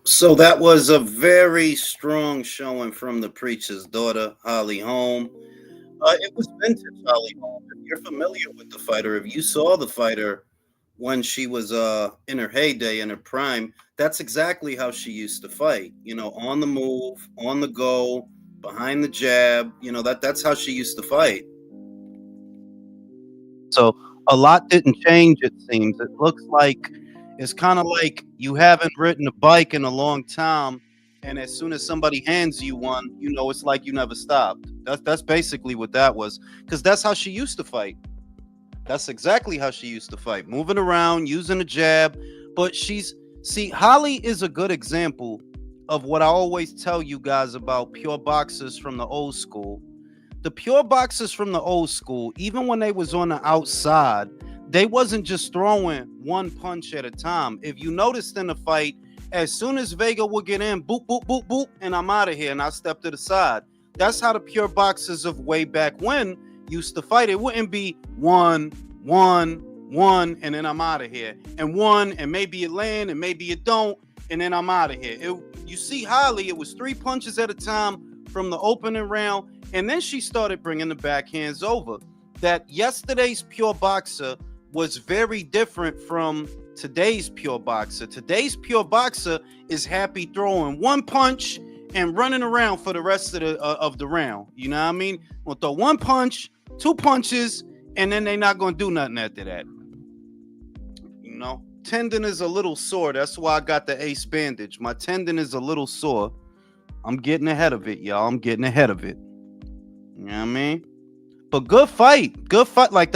So that was a very strong showing from the preacher's daughter, Holly Holm. It was vintage Holly Holm. If you're familiar with the fighter, if you saw the fighter when she was in her heyday, in her prime, that's exactly how she used to fight. On the move, on the go, behind the jab. That's how she used to fight. So a lot didn't change, it seems. It looks like it's kind of like you haven't ridden a bike in a long time, and as soon as somebody hands you one, it's like you never stopped. That's basically what that was, because that's how she used to fight. That's exactly how she used to fight, moving around, using a jab. But Holly is a good example of what I always tell you guys about pure boxers from the old school. The pure boxers from the old school, even when they was on the outside, they wasn't just throwing one punch at a time. If you noticed in the fight, as soon as Vega would get in, boop, boop, boop, boop, and I'm out of here, and I step to the side. That's how the pure boxers of way back when used to fight. It wouldn't be one, and then I'm out of here. And one, and maybe it land, and maybe it don't, and then I'm out of here. You see Holly, it was 3 punches at a time from the opening round. And then she started bringing the backhands over. That yesterday's pure boxer was very different from today's pure boxer. Today's pure boxer is happy throwing one punch and running around for the rest of the round. You know what I mean? We'll throw one punch, 2 punches, and then they're not going to do nothing after that. Tendon is a little sore. That's why I got the ace bandage. My tendon is a little sore. I'm getting ahead of it, y'all. I'm getting ahead of it. You know what I mean? But good fight. Like,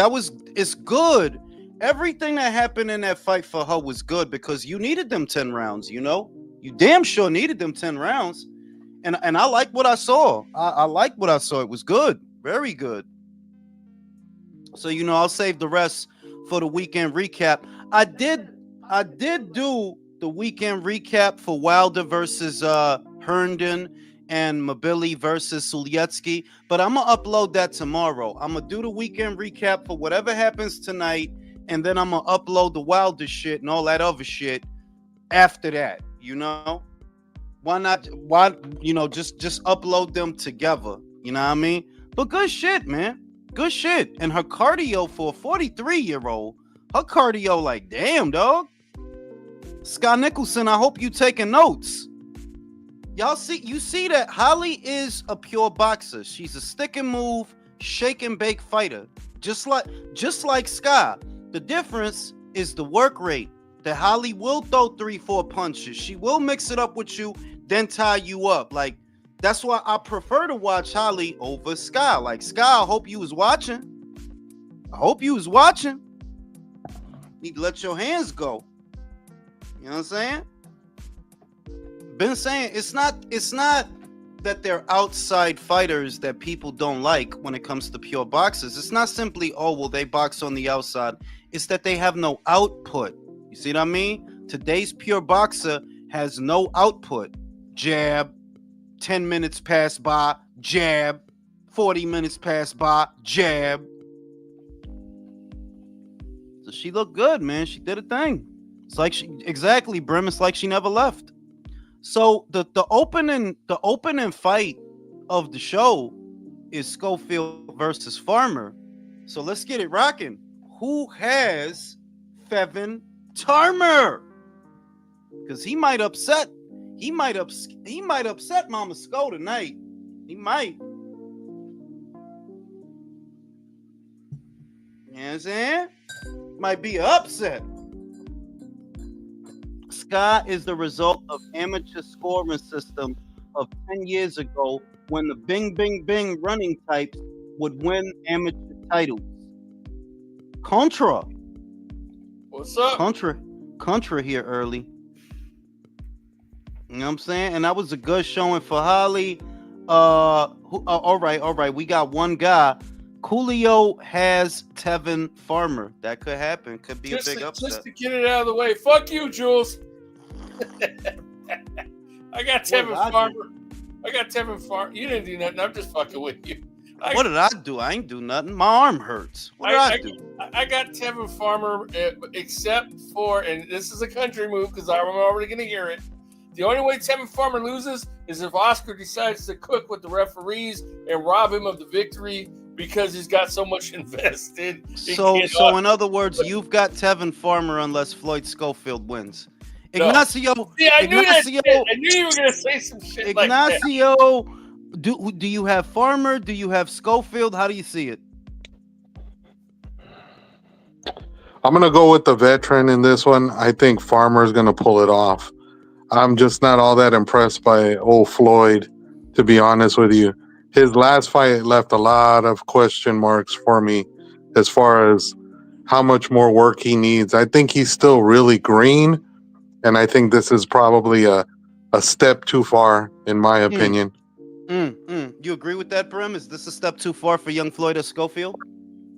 it's good. Everything that happened in that fight for her was good because you needed them 10 rounds, You damn sure needed them 10 rounds. And I like what I saw. I like what I saw. It was good. Very good. So, I'll save the rest for the weekend recap. I did do the weekend recap for Wilder versus Herndon and Mabili versus Sulietsky, but I'm gonna upload that tomorrow. I'm gonna do the weekend recap for whatever happens tonight, and then I'm gonna upload the Wilder shit and all that other shit after that. Why not? Why just upload them together? You know what I mean? But good shit, man. Good shit. And her cardio for a 43-year-old, her cardio like damn, dog. Scott Nicholson, I hope you taking notes. You see that Holly is a pure boxer. She's a stick and move, shake and bake fighter. Just like Sky. The difference is the work rate. That Holly will throw 3-4 punches. She will mix it up with you, then tie you up. Like, that's why I prefer to watch Holly over Sky. Like, Sky, I hope you was watching. Need to let your hands go. You know what I'm saying? Been saying it's not that they're outside fighters that people don't like when it comes to pure boxers. It's not simply, they box on the outside. It's that they have no output. You see what I mean? Today's pure boxer has no output. Jab, 10 minutes pass by, jab, 40 minutes pass by, jab. So she looked good, man. She did a thing. It's like Brim. It's like she never left. So the opening fight of the show is Schofield versus Farmer. So let's get it rocking. Who has Fevin Tarmer? Because he might upset Mama Sko tonight. He might. You know what I'm saying? Might be an upset. Sky is the result of amateur scoring system of 10 years ago when the bing, bing, bing running types would win amateur titles. Contra. What's up? Contra here early. You know what I'm saying? And that was a good showing for Holly. All right. We got one guy. Coolio has Tevin Farmer. That could happen. Could be a big upset. Just to get it out of the way. Fuck you, Jules. I got Tevin Farmer. You didn't do nothing. I'm just fucking with you. What did I do? I ain't do nothing. My arm hurts. What did I do? I got Tevin Farmer, except for, and this is a country move because I'm already going to hear it. The only way Tevin Farmer loses is if Oscar decides to cook with the referees and rob him of the victory because he's got so much invested. So in other words, you've got Tevin Farmer unless Floyd Schofield wins. No. Ignacio, See, I knew that shit. I knew you were gonna say some shit Ignacio, like that. Do you have Farmer? Do you have Schofield? How do you see it? I'm gonna go with the veteran in this one. I think Farmer's gonna pull it off. I'm just not all that impressed by old Floyd, to be honest with you. His last fight left a lot of question marks for me as far as how much more work he needs. I think he's still really green, and I think this is probably a step too far, in my opinion. You agree with that, Brim? Is this a step too far for young Floyd or Schofield?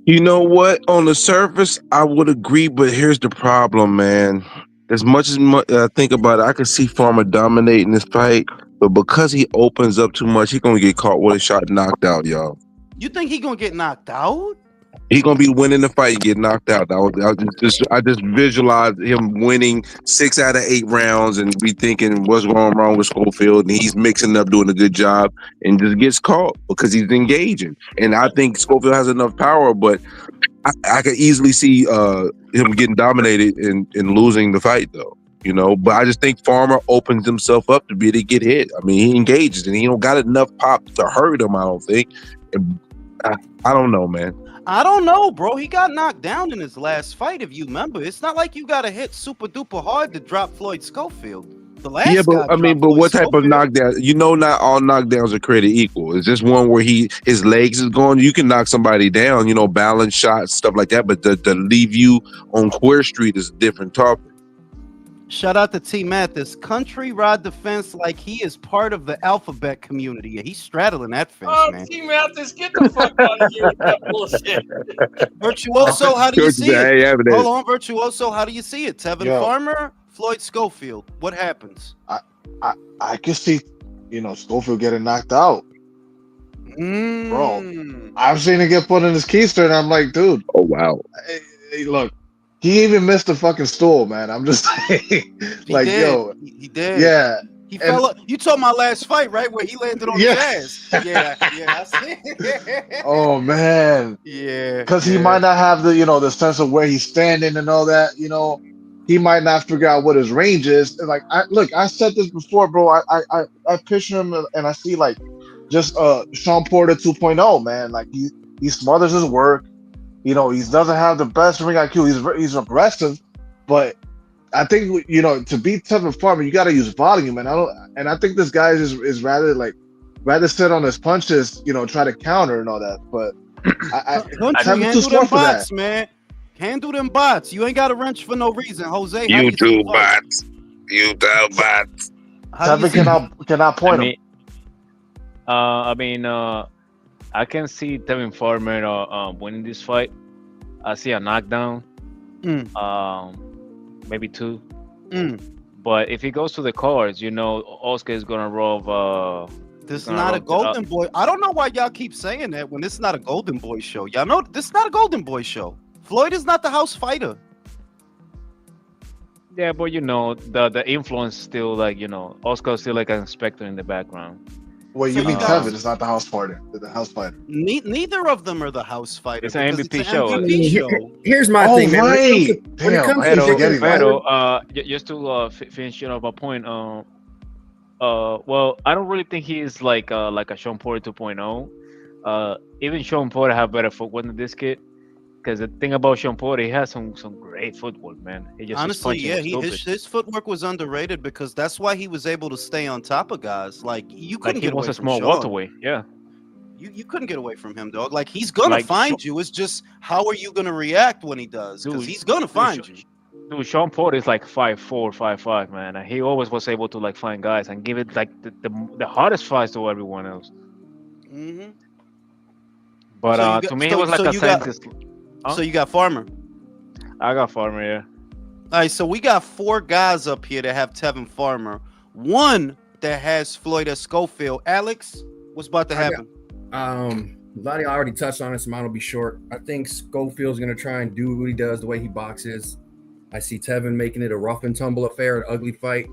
You know what? On the surface, I would agree, but here's the problem, man. As much as I think about it, I can see Farmer dominating this fight, but because he opens up too much, he's gonna get caught with a shot knocked out, y'all. You think he gonna get knocked out? He's gonna be winning the fight and get knocked out. I just visualize him winning 6 out of 8 rounds and be thinking what's going wrong with Schofield, and he's mixing up, doing a good job, and just gets caught because he's engaging. And I think Schofield has enough power, but I could easily see him getting dominated and losing the fight, though. You know, but I just think Farmer opens himself up to be able to get hit. I mean, he engages and he don't got enough pop to hurt him, I don't think. And I don't know, man. I don't know, bro. He got knocked down in his last fight, if you remember. It's not like you got to hit super duper hard to drop Floyd Schofield. The last but I mean, but what type of knockdown? You know, not all knockdowns are created equal. Is this one where his legs is going? You can knock somebody down, you know, balance shots, stuff like that. But to leave you on Queer Street is a different topic. Shout out to T Mathis. Country rod the fence like he is part of the alphabet community. He's straddling that fence, man. T Mathis, get the fuck out of here with that bullshit. Virtuoso, how do you see it? Evidence. Hold on, Virtuoso, how do you see it? Tevin Farmer, Floyd Schofield. What happens? I can see, Schofield getting knocked out. Bro, I've seen him get put in his keister, and I'm like, dude. Oh, wow. Hey, look. He even missed the fucking stool, man. I'm just saying, he did. Yeah, he fell up. You told my last fight, right, where he landed on his ass. Yeah, I see. Oh man, yeah, because he might not have the sense of where he's standing and all that. He might not figure out what his range is. And I said this before, bro. I picture him and I see just Sean Porter 2.0, man. Like he smothers his work. He doesn't have the best ring IQ. He's aggressive, but I think to beat Tevin Farmer, you got to use volume, and I think this guy is rather sit on his punches, try to counter and all that. But I handle them bots, man. Handle them bots. You ain't got a wrench for no reason, Jose. You do bots. You do bots. Tevin cannot point him. I can see Tevin Farmer winning this fight. I see a knockdown, maybe 2. But if he goes to the cards, Oscar is gonna roll. This is not a Golden Boy. I don't know why y'all keep saying that when this is not a Golden Boy show. Y'all know this is not a Golden Boy show. Floyd is not the house fighter. Yeah, but the influence still Oscar's still like an inspector in the background. Well, you mean Chavez is not the house fighter? The house fighter. Neither of them are the house fighter. It's an MVP show. Here's my thing, man. Right. When it comes to just to finish my point. Well, I don't really think he is like a Sean Porter 2.0. Even Sean Porter have better footwork than this kid. Because the thing about Sean Porter, he has some great footwork, man. Honestly, his footwork was underrated because that's why he was able to stay on top of guys. Like you couldn't get away from Sean. He was a small welterweight, yeah. You couldn't get away from him, dog. Like he's gonna find you. It's just how are you gonna react when he does? Because he's gonna find you. Dude, Sean Porter is like 5'4", 5'5", man. And he always was able to find guys and give it the hardest fights to everyone else. Mm-hmm. But to me, it was like a scientist. So you got Farmer. I got Farmer, yeah. All right, so we got 4 guys up here that have Tevin Farmer. 1 that has Floyd Schofield. Alex, what's about to happen? A lot of y'all already touched on it, so mine will be short. I think Schofield's going to try and do what he does, the way he boxes. I see Tevin making it a rough and tumble affair, an ugly fight.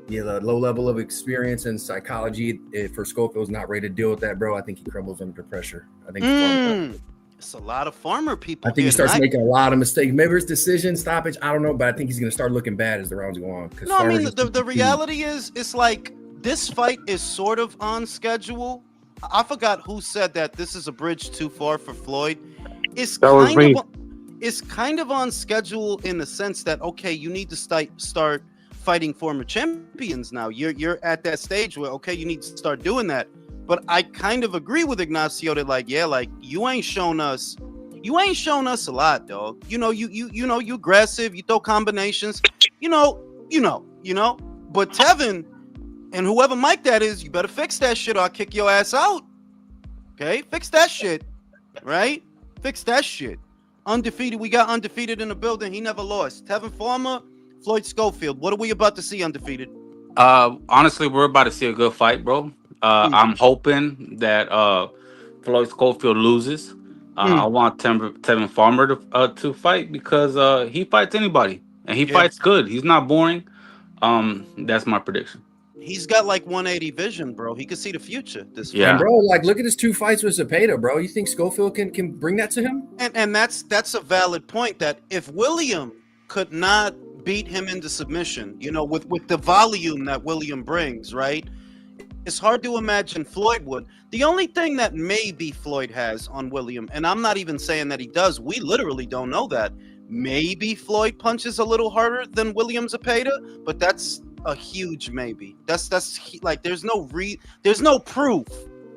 Yeah, the low level of experience and psychology for Schofield's not ready to deal with that, bro. I think he crumbles under pressure. I think It's a lot of farmer people. I think he starts making a lot of mistakes. Maybe it's decision stoppage. I don't know, but I think he's going to start looking bad as the rounds go on. No, I mean the reality is, it's like this fight is sort of on schedule. I forgot who said that this is a bridge too far for Floyd. It's kind of on schedule in the sense that, okay, you need to start fighting former champions now. You're at that stage where, okay, you need to start doing that. But I kind of agree with Ignacio that, like, yeah, like you ain't shown us a lot, dog. You aggressive, you throw combinations, you know. But Tevin and whoever Mike that is, you better fix that shit or I'll kick your ass out. Okay, fix that shit, right? Fix that shit. Undefeated, we got undefeated in the building. He never lost. Tevin Farmer, Floyd Schofield. What are we about to see undefeated? Honestly, we're about to see a good fight, bro. I'm hoping that Floyd Schofield loses. I want Tevin Farmer to fight because he fights anybody and he fights good. He's not boring. That's my prediction. He's got like 180 vision, bro. He can see the future. This fight. And bro, like look at his 2 fights with Zepeda, bro. You think Schofield can bring that to him? And that's a valid point. That if William could not beat him into submission, with the volume that William brings, right? It's hard to imagine Floyd would. The only thing that maybe Floyd has on William, and I'm not even saying that he does, we literally don't know that. Maybe Floyd punches a little harder than William Zepeda, but that's a huge maybe. That's like there's no proof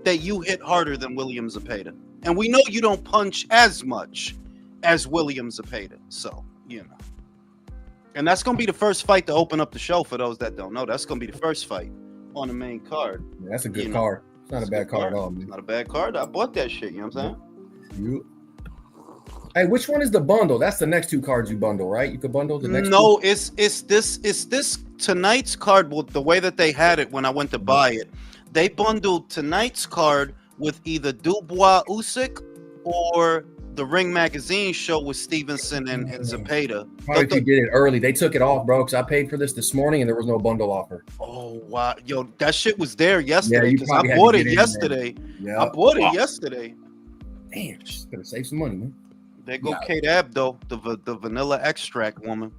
that you hit harder than William Zepeda. And we know you don't punch as much as William Zepeda. So, And that's going to be the first fight to open up the show for those that don't know. That's going to be the first fight on the main card. Yeah, that's a good card. It's not a bad card at all, man. Not a bad card. I bought that shit, you know what I'm saying? Hey, which one is the bundle? That's the next 2 cards you bundle, right? You could bundle the next No, it's this tonight's card. Well, the way that they had it when I went to buy it, they bundled tonight's card with either Dubois Usyk or the Ring Magazine show with Stevenson and Zepeda. Probably if you did it early. They took it off, bro, because I paid for this morning and there was no bundle offer. Oh, wow. Yo, that shit was there yesterday because I bought it yesterday. Yeah. I bought it yesterday. Damn, just better save some money, man. There go Kate Abdo, the vanilla extract woman.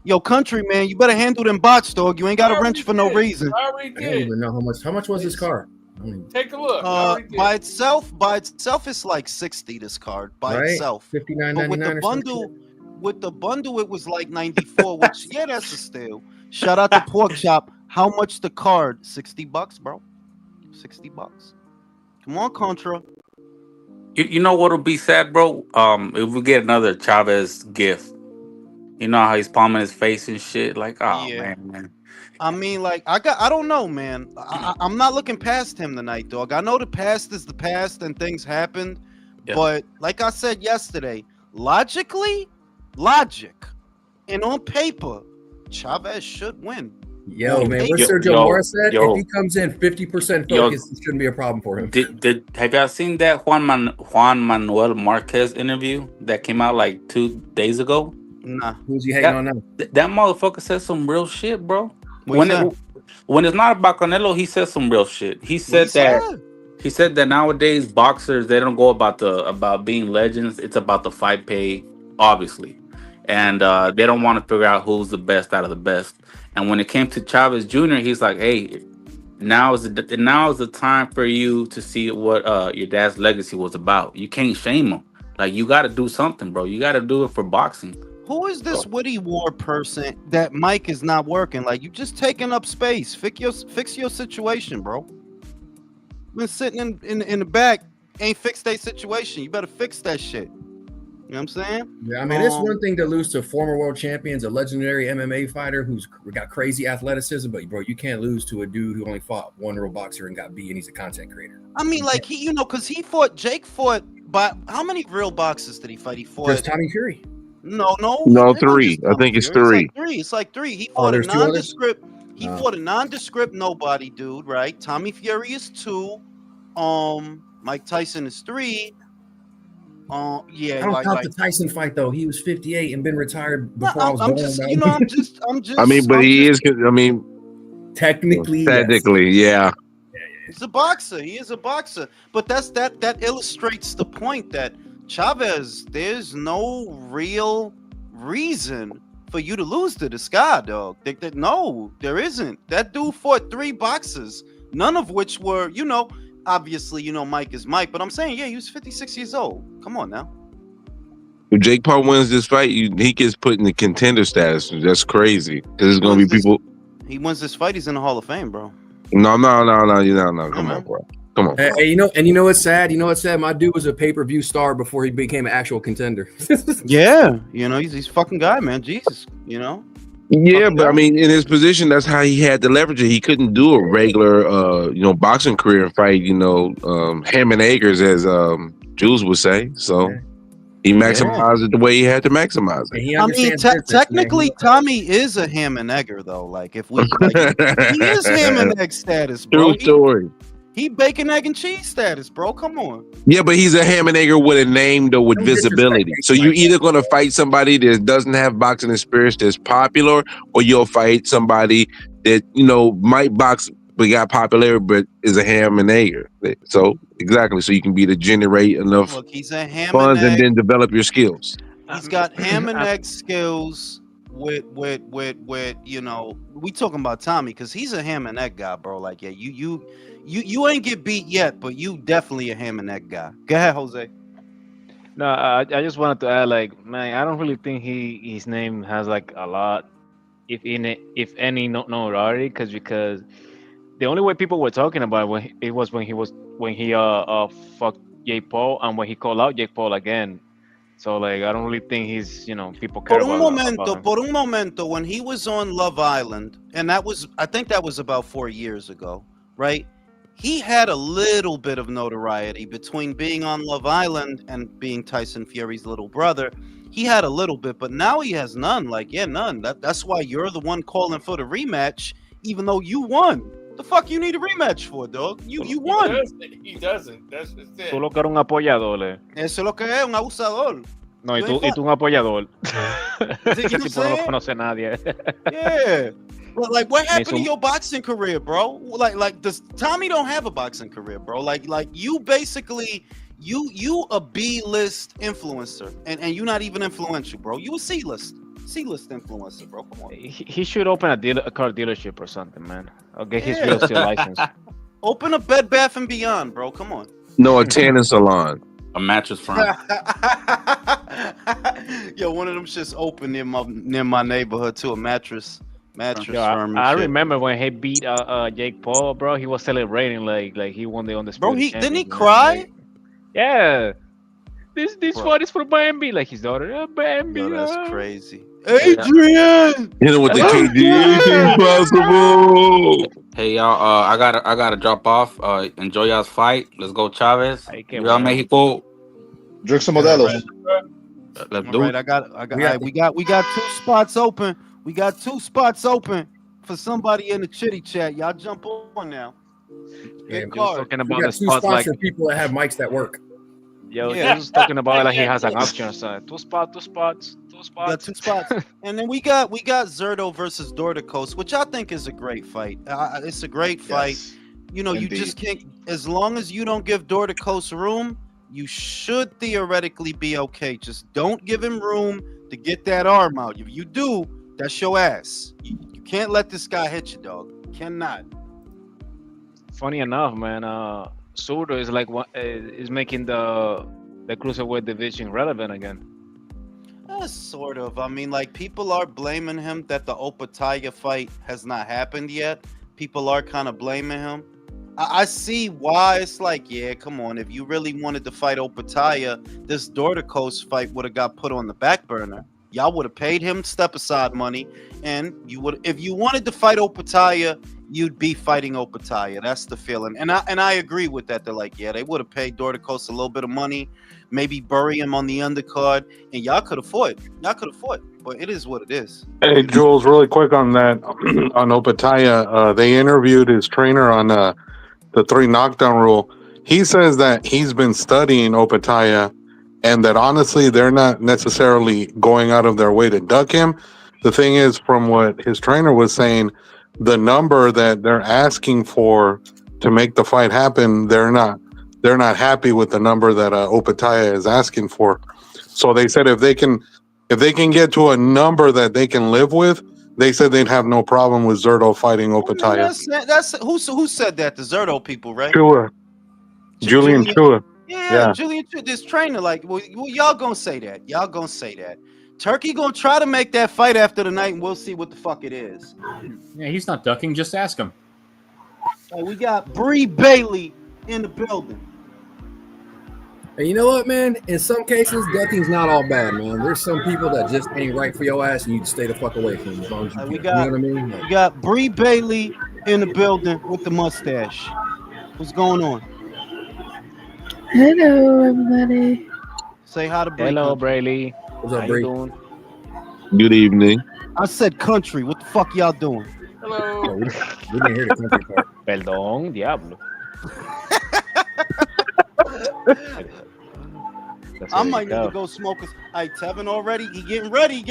Yo, country man, you better handle them bots, dog. You ain't got a wrench for no reason. I already did. I don't even know how much was this card? Take a look. By itself, it's like 60. This card by itself, $59.99. With the bundle, it was like 94. Which that's a steal. Shout out to Pork Chop. How much the card? $60, bro. $60. Come on, Contra. You know what'll be sad, bro? If we get another Chavez gift. You know how he's palming his face and shit. Like, man. I mean, like, I don't know, man. I'm not looking past him tonight, dog. I know the past is the past and things happened, but like I said yesterday, logic, and on paper, Chavez should win. Yo, man, what Sergio Morris said, if he comes in 50% focused, it shouldn't be a problem for him. Have y'all seen that Juan Manuel Marquez interview that came out like 2 days ago? Nah. Who's he hating on now? That motherfucker said some real shit, bro. When it's not about Canelo, he said some real shit. He said that nowadays boxers, they don't go about being legends. It's about the fight pay, obviously. And they don't want to figure out who's the best out of the best. And when it came to Chavez Jr., he's like, hey, now is the time for you to see what your dad's legacy was about. You can't shame him. Like, you got to do something, bro. You got to do it for boxing. Who is this Woody Ward person that Mike is not working? Like, you just taking up space. Fix your situation, bro. Been sitting in the back, ain't fixed that situation. You better fix that shit. You know what I'm saying? Yeah, I mean, it's one thing to lose to former world champions, a legendary MMA fighter who's got crazy athleticism, but bro, you can't lose to a dude who only fought one real boxer and got beat, and he's a content creator. I mean, like because Jake fought, but how many real boxers did he fight? He fought just Tommy Fury. No, 3. I think it's 3. It's like 3. He fought a nondescript. He fought a nondescript nobody dude, right? Tommy Fury is 2. Mike Tyson is 3. I don't count the Tyson fight though. He was 58 and been retired before I was born. I'm just. I mean, but he is. I mean, Technically, Technically, yeah. He's a boxer. He is a boxer. But that illustrates the point that Chavez, there's no real reason for you to lose to this guy, dog. No, there isn't. That dude fought 3 boxers, none of which were, obviously, Mike is Mike, but I'm saying, yeah, he was 56 years old. Come on now. If Jake Paul wins this fight, he gets put in the contender status. That's crazy. Because there's going to be people. He wins this fight, he's in the Hall of Fame, bro. No. Come on, bro. Come on. Hey, you know what's sad? My dude was a pay-per-view star before he became an actual contender. Yeah, he's fucking guy, man. Jesus, Yeah, but I mean, in his position, that's how he had to leverage it. He couldn't do a regular, boxing career and fight, ham and eggers, as Jules would say. So he maximized it the way he had to maximize it. I mean, technically, Tommy is a ham and egger, though. Like, if we, he is ham and egg status, bro. True story. He bacon, egg, and cheese status, bro. Come on. Yeah, but he's a ham and egger with a name, though, with visibility. So you're either going to fight somebody that doesn't have boxing experience that's popular, or you'll fight somebody that, might box but got popular but is a ham and egger. So, exactly. So you can be to generate enough he's a ham funds and then develop your skills. He's got ham and egg skills with we talking about Tommy because he's a ham and egg guy, bro. Like, yeah, you ain't get beat yet, but you definitely a ham and egg guy. Go ahead, Jose. No, I just wanted to add, like, man, I don't really think his name has like a lot, if any notoriety, because the only way people were talking about when he fucked Jake Paul and when he called out Jake Paul again. So, like, I don't really think he's, people care about him. Por un momento, when he was on Love Island, and I think that was about 4 years ago, right? He had a little bit of notoriety between being on Love Island and being Tyson Fury's little brother. He had a little bit, but now he has none. Like, yeah, none. That's why you're the one calling for the rematch, even though you won. The fuck you need a rematch for, dog? You won. He doesn't. That's just it. Tú lo que eres un apoyador. Eso es lo que es, un abusador. No, y tú un apoyador. See, Ese tipo no lo conoce nadie. Yeah. Well, like, what happened to your boxing career, bro? Like, does Tommy don't have a boxing career, bro? Like you basically, you a B-list influencer, and you're not even influential, bro. You a C-list influencer, bro. Come on. He should open a car dealership or something, man. Or get his real estate license. Open a Bed Bath and Beyond, bro. Come on. No, a tanning salon. A mattress firm. Yo, one of them shits open near my neighborhood too. A mattress firm. I remember when he beat Jake Paul, bro. He was celebrating like he won the undisputed. Bro, didn't he cry? Like, yeah. This fight is for Bambi, like his daughter. Bambi. Yo, that's crazy. Adrian, hit him with the KD. Impossible. Hey y'all, I gotta drop off. Enjoy y'all's fight. Let's go, Chavez. Real Mexico. Drink some Modelos. Let's do it. I got. We got 2 spots open. We got 2 spots open for somebody in the chitty chat. Y'all jump on now. Get card. Talking about we got the 2 spots spots like for people that have mics that work. Yo, yeah. Just talking about like he has an option. So 2 spots. We got 2 spots, and then we got Zerto versus Dorticos, which I think is a great fight. It's a great fight. You just can't. As long as you don't give Dorticos room, you should theoretically be okay. Just don't give him room to get that arm out. If you do, that's your ass. You can't let this guy hit you, dog. You cannot. Funny enough, man. Surdo is like is making the cruiserweight division relevant again. Sort of. I mean, like, people are blaming him that the Opataya fight has not happened yet. People are kind of blaming him. I see why. It's like, yeah, come on. If you really wanted to fight Opataya, this Dorticos fight would have got put on the back burner. Y'all would have paid him step aside money, and if you wanted to fight Opataya, you'd be fighting Opataya. That's the feeling, and I agree with that. They're like, yeah, they would have paid Dorticos a little bit of money, maybe bury him on the undercard, and y'all could have fought. But it is what it is. Hey, Jules, really quick on that, on Opataya, they interviewed his trainer on the 3 knockdown rule. He says that he's been studying Opataya, and that honestly, they're not necessarily going out of their way to duck him. The thing is, from what his trainer was saying, the number that they're asking for to make the fight happen, they're not happy with the number that Opataya is asking for. So they said if they can get to a number that they can live with, they said they'd have no problem with Zerto fighting Opataya. That's who said that? The Zerto people, right? Chua. Julian Chua. Yeah, Julian Chua, this trainer. Like, well, y'all gonna say that. Y'all gonna say that. Turkey gonna try to make that fight after the night, and we'll see what the fuck it is. Yeah, he's not ducking. Just ask him. We got Bree Bailey in the building. And you know what, man? In some cases, ducking's not all bad, man. There's some people that just ain't right for your ass, and you just stay the fuck away from them as long as you can. We got, you know what I mean? We got Bree Bailey in the building with the mustache. What's going on? Hello, everybody. Say hi to Bree. Hello, Braley. What's up, How Bree? you doing? Good evening. I said country. What the fuck y'all doing? Hello. Oh, we didn't hear the country part. Perdón, diablo. I might need to go smoke. Hey, Tevin already? He getting ready.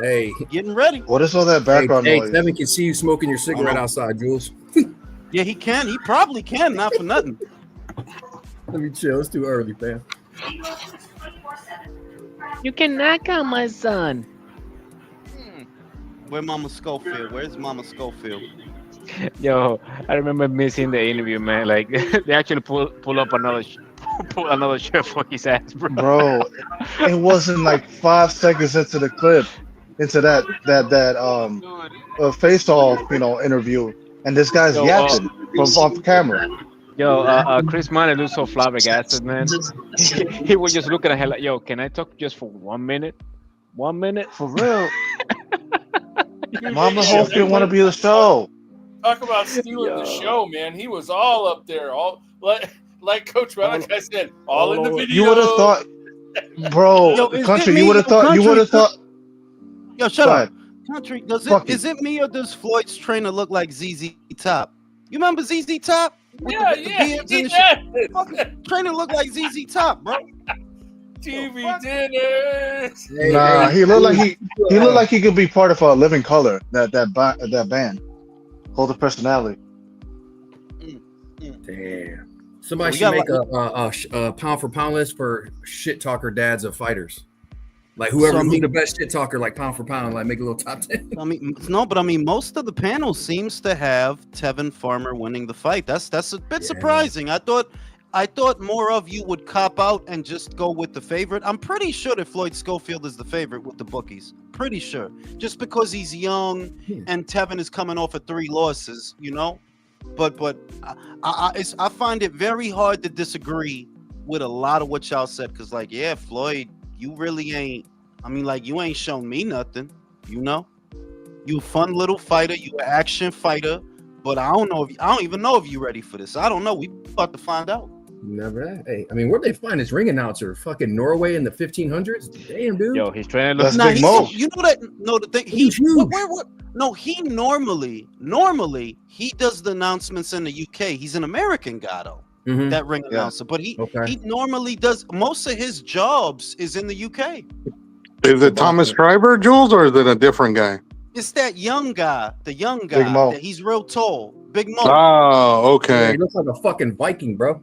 Hey, Getting ready. What is all that background hey, noise? Devin can see you smoking your cigarette outside, Jules. Yeah, he can. He probably can. Not for nothing. Let me chill. It's too early, fam. You can knock out my son. Where Mama Schofield? Where's Mama Schofield? Yo, I remember missing the interview, man. Like they actually pull up another shirt for his ass, bro. Bro, it wasn't like 5 seconds into the clip, into that face off, interview, and this guy's yapping from off camera. Yo, Chris Mann looks so flabbergasted, man. He was just looking at her like, yo, can I talk just for 1 minute? 1 minute? For real. Mama Hofield want to be the show. Talk about stealing the show, man. He was all up there, all like Coach Malachi said, all in the video. You would have thought, bro, Yo, country. You would have thought. Yo, shut up, country. Is it me or does Floyd's trainer look like ZZ Top? You remember ZZ Top? Yeah, Trainer look like ZZ Top, bro. TV dinners. Nah, he looked like he could be part of Living Color. That band. Hold the personality. Damn. Somebody should make a pound for pound list for shit talker dads of fighters. Like who's the best shit talker, like pound for pound, like make a little top 10. I mean, most of the panel seems to have Tevin Farmer winning the fight. That's a bit surprising. I thought more of you would cop out and just go with the favorite. I'm pretty sure that Floyd Schofield is the favorite with the bookies. Pretty sure. Just because he's young and Tevin is coming off of 3 losses, But I find it very hard to disagree with a lot of what y'all said. Because, Floyd, you really ain't. I mean, you ain't shown me nothing, You a fun little fighter. You an action fighter. But I don't even know if you ready for this. I don't know. We about to find out. Never. Hey, I mean, where'd they find his ring announcer? Fucking Norway in the 1500s? Damn, dude. Yo, he's trying to look. That's Big Mo. You know that? No, the thing. He's huge. No, he normally he does the announcements in the UK. He's an American guy though. Mm-hmm. That ring announcer, but he normally does most of his jobs is in the UK. Is it Thomas Schreiber, Jules, or is it a different guy? It's that young guy, Big Mo. He's real tall, Big Mo. Oh, okay. Yeah, he looks like a fucking Viking, bro.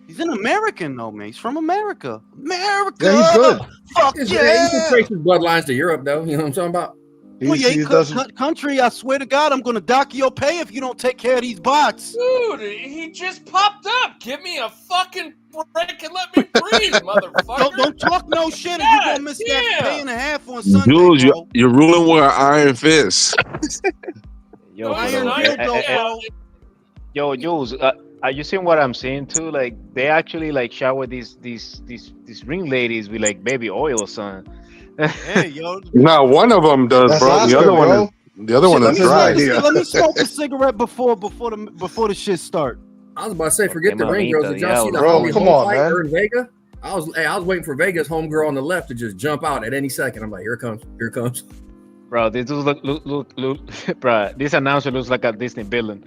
He's an American though, man. He's from America. Yeah, he's good. Fuck yeah. He can trace his bloodlines to Europe, though. You know what I'm talking about? Country, I swear to God, I'm going to dock your pay if you don't take care of these bots. Dude, he just popped up. Give me a fucking break and let me breathe, motherfucker. Don't talk no shit, or you going to miss that pay and a half on Sunday, Jules, you're ruling with an iron fist. Yo, Jules, are you seeing what I'm seeing too? Like they actually shower these ring ladies with baby oil or something. Hey, yo. No, one of them does, that's bro. Oscar, The other one is dry. Let me smoke a cigarette before the shit start. I was about to say, forget the ring girls. Did y'all see the bro? Come on, man. In Vega? I was waiting for Vega's homegirl on the left to just jump out at any second. I'm like, here it comes. Bro, this look, bro. This announcer looks like a Disney villain.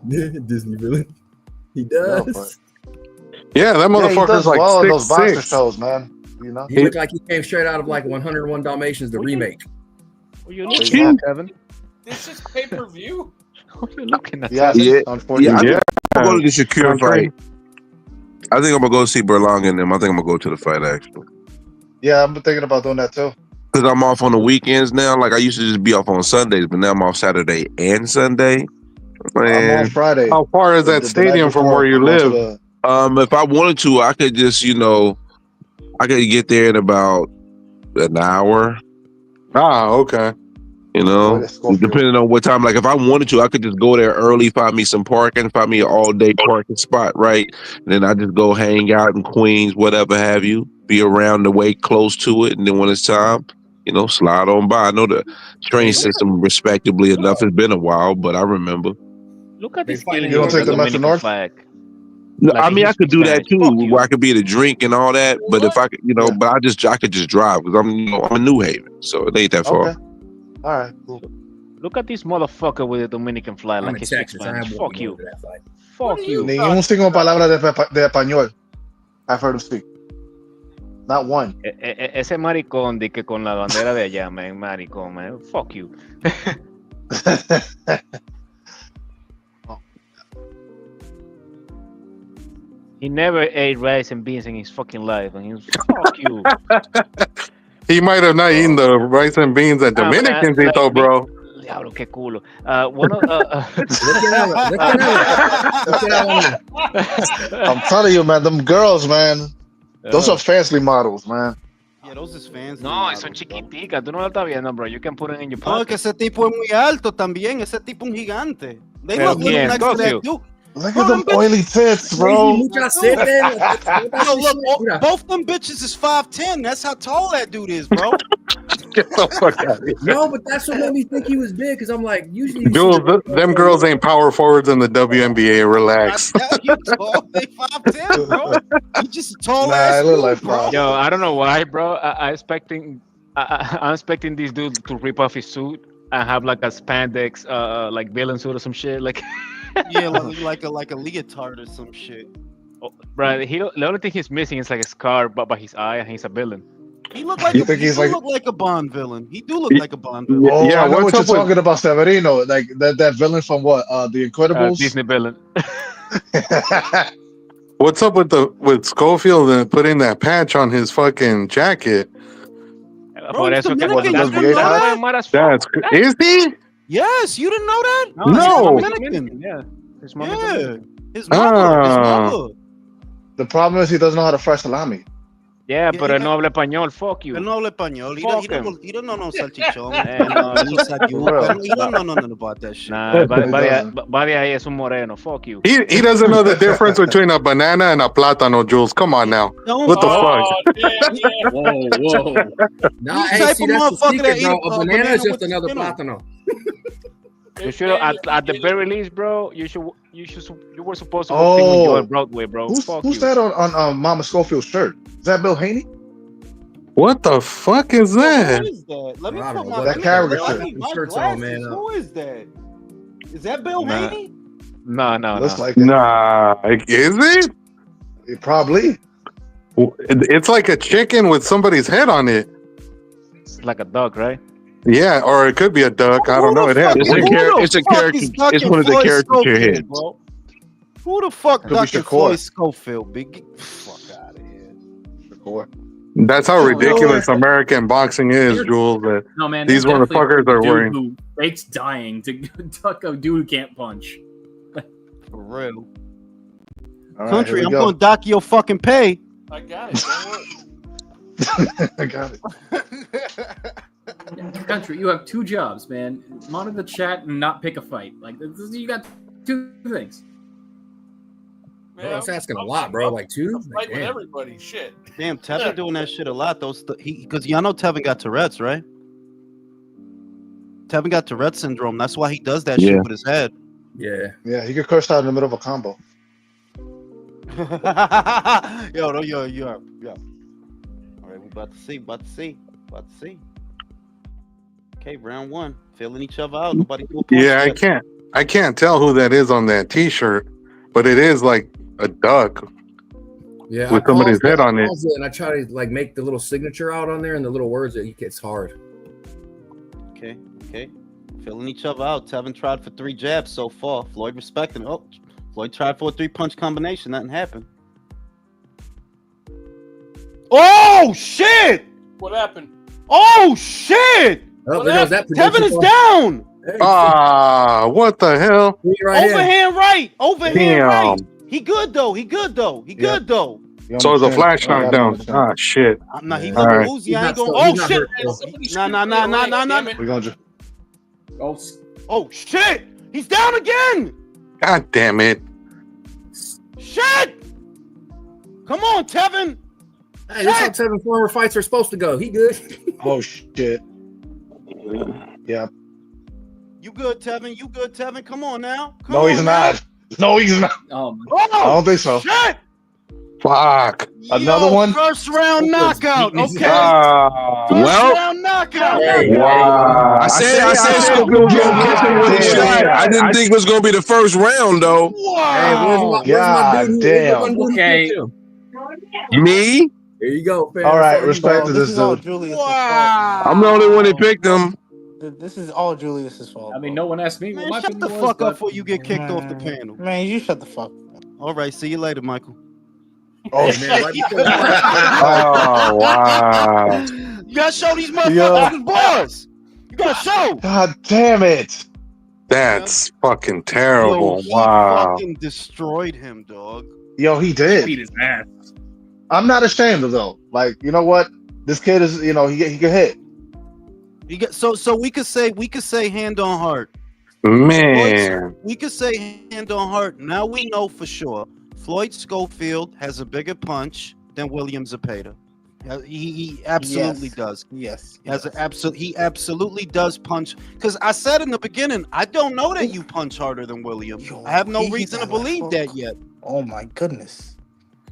Disney villain. He does. Yeah, that motherfucker's like those boxer 6'6". shows, man. You know. He looked like he came straight out of like 101 Dalmatians, the remake. What you looking at, Kevin? This is pay-per-view. What you looking at? Yeah, Yeah, unfortunately. yeah. I'm going to the Shakur Country. fight. I think I'm gonna go see Berlanga and them. I think I'm gonna go to the fight actually. Yeah, I'm thinking about doing that too. Because I'm off on the weekends now. Like I used to just be off on Sundays, but now I'm off Saturday and Sunday. I'm Man, on Friday. How far is that The stadium night from before, where you I'm going to live? the- if I wanted to, I could just, I could get there in about an hour. Ah, okay. that's Schofield. Depending on what time. Like if I wanted to, I could just go there early, find me some parking, find me an all-day parking spot, right? And then I just go hang out in Queens, whatever have you, be around the way close to it, and then when it's time, slide on by. I know the train system respectably enough. It's been a while, but I remember. Look at They this fighting kid You don't with take the the Metro Dominican North? flag. No, Like I mean, I he's could do that Spanish. too, Fuck you. where I could be at a drink and all that. But if I could, Yeah. but I could just drive because I'm in New Haven, so it ain't that far. Okay. All right. Cool. Look at this motherfucker with the Dominican flag. I'm Like in he's Texas. I Spanish. am Fuck you. that fight. Fuck you. Ni un single palabra de español. I've heard him speak. Not one. Ese maricón de que con la bandera de allá, man. Maricón, man. Fuck you. He never ate rice and beans in his fucking life, and he was fuck you. He might have not eaten the rice and beans that Dominicans eat, though, bro. Diablo, qué culo. One of I'm telling you, man, them girls, man, those are fancy models, man. Yeah, those is fans. No, son chiquiticas. Tú no la estás viendo, bro. You can put it in your No, pocket. que ese tipo es muy alto también. Ese tipo es un gigante. They Pero look little quién? next to that Scofield? dude. Look at them oily tits, bro. Mucha aceite. No, look, both them bitches is 5'10". That's how tall that dude is, bro. Get the fuck out of here. No, but that's what made me think he was big because I'm like, usually. Dude, them girls ain't power forwards in the WNBA. Relax. You tall, they 5'10", bro. You just a tall Nah, ass I look dude, like bro. five. Yo, I don't know why, bro. I'm expecting this dude to rip off his suit and have like a spandex, like villain suit or some shit. Like, Yeah, like a leotard or some shit. bro, the only thing he's missing is like a scar by his eye, and he's a villain. He look like You think he's like- look like a Bond villain. He do look like a Bond villain. Oh, Yeah, I know what's what you're up with- talking about, Severino. Like that villain from what? The Incredibles. Disney villain. What's up with Schofield and putting that patch on his fucking jacket? Por he's eso que Dominican, you didn't know that? Mad as fuck. That's is he? Yes, you didn't know that? No, his No. mom is Dominican. Yeah, his mom is Yeah, Dominican. his mother. His Ah. mother. The problem is he doesn't know how to fry salami. Yeah, Yeah, pero he él no habla español. Fuck you. Él no habla español. He Fuck don't know no salchichón. No, He don't know nothing about that shit. Nah, doesn't. va de ahí es un moreno. Fuck you. He doesn't know the difference between a banana and a plátano, Jules. Come on now. Don't What the Oh, damn, yeah. Whoa, whoa. Nah, You hey, type see, of that's the motherfucker that secret, bro. eat A a banana banana is just with another skin on. plátano. You should at the very least, bro. You were supposed to go sing with Oh. Joel Broadway, bro. Who's Fuck who's you. that on Mama Schofield's shirt? Is that Bill Haney? What the fuck is that? Who is that? Let me I don't put know. my That character I shirt. need my Shirts on, glasses. man. Who is that? Is that Bill Nah. Haney? No. Looks like it. Nah, is it? Probably. It's like a chicken with somebody's head on it. It's like a dog, right? Yeah, or it could be a duck. I don't know. It has. It's a character. It's one of the caricature heads. Bro? Who the fuck Could be Dr. Shakur. Floyd Schofield? Big fuck out of here. Shakur. That's how ridiculous American boxing is, Jules. That No, man. These there's definitely motherfuckers are a dude wearing- Who fakes dying to duck a dude who can't punch. For real. All right, Country, here I'm we go. gonna dock your fucking pay. I got it. Don't worry. I got it. Country, you have two jobs, man. Monitor the chat and not pick a fight. Like you got two things. Bro, that's asking a lot, bro. Like two? I'm Like, fighting with damn. everybody. Shit. Damn, Tevin doing that shit a lot. Because y'all know Tevin got Tourette's, right? Tevin got Tourette's syndrome. That's why he does that Yeah. shit with his head. Yeah. Yeah, he could curse out in the middle of a combo. Yo. All right, we about to see. Okay, round one. Filling each other out. Nobody do a punch Yeah, yet. I can't tell who that is on that T-shirt, but it is like a duck. Yeah, with somebody's head on it. And I try to like make the little signature out on there and the little words that it's hard. Okay. Filling each other out. Tevin tried for 3 jabs so far. Floyd respecting. Oh, Floyd tried for a 3-punch combination. Nothing happened. Oh shit! What happened? Oh shit! Oh, there goes that Tevin is down. Ah, what the hell? Overhand right. Overhand Damn. right. He good though. Good though. So it's a flash knockdown. Ah, shit. Nah, he All look right. woozy. I ain't going. Oh shit! Nah. We're going to. Oh, Shit! He's down again. God damn it. Shit! Come on, Tevin. Hey, this is how Tevin former fights are supposed to go. He good. Oh shit. Yeah. You good, Tevin? You good, Tevin? Come on now. No, he's not. No, he's not. Oh, I don't think so. Shit! Fuck. Another one? First round knockout. Okay. Ah. First Well, round knockout. Wow. I said Schofield was gonna catch him with a shot. I didn't think it was gonna be the first round though. Wow. God damn. Okay. Me? There you go, fam. All right, Sorry, respect bro. to This this is all dude. Julius' Wow. I'm the only one that picked him. fault. This is all Julius' fault. I mean, no one asked me what Man, my shut the opinion fuck was, up before you get kicked off the panel. Man, you shut the fuck up. All right, see you later, Michael. Oh Hey, man, right before Oh, wow. You gotta show these motherfuckers bars. You gotta show. God damn it. That's fucking Yo, terrible. he Wow. fucking destroyed him, dog. Yo, he did. beat his ass. I'm not ashamed of though. Like, you know what? This kid is, he can hit. You get so we could say hand on heart. Man. We could say hand on heart. Now we know for sure Floyd Schofield has a bigger punch than William Zepeda. He absolutely Yes. does. Yes. He absolutely does punch. Because I said in the beginning, I don't know that you punch harder than William. Yo, I have no he hit reason to that left believe hook. that yet. Oh my goodness.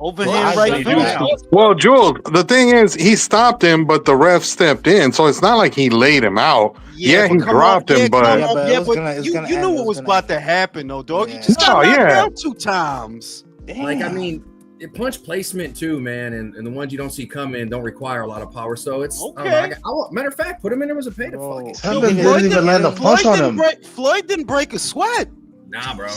Overhand Well, I right do that. finish. Well, Jules, the thing is, he stopped him, but the ref stepped in, so it's not like he laid him out. Yeah, but he come dropped on, him, but Yeah, but it was gonna- it's you gonna knew end, it what was was gonna about to happen, though, dog. You Yeah. just got Oh, knocked yeah. down 2 times. Like, I Damn. mean, punch placement too, man, and the ones you don't see coming don't require a lot of power. So it's Okay. matter of fact, put him in there as a pay to Bro. fuck it. Tevin Yo, didn't even land a punch on him. Floyd didn't break a sweat. Nah, bro.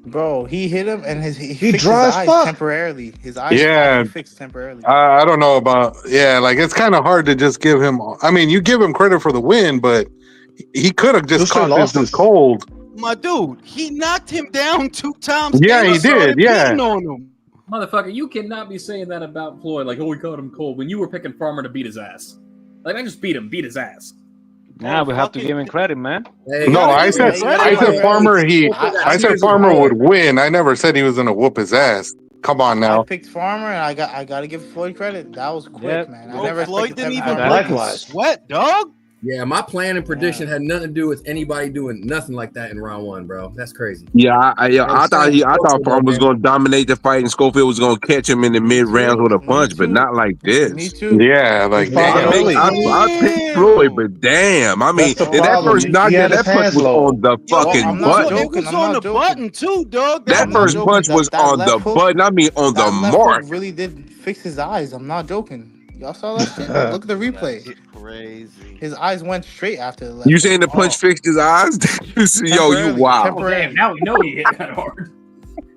Bro, he hit him and he He fixed dry his as eyes fuck. temporarily. His eyes Yeah. fixed temporarily. I don't know about, like, it's kind of hard to just give him, I mean, you give him credit for the win, but he could have just Those straight caught this losses. cold. My dude, he knocked him down 2 times. Yeah, and he started did, yeah. beating on him. Motherfucker, you cannot be saying that about Floyd. Like, oh, we caught him cold when you were picking Farmer to beat his ass. Like, I just beat his ass. Nah, we have to give him credit, man. Hey, No, I said Farmer. I said Farmer would win. I never said he was gonna whoop his ass. Come on I now. picked Farmer and I gotta give Floyd credit. That was quick, Yep. man. Bro, I never Floyd expected didn't Tevin even to break do a that. Likewise. sweat, dog. Yeah, my plan and prediction had nothing to do with anybody doing nothing like that in round 1, bro. That's crazy. Yeah, I thought Farmer was gonna dominate the fight and Schofield was gonna catch him in the mid rounds with a Me punch, but too. not like Me this. too. Yeah, like, Fought damn. early. I picked Floyd, but damn, I mean, That's the that problem. first He knockdown, had his that punch hands was low. on the fucking I'm not button. joking. It was I'm on not the joking. button too, dog. That I'm not first joking. punch was That on the left hook- button. I mean, on the That left mark. hook really did fix his eyes. I'm not joking. Y'all saw that shit? Look at the replay. That's crazy. His eyes went straight after the left You hook. saying the punch fixed his eyes? Yo, you Temporarily, wow. Oh, temporarily. damn, now we know he hit that hard.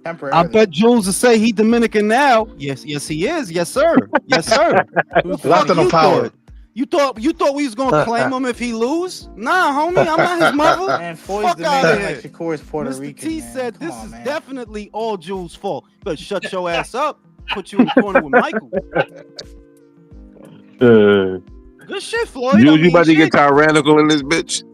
Temporarily. I bet Jules will say he Dominican now. Yes, he is. Yes, sir. Yes, sir. Locked in the power. You thought we was gonna claim him if he lose? Nah, homie, I'm not his mother. Man, Floyd's Fuck the outta man here. like Shakur is Puerto Mr. Rican. T man. said Come this on, is man. definitely all Jules' fault. Better shut your ass up. Put you in the corner with Michael. Good shit, Floyd. You I mean, about to get shit. tyrannical in this bitch?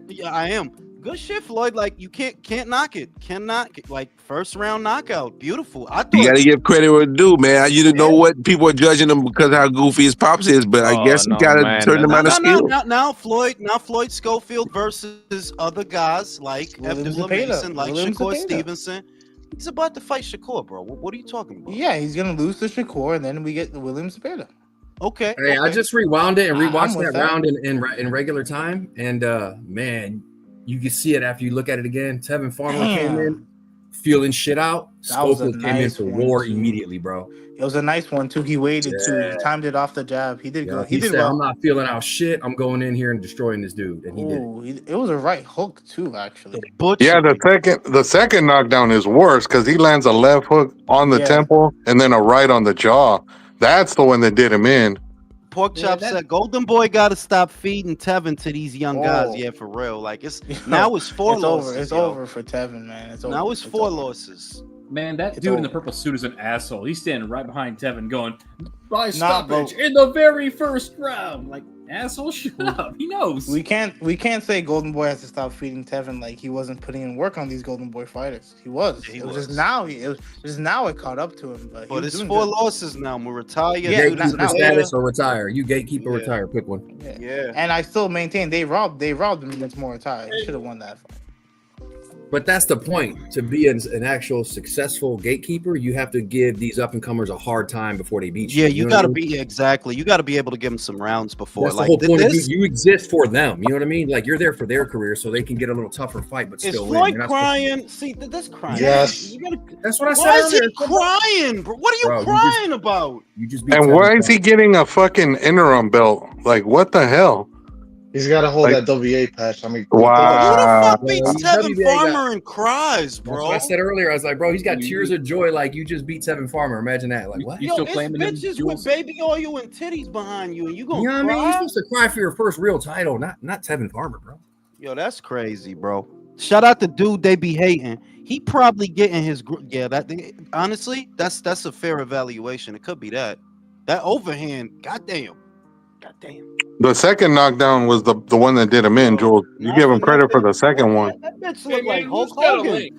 Yeah, I am. Good shit, Floyd. Like you can't knock it. Cannot like first round knockout. Beautiful. I You thought gotta give credit where it's due, man. You didn't know what people are judging him because of how goofy his pops is, but I Oh, guess you no, got a man. certain amount of skill. now Floyd Schofield versus other guys like William Abdullah Zepeda. Mason, like William Shakur Zepeda. Stevenson. He's about to fight Shakur, bro. What are you talking about? Yeah, he's gonna lose to Shakur, and then we get the William Zepeda. Okay. Hey, I okay. just rewound it and I'm rewatched with that that. round in regular time, and man, you can see it after you look at it again. Tevin Farmer came in. feeling shit out, That was a Schofield came in nice to one, roar too. immediately, bro. It was a nice one too. He waited too. Yeah. He timed it off the jab. He did Yeah, good. he did said, well. I'm not feeling out shit. I'm going in here and destroying this dude. And he did it. Ooh, it was a right hook too, actually. Yeah, the second knockdown is worse because he lands a left hook on the Yeah. temple and then a right on the jaw. That's the one that did him in. Pork Chop said Golden Boy got to stop feeding Tevin to these young guys. Yeah, for real. Like now it's 4 It's losses. over. It's yo. over for Tevin, man. It's over. Now it's 4 losses. Man, that dude in the purple suit is an asshole. He's standing right behind Tevin going, by Nah, stoppage in the very first round. Like, asshole, shut up. He knows. We can't say Golden Boy has to stop feeding Tevin like he wasn't putting in work on these Golden Boy fighters. He was. Yeah, he it was was. just now. It was just now it caught up to him. But It's 4 losses now. We're retired. Yeah, Gatekeeper status or retire. You gatekeeper Yeah. retire. Pick one. Yeah. And I still maintain they robbed him against Mortai. He should have won that fight. But that's the point. To be an actual successful gatekeeper, you have to give these up and comers a hard time before they beat you. Yeah, you know got to what I mean? be exactly. You got to be able to give them some rounds before. That's like the whole point of this. you exist for them. You know what I mean? Like you're there for their career, so they can get a little tougher fight, but Is still Floyd win. And that's crying? See, that's crying. Yes. You gotta, That's what I said why is he earlier. crying, bro? What are you Bro, you crying about? You just beat And why Tevin is he Farmer. getting a fucking interim belt? Like, what the hell? He's got to hold Like- that WA patch. I mean, Who the Wow. fuck beats Yeah, Tevin WBA Farmer and cries, That's bro? what I said earlier. I was like, bro, he's got tears of joy. Like you just beat Tevin Farmer. Imagine that. Like what? You Yo, still it's claiming them bitches jewels? with baby oil and titties behind you, and you gonna You know what I mean? You're cry? supposed to cry for your first real title, not Tevin Farmer, bro. Yo, that's crazy, bro. Shout out the dude they be hating. He probably getting his honestly, that's a fair evaluation. It could be that overhand. Goddamn. The second knockdown was the one that did him in, Jules. You give him credit for the second one. That bitch Hey, look like man, Hulk who's got a Hogan. link?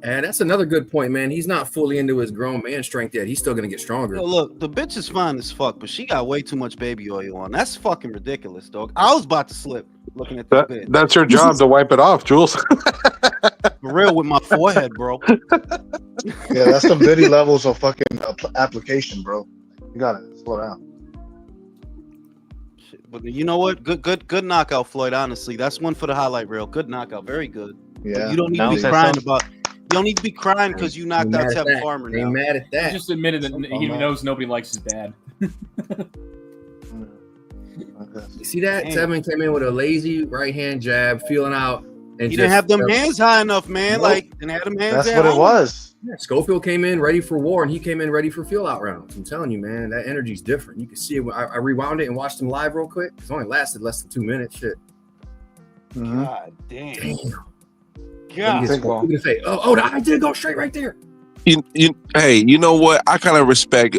And that's another good point, man. He's not fully into his grown man strength yet. He's still gonna get stronger. Yo, look, the bitch is fine as fuck, but she got way too much baby oil on. That's fucking ridiculous, dog. I was about to slip looking at this bitch. That's your job to wipe it off, Jules. For real with my forehead, bro. Yeah, that's some Diddy levels of fucking application, bro. You gotta slow down. Shit, but you know what? Good knockout, Floyd. Honestly, that's one for the highlight reel. Good knockout, very good. Yeah. You don't need to be crying about. You don't need to be crying because you knocked out Tevin Farmer. Ain't Now. mad at He that. just admitted that he knows nobody likes his dad. You see that? Damn. Tevin came in with a lazy right hand jab, feeling out. And You didn't have them hands high enough, man. Nope. Like, didn't have them hands. That's that what it high. was. Yeah, Schofield came in ready for war, and he came in ready for feel out rounds. I'm telling you, man, that energy's different. You can see it. I rewound it and watched him live real quick. It's only lasted less than 2 minutes. Shit. God damn. Damn. God. Look at the face. Oh, I did go straight right there. Hey, you know what? I kind of respect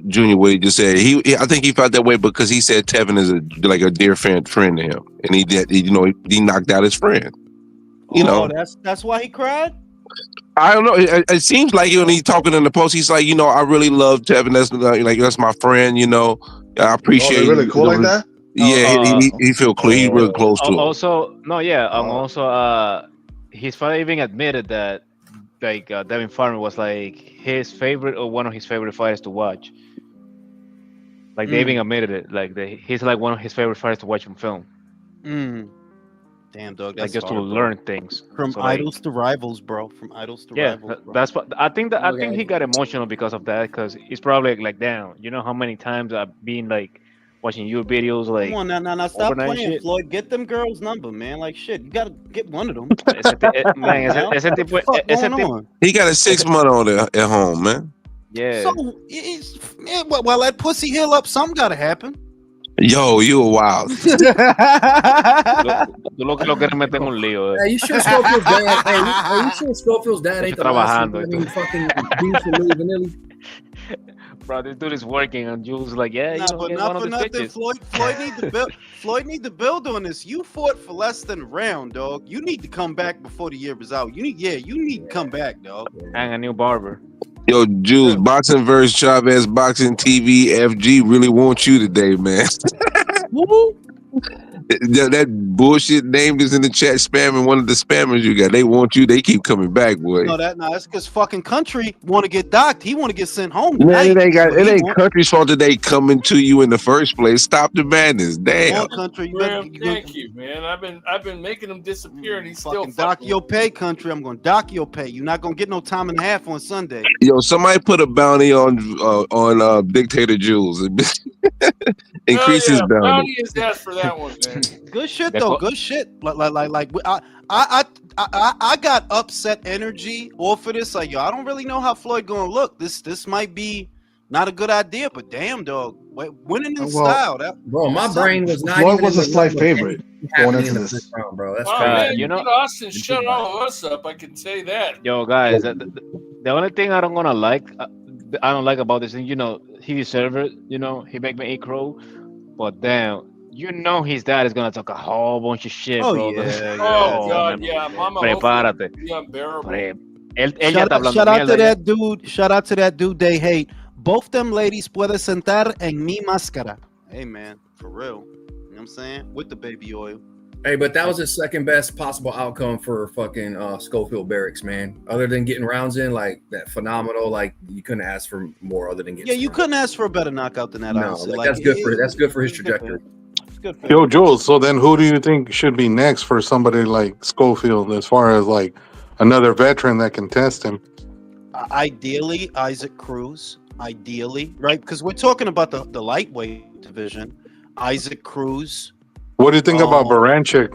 Junior what he just said. I think he felt that way because he said Tevin is a dear friend to him, and he knocked out his friend. You know, that's why he cried. I don't know. It seems like when he's talking in the post, he's like, I really love Tevin. That's my friend. I appreciate. Oh, they're really cool like that. Yeah, he feel close. He's really close to him. Also, no, yeah. Also, his father even admitted that Devin Farmer was like his favorite or one of his favorite fighters to watch. Like they even admitted it. Like he's like one of his favorite fighters to watch from film. Damn, dog. Like That's just to hard, bro. learn things From So, like, idols to rivals, bro. From idols to yeah, rivals, bro. that's what I think. I think he got emotional because of that. Because he's probably like, damn, you know how many times I've been like watching your videos, like. Come on, now, stop overnight playing, shit. Floyd. Get them girls' number, man. Like shit, you gotta get one of them. Ese tipo, What the fuck ese going tipo, on? He got a 6 month on at home, man. yeah. So, while that pussy heal up, something gotta happen. Yo, you a wild. Tú lo que lo quieres meter en un lío. Hey, you sure Schofield's dad? Hey, you sure Schofield's dad ain't the last Trabajando. one fucking beef for Louis Vanilli? Bro, this dude is working, and Jules like, yeah, Nah, but get not one for of the nothing. bitches. Floyd need to build. Floyd need to build on this. You fought for less than a round, dog. You need to come back before the year is out. You need to come back, dog. And a new barber. Yo, Jules, Boxing vs. Chavez, Boxing TV, FG really want you today, man. that bullshit name is in the chat spamming one of the spammers you got. They want you. They keep coming back, boy. That's because fucking country want to get docked. He want to get sent home Man, tonight. it ain't country's fault that they coming to you in the first place. Stop the madness. Damn. Come on, country. Thank you, man. I've been making him disappear, and he's still dock your pay, country. I'm gonna dock your pay. You're not gonna get no time and a half on Sunday. Yo, somebody put a bounty on Dictator Jules. Increase his bounty. Bounty is asked for that one, man. Good shit though. Good shit. Like I got upset energy off of this. Like, yo, I don't really know how Floyd gonna look. This might be not a good idea, but damn, dog, winning in style. Bro, my brain was not. Floyd was a slight favorite going into this round, bro. That's man, you know, Austin shut all of us up. I can say that. Yo, guys, the only thing I don't like about this thing, you know, he deserves it. You know, he make me eat crow, but damn. You know his dad is gonna talk a whole bunch of shit, bro. God, yeah. Mama, prepárate. Shout out to that dude they hate. Both them ladies puede sentar en mi máscara. Hey man, for real. You know what I'm saying? With the baby oil. Hey, but that was the second best possible outcome for fucking Schofield Barracks, man. Other than getting rounds in, like that phenomenal, like you couldn't ask for more other than getting. Yeah, you couldn't ask for a better knockout than that. No, like, that's good for his trajectory. Yo, Jules, so then who do you think should be next for somebody like Schofield as far as like another veteran that can test him? Ideally, Isaac Cruz. Ideally, right? Because we're talking about the lightweight division. Isaac Cruz. What do you think about Baranchik?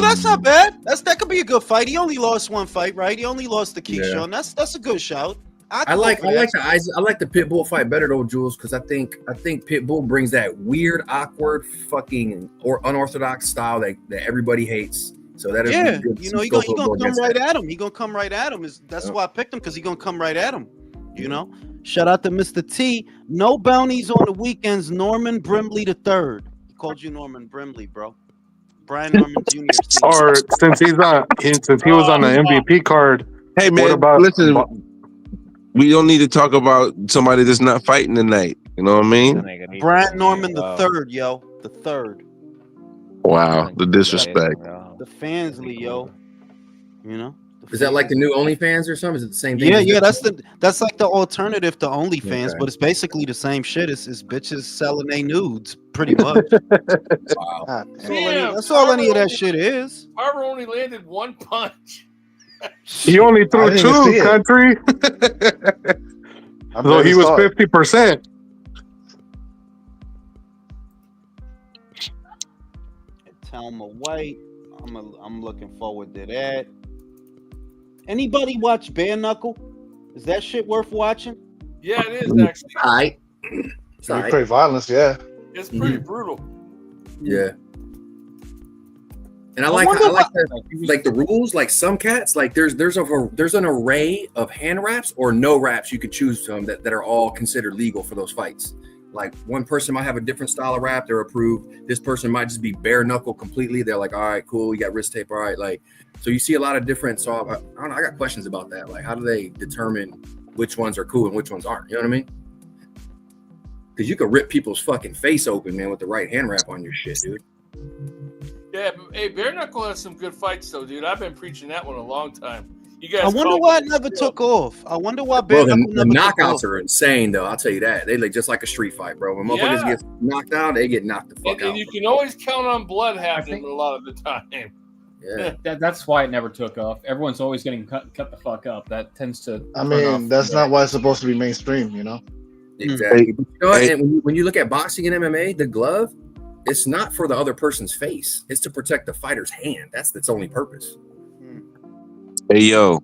That's not bad. That could be a good fight. He only lost one fight, right? He only lost to Keyshawn. Yeah. That's a good shout. I like the Pitbull fight better though, Jules, because I think Pitbull brings that weird, awkward, fucking or unorthodox style that everybody hates. So that is you know, he gonna come right at him. He gonna come right at him. That's why I picked him, because he gonna come right at him. You know, shout out to Mr. T. No bounties on the weekends. Norman Brimley III. He called you Norman Brimley, bro. Brian Norman Jr. Or since he was on the MVP card. Hey man, listen. We don't need to talk about somebody that's not fighting tonight. You know what I mean? Brian Norman the third, yo. The third. Wow, the disrespect. The Fansley, yo. You know? Is that like the new OnlyFans or something? Is it the same thing? Yeah, that's like the alternative to OnlyFans, but it's basically the same shit. It's bitches selling their nudes, pretty much. Wow. That's all any of that shit is. Harper only landed one punch. He only threw two, country. So he was 50%. Talma White. I'm looking forward to that. Anybody watch Bare Knuckle? Is that shit worth watching? Yeah, it is actually. All right. It's pretty violence, yeah. It's pretty brutal. Yeah. And I like the rules. Like some cats, like there's an array of hand wraps or no wraps you could choose from that are all considered legal for those fights. Like one person might have a different style of wrap, they're approved. This person might just be bare knuckle completely. They're like, all right, cool, you got wrist tape, all right. Like, so you see a lot of different. So I don't know. I got questions about that. Like, how do they determine which ones are cool and which ones aren't? You know what I mean? Because you could rip people's fucking face open, man, with the right hand wrap on your shit, dude. Yeah, hey, bare knuckle has some good fights though, dude. I've been preaching that one a long time. You guys. I wonder why it never took off. I wonder why bare knuckle the knockouts are insane though. I'll tell you that. They look just like a street fight, bro. When motherfuckers get knocked out, they get knocked the fuck out. And you can always count on blood happening a lot of the time. Yeah, that's why it never took off. Everyone's always getting cut the fuck up. That tends to. I mean, that's not why it's supposed to be mainstream, you know. Exactly. You know, and when you look at boxing and MMA, the glove, it's not for the other person's face. It's to protect the fighter's hand. That's its only purpose. Hey yo,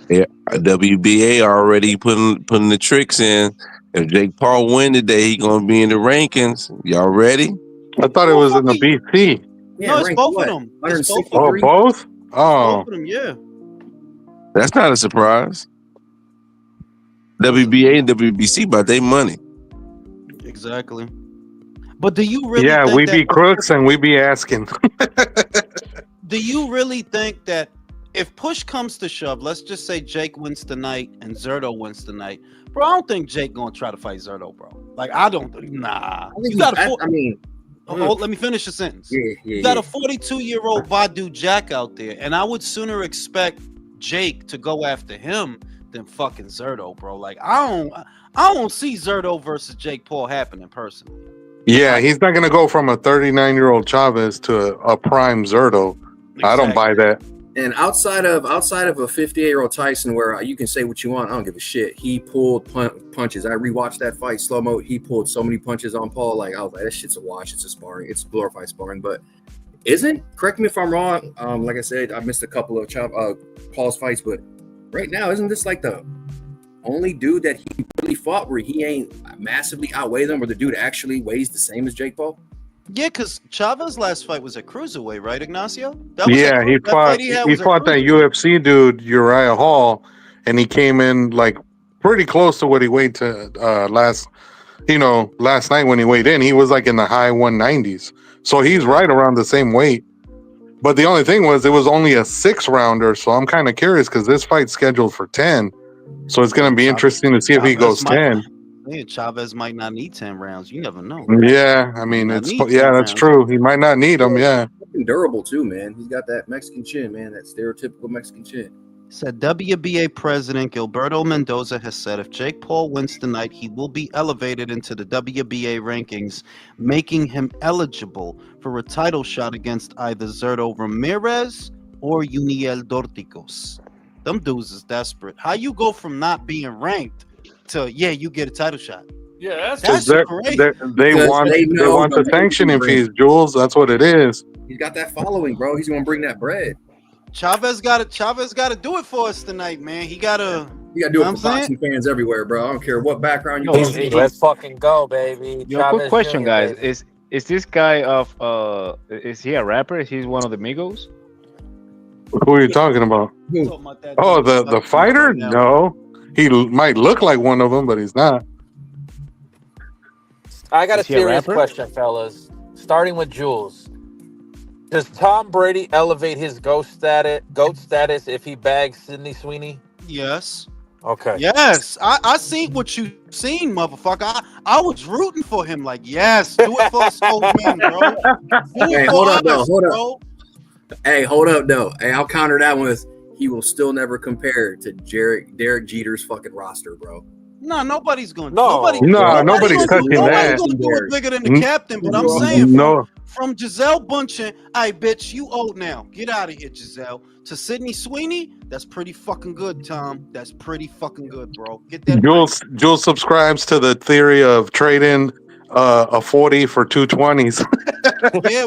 WBA already putting the tricks in. If Jake Paul win today, he gonna be in the rankings. Y'all ready? I thought it was in the BC. Yeah, no, it's both of them. Oh, both? Oh, both of them. Yeah. That's not a surprise. WBA and WBC about their money. Exactly. But do you really? Yeah, think we be crooks and we be asking. Do you really think that if push comes to shove, let's just say Jake wins tonight and Zerto wins tonight, bro? I don't think Jake gonna try to fight Zerto, bro. Like I don't. Nah. Let me finish the sentence. You got a 42-year-old Badu Jack out there, and I would sooner expect Jake to go after him than fucking Zerto, bro. Like I don't see Zerto versus Jake Paul happening personally. Yeah, he's not gonna go from a 39-year-old Chavez to a prime Zerto. Exactly. I don't buy that. And outside of a 58-year-old Tyson, where you can say what you want, I don't give a shit. He pulled punches. I rewatched that fight slow mo. He pulled so many punches on Paul. Like I was like, that shit's a wash. It's a sparring. It's glorified sparring. But correct me if I'm wrong. Like I said, I missed a couple of Paul's fights, but right now, isn't this like the only dude that he really fought where he ain't massively outweigh them, where the dude actually weighs the same as Jake Paul? Yeah, because Chavez's last fight was at cruiserweight, right, Ignacio? Yeah, he fought that UFC dude, Uriah Hall, and he came in like pretty close to what he weighed to last night when he weighed in. He was like in the high 190s. So he's right around the same weight. But the only thing was it was only a 6-rounder, so I'm kind of curious because this fight's scheduled for 10. So it's going to be interesting to see if he goes 10. Yeah, Chavez might not need 10 rounds. You never know. Yeah, I mean, that's true. He might not need them, yeah. Durable too, man. He's got that Mexican chin, man, that stereotypical Mexican chin. Said WBA President Gilberto Mendoza has said if Jake Paul wins tonight, he will be elevated into the WBA rankings, making him eligible for a title shot against either Zerto Ramirez or Uniel Dorticos. Them dudes is desperate. How you go from not being ranked to you get a title shot? Yeah, that's great. They want the sanctioning fees, Jules. That's what it is. He's got that following, bro. He's gonna bring that bread. Chavez got to do it for us tonight, man. He gotta do it for boxing fans everywhere, bro. I don't care what background you come. Let's fucking go, baby. Quick question, guys. Baby. Is this guy is he a rapper? Is he one of the Migos? Who are you talking about? Oh, the fighter? No. He might look like one of them, but he's not. I got a serious question, fellas. Starting with Jules. Does Tom Brady elevate his GOAT status if he bags Sidney Sweeney? Yes. Okay. Yes. I seen what you seen, motherfucker. I was rooting for him. Like, yes, do it for us old men, bro. Hey, hold up, though. Hey, hold up, though. Hey, I'll counter that one with he will still never compare to Derek Jeter's fucking roster, bro. No, nobody's going. Nobody's touching that. Nobody's going to do it bigger than the captain. But I'm saying, from Giselle Bundchen, hey, bitch, you old now. Get out of here, Giselle. To Sidney Sweeney, that's pretty fucking good, Tom. That's pretty fucking good, bro. Get that. Jules subscribes to the theory of trading a 40 for 220s.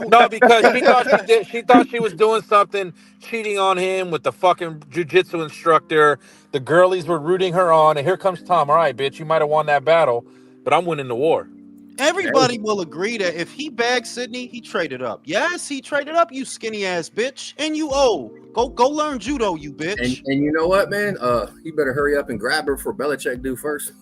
No, because she thought she was doing something, cheating on him with the fucking jiu-jitsu instructor. The girlies were rooting her on, and here comes Tom. All right, bitch, you might have won that battle, but I'm winning the war. Everybody will agree that if he bagged Sidney, he traded up. Yes, he traded up, you skinny ass bitch, and you go learn judo, you bitch. And you know what, man? He better hurry up and grab her before Belichick do first.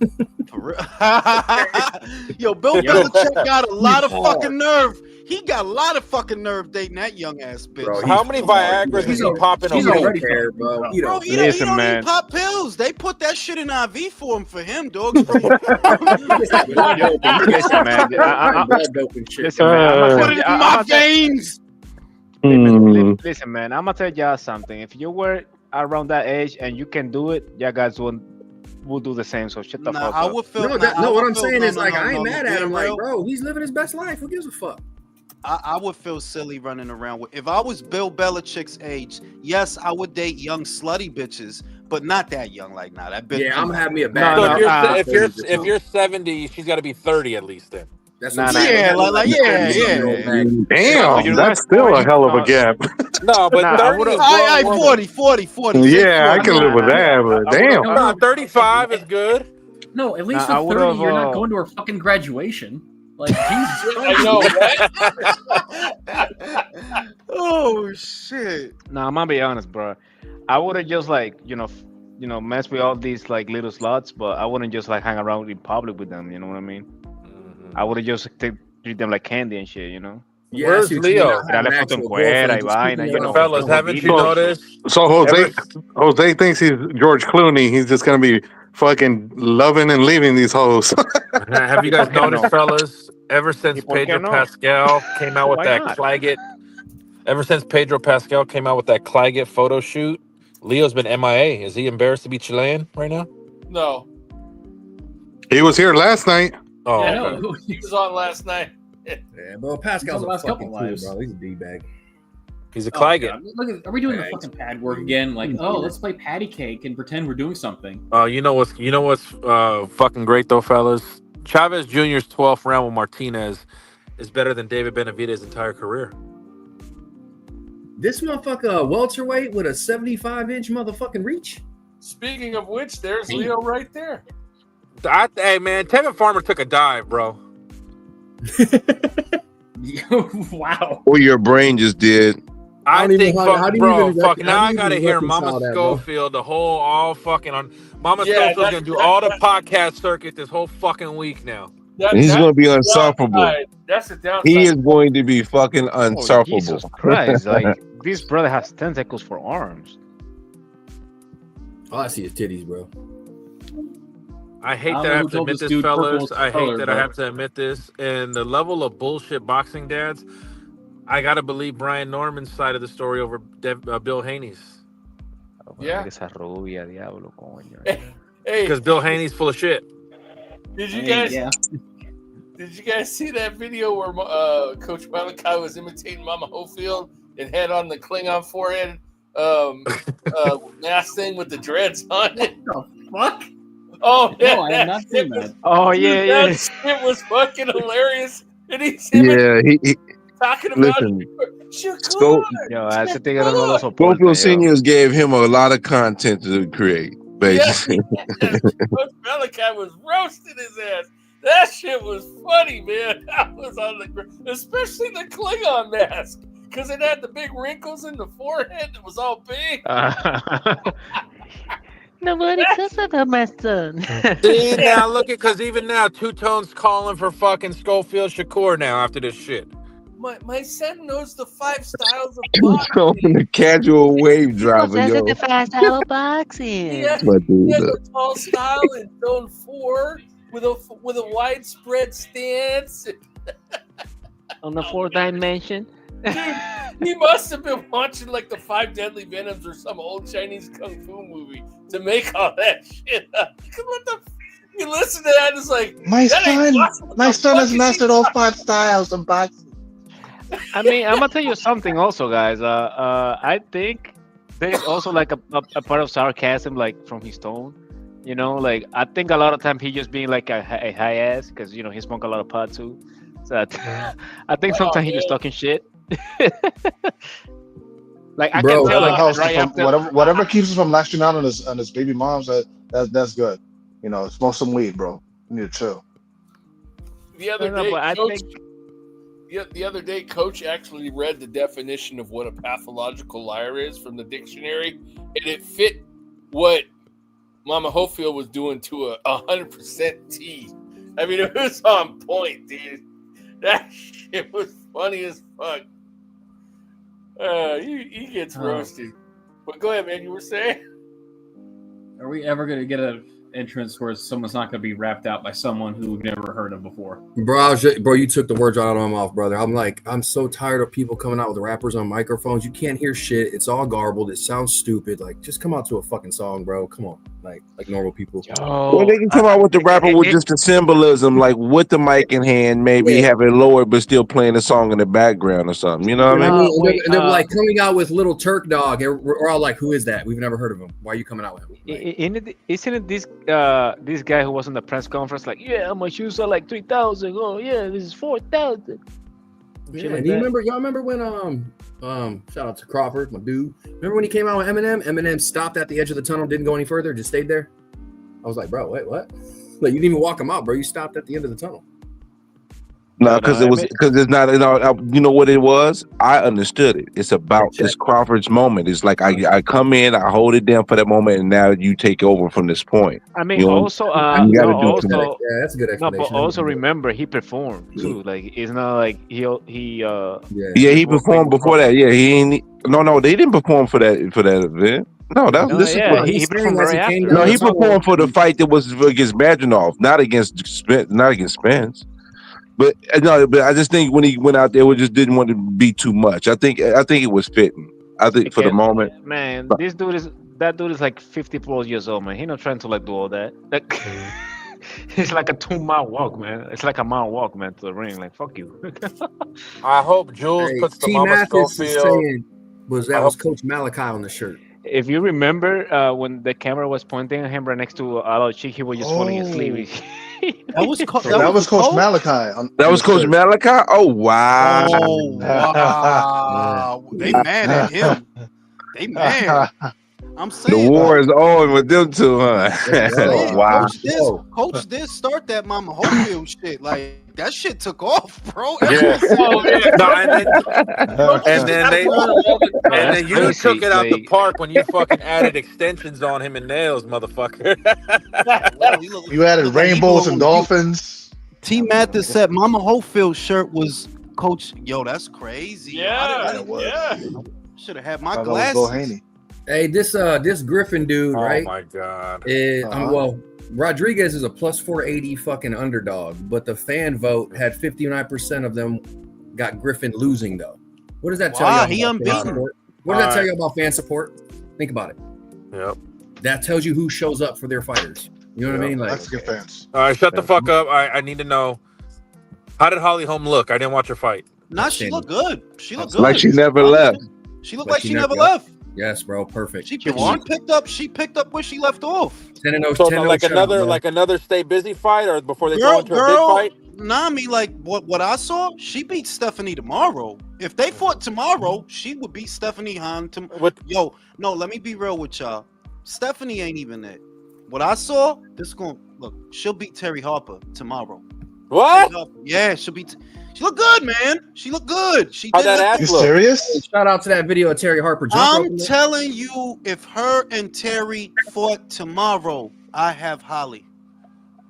Yo, Bill Belichick got a lot of fucking nerve. He got a lot of fucking nerve dating that young ass bitch. Bro, how many Viagra's is he popping a week? Bro, he don't even pop pills. They put that shit in IV for him, dog. Listen, man. Put it in my veins. Listen, man. I'm gonna tell y'all something. If you were around that age and you can do it, y'all guys will do the same. So shut the fuck up. I would feel. What I'm saying is like I ain't mad at him. Like, bro, he's living his best life. Who gives a fuck? I would feel silly running around with. If I was Bill Belichick's age, yes, I would date young slutty bitches, but not that young. Like, nah, that bitch. Yeah, I'm having me a bad. So if you're 70, she's got to be 30 at least then. That's yeah. Damn, that's still a hell of a gap. No, but 30 is 40. Yeah, I can live with that, but damn. No, 35 is good. No, at least at 30, you're not going to her fucking graduation. Like, Jesus Christ. I know. Oh, shit. Nah, I'm going to be honest, bro. I would have just, like, mess with all these, like, little sluts, but I wouldn't just, like, hang around in public with them, you know what I mean? I would have just treat them like candy and shit, you know? Yeah, where's Leo? Fellas, haven't you noticed? So Jose thinks he's George Clooney. He's just going to be fucking loving and leaving these hoes. Have you guys noticed, fellas? Ever since por qué Pedro no? Pascal came out with Why that not? Claggett, ever since Pedro Pascal came out with that Claggett photo shoot, Leo's been MIA. Is he embarrassed to be Chilean right now? No. He was here last night. Oh, Yeah, okay. no, he was on last night. Yeah, bro, Pascal's the a last fucking couple tool, lives. bro. He's a d-bag. He's a Oh, Claggett. God. Look at, are we doing the Right. fucking pad work again? Like, oh, let's play patty cake and pretend we're doing something. You know what's fucking great though, fellas. Chavez Jr.'s 12th round with Martinez is better than David Benavidez's entire career. This motherfucker, welterweight with a 75-inch motherfucking reach. Speaking of which, there's Leo right there. Hey man, Tevin Farmer took a dive, bro. Wow. Or your brain just did. I don't even think, how- how do you bro, even fuck. rec- Now how I do you gotta even hear Mama reconcile that, bro? Schofield, the whole all fucking on. Mama Yeah, Schofield's that- gonna do all the podcast circuit this whole fucking week now. He's that's going to be the unsufferable. downside. That's the downside. He is going to be fucking Oh, unsufferable. Jesus Christ! Like this brother has tentacles for arms. All I see is titties, bro. I hate I that I don't have know to who admit told this, this dude purple fellas. was I hate color, that I but- have to admit this. And the level of bullshit boxing dads, I gotta believe Brian Norman's side of the story over Bill Haney's. Yeah. Esa rubia, diablo, coño. Hey, Because Bill Haney's full of shit. did I you mean, guys yeah. did you guys see that video where Coach Malachi was imitating Mama Hofield and had on the Klingon forehead mask thing with the dreads on it? Fuck? Oh yeah, No, I have not seen that. Oh yeah, yeah. That shit was fucking hilarious. And he's Yeah, he talking about listen. Shakur. Sco- Yo, a ese tigre no lo soporta. Schofield yo. Seniors gave him a lot of content to create, basically. Coach Malachi was roasting his ass. That shit was funny, man. That was on the ground, especially the Klingon mask, because it had the big wrinkles in the forehead. It was all big. Nobody cares about my son. See, now look at, because even now, Two Tone's calling for fucking Schofield Shakur now after this shit. My son knows the 5 styles of He's boxing. going the casual wave driver, That's yo. the fast style boxing. He has, But he has dude, a tall style in zone 4 with a widespread stance. On the 4th dimension. Dude, he must have been watching like the 5 Deadly Venoms or some old Chinese kung fu movie to make all that shit up. What the? You listen to that, it's like My that ain't son, possible. my The son fuck has is he mastered all talking 5 styles of boxing. I mean, I'm gonna tell you something also, guys. I think there's also like a part of sarcasm, like from his tone. You know, like I think a lot of time he just being like a high ass because you know he smoked a lot of pot too. So I think sometimes he just talking shit. Like I Bro, can tell, Whatever, like helps right from, after. whatever keeps him from lashing out on his baby moms, that's good. You know, smoke some weed, bro. You need to chill. The other No, day, but I Coach, think the other day, Coach actually read the definition of what a pathological liar is from the dictionary, and it fit what Mama Hofield was doing to 100% T. I mean, it was on point, dude. That shit was funny as fuck. He gets roasted. But go ahead, man. You were saying? Are we ever going to get an entrance where someone's not going to be rapped out by someone who we've never heard of before? Bro, you took the words out of my mouth, brother. I'm so tired of people coming out with rappers on microphones. You can't hear shit. It's all garbled. It sounds stupid. Like, just come out to a fucking song, bro. Come on, like normal people. well, they can come out with the rapper with just the symbolism, like with the mic in hand, maybe have it lowered, but still playing the song in the background or something. You know what I mean? And they're like coming out with Little Turk Dog. And we're all like, who is that? We've never heard of him. Why are you coming out with him? Like, Isn't it this guy who was on the press conference like, yeah, my shoes are like 3,000. Oh yeah, this is 4,000. yeah, and y'all remember when shout out to Crawford, my dude. Remember when he came out with Eminem? Eminem stopped at the edge of the tunnel, didn't go any further, just stayed there. I was like, bro, wait, what? Like, you didn't even walk him out, bro. You stopped at the end of the tunnel. No, because it's not. You know what it was? I understood it. It's about this Crawford's moment. It's like I come in, I hold it down for that moment, and now you take over from this point. I mean, you know? also, you gotta do also, something. Yeah, that's a good no, explanation. but also remember he performed too. Like it's not like he he performed before that. Yeah, he ain't. No, they didn't perform for that event. No, this is what he performed right after. No, he performed for the fight that was against Badgenov, not against Spence. But no, but I just think when he went out there, we just didn't want to be too much. I think it was fitting. I think for the moment, man, that dude is like 50 plus years old, man. He not trying to like do all that. Like, it's like a 2 mile walk, man. It's like a mile walk, man, to the ring. Like, fuck you. I hope Jules Hey, puts the T. Mama Mathis is Schofield. saying that I was hope- Coach Malachi on the shirt. If you remember, when the camera was pointing at him right next to Alo Chick, he was just falling asleep. That was So that was Coach Malachi. that was Coach Malachi. Oh wow! Oh wow! They mad at him. They mad. I'm The saying war is on with them two, huh? saying, Wow. Coach did start that Mama Hopefield shit. Like that shit took off, bro. Yeah. Oh, yeah. No, and then you crazy, took it out the like- park when you fucking added extensions on him and nails, motherfucker. You added rainbows and dolphins. T. Mathis said Mama Hopefield shirt was Coach. Yo, that's crazy. Yeah, I should have had my Thought that was Bo glasses. Haney. Hey, this Griffin dude, Oh right? my god. Well, Rodriguez is a plus 480 fucking underdog, but the fan vote had 59% of them got Griffin losing though. What does that tell Wow, you? he about fan unbeaten. support? What does that tell you about fan support? Think about it. Yep. That tells you who shows up for their fighters. You know what I mean? Like, Mexican fans. All right, shut the fuck up. I need to know. How did Holly Holm look? I didn't watch her fight. Nah, she looked good. She looked good. Like she never left. She looked Like like she she never never left. yes, bro, perfect. She won? picked up where she left off. 10-0, So 10-0 like shutout, another stay busy fight, or before they go Girl, into a big fight. nah, I mean like what I saw, she beat Stephanie tomorrow. If they fought tomorrow, she would beat Stephanie Han. Yo, no, let me be real with y'all. Stephanie ain't even it. What I saw, she'll beat Terry Harper tomorrow. What? Yeah, she'll beat. She looked good, man. She looked good. She How'd did that look ass You look? serious? Shout out to that video of Terry Harper. I'm telling you, if her and Terry fought tomorrow, I have Holly.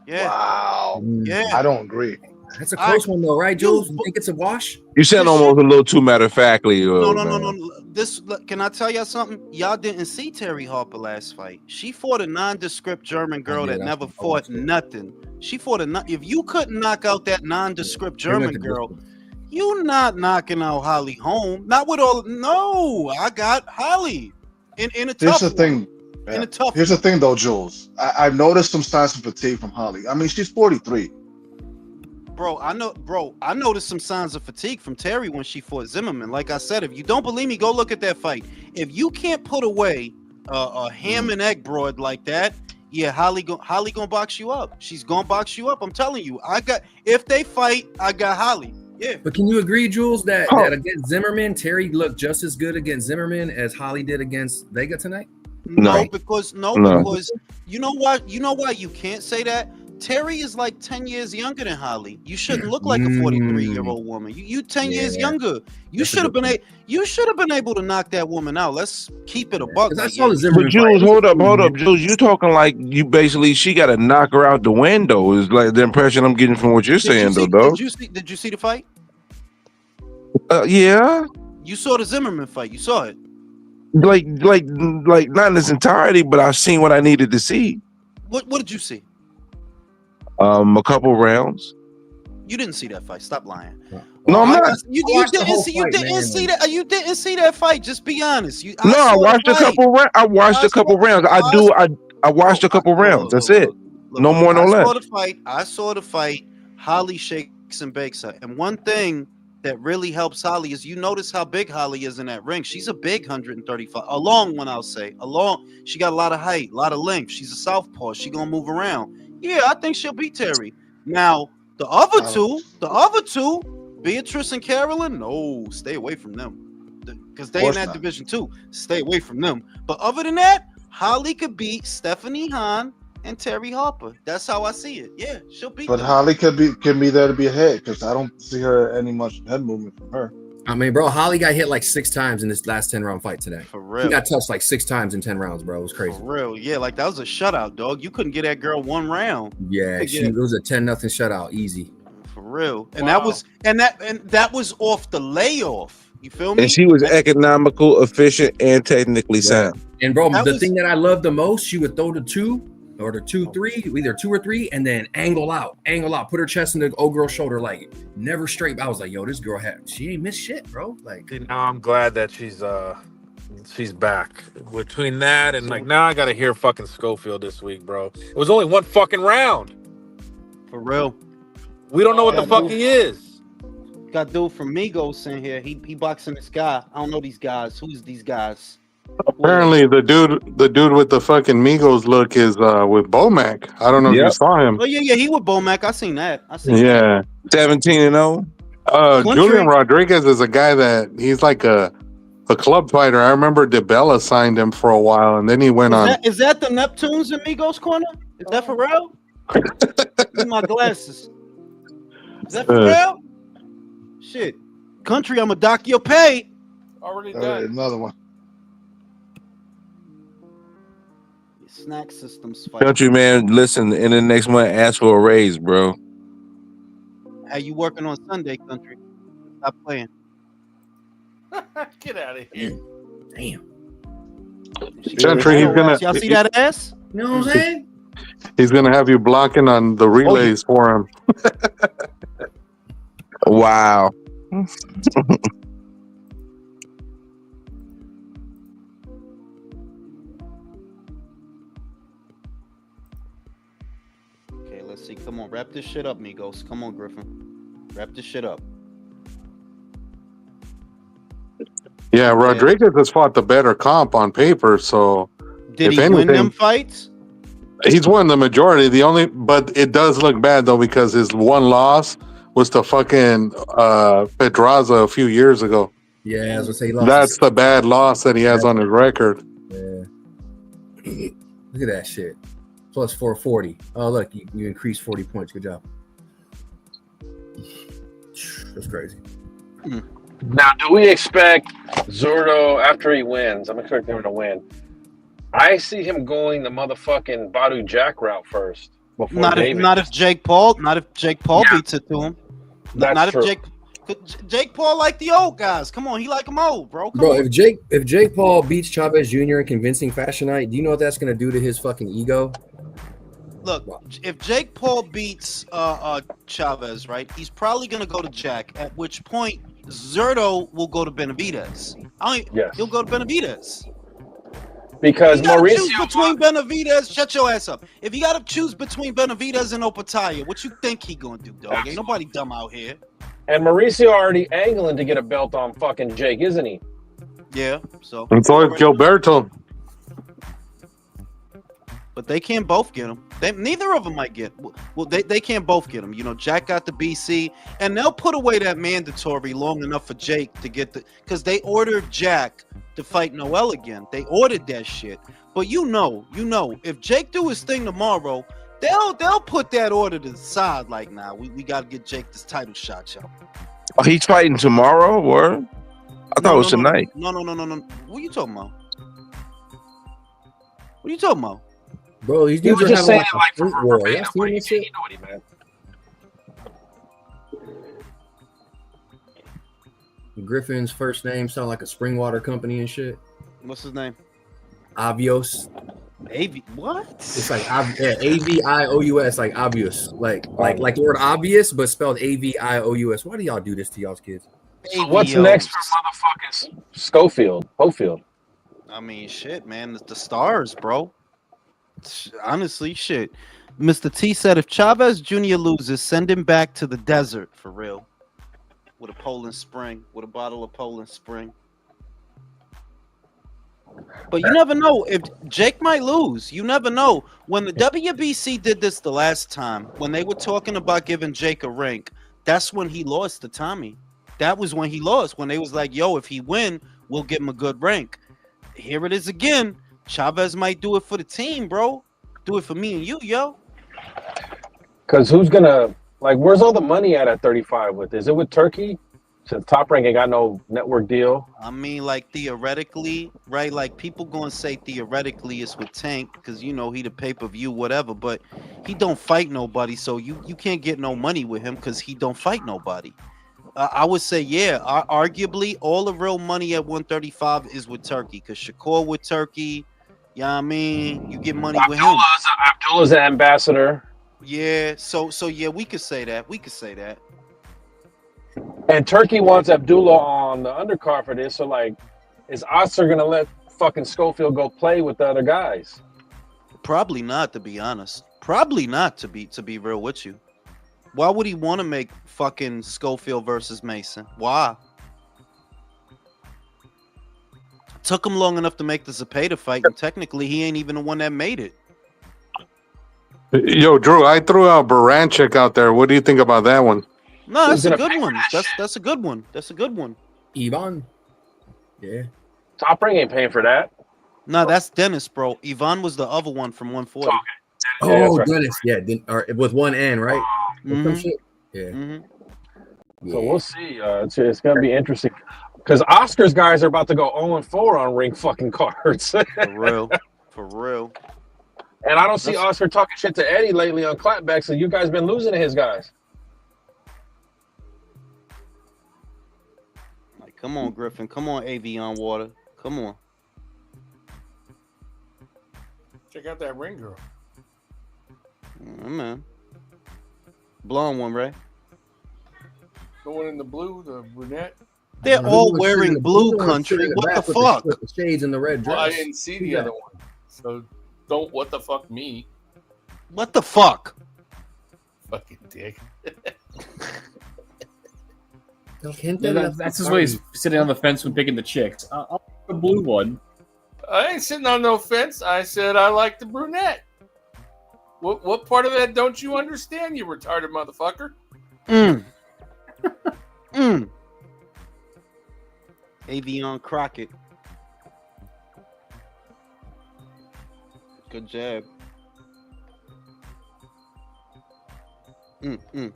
Yeah. Wow. Yeah. I don't agree. That's a close one though, right, Jules? You think it's a wash? You sound almost a little too matter of factly. No. Can I tell y'all something? Y'all didn't see Terry Harper last fight. She fought a nondescript German girl that never fought nothing. She fought if you couldn't knock out that nondescript German girl, you not knocking out Holly Holm. Not with all. No, I got Holly in a tough. Here's the thing. In a tough. Here's the thing, though, Jules. I've noticed some signs of fatigue from Holly. I mean, she's 43. I noticed some signs of fatigue from Terry when she fought Zimmerman. Like I said, if you don't believe me, go look at that fight. If you can't put away a ham and egg broad like that, yeah, Holly gonna box you up. She's gonna box you up. I'm telling you. If they fight, I got Holly. Yeah. But can you agree, Jules, that against Zimmerman, Terry looked just as good against Zimmerman as Holly did against Vega tonight? No, because you know what? You know why you can't say that? Terry is like 10 years younger than Holly. You shouldn't look like a 43-year-old woman. You 10 years younger. You should have been able to knock that woman out. Let's keep it a buck. I saw the Zimmerman But Jules, hold up, Jules. You talking like she got to knock her out the window? Is like the impression I'm getting from what you're saying, though. Did you see the fight? Yeah. You saw the Zimmerman fight. You saw it. Like not in its entirety, but I've seen what I needed to see. What did you see? A couple rounds. You didn't see that fight. Stop lying. No, I'm not. You didn't see that. You didn't see that fight. Just be honest. I watched a couple rounds. I watched a couple rounds. I watched a couple rounds. That's it. No more, no less. I saw the fight. Holly shakes and bakes her. And one thing that really helps Holly is you notice how big Holly is in that ring. She's a big 135, a long one, I'll say. She got a lot of height, a lot of length. She's a southpaw. She gonna move around. Yeah, I think she'll beat Terry. Now, the other two, Beatrice and Carolyn, no, stay away from them. Because they in that division too. Stay away from them. But other than that, Holly could beat Stephanie Han and Terry Harper. That's how I see it. Yeah, she'll beat them. Holly can be there to be ahead because I don't see her any much head movement from her. I mean, bro, Holly got hit like 6 times in this last 10-round fight today. For real. She got touched like 6 times in 10 rounds, bro. It was crazy. For real. Yeah, like that was a shutout, dog. You couldn't get that girl one round. Yeah, it was a 10-0 shutout, easy. For real. And that was off the layoff. You feel me? And she was economical, efficient, and technically sound. And bro, the thing that I love the most, she would throw the 2 or the 2-3, either 2 or 3, and then angle out, put her chest in the old girl's shoulder, like never straight. I was like, yo, this girl she ain't missed shit, bro. Like, now I'm glad that she's back. Between that and like now I gotta hear fucking Schofield this week, bro. It was only one fucking round. For real. We don't know what the fuck he is. Got dude from Migos in here. He boxing this guy. I don't know these guys. Who's these guys? Apparently, the dude with the fucking Migos look is with Bomac. I don't know if you saw him. Oh yeah, he with Bomac. I seen that. Yeah, 17-0. Julian Rodriguez is a guy that he's like a club fighter. I remember DeBella signed him for a while, and then he went on. Is that the Neptunes in Migos corner? Is that for real? Need my glasses. Is that for real? Shit, country, I'ma dock your pay. Already All done. right, another one. Snack systems fight. Country man, listen, in the next month, ask for a raise, bro. How you working on Sunday, country? Stop playing. Get out of here. Damn. Country, he's gonna. Y'all see that ass? You know what I'm saying? He's gonna have you blocking on the relays for him. Wow. Okay, let's see. Come on, wrap this shit up, Migos. Come on, Griffin. Wrap this shit up. Yeah, Rodriguez has fought the better comp on paper. So, Did he win them fights? He's won the majority. But it does look bad though because his one loss was to fucking Pedraza a few years ago. Yeah, I was gonna say he lost. That's the bad loss that he has on his record. Yeah. Look at that shit. Plus 440. Oh, look, you increased 40 points. Good job. That's crazy. Now, do we expect Zurdo after he wins? I'm expecting him to win. I see him going the motherfucking Badu Jack route first. Not if Jake Paul beats it to him. Not if Jake Paul like the old guys. Come on, he like them old, bro. Come on. If Jake Paul beats Chavez Jr. in convincing fashion night, do you know what that's gonna do to his fucking ego? Look, if Jake Paul beats Chavez, right, he's probably gonna go to Jack. At which point, Zurdo will go to Benavidez. He'll go to Benavidez. Because you gotta Mauricio choose between Benavidez, shut your ass up. If you gotta choose between Benavidez and Opataya, what you think he gonna do, dog? Ain't nobody dumb out here. And Mauricio already angling to get a belt on fucking Jake, isn't he? Yeah, so. And so is Gilberto. But they can't both get him. Neither of them might get. Well, they can't both get him. You know, Jack got the BC, and they'll put away that mandatory long enough for Jake to get because they ordered Jack to fight Noel again. They ordered that shit. But you know, if Jake do his thing tomorrow, they'll put that order to the side. Like, nah, we got to get Jake this title shot, yo. Oh, he's fighting tomorrow, or I thought it was tonight. No. What are you talking about? What are you talking about? Bro, these He dudes was are just having saying like it like a for fruit war. verbatim, Y'all but seen he this shit? know what he meant. Griffin's first name sound like a spring water company and shit. What's his name? Avios. What? It's like AVIOUS, like obvious, like the word obvious, but spelled AVIOUS. Why do y'all do this to y'all's kids? So what's next for motherfucking Hofield? I mean, shit, man. The stars, bro. Honestly, shit. Mr. T said if Chavez Jr. loses, send him back to the desert for real. With a Poland Spring, with a bottle of Poland Spring. But you never know if Jake might lose. You never know. When the WBC did this the last time, when they were talking about giving Jake a rank, that's when he lost to Tommy. That was when he lost. When they was like, yo, if he win, we'll give him a good rank. Here it is again. Chavez might do it for the team, bro. Do it for me and you, yo. Because who's gonna where's all the money at 35 with? Is it with Turkey? Since Top Rank ain't got no network deal. I mean, like theoretically, right? Like people gonna say theoretically it's with Tank because you know he the pay-per-view, whatever, but he don't fight nobody, so you can't get no money with him because he don't fight nobody. I would say, yeah, arguably all the real money at 135 is with Turkey because Shakur with Turkey, Yeah, I mean, you get money with him. Abdullah's an ambassador. Yeah, so yeah, we could say that. We could say that. And Turkey wants Abdullah on the undercard for this. So, like, is Oscar going to let fucking Schofield go play with the other guys? Probably not, to be honest. Probably not, to be real with you. Why would he want to make fucking Schofield versus Mason? Why? Took him long enough to make the Zepeda fight, and technically he ain't even the one that made it. Yo, Drew, I threw out Baranchik out there. What do you think about that one? No, that's a good one. That's a good one. That's a good one. Ivan. Yeah. Top Ring ain't paying for that. No, that's Dennis, bro. Ivan was the other one from 140. Oh, Dennis. Yeah, or with one N, right? Mhm. Some shit. Yeah. Mm-hmm. So we'll see. It's going to be interesting. Because Oscar's guys are about to go 0-4 on ring fucking cards. For real. For real. And I don't see Oscar talking shit to Eddie lately on clapback, so you guys been losing to his guys. Like, come on, Griffin. Come on, Avion Water. Come on. Check out that ring girl. Man. Blonde one, right? The one in the blue, the brunette. They're all wearing blue country. What the fuck? With the shades and the red dress. Well, I didn't see the other one. So don't what the fuck me. What the fuck? Fucking dick. That's his way of sitting on the fence when picking the chicks. I'll pick the blue one. I ain't sitting on no fence. I said I like the brunette. What part of that don't you understand, you retarded motherfucker? Avion Crockett. Good job. Come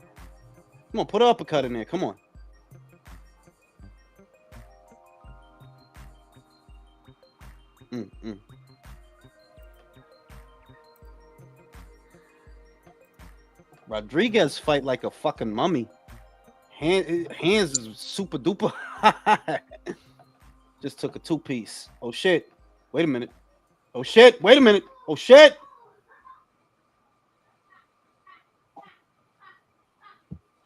on, put an uppercut in there. Come on. Rodriguez fight like a fucking mummy. Hands is super duper. Just took a 2-piece. Oh shit. Wait a minute. Oh shit. Wait a minute. Oh shit.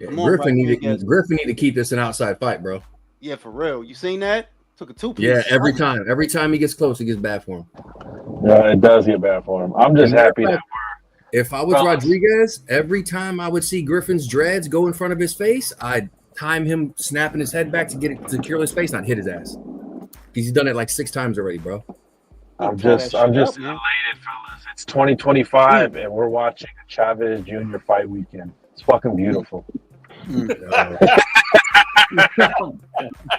Yeah, Come on, Griffin need Rodriguez. to keep this an outside fight, bro. Yeah, for real. You seen that? Took a 2-piece. Yeah, every time he gets close, it gets bad for him. Yeah, it does get bad for him. I'm just happy that if I was Rodriguez, every time I would see Griffin's dreads go in front of his face, I'd time him snapping his head back to get it to cure his face, not hit his ass. He's done it like 6 times already, bro. I'm just elated, fellas. It's 2025, and we're watching a Chavez Jr. fight weekend. It's fucking beautiful.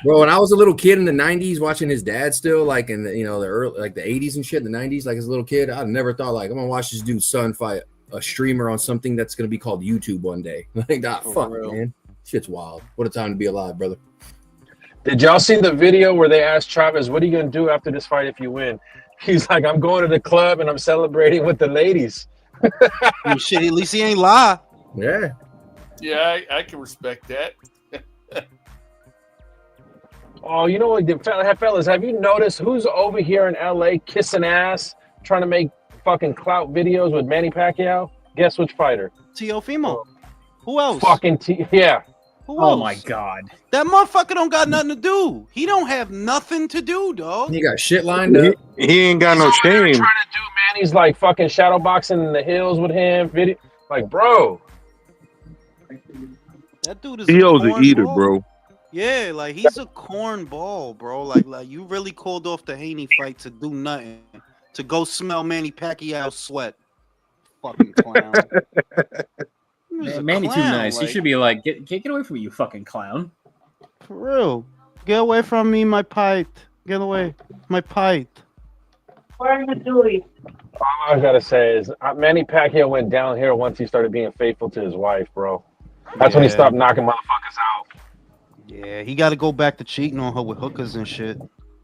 Bro, when I was a little kid in the 90s watching his dad still, like in the, the early, like the 80s and shit, the 90s, like as a little kid, I never thought like I'm gonna watch this dude's son fight a streamer on something that's gonna be called YouTube one day. Like that, fuck, man. Shit's wild. What a time to be alive, brother. Did y'all see the video where they asked Chavez, what are you gonna do after this fight if you win? He's like, I'm going to the club and I'm celebrating with the ladies. Shit, at least he ain't lie. Yeah. Yeah, I can respect that. Oh, you know what, fellas, have you noticed who's over here in LA kissing ass, trying to make fucking clout videos with Manny Pacquiao? Guess which fighter? Teofimo. Who else? Fucking yeah. Who else? Oh my god. That motherfucker don't got nothing to do. He don't have nothing to do, dog. He got shit lined up. He ain't got no shame. Trying to do Manny's like fucking shadow boxing in the hills with him. Video, like, bro. That dude is Theo's an eater, bro. Yeah, like he's a cornball, bro. Like you really called off the Haney fight to do nothing, to go smell Manny Pacquiao's sweat. Fucking clown. Man, Manny too nice. He should be like, get away from me, you fucking clown. For real. Get away from me, my pipe. Get away, my pipe. What are you doing? All I gotta say is Manny Pacquiao went downhill once he started being faithful to his wife, bro. That's when he stopped knocking motherfuckers out. Yeah, he got to go back to cheating on her with hookers and shit.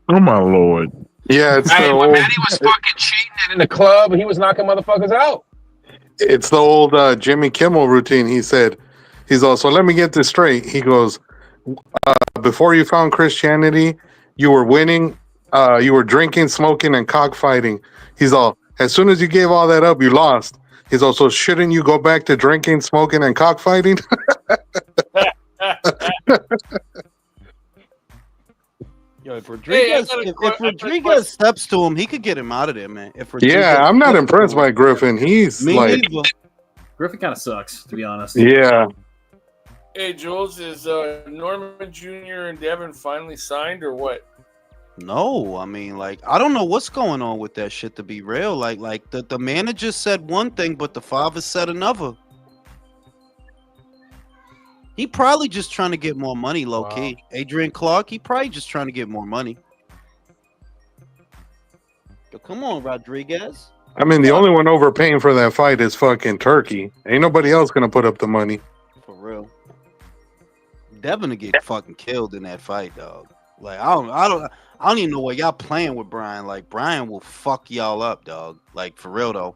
Oh my lord. Yeah, it's Manny was fucking cheating and in the club, and he was knocking motherfuckers out. It's the old Jimmy Kimmel routine. He said, he's also, let me get this straight. He goes, before you found Christianity, you were winning You were drinking, smoking, and cockfighting. He's all, as soon as you gave all that up, you lost. He's also, shouldn't you go back to drinking, smoking, and cockfighting? Yo, if Rodriguez steps to him, he could get him out of there, man. If Rodriguez I'm not steps impressed to him, by Griffin. He's me like, neither. Griffin kind of sucks, to be honest. yeah. Hey, Jules, is Norman Jr. and Devin finally signed or what? No, I mean, like, I don't know what's going on with that shit, to be real. Like the manager said one thing, but the father said another. He probably just trying to get more money, low key. Adrian Clark, he probably just trying to get more money. Yo, come on, Rodriguez. I mean, the only one overpaying for that fight is fucking Turkey. Ain't nobody else gonna put up the money. For real. Devin to get fucking killed in that fight, dog. Like, I don't even know what y'all playing with Brian. Like, Brian will fuck y'all up, dog. Like, for real though.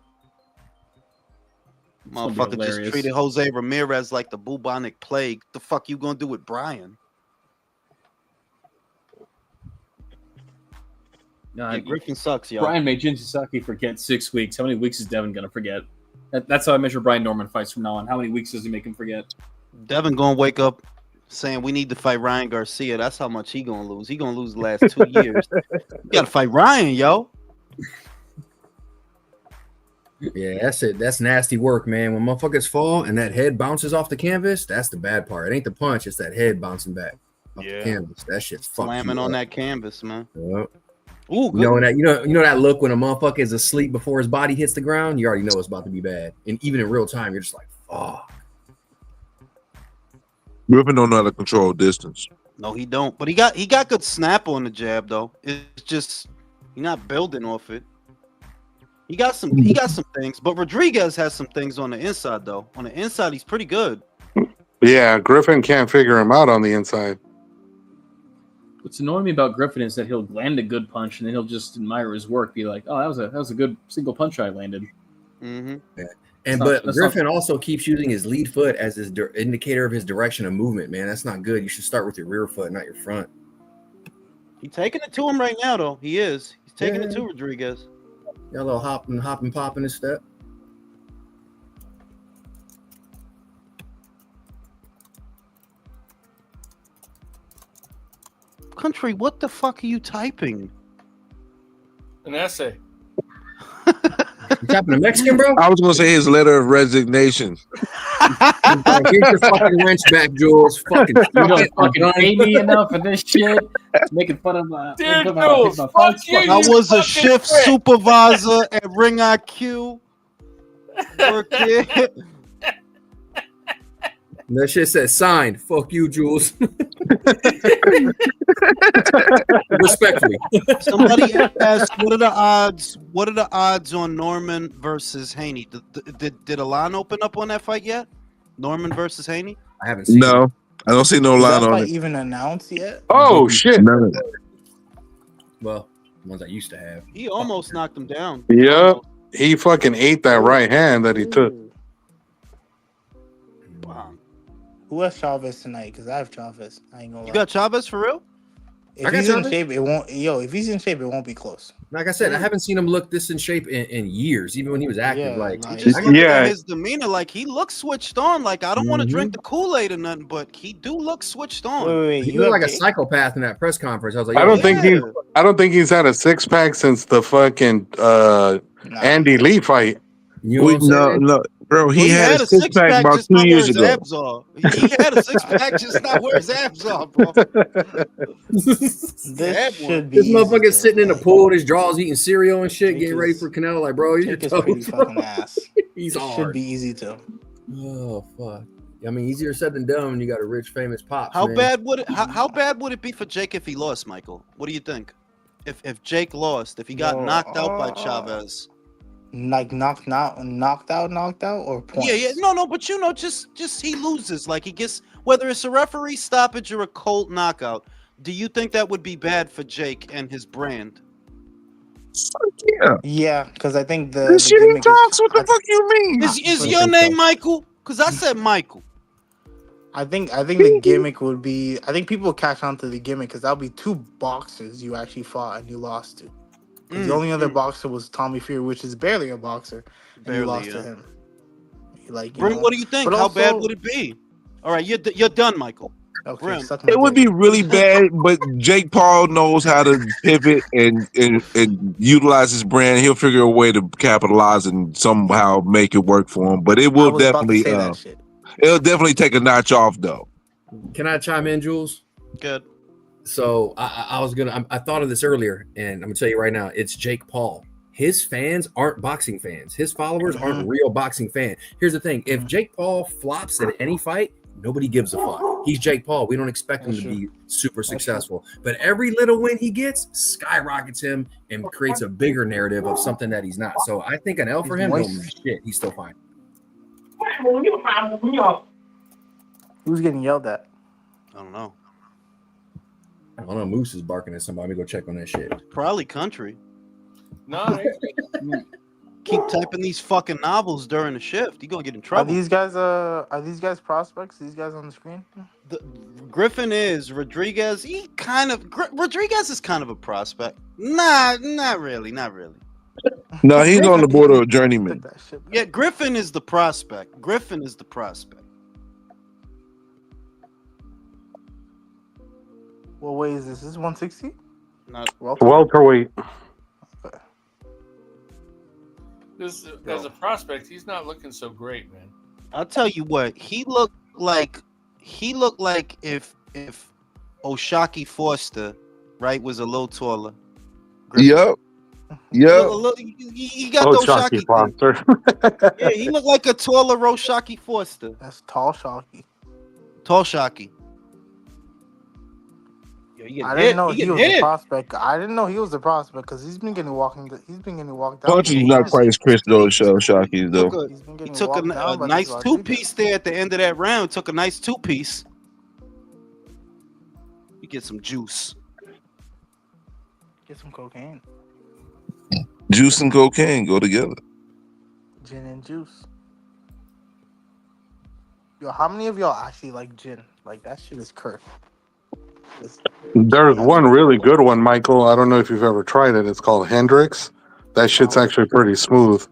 Motherfucker just treated Jose Ramirez like the bubonic plague. The fuck you gonna do with Brian? No, Griffin sucks, yo. Brian made Jin Sasaki forget 6 weeks. How many weeks is Devin gonna forget? That's how I measure Brian Norman fights from now on. How many weeks does he make him forget? Devin gonna wake up saying we need to fight Ryan Garcia. That's how much he gonna lose. He gonna lose the last 2 years. You gotta fight Ryan, yo. Yeah, that's it. That's nasty work, man. When motherfuckers fall and that head bounces off the canvas, that's the bad part. It ain't the punch, it's that head bouncing back off the canvas. That shit's slamming on that canvas, man. Yep. Ooh, you know that look when a motherfucker is asleep before his body hits the ground. You already know it's about to be bad, and even in real time, you're just like, "Oh." Griffin don't know how to control distance. No, he don't. But he got good snap on the jab though. It's just he's not building off it. He got some things, but Rodriguez has some things on the inside though. On the inside, he's pretty good. Yeah, Griffin can't figure him out on the inside. What's annoying me about Griffin is that he'll land a good punch and then he'll just admire his work, be like, "Oh, that was a good single punch I landed." Mm-hmm. Yeah. But Griffin also keeps using his lead foot as his indicator of his direction of movement. Man, that's not good. You should start with your rear foot, not your front. He's taking it to him right now, though. He is. He's taking it to Rodriguez. Got a little hop and pop in his step. Country, what the fuck are you typing? An essay. You typing a Mexican, bro? I was gonna say his letter of resignation. Get your fucking wrench back, Jules. Fucking, you don't fucking pay me enough for this shit. Making fun of my. Dude, Jules, fuck you. I was a shift supervisor at Ring IQ. That shit says signed. Fuck you, Jules. Respectfully. Somebody asked, "What are the odds? What are the odds on Norman versus Haney? Did a line open up on that fight yet? Norman versus Haney? I haven't seen. No, I don't see no Is line that on fight it. even announced yet? Oh shit! No. Well, ones I used to have. He almost knocked him down. Yep, he fucking ate that right hand that he took. Wow. Who has Chavez tonight? Because I have Chavez. I ain't gonna lie. You got Chavez for real? If he's in shape, it won't. If he's in shape, it won't be close. Like I said, I haven't seen him look this in shape in years, even when he was active. Just look at his demeanor. Like he looks switched on. Like I don't want to drink the Kool-Aid or nothing, but he do look switched on. Wait, he looked like a psychopath in that press conference. I was like, I don't think he's had a six pack since the fucking Andy Lee fight. You know what I'm saying? No, bro. He had a six pack about 2 years ago. He had a six pack, just not where his abs are, bro. This should be. This motherfucker sitting in the pool with his drawers, eating cereal and shit, getting ready for Canelo. Like, bro, you're pretty fucking ass. He's It hard. should be easy too. Oh fuck. I mean, easier said than done when you got a rich, famous pop. How bad would it be for Jake if he lost, Michael? What do you think? If Jake lost, if he got knocked out by Chavez. Like knocked out, or points? Yeah, no, but just he loses. Like he gets, whether it's a referee stoppage or a cold knockout. Do you think that would be bad for Jake and his brand? Yeah, because I think the shitty talks. What the fuck you mean? Is your name Michael? Because I said Michael. I think the gimmick would be. I think people catch on to the gimmick because that'll be 2 boxers you actually fought and you lost to. Because the only other boxer was Tommy Fury, which is barely a boxer, and you lost to him. Like, Brim, what do you think? But How bad also- would it be? All right, you're done, Michael. Okay, Brim. suck my It would dick. be really bad, but Jake Paul knows how to pivot and utilize his brand. He'll figure a way to capitalize and somehow make it work for him. But it I will was about to definitely, say that shit. it'll definitely take a notch off though. Can I chime in, Jules? Good. So I thought of this earlier, and I'm gonna tell you right now, it's Jake Paul. His fans aren't boxing fans. His followers aren't real boxing fans. Here's the thing: if Jake Paul flops at any fight, nobody gives a fuck. He's Jake Paul. We don't expect him to be super successful. But every little win he gets skyrockets him and creates a bigger narrative of something that he's not. So I think an L for him, no shit, he's still fine. Who's getting yelled at? I don't know. I don't know. Moose is barking at somebody. Let me go check on that shit. Probably country. No, Keep typing these fucking novels during the shift. You're gonna get in Are trouble. these guys prospects? These guys on the screen? Griffin is Rodriguez. Rodriguez is kind of a prospect. Nah, not really. No, he's on the border of journeyman. Yeah, Griffin is the prospect. What weight is this? This is 160? Not Welterweight. This as a prospect, he's not looking so great, man. I'll tell you what, he looked like if Oshaki Foster, right, was a little taller. Yep. He got the Oshaki Foster. Yeah, he looked like a taller Oshaki Foster. That's tall Shocky. Tall Shocky. I didn't know he was a prospect. I didn't know he was a prospect because he's been getting walked down. Punching's not quite as Chris Shocky though. He took a nice 2-piece there at the end of that round. Took a nice 2-piece. You get some juice. Get some cocaine. Juice and cocaine go together. Gin and juice. Yo, how many of y'all actually like gin? Like, that shit is cursed. There's one really good one, Michael. I don't know if you've ever tried it. It's called Hendrix. That shit's actually pretty smooth.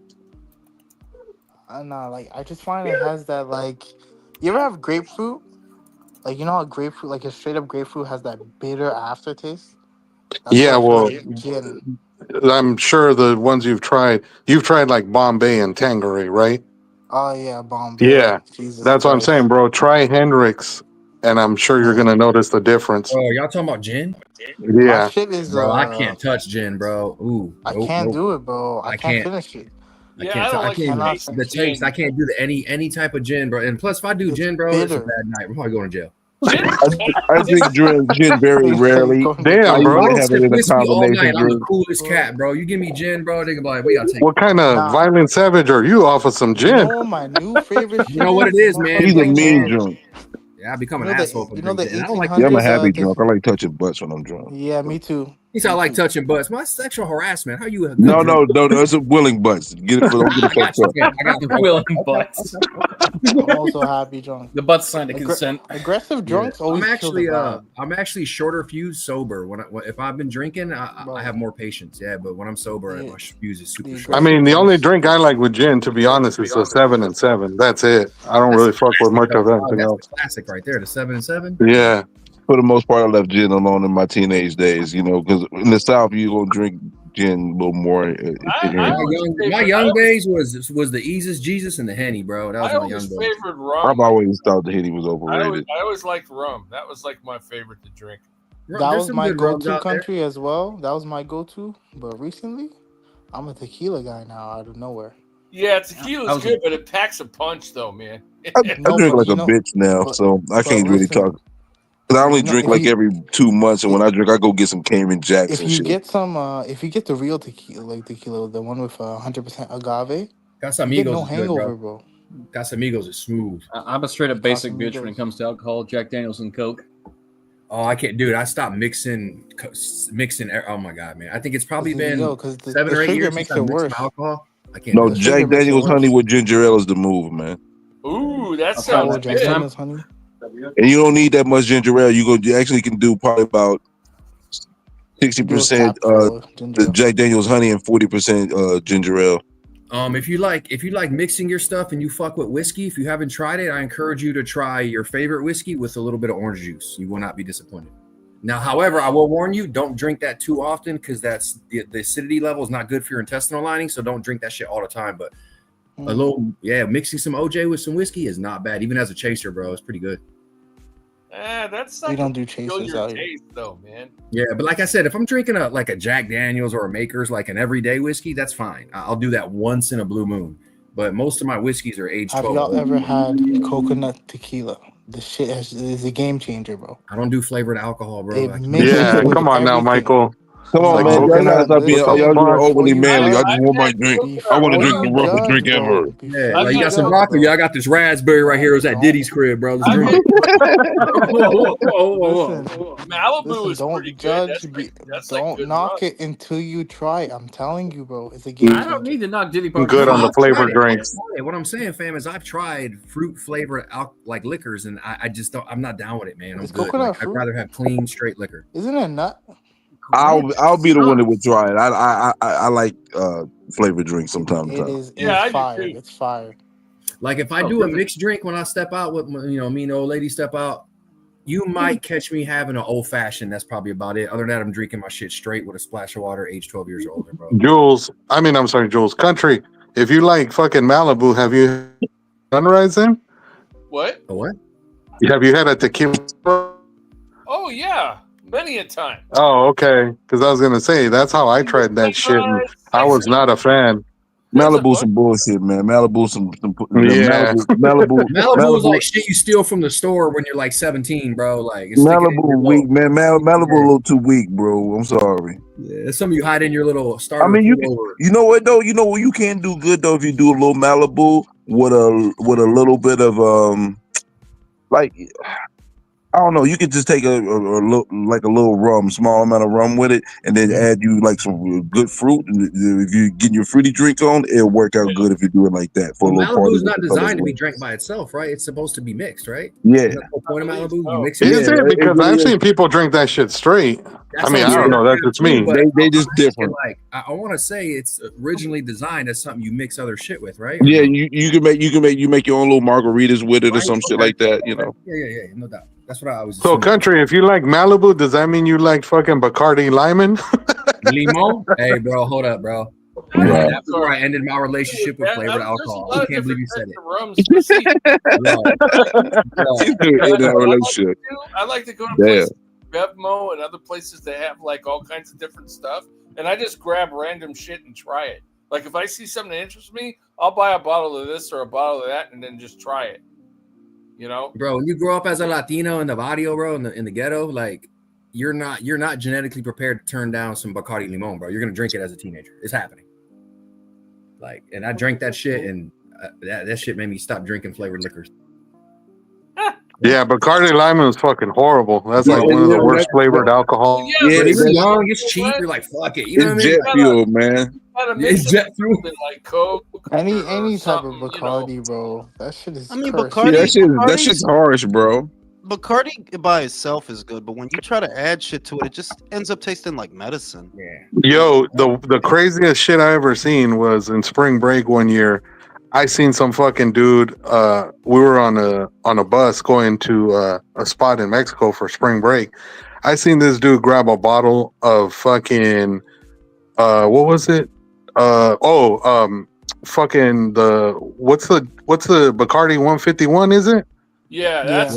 Nah, like, I just find it has that, like, you ever have grapefruit? Like, you know how grapefruit, like a straight up grapefruit has that bitter aftertaste? Yeah, well, gin. I'm sure the ones you've tried like Bombay and Tanqueray, right? Oh yeah, Bombay. Yeah, Jesus that's what I'm Christ. saying, bro. Try Hendrix, and I'm sure you're gonna notice the difference. Oh, y'all talking about gin? Yeah, My shit is, bro. I can't touch gin, bro. Ooh, I can't do it, bro. I can't finish it. I can't the taste. I can't do any type of gin, bro. And plus, if I do gin, bro, it's a bad night. We're probably going to jail. I drink gin very rarely. Damn, bro. I have it in a Whiskey all night. combination I'm the drink. coolest cat, bro. You give me gin, bro, they can be like, we gotta take What kind of violent savage are you off of some gin? You know my new favorite shit. You know what it is, man. He's a mean drunk. Yeah, I become an You know the- asshole for you know drinking. the I don't like. Yeah, I'm a 1800s, happy drunk. I like touching butts when I'm drunk. Yeah, me too. He said I like touching butts. My sexual harassment. How you? No, it's a willing butts. Get it, don't get it fucked up. I got the willing butts. I'm also happy drunk. The butt's signed to consent. Aggressive drunks always kill the vibe. I'm actually shorter fuse sober. If I've been drinking, I have more patience. Yeah, but when I'm sober, my fuse is super short. I mean, the only drink I like with gin, to be honest, is the 7 and 7. That's it. I don't really fuck with much of anything else. Classic right there, the 7 and 7. Yeah. For the most part, I left gin alone in my teenage days, you know, because in the South, you gonna drink gin a little more. My young days was the eases Jesus and the Henny, bro. That was I my young always days. favored rum. I've always thought the Henny was overrated. I always liked rum. That was like my favorite to drink. That was my go-to country as well. That was my go-to. But recently, I'm a tequila guy now out of nowhere. Yeah, tequila's good, but it packs a punch, though, man. I drink like a bitch now, so I can't really talk. Because I only drink like every 2 months, and when I drink, I go get some Cayman Jacks If and you shit. get some, if you get the real tequila, like tequila, the one with 100% agave, Casamigos you get no is good, hangover, bro. bro. Casamigos is smooth. I'm a straight up basic bitch when it comes to alcohol. Jack Daniels and Coke. Oh, I can't, dude. I stopped mixing. Oh my god, man! I think it's probably been 7 or 8 years makes since I it mixed worse. my alcohol. I can't. No, do it. Jack Daniels honey with ginger ale is the move, man. Ooh, that Oh, sounds Jack good. Daniels honey. and you don't need that much ginger ale. You actually can do probably about 60% the Jack Daniel's honey and 40% ginger ale. If you like mixing your stuff and you fuck with whiskey, if you haven't tried it, I encourage you to try your favorite whiskey with a little bit of orange juice. You will not be disappointed. Now, however, I will warn you, don't drink that too often because that's the acidity level is not good for your intestinal lining. So don't drink that shit all the time. But a little, mixing some OJ with some whiskey is not bad. Even as a chaser, bro, it's pretty good. That's we don't do chasers out here. taste, though, man. Yeah, but like I said, if I'm drinking a Jack Daniels or a Maker's, like an everyday whiskey, that's fine. I'll do that once in a blue moon. But most of my whiskeys are aged 12. Have y'all ever had coconut tequila? The shit is a game changer, bro. I don't do flavored alcohol, bro. Yeah, come on now, Michael. Come on, man. Y'all gotta be overly manly. I just want my drink. I want to drink the roughest drink ever. Yeah, you got some broccoli. I got this raspberry right here. It was at Diddy's crib, bro. Let's drink it. Malibu is pretty good. Don't knock it until you try it. I'm telling you, bro. It's a game changer. I don't need to knock Diddy. Good on the flavored drinks. What I'm saying, fam, is I've tried fruit flavored like liquors, and I just don't. I'm not down with it, man. I'm good. Coconut I'd rather have clean, straight liquor. Isn't it a nut? I'll be the one that would try it. I like flavored drinks sometimes. It's fire. It's fire. Like if I do a mixed drink when I step out with me and the old lady step out, you might catch me having an old fashioned. That's probably about it. Other than that, I'm drinking my shit straight with a splash of water, age 12 years older, bro. Jules, Country. If you like fucking Malibu, have you sunrise in? What? A what? Have you had a tequila? Oh yeah, many a time. Oh, okay. Because I was gonna say that's how I tried that shit. And I was not a fan. Malibu some bullshit, man. Malibu some yeah. Malibu is like shit you steal from the store when you're like 17, bro. Like it's Malibu weak, man. Malibu a little too weak, bro. I'm sorry. Yeah, it's something you hide in your little starter. I mean, you know what though? You know what you can do good though if you do a little Malibu with a little bit of like. I don't know. You could just take a little rum, small amount of rum with it, and then add you like some good fruit. And if you get your fruity drink on, it'll work out good if you do it like that. For a little party. Malibu is not designed to be drank by itself, right? It's supposed to be mixed, right? Yeah. That's the whole point of Malibu. You mix it. Is it? Because I've seen people drink that shit straight. I don't know. That's just me. They just different. Like I want to say, it's originally designed as something you mix other shit with, right? Yeah, you can make your own little margaritas with it or some shit like that. You know. Yeah, no doubt. That's what I was. So, Country, if you like Malibu, does that mean you like fucking Bacardi Limon? Limon? Hey, bro, hold up, bro. Right. That's where I ended my relationship with flavored alcohol. I can't believe you said it. I like to go to places like Bevmo and other places that have like all kinds of different stuff, and I just grab random shit and try it. Like if I see something that interests me, I'll buy a bottle of this or a bottle of that, and then just try it. You know, bro, when you grow up as a Latino in the barrio, bro, in the ghetto, like you're not genetically prepared to turn down some Bacardi Limon, bro. You're gonna drink it as a teenager. It's happening. Like, and I drank that shit, and that shit made me stop drinking flavored liquors. Yeah, Bacardi Limon is fucking horrible. That's like one of the worst flavored alcohol. Yeah, it's young, it's cheap. You're like, fuck it. You know what I mean? Jet fuel, man. It's jet fuel. Like Coke. Any type of Bacardi, bro. That shit is. Bacardi. That shit's harsh, bro. Bacardi by itself is good, but when you try to add shit to it, it just ends up tasting like medicine. Yeah. Yo, the craziest shit I ever seen was in spring break one year. I seen some fucking dude. We were on a bus going to a spot in Mexico for spring break. I seen this dude grab a bottle of fucking what was it? Fucking what's the Bacardi 151? Is it? Yeah, that's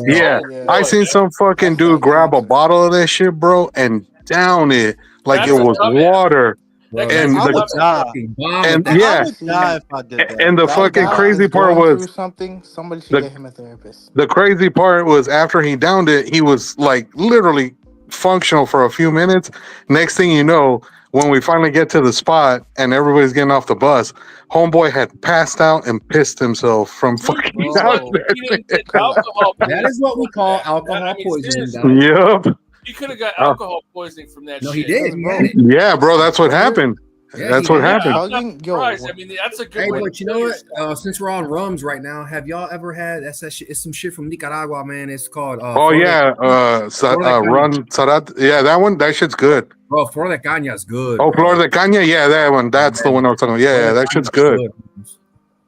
I seen some fucking dude grab a bottle of that shit, bro, and down it like it was water. Bro, and I would die. And I would die if I did that. And the fucking crazy part was somebody should get him a therapist. The crazy part was after he downed it, he was like literally functional for a few minutes. Next thing you know, when we finally get to the spot and everybody's getting off the bus, homeboy had passed out and pissed himself from fucking down that is what we call alcohol poisoning. Yep. He could have got alcohol poisoning from that shit. No, he did. Yeah, bro, that's what happened. Yeah, That's he what has. happened. I'm not Fucking- yo, surprised. I mean, that's a good Hey, way but to you know kill what? yourself. Since we're on rums right now, have y'all ever had that shit? It's some shit from Nicaragua, man. It's called Oh Flor de yeah, Flor de Caña. Run Sarat. Yeah, that one. That shit's good. Bro, Flor de Caña is good. Oh, bro. Flor de Caña. Yeah, that one. That's the one I was talking about. Flor Yeah, de that Caña shit's is good.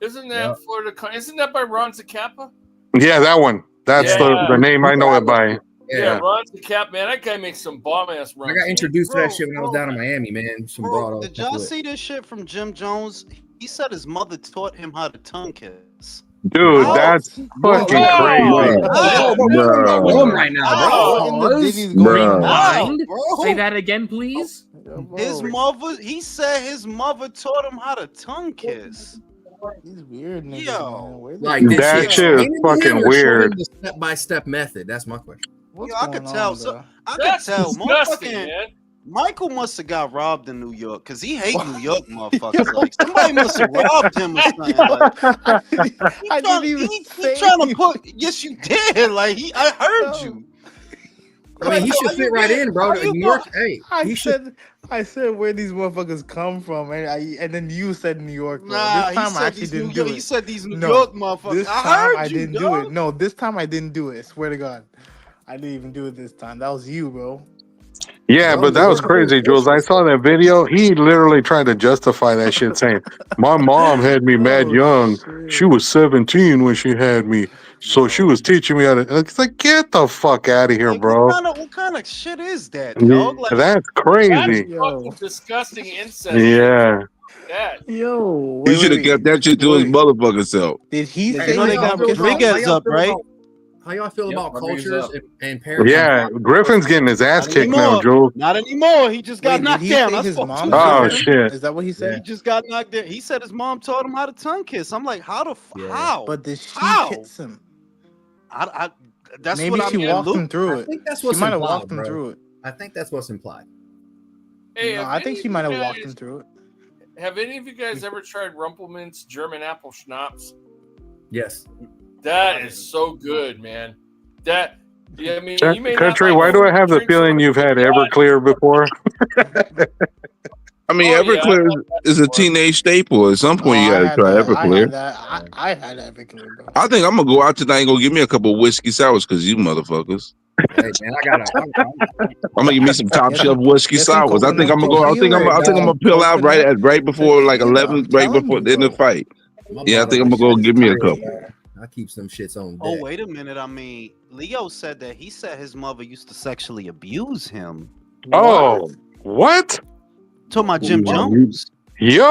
Isn't that Yep. Florida? Isn't that by Ron Zacapa? Yeah, that one. That's Yeah. the name I know it by. Yeah, Ron Zacapa, man, that guy makes some bomb ass runs. I got introduced to Bro, that shit when I was down in Miami, man. Some Bro, broad. did y'all see this shit from Jim Jones? He said his mother taught him how to tongue kiss. Dude, that's fucking crazy. We're about rum right now, bro. What in the ditty's going on? Rewind. bro. Say that again, please. His mother, he said his mother taught him how to tongue kiss. These weird niggas. Yo, Like did That she shit is explain it to him fucking or show him weird. the step-by-step method. That's my question. Yo, I could tell. So I could That's tell. disgusting, Motherfucking man. Michael must have got robbed in New York because he hate New York motherfuckers. Like somebody must have robbed him or something. Like, I didn't even he say trying to you. put. Yes, you did. Like I heard you. I mean, he should fit right in, bro. New York, hey, I said where these motherfuckers come from, and then you said New York. Bro. Nah, this time he I said actually these didn't New do York. it. He said these New No, York motherfuckers. This I time heard I you, didn't do dog. it. No, this time I didn't do it. Swear to God, I didn't even do it this time. That was you, bro. Yeah, but that was crazy, Jules. I saw that video. He literally tried to justify that shit, saying, "My mom had me mad young. She was 17 when she had me, so she was teaching me how to." It's like, get the fuck out of here, Like, bro. what kind of shit is that, Yeah, dog? Like, that's crazy. That's fucking disgusting incest. Yeah. That. Yo, He should have kept that shit to his motherfucking self. Did he you say know they got Rodriguez up, right? How y'all feel Yep, about Rodriguez cultures up. and parents? Yeah, Griffin's getting his ass Not kicked now, anymore. Jules. Not anymore. He just got Wait, knocked did he down. say I his spoke mom? to Oh him. shit! Is that what he said? He just got knocked down. He said his mom taught him how to tongue kiss. I'm like, how the how? But did she How? kiss him? I that's Maybe what she I'm walked him alluding. through I it. think that's She what's might have implied, walked him bro. through it. I think that's what's implied. Hey, No, have I think any she of might you have walked guys- him through it. Have any of you guys ever tried Rumpelmann's German apple schnapps? Yes. That is so good, man. That, yeah, I mean, you may Country, not why like do I have the drinks feeling you've had Everclear before? I mean, Oh, yeah, Everclear is a teenage staple. At some point, you got to try I Everclear. had that. I had Everclear, bro. I think I'm gonna go out tonight and go get me a couple of whiskey sours because you motherfuckers. Hey man, I'm gonna give me some top Get shelf some- whiskey get some sours. I think I'm gonna coconut go. I think I'm gonna peel out right before like tequila, 11, I'm right telling before you, in the bro. fight. My Yeah, I think I'm bottle gonna of go shit give me a is couple. crazy. I keep some shits on deck. Oh, wait a minute. I mean, Leo said that he said his mother used to sexually abuse him. Oh, what? Talking about Jim What? Jones. Yo,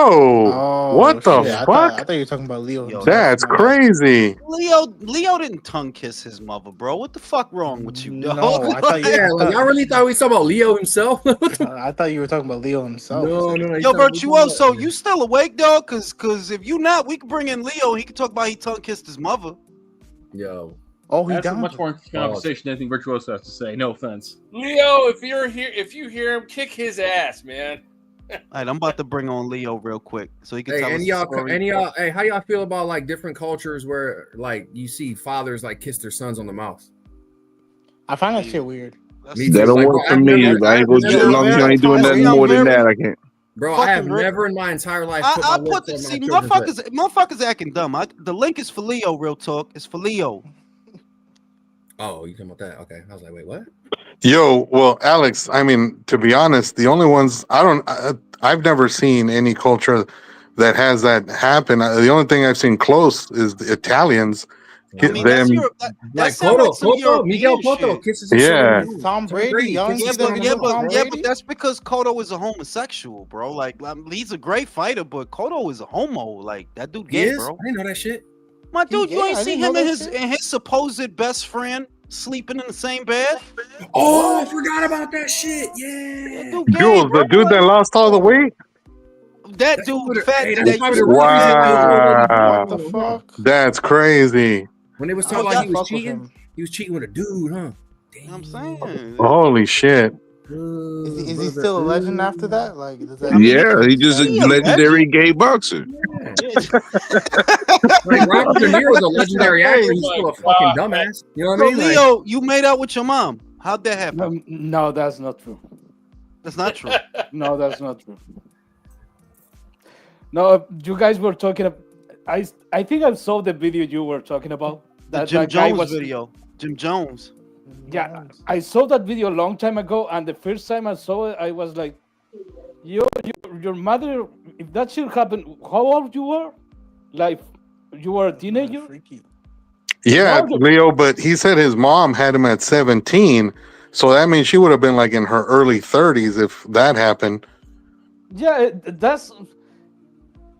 Oh, what the shit. fuck? I thought you were talking about Leo. himself. That's My bad. crazy. Leo didn't tongue kiss his mother, bro. What the fuck wrong with you, dog? No, I thought you. Yeah, like y'all really thought we was talking about Leo himself? I thought you were talking about Leo himself. No, Yo, Virtuoso, you still awake, dog? Cause if you not, we can bring in Leo. He can talk about he tongue kissed his mother. Yo. Oh, he That's a down. much more conversation than anything Virtuoso has to say. No offense. Leo, if you hear him, kick his ass, man. All right, I'm about to bring on Leo real quick so he can tell Hey, us and the y'all, story. hey, how y'all feel about like different cultures where like you see fathers like kiss their sons on the mouth? I find that shit weird. Me That too. don't Like, work for I've me. never- I ain't gonna, I've as long as you ain't doing nothing more than that, I can't. Bro, I have Fucking never in my entire life put I my put lips the on my see children's lips. motherfuckers acting dumb. The link is for Leo. Real talk. It's for Leo. Oh, you talking about that? Okay, I was like, wait, what? Yo, well, Alex, I mean, to be honest, the only ones I've never seen any culture that has that happen. The only thing I've seen close is the Italians. I mean, that's Like sound Cotto, like some Cotto, Miguel European Cotto shit. kisses his Yeah. son. Tom Brady, y'all ain't Yeah, see them with Tom Brady? but that's because Cotto is a homosexual, bro. Like, he's a great fighter, but Cotto is a homo. Like, that dude He gay, is? bro. I didn't know that shit. My dude, you Yeah, ain't I seen didn't him know and that his supposed best friend sleeping in the same bed? Oh, I forgot about that shit. Yeah. Dude, gay, Jules, bro. the dude that lost all the weight. That dude, fat. Hey, that that's you probably used the to- reason Wow, What the fuck? that's crazy. when they was I talking don't about he was fuck with cheating, him. he was cheating with a dude, huh? I'm saying. Holy shit. Is he still a legend after that? Like, does that Yeah, he just a legendary gay boxer. Like Robert De Niro's a legendary actor. He's Oh still my a fucking God. dumbass. You know what So, I mean? Like, Leo, you made out with your mom. How'd that happen? No, that's not true. That's not true. No, that's not true. No, you guys were talking. I think I saw the video you were talking about. The That Jim that guy Jones was. video. Jim Jones. Yeah, I saw that video a long time ago, and the first time I saw it, I was like, your mother. If that shit happened, how old you were? Like, you were a teenager? Yeah, No, Leo, but he said his mom had him at 17. So that means she would have been like in her early 30s if that happened. yeah, that's.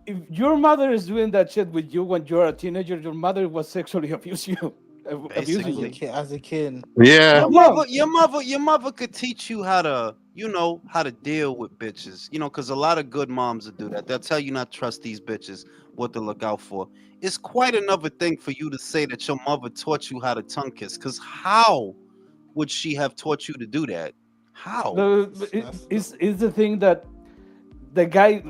If your mother is doing that shit with you when you're a teenager, your mother was sexually abusing you. Abusing you. As a kid. Yeah. Your mother could teach you how to, how to deal with bitches. Because a lot of good moms will do that. They'll tell you not to trust these bitches, what to look out for. It's quite another thing for you to say that your mother taught you how to tongue kiss. Because how would she have taught you to do that? How? It's the thing that the guy,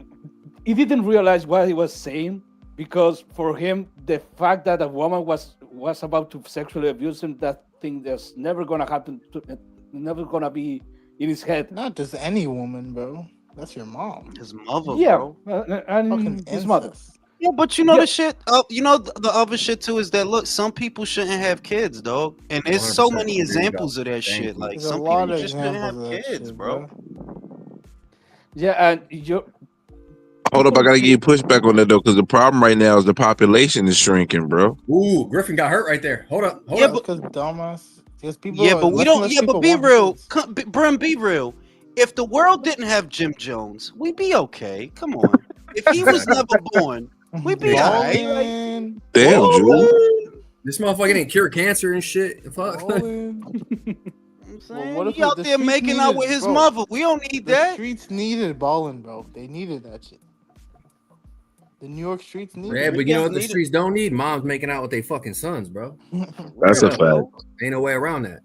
he didn't realize what he was saying, because for him the fact that a woman was about to sexually abuse him, that thing that's never gonna happen, never gonna be in his head. Not just any woman, bro. That's your mom. His mother, Yeah, bro. and Fucking his mother. Yeah, but the shit. The other shit too is that look, some people shouldn't have kids, dog, and there's so 100% many agree, examples of that Thank shit. you. Like There's a some lot people of just shouldn't have examples of that kids, shit, bro. Yeah, and you. Hold up, I gotta give you pushback on that though, because the problem right now is the population is shrinking, bro. Ooh, Griffin got hurt right there. Hold up. Yeah, Because dumbass. Because people. Yeah, but we less and don't. less Yeah, but people be want real, kids. Brim. Be real. If the world didn't have Jim Jones, we'd be okay. Come on. If he was never born, we'd be alright. Like, Damn, Drew. This motherfucker didn't cure cancer and shit. Fuck. What if he out the there streets making out needed- with his bro, mother. We don't need the that. streets needed balling, bro. They needed that shit. The New York streets needed. Yeah, but you know what the Needed- streets don't need? Moms making out with their fucking sons, bro. That's a Real. fact. Ain't no way around that.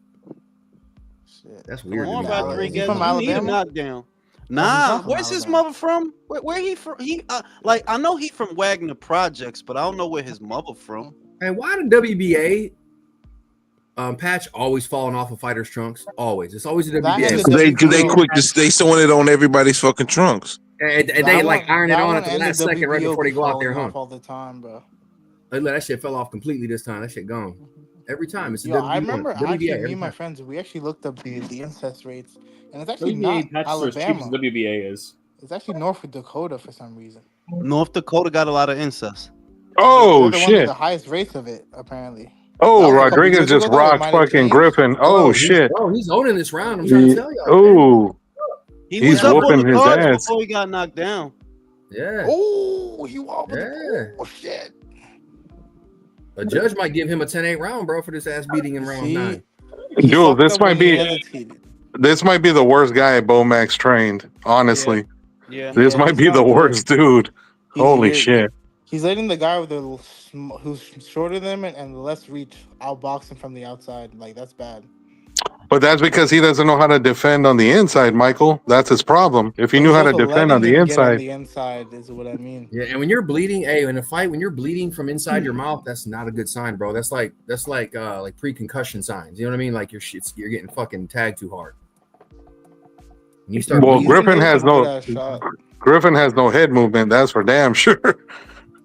That's weird. Come on, to me. Rodriguez. from You need a Alabama? knockdown. he's Nah, not from where's his Alabama. mother from? Where he from? He I know he from Wagner Projects, but I don't know where his mother from. And why the WBA patch always falling off of fighters' trunks? Always. It's always a That WBA. and the They WBO. quick to they sewing it on everybody's fucking trunks. And they That like one- iron it that on one at the and last second right WBO before they be go out there, falling huh? off all the time, bro. Look, that shit fell off completely this time. That shit gone. Every time. It's a Yo, WBA. I remember WBA actually every me and my time. friends, we actually looked up the incest rates, and it's actually WBA not patches are as cheap as Alabama. WBA is. It's actually North Dakota for some reason. North Dakota got a lot of incest. Oh, They're the ones with shit. the highest rates of it, apparently. Oh, That was a couple Rodriguez years just ago, though. It rocked might have fucking changed. Griffin. Oh, shit. He's owning this round. I'm trying to tell y'all. Ooh. He He's was up on whooping the his cards ass. before he got knocked down. Yeah. Oh, he wobbled. Yeah. Oh, shit. A judge might give him a 10-8 round, bro, for this ass beating in round See? 9. Jules, this up might when he be hesitated. the worst guy Bomax trained, honestly. Yeah. This might he's be the not good. worst dude. He Holy is. shit. He's letting the guy with who's shorter than him and less reach outbox him from the outside. Like, that's bad. But that's because he doesn't know how to defend on the inside, Michael. That's his problem. If he But knew he's how to also defend on letting the him get on inside. the inside is what I mean. Yeah, and when you're bleeding, in a fight, when you're bleeding from inside your mouth, that's not a good sign, bro. That's like pre-concussion signs. You know what I mean? Like you're getting fucking tagged too hard. When you start Well, bleeding, Griffin has no head movement. That's for damn sure.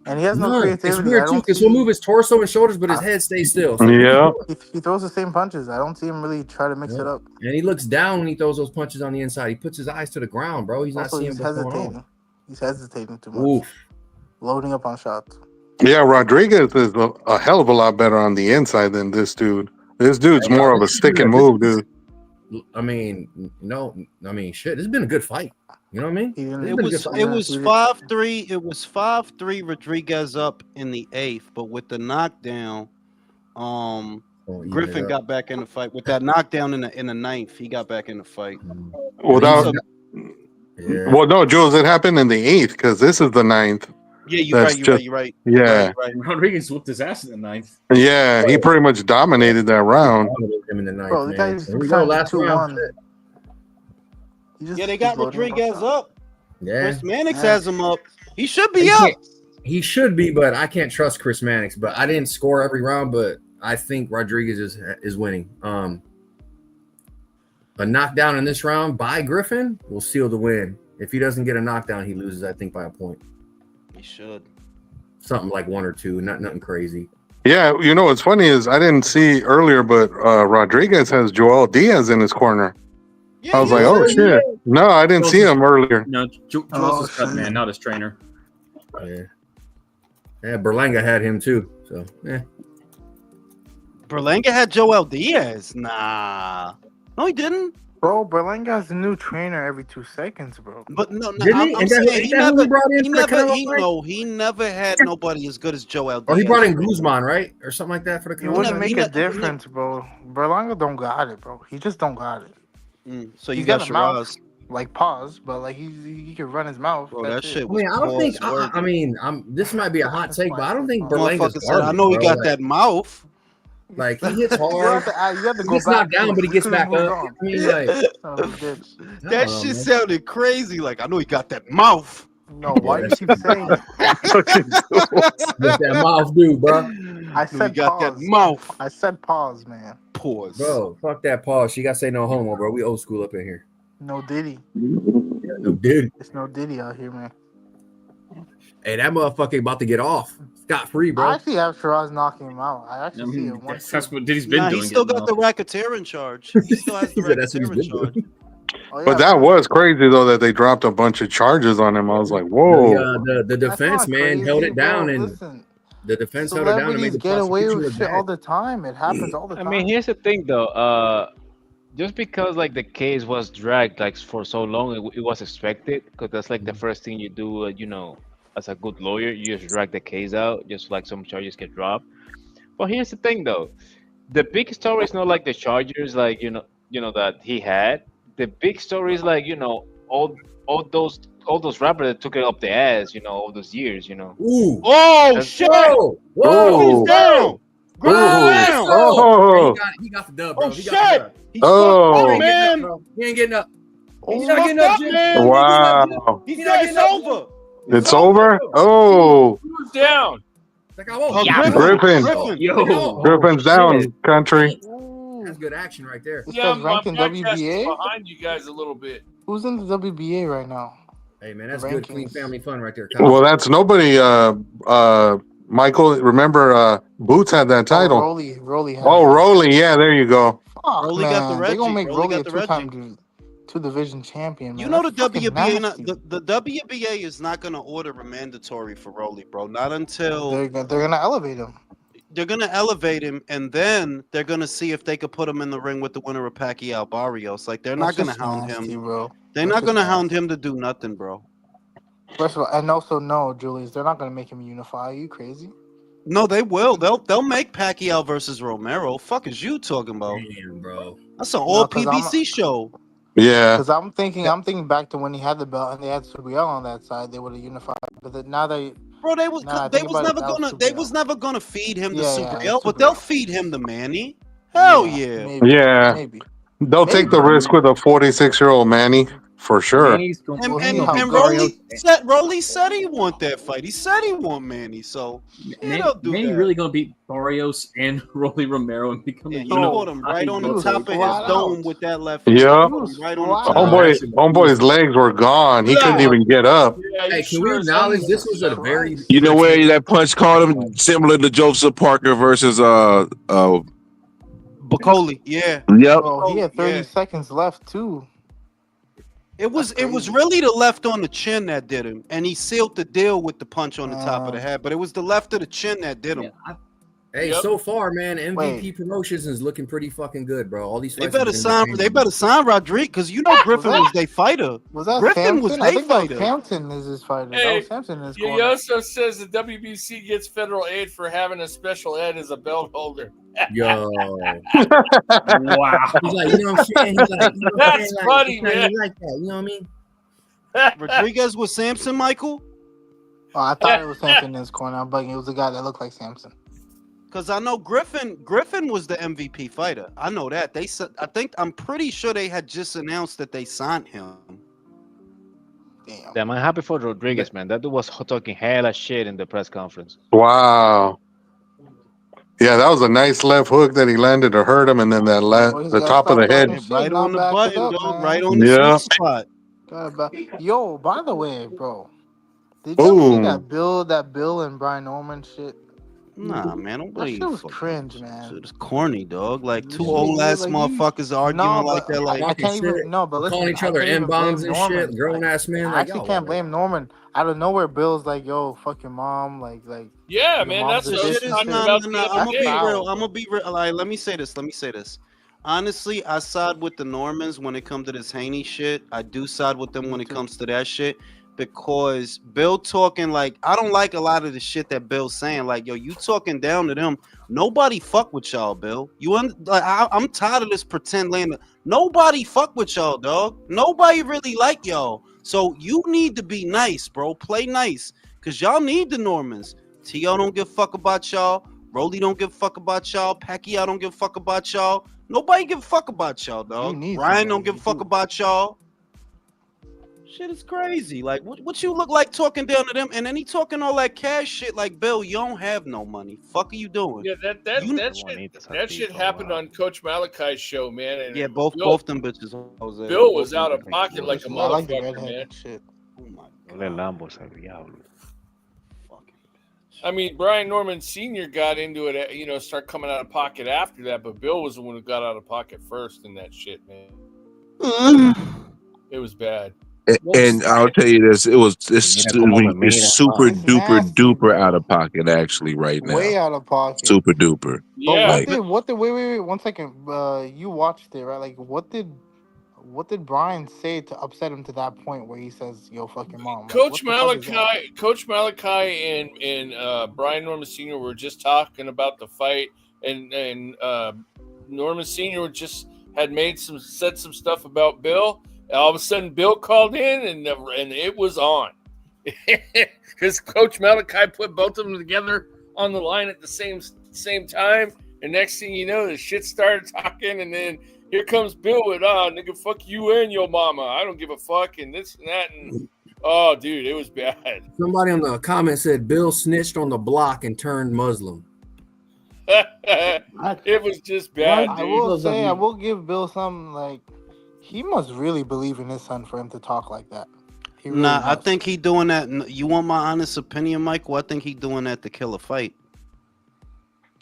And he has no None. creativity. It's weird I too don't because see- he'll move his torso and shoulders, but his head stays still. So Yeah. He throws the same punches. I don't see him really try to mix it up. And he looks down when he throws those punches on the inside. He puts his eyes to the ground, bro. He's not Also, seeing he's what's going hesitating. on. He's hesitating too much. Oof. Loading up on shots. Yeah, Rodriguez is a hell of a lot better on the inside than this dude. This dude's more of a stick and move, dude. I mean, shit. This has been a good fight. You know what I mean? It was 5-3. It was 5-3. Rodriguez up in the 8th, but with the knockdown, Griffin got back in the fight. With that knockdown in the 9th, he got back in the fight. Well, no, Jules, it happened in the 8th because this is the 9th. Yeah, you're right. Yeah. Rodriguez whooped his ass in the 9th. Yeah, he pretty much dominated that round. Him in the 9th, Bro, the guy's Here we go, last round. 2-1. Yeah, they got Rodriguez up. Yeah. Chris Mannix has him up. He should be up. He should be, but I can't trust Chris Mannix. But I didn't score every round, but I think Rodriguez is winning. A knockdown in this round by Griffin will seal the win. If he doesn't get a knockdown, he loses, I think, by a point. He should. Something like 1 or 2, nothing crazy. Yeah, what's funny is I didn't see earlier, but Rodriguez has Joel Diaz in his corner. I was like, oh shit. No, I didn't see him earlier. No, Joel's his cut man, not his trainer. Yeah, Berlanga had him too. So yeah. Berlanga had Joel Diaz. Nah. No, he didn't. Bro, Berlanga has a new trainer every 2 seconds, bro. But no, Didn't he? I'm Is that saying who he brought in for the Canelo fight? he never had nobody as good as Joel Diaz. Oh, he brought in Guzman, right? Or something like that for the It wouldn't make a difference, bro. Berlanga don't got it, bro. He just don't got it. So you He's got a Shiraz. mouth, like pause, but like he can run his mouth. Bro, that shit I mean, I don't think. I mean, this might be a hot take, but I don't think Berlanga's I know he got that mouth. Like he hits hard. You have to go He's back. knocked down, but he gets back up. I mean, like that shit sounded crazy. Like I know he got that mouth. No, why do you keep saying that mouth, dude, bro? I said he got pause. that mouth. I said pause, man. Pause, bro. Fuck that pause. She got to say no homo, bro. We old school up in here. No Diddy. No Diddy. It's no Diddy out here, man. Hey, that motherfucker about to get off scot free, bro. I actually have Shiraz knocking him out. I actually see it once. That's what Diddy's been doing. He still got the racketeering charge. He still has the racketeering charge. But that was crazy though that they dropped a bunch of charges on him. I was like, whoa. The defense man held it down, and the defense held it down. And made the get away prosecution with look shit bad. all the time. It happens all the time. I mean, here's the thing, though. Just because like the case was dragged like for so long, it was expected because that's like the first thing you do. As a good lawyer, you just drag the case out, just like some charges get dropped. But here's the thing, though. The big story is not like the charges, like that he had. The big story is like all those rappers that took it up the ass, all those years, Ooh! Oh shit! Whoa! He's down. Down. Oh! He got the dub, bro. Oh He shit! got the dub. He's Oh. fucked up, man. He ain't getting up. He's not not getting up, Jim. man. Wow. He said it's over. It's over? Oh. Who's down? Like, I won't. Griffin. Yo. Griffin's down, country. That's good action right there. This Yeah, guy's my ranked in podcast is WBA. behind you guys a little bit. Who's in the WBA right now? Hey man, that's good, clean family fun right there. Well, that's nobody. Michael, remember Boots had that title. Rolly. Rolly. Yeah, there you go. Fuck, Rolly man. got the Reggie. They gonna make Rolly Rolly a got the Reggie. two-time two-division champion. You Man. know the That's fucking WBA, nasty. the WBA is not gonna order a mandatory for Rolly, bro. Not until They're gonna elevate him. they're gonna elevate him, and then they're gonna see if they could put him in the ring with the winner of Pacquiao Barrios. Like they're not That's gonna just hound nasty, him. bro. They're That's not just gonna nasty. hound him to do nothing, bro. First of all, and also no, Julius, they're not gonna make him unify. Are you crazy? No, they will. They'll make Pacquiao versus Romero. Fuck is you talking about? Damn, bro. That's an all 'cause I'm- PBC show. Yeah. Because I'm thinking back to when he had the belt and they had Subriel on that side, they would have unified. But now they, Bro, they was Nah, they think was about it, never that was gonna they Subriel. was never gonna feed him to Yeah, Super yeah, L, but Subriel. they'll feed him to Manny. Hell yeah. maybe, Yeah. maybe. They'll take the risk with a 46-year-old Manny for sure. Manny's going And, Well, and, you know how and Rolly said he want that fight. He said he want Manny, so yeah, they'll do Manny that. really gonna beat Barrios and Rolly Romero and become Yeah, a he put him right on the was top of his flat dome out. with that left. Yeah. He put him right on the top. Homeboy's legs were gone. He couldn't even get up. Hey, can we acknowledge this was a very You know where that punch caught him? Similar to Joseph Parker versus Bacoli, yeah. Yep. Oh, he had 30 Yeah. seconds left too. It was really the left on the chin that did him, and he sealed the deal with the punch on the top of the head. But it was the left of the chin that did him. Hey, Yep. so far, man, MVP Promotions is looking pretty fucking good, bro. All these They fights better have been sign. entertaining. They better sign Rodriguez because you know Griffin was their fighter. Was that Griffin Sampson? was I their think that was fighter. Sampson is his fighter. That Hey, was Sampson in his corner. Yoyoso says the WBC gets federal aid for having a special ed as a belt holder. Yo. Wow. He's like, you know what I'm saying? He's like, you know what I'm That's saying? funny, Like, man. like that, you know what I mean? Rodriguez was Samson, Michael. Oh, I thought it was Sampson in his corner. I'm bugging. It was a guy that looked like Sampson. Because I know Griffin was the MVP fighter. I know that. They said. I'm pretty sure they had just announced that they signed him. Damn. Damn, I'm happy for Rodriguez, man. That dude was talking hella shit in the press conference. Wow. Yeah, that was a nice left hook that he landed to hurt him, and then that the top of the head. Right on the button, up, dog. man. Right on the Yeah. sweet spot. Yo, by the way, bro, Did you ever see Boom. that Bill and Brian Norman shit? Nah, man, That nobody shit was fucking. cringe, man. Shit is corny, dog. Like two You, old you ass like you. motherfuckers arguing No, like but that. Like I Talking can't shit, even. No, but calling listen, each I other can't M even blame bombs and shit, Norman. grown Like, ass man. I Like actually y'all can't wild. blame Norman. Out of nowhere, Bill's like, "Yo, fuck your mom." Like, Yeah, your man, mom's that's a the what I was shit bitch and is talking shit. nah, about nah, the nah. other I'm gonna That's be day. real. foul, I'm gonna bro. be real. Like, let me say this. Let me say this. Honestly, I side with the Normans when it comes to this Haney shit. I do side with them Me when it too. comes to that shit because Bill talking like I don't like a lot of the shit that Bill's saying. Like, yo, you talking down to them. Nobody fuck with y'all, Bill. I'm tired of this pretend land. Nobody fuck with y'all, dog. Nobody really like y'all. So you need to be nice, bro. Play nice, cause y'all need the Normans. T.O. don't give a fuck about y'all. Rolly don't give a fuck about y'all. Pacquiao don't give a fuck about y'all. Nobody give a fuck about y'all, You dog. need Ryan somebody. don't give a You fuck do. about y'all. Shit is crazy. Like, what you look like talking down to them, and then he talking all that cash shit. Like, Bill, you don't have no money. Fuck are you doing? Yeah, You that shit happened on Coach Malachi's show, man. And yeah, both them bitches. Jose, Bill both was them out of bitches. pocket like a I like the motherfucker, man. redheaded shit. Oh my Ole Lambos al diablo. I mean, Brian Norman Sr. got into it, you know, start coming out of pocket after that, but Bill was the one who got out of pocket first in that shit, man. It was bad. And I'll tell you this, it's super It's duper nasty, duper bro. out of pocket actually right now. Way out of pocket. Super duper. But Yeah. what did wait, 1 second. You watched it, right? Like what did Brian say to upset him to that point where he says, "Yo, fuck your mom"? Like, what Coach the fuck is that? Malachi and Brian Norman Sr. were just talking about the fight, and Norman Sr. just had said some stuff about Bill. And all of a sudden, Bill called in, and it was on because Coach Malachi put both of them together on the line at the same time. And next thing you know, the shit started talking, and then here comes Bill with, nigga, fuck you and your mama. I don't give a fuck, and this and that. And oh, dude, it was bad. Somebody in the comment said Bill snitched on the block and turned Muslim. It was just bad, dude. I will say, I will give Bill some, like, he must really believe in his son for him to talk like that. He really Nah, I must. think he doing that. You want my honest opinion, Michael? I think he doing that to kill a fight.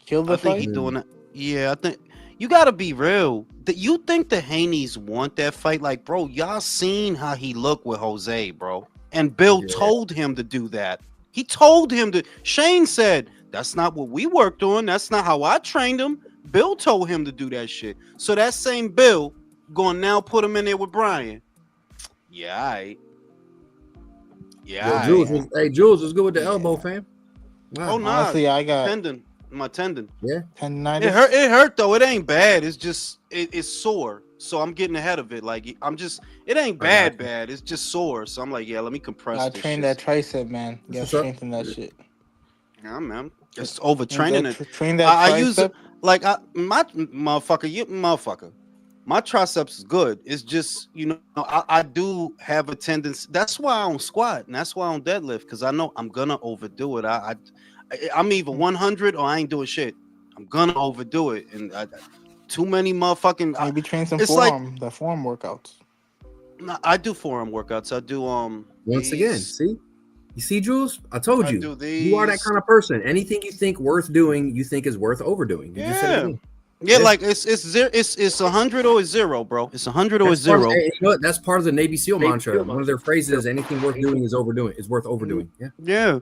Kill the I think fight? he doing that. Yeah, I think you got to be real. That you think the Haneys want that fight? Like, bro, y'all seen how he looked with Jose, bro, and Bill told him to do that. He told him to. Shane said that's not what we worked on. That's not how I trained him. Bill told him to do that shit. So that same Bill going now put him in there with Brian. Yeah, all right. Yeah, Jules was good with the elbow, fam. Oh no, Honestly, I got my tendon. Yeah, tendonitis. It hurt though. It ain't bad. It's just it's sore. So I'm getting ahead of it. Like it ain't bad. It's just sore. So I'm like, yeah, let me compress. I this trained shit. that tricep, man. You gotta strengthen that shit. Yeah, man. Just overtraining it. Train that I tricep. use it like my motherfucker. My triceps is good. It's just, I do have a tendency. That's why I don't squat and that's why I don't deadlift, because I know I'm gonna overdo it. I'm either 100 or I ain't doing shit. I'm gonna overdo it, and too many motherfucking. Maybe train some it's forearm, the forearm workouts. I do forearm workouts. I do Once again, see, you see, Jules, I told you, do you are that these. kind of person. Anything you think worth doing, you think is worth overdoing. You just said it again. Yeah, like it's 100 or 0, bro. It's 100 or 0. You know what? That's part of the Navy SEAL mantra. One of their phrases is anything worth doing is overdoing. Is worth overdoing. Yeah. Yeah.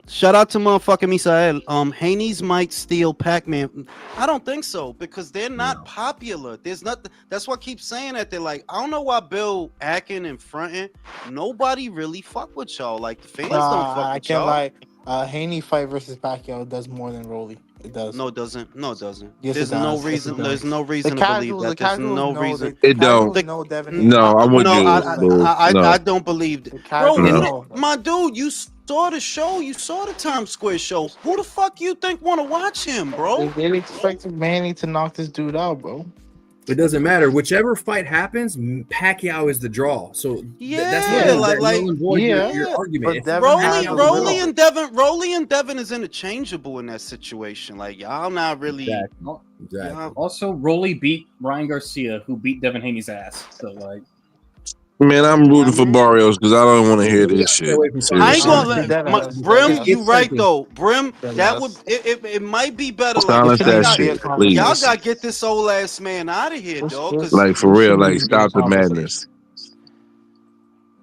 Shout out to motherfucking Misael. Haney's might steal Pac-Man. I don't think so, because they're not popular. There's nothing. That's what I keep saying that they're like. I don't know why Bill acting and fronting. Nobody really fuck with y'all. Like the fans don't fuck I with can't y'all. lie. Haney fight versus Pacquiao does more than Rolly. It does. No, it doesn't. No, it doesn't. Yes, There's it does. no Yes, reason. it does. There's no The reason to believe casuals, that. the There's casuals no know, reason. the It don't. casuals know Devin Haney. No, I'm with No, you. I don't believe that. Bro, casuals who know. my dude, you saw the show. You saw the Times Square show. Who the fuck you think want to watch him, bro? They expect Manny to knock this dude out, bro. It doesn't matter. Whichever fight happens, Pacquiao is the draw. So that's what that null and void your argument. But Rolly and Devin is interchangeable in that situation. Like y'all not really. Exactly. Also, Rolly beat Ryan Garcia, who beat Devin Haney's ass. So like, Man, I'm rooting for Barrios because I don't want to hear this shit. I ain't gonna Seriously. let Brim. You right though, Brim. That would it might be better. Like Silence that shit, please. y'all gotta get this old ass man out of here, dog. Cause Like for real, like stop the madness.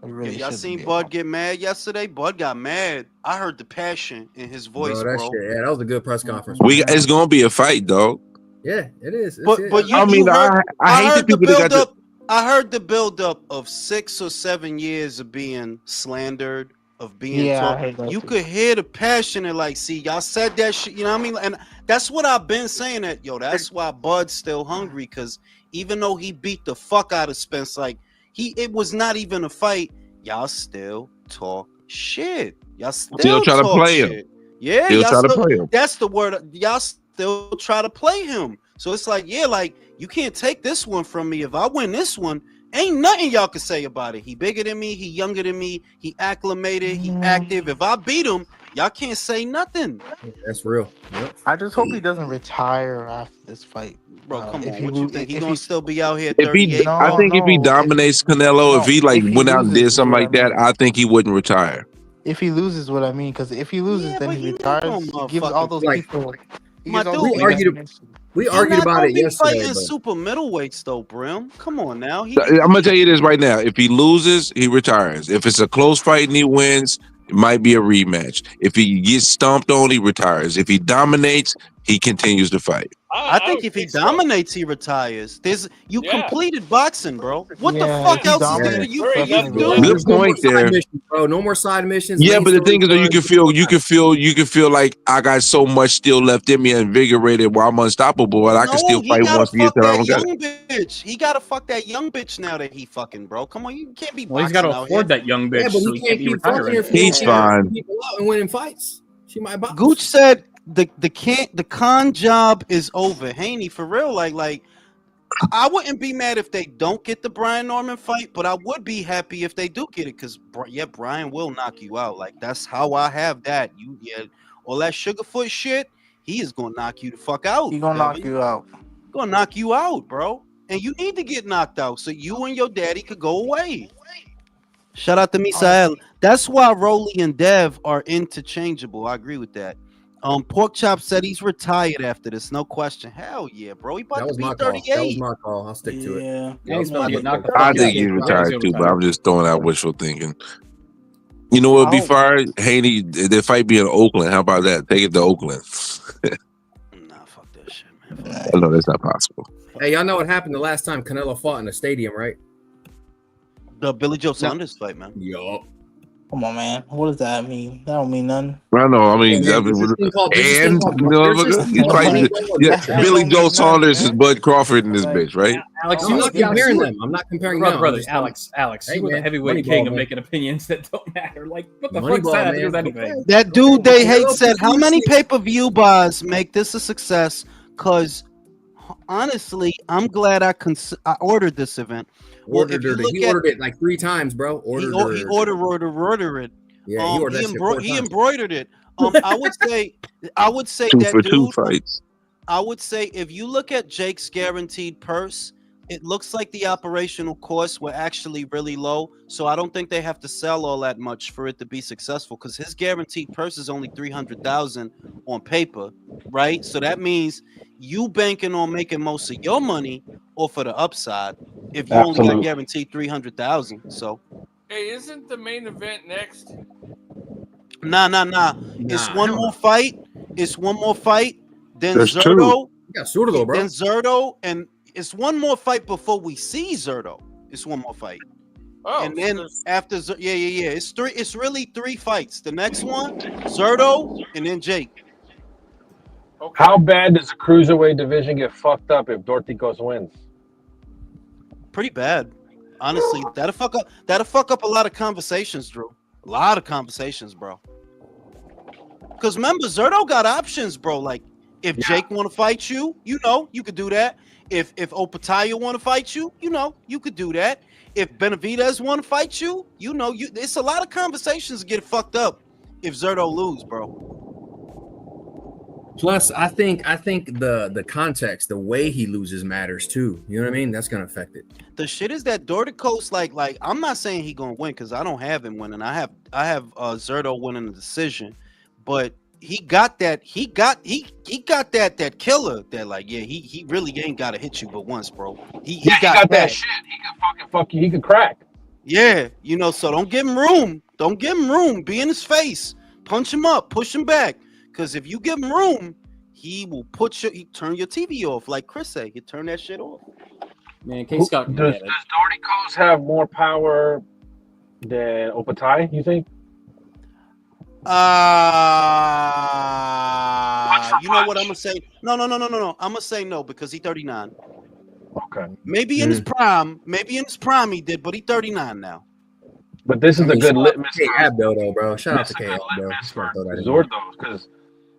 yeah, y'all seen Bud get mad yesterday? Bud got mad. I heard the passion in his voice, Bro, that bro. shit, yeah, that was a good press conference. It's gonna be a fight, dog. Yeah, it is. But you, I mean, you heard, I hate heard the the people that build got up. I heard the build up of 6 or 7 years of being slandered, of being Yeah, I talked. heard that You too. could hear the passion and like, see, y'all said that shit. You know what I mean? And that's what I've been saying. That that's why Bud's still hungry, because even though he beat the fuck out of Spence, like it was not even a fight. Y'all still talk shit. Y'all still try to talk play him. shit. Yeah, Still y'all try to still. play him. That's the word. Y'all still try to play him. So it's like, yeah, like you can't take this one from me. If I win this one, ain't nothing y'all can say about it. He bigger than me. He younger than me. He acclimated. He active. If I beat him, y'all can't say nothing. That's real. Yep. I just hope he doesn't retire after this fight. Bro, come if on. he What you lo- think? He if gonna he still be out here If he, 38? I think if he dominates Canelo, if he like if he went out and did loses, something what like I that, mean. I think he wouldn't retire. If he loses, what I mean, because if he loses, then he retires. He gives all those Like, people. He My gives all dude, those we people. argued not about gonna it be yesterday, fighting but super middleweights though, Brim. Come on now. I'm gonna tell you this right now: if he loses, he retires. If it's a close fight and he wins, it might be a rematch. If he gets stomped on, he retires. If he dominates, he continues to fight. I think if he dominates, he retires. You completed boxing, bro. What the Yeah, fuck if he else is there dominates, for you to definitely do? retires. Good no more point side there. missions, bro. No more side missions. Yeah, main but the thing is, though, you can feel like I got so much still left in me, invigorated, while I'm unstoppable, and I can still No, he fight gotta once a year fuck till I that don't got it. young bitch. He gotta fuck that young bitch now that he fucking, bro. Come on, you can't be Well, he's got boxing to out here. afford that young bitch, Yeah, but so he he can't can't be keep fucking retiring. her if he He's ain't knocking fine. people out and winning fights. She might box. Gooch said the con job is over. Haney, for real, like I wouldn't be mad if they don't get the Brian Norman fight, but I would be happy if they do get it, because Brian will knock you out. Like that's how I have that. All that Sugarfoot shit, he is gonna knock you the fuck out. He gonna knock Devin. you out. Gonna knock you out, bro. And you need to get knocked out so you and your daddy could go away. Shout out to Misael. That's why Rolly and Dev are interchangeable. I agree with that. Pork Chop said he's retired after this, no question. Hell yeah, bro. He about That to was be my call. 38. That was my call. I'll stick to it. Yeah, he's about to get knocked the I fuck think out. he's Yeah, retired he'll too, but retire. I'm just throwing out wishful thinking. You know what would be fire? Haney, the fight be in Oakland. How about that? Take it to Oakland. Nah, fuck that shit, man. I know that's not possible. Hey, y'all know what happened the last time Canelo fought in a stadium, right? The Billy Joe Saunders fight, man. Yup. Come on, man. What does that mean? That don't mean nothing. I know. I mean, There's this thing called he's Like, fighting. Yeah, That Billy don't Joe mean Saunders is nothing, Bud Crawford in this bitch, right? Alex, I'm not comparing them. I'm not comparing them. I'm brother. just- Alex, Hey, you were the man, heavyweight Moneyball, king of man. making opinions that don't matter. Like, what the Moneyball, fuck does that have to do with man. anything? That dude they hate Canelo said, how many producing- pay-per-view buys make this a success? Because honestly, I'm glad I ordered this event. Ordered it like 3 times, bro. He ordered it. Yeah, he ordered that shit 4 he times. embroidered it. I would say Two that for dude. 2 fights. I would say if you look at Jake's guaranteed purse, it looks like the operational costs were actually really low. So I don't think they have to sell all that much for it to be successful, because his guaranteed purse is only 300,000 on paper, right? So that means you banking on making most of your money off of the upside if you only got Absolutely. guaranteed 300,000. So Hey, isn't the main event next? nah. It's one more fight. Then There's Zerto. two. You got Zurdo, bro. Then Zerto, and it's one more fight before we see Zerto. It's one more fight. Oh, And then after it's 3. It's really 3 fights. The next one, Zerto, and then Jake. How bad does the cruiserweight division get fucked up if Dorticos wins? Pretty bad, honestly. That'll fuck up a lot of conversations, Drew. A lot of conversations, bro. Because remember, Zerto got options, bro. Like if Jake want to fight you, you could do that. If Opataya want to fight you, you could do that. If Benavidez want to fight you, it's a lot of conversations get fucked up if Zerto lose, bro. Plus, I think the context, the way he loses matters too. You know what I mean? That's gonna affect it. The shit is that Dorticos, like I'm not saying he gonna win because I don't have him winning. I have Zerto winning the decision, but he got that that killer that like he really ain't gotta hit you but once, bro. He got that shit. He could fucking fuck you. He could crack. Yeah, so don't give him room. Don't give him room. Be in his face. Punch him up. Push him back. Because if you give him room, he will he turn your TV off. Like Chris said, he turn that shit off. Man, K Scott. Does Dorticos have more power than Opatai, you think? You know what I'm gonna say? No. I'm gonna say no because he's 39. Okay. Maybe in his prime he did, but he's 39 now. But this is a good litmus test. Abdo though, bro. Shout out to K Abdo. Zordo, because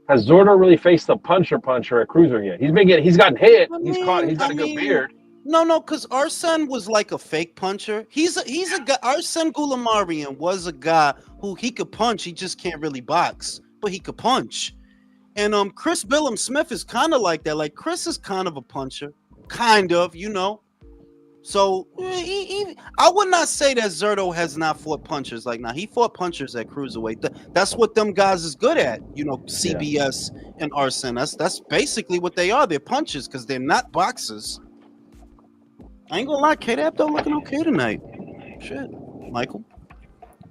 has Zordo really faced a puncher at cruiser yet? He's gotten hit. He's got a good beard. No, because Arsene was like a fake puncher. He's a guy. Arsene Goulamarian was a guy who he could punch. He just can't really box, but he could punch. And Chris Billum Smith is kind of like that. Like Chris is kind of a puncher, kind of, So I would not say that Zerto has not fought punchers. Like now, he fought punchers at cruiserweight. That's what them guys is good at. CBS and Arsene. That's basically what they are. They're punchers because they're not boxers. I ain't gonna lie, Kate Abdo looking okay tonight. Shit, Michael.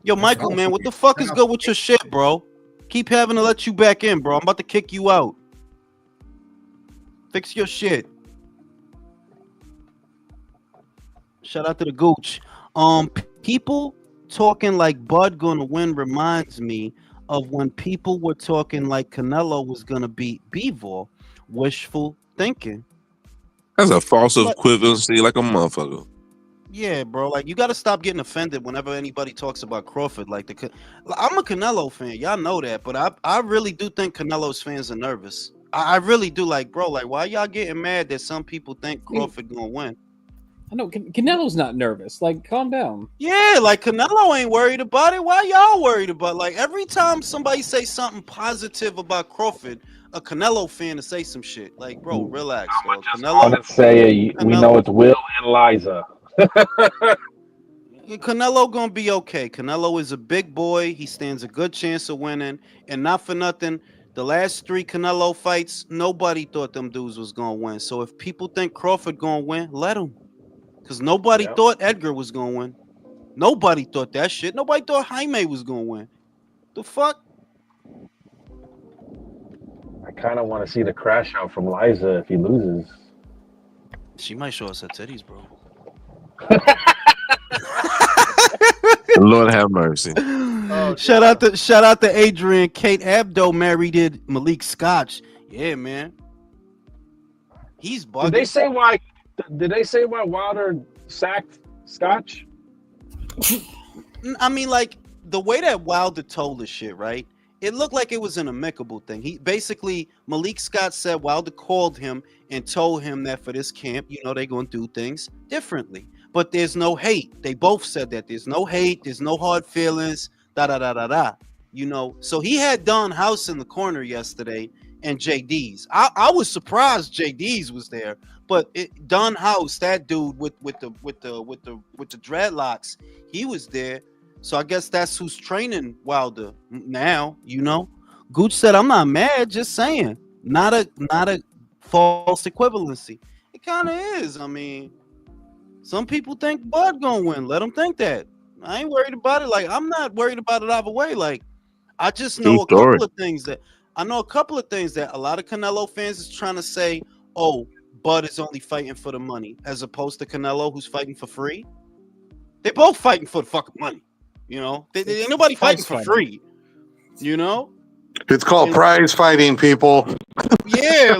Yo, Michael, man, what the fuck is good with your shit, bro? Keep having to let you back in, bro. I'm about to kick you out. Fix your shit. Shout out to the Gooch. People talking like Bud gonna win reminds me of when people were talking like Canelo was gonna beat Bivol. Wishful thinking. That's a false equivalency like a motherfucker. Yeah, bro. Like you got to stop getting offended whenever anybody talks about Crawford. I'm a Canelo fan, y'all know that, but I really do think Canelo's fans are nervous. I really do. Like, bro, like why y'all getting mad that some people think Crawford gonna win? I know Canelo's not nervous. Like, calm down. Yeah, like Canelo ain't worried about it. Why y'all worried about? Like every time somebody say something positive about Crawford, a Canelo fan to say some shit. Like, bro, relax. Bro. Canelo. Let's say we know it's Will and Liza. Canelo gonna be okay. Canelo is a big boy. He stands a good chance of winning. And not for nothing, the last 3 Canelo fights, nobody thought them dudes was gonna win. So if people think Crawford gonna win, let him. Because nobody thought Edgar was gonna win. Nobody thought that shit. Nobody thought Jaime was gonna win. The fuck? I kind of want to see the crash out from Liza if he loses. She might show us her titties, bro. Lord have mercy. Shout out to Adrian. Kate Abdo married Malik Scotch. Yeah, man. He's bugging. Did they say why Wilder sacked Scotch? I mean, like the way that Wilder told the shit, right? It looked like it was an amicable thing. He basically, Malik Scott said Wilder called him and told him that for this camp, they're going to do things differently. But there's no hate. They both said that there's no hate, there's no hard feelings, So he had Don House in the corner yesterday and JD's. I was surprised JD's was there, but Don House, that dude with the dreadlocks, he was there. So I guess that's who's training Wilder now, Gooch said, I'm not mad, just saying. Not a false equivalency. It kind of is. I mean, some people think Bud gonna win. Let them think that. I ain't worried about it. Like, I'm not worried about it either way. Like, I just know a couple of things that a lot of Canelo fans is trying to say, oh, Bud is only fighting for the money, as opposed to Canelo, who's fighting for free. They're both fighting for the fucking money. Ain't nobody fighting for free. It's called prize fighting, people. Yeah,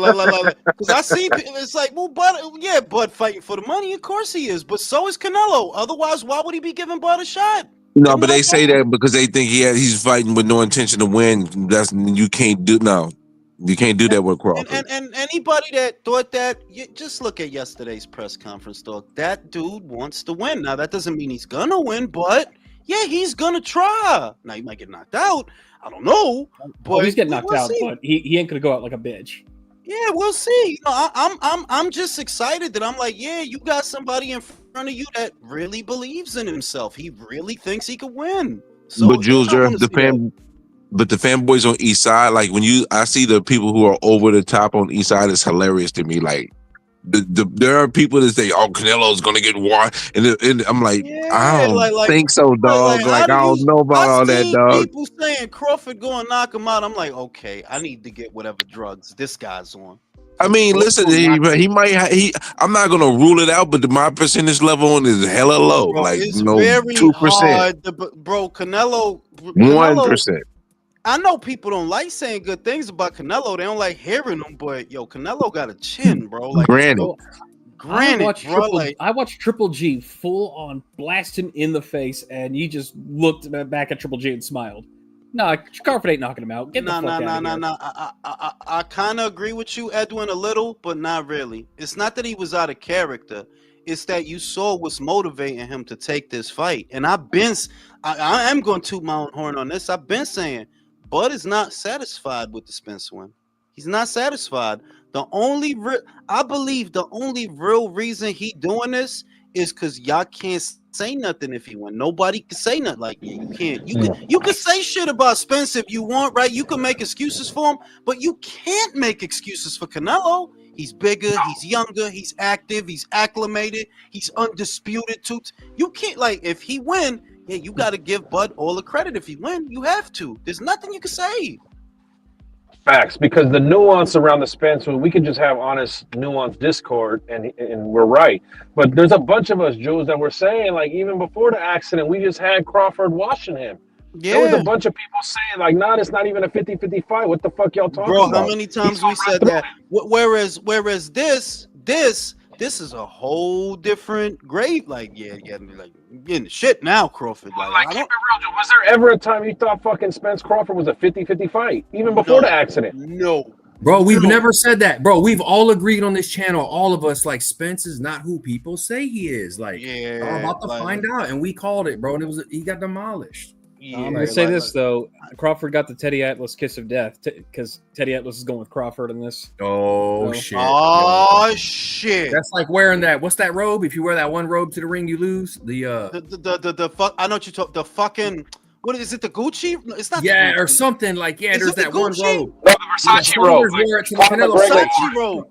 because I see it's like, well, Bud fighting for the money. Of course he is, but so is Canelo. Otherwise, why would he be giving Bud a shot? No, but they say that because they think he's fighting with no intention to win. You can't do that with Crawford. And anybody that thought that, just look at yesterday's press conference, dog. That dude wants to win. Now that doesn't mean he's gonna win, but yeah, he's gonna try. Now he might get knocked out. I don't know, but he's getting knocked we'll out, see. but he ain't gonna go out like a bitch. Yeah, we'll see. You know, I'm just excited that I'm like, yeah, you got somebody in front of you that really believes in himself. He really thinks he could win. So But Jules, I wanna the see that. but the fanboys on East Side, like I see the people who are over the top on East Side, it's hilarious to me. Like there are people that say, "Oh, Canelo's gonna get washed," and I'm like, I don't think so, dog. how Like I did don't he? know about I all that, seen dog. people saying Crawford going to knock him out. I'm like, okay, I need to get whatever drugs this guy's on. I mean, listen, he might. I'm not gonna rule it out, but my percentage level on is hella low, Bro, like it's 2%, very hard. Bro, Canelo. 1%. I know people don't like saying good things about Canelo. They don't like hearing them, but yo, Canelo got a chin, bro. Like, Granted. I watched Triple G full on blast him in the face, and he just looked back at Triple G and smiled. Nah, Crawford ain't knocking him out. Get the fuck out of here. No. I kind of agree with you, Edwin, a little, but not really. It's not that he was out of character. It's that you saw what's motivating him to take this fight. And I am going to toot my own horn on this. I've been saying Bud is not satisfied with the Spence win. He's not satisfied. I believe the only real reason he doing this is because y'all can't say nothing if he win. Nobody can say nothing. Like you can't. You can say shit about Spence if you want, right? You can make excuses for him, but you can't make excuses for Canelo. He's bigger, he's younger, he's active, he's acclimated, he's undisputed too. You can't, like, if he win, yeah, you got to give Bud all the credit. If he win, you have to. There's nothing you can say. Facts, because the nuance around the Spence, we could just have honest, nuanced discord, and we're right. But there's a bunch of us, Jules, that were saying, like, even before the accident, we just had Crawford watching him. Yeah. There was a bunch of people saying, like, nah, it's not even a 50-50 fight. What the fuck y'all talking about? Bro, how many times we said that? Whereas this is a whole different grade. Like, yeah, like getting the shit now, Crawford. Like, keep it real, Joe. Was there ever a time you thought fucking Spence Crawford was a 50-50 fight, even before the accident? No. Bro, we've never said that. Bro, we've all agreed on this channel, all of us, like, Spence is not who people say he is. Like, I'm about to find out, and we called it, bro, and he got demolished. I'm going to say this, though. Crawford got the Teddy Atlas kiss of death because Teddy Atlas is going with Crawford in this. Oh, shit. Oh, shit. That's like wearing that. What's that robe? If you wear that one robe to the ring, you lose. The fuck. I know what you talk. The fucking. What is it? The Gucci? It's not. Yeah, or something like. Yeah, there's that one robe. No, the Versace robe. Wore it to the Canelo Versace robe.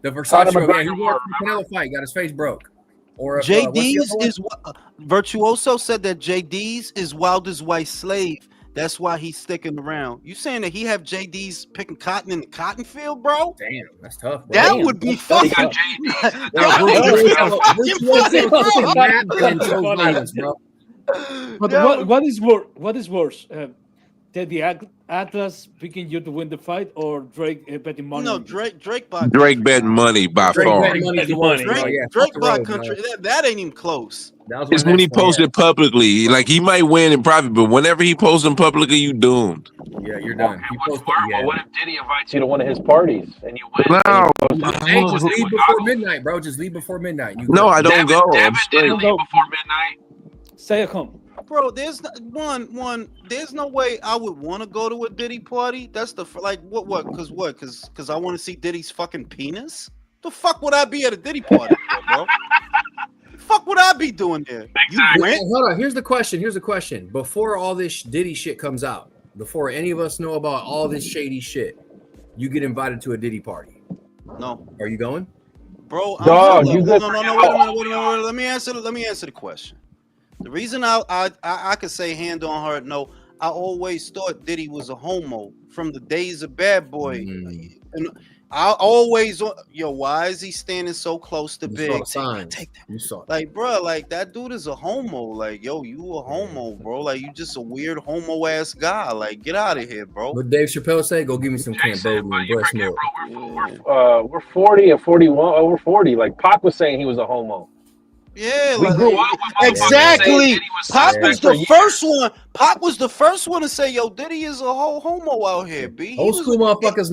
The Versace robe. Yeah, he wore it to the Canelo fight. Got his face broke. Or JD's is Virtuoso said that JD's is Wilder's white slave. That's why he's sticking around. You saying that he have JD's picking cotton in the cotton field, bro? Damn, that's tough. Bro. That would be fucking. But what is worse? What is worse? Teddy Atlas picking you to win the fight, or Drake betting money? No, Drake bought betting money by far. Drake bought country. That ain't even close. It's when he posted publicly. Like, he might win in private, but whenever he posts them publicly, you doomed. Yeah, you're done. What if Diddy invites you to one of his parties and you win? No. Hey, just leave before midnight, bro. Just leave before midnight. No, I don't go. I'm straight. Didn't leave before midnight. Stay at home. Bro, there's there's no way I would want to go to a Diddy party. That's the because I want to see Diddy's fucking penis. The fuck would I be at a Diddy party, bro? The fuck would I be doing there? You went? Hold on. Here's the question. Before all this Diddy shit comes out, before any of us know about all this shady shit, you get invited to a Diddy party. No. Are you going? Bro, no. Wait a minute. Let me answer the question. The reason I could say hand on heart no, I always thought Diddy was a homo from the days of Bad Boy. And I always, why is he standing so close to Big? Take that. You saw it. Like, bro, like, that dude is a homo. Like, you a homo, bro. Like, you just a weird homo ass guy. Like, get out of here, bro. What Dave Chappelle say? Go give me some Cambodia and breast milk. We're 40 or 41 over 40. Like, Pac was saying he was a homo. Yeah, exactly. Pac was the first one. Pac was the first one to say, "Yo, Diddy is a whole homo out here." B. Old school motherfuckers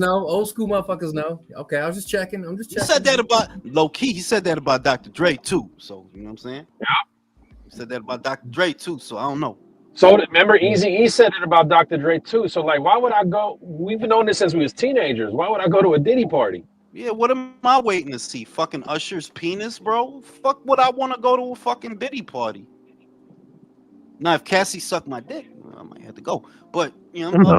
know. Okay, I was just checking. I'm just checking. He said that about low key. He said that about Dr. Dre too. So you know what I'm saying? Yeah. Said that about Dr. Dre too, so I don't know. So remember, Eazy-E said it about Dr. Dre too. So like, why would I go? We've known this since we was teenagers. Why would I go to a Diddy party? Yeah, what am I waiting to see? Fucking Usher's penis, bro? Fuck would I want to go to a fucking Diddy party? Now, if Cassie sucked my dick, well, I might have to go. But, you know,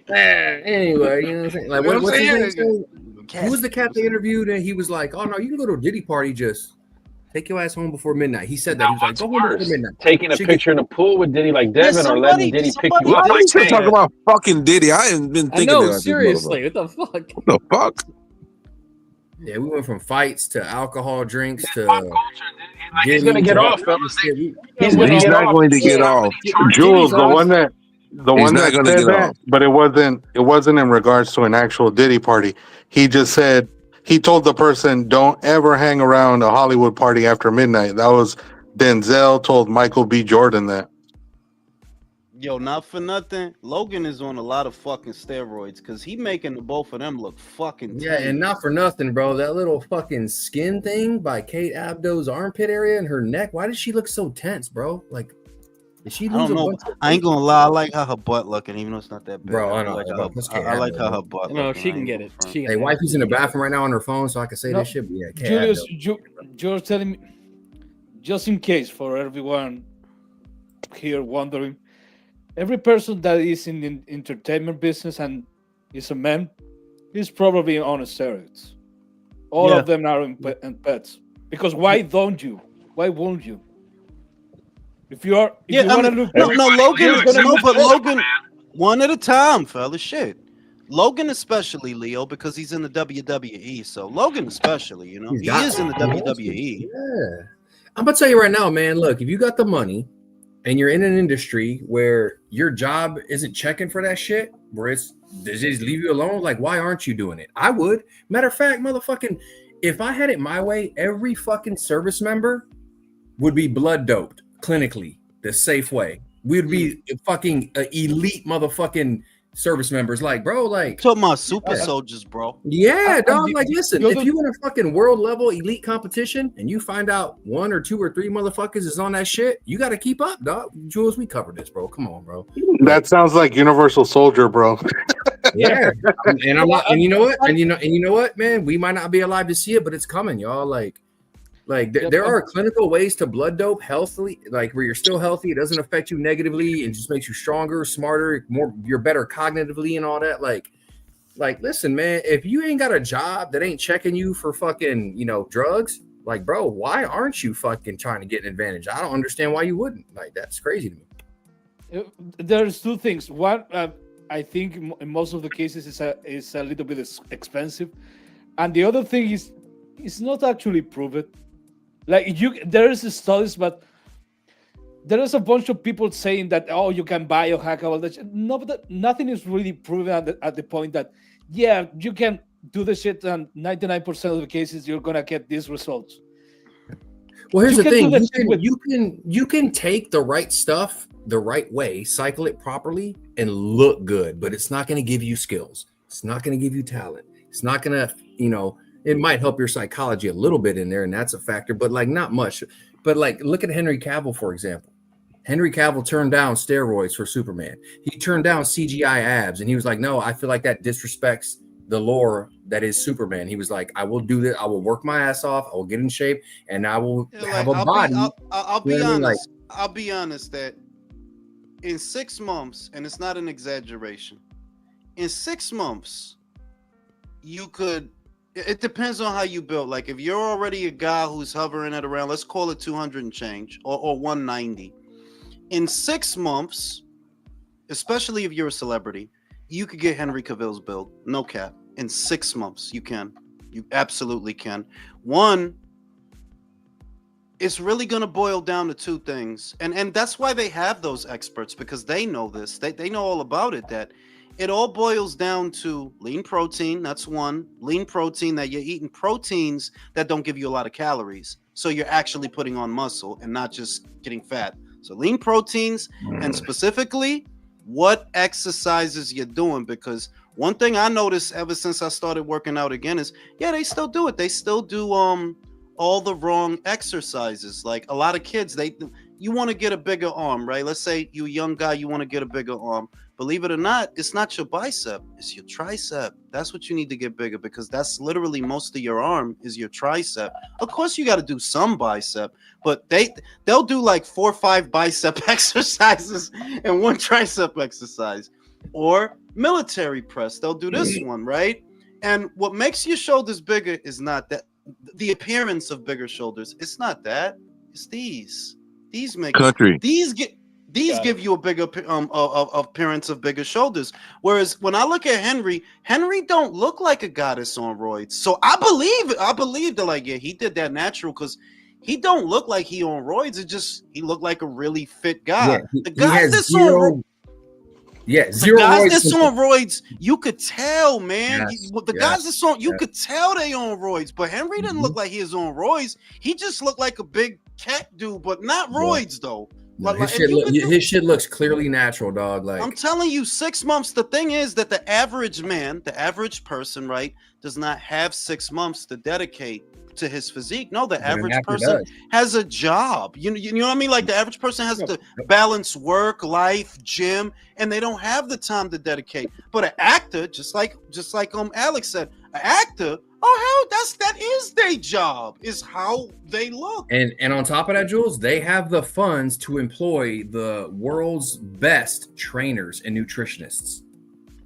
anyway, you know what I'm saying? Like, You know what's his name saying? say? Who was the cat they interviewed? And he was like, "Oh no, you can go to a Diddy party. Just take your ass home before midnight." He said that. He was like, "Go home before midnight." Taking a picture in the pool with Diddy like Devin, or letting Diddy pick you up. Why are you still talking about fucking Diddy? I ain't been I thinking know, about this seriously. motherfucker. What the fuck? What the fuck? Yeah, we went from fights to alcohol drinks to. He's gonna get off, fellas. He's not going to get off. Jules, the one that not gonna said get that, off. but it wasn't in regards to an actual Diddy party. He just said he told the person, "Don't ever hang around a Hollywood party after midnight." That was Denzel told Michael B. Jordan that. Yo, not for nothing. Logan is on a lot of fucking steroids because he making the both of them look fucking Yeah, and not for nothing, bro. That little fucking skin thing by Kate Abdo's armpit area and her neck. Why does she look so tense, bro? Like, did she I lose don't know. I ain't gonna lie. I like how her butt looking, even though it's not that bad. Bro, I know. I like how her butt. No, looking. she I can ain't get gonna it. front. She Hey, wifey's in the bathroom right now on her phone, so I can say No, this shit. But yeah, Kate Julius, Abdo. you're telling me, just in case for everyone here wondering, every person that is in the entertainment business and is a man is probably on steroids. All Yeah. of them are in pets. Because why don't you? Why won't you? If you are, if you want to look, no, Logan is gonna no, look but good. Logan, one at a time, fella. Shit, Logan especially, Leo, because he's in the WWE. So Logan especially, you know, He's he got is to. in the He has to. WWE. Yeah. I'm gonna tell you right now, man. Look, if you got the money and you're in an industry where your job isn't checking for that shit, where they just leave you alone, like, why aren't you doing it? I would. Matter of fact, motherfucking, if I had it my way, every fucking service member would be blood doped clinically, the safe way. We'd be fucking elite motherfucking service members. Like, bro, like, talking about super soldiers, bro. yeah, dog. Like, listen, you're if the- you in a fucking world level elite competition and you find out 1 or 2 or 3 motherfuckers is on that shit, you got to keep up, dog. Jules, we covered this, bro. Come on, bro. That sounds like Universal Soldier, bro. Yeah, and I'm not, and you know what, and you know what, man, we might not be alive to see it, but it's coming, y'all. Like there are clinical ways to blood dope healthily, like where you're still healthy, it doesn't affect you negatively, and just makes you stronger, smarter, more, you're better cognitively and all that. Like, listen, man, if you ain't got a job that ain't checking you for fucking, drugs, like, bro, why aren't you fucking trying to get an advantage? I don't understand why you wouldn't. Like, that's crazy to me. There's two things. One, I think in most of the cases is a little bit expensive, and the other thing is it's not actually proven. Like, there is studies, but there is a bunch of people saying that, oh, you can biohack all that shit. No, but nothing is really proven at the point that, yeah, you can do the shit, and 99% of the cases you're gonna get these results. Well, here's You the can do thing: that shit you can take the right stuff the right way, cycle it properly, and look good. But it's not going to give you skills. It's not going to give you talent. It's not going to, it might help your psychology a little bit in there, and that's a factor, but like not much. But like, look at Henry Cavill, for example. Henry Cavill turned down steroids for Superman. He turned down CGI abs, and he was like, "No, I feel like that disrespects the lore that is Superman." He was like, "I will do this. I will work my ass off. I will get in shape, and I will have a body." I'll be honest. I'll be honest that in 6 months, and it's not an exaggeration, in 6 months, you could. It depends on how you build. Like, if you're already a guy who's hovering at around, let's call it 200 and change, or 190. In 6 months, especially if you're a celebrity, you could get Henry Cavill's build. No cap. In 6 months, you can. You absolutely can. One, it's really going to boil down to 2 things. And that's why they have those experts, because they know this. They know all about it, that it all boils down to lean protein. That's one. Lean protein, that you're eating proteins that don't give you a lot of calories. So you're actually putting on muscle and not just getting fat. So lean proteins, and specifically what exercises you're doing. Because one thing I noticed ever since I started working out again is, yeah, they still do it. They still do all the wrong exercises. Like a lot of kids, you want to get a bigger arm, right? Let's say you a young guy, you want to get a bigger arm. Believe it or not, it's not your bicep, it's your tricep. That's what you need to get bigger, because that's literally most of your arm is your tricep. Of course, you got to do some bicep, but they'll do like 4 or 5 bicep exercises and 1 tricep exercise. Or military press, they'll do this one, right? And what makes your shoulders bigger is not that the appearance of bigger shoulders. It's not that. It's these. These make country. These give you a bigger appearance of bigger shoulders. Whereas when I look at Henry don't look like a goddess on roids. So I believe that, like, yeah, he did that natural, because he don't look like he on roids. It just, he looked like a really fit guy. Yeah, the guys that's on zero guys roids. that's on roids, you could tell, man. Yes, Guys that's on, you could tell they on roids. But Henry didn't look like he was on roids. He just looked like a big cat dude, but not roids though. No, his shit looks clearly natural, dog. Like, I'm telling you, 6 months. The thing is that the average man, the average person, right, does not have 6 months to dedicate to his physique. No, the average person has a job. You know what I mean? Like, the average person has to balance work, life, gym, and they don't have the time to dedicate. But an actor, just like Alex said, an actor, that is their job, is how they look. And on top of that, Jules, they have the funds to employ the world's best trainers and nutritionists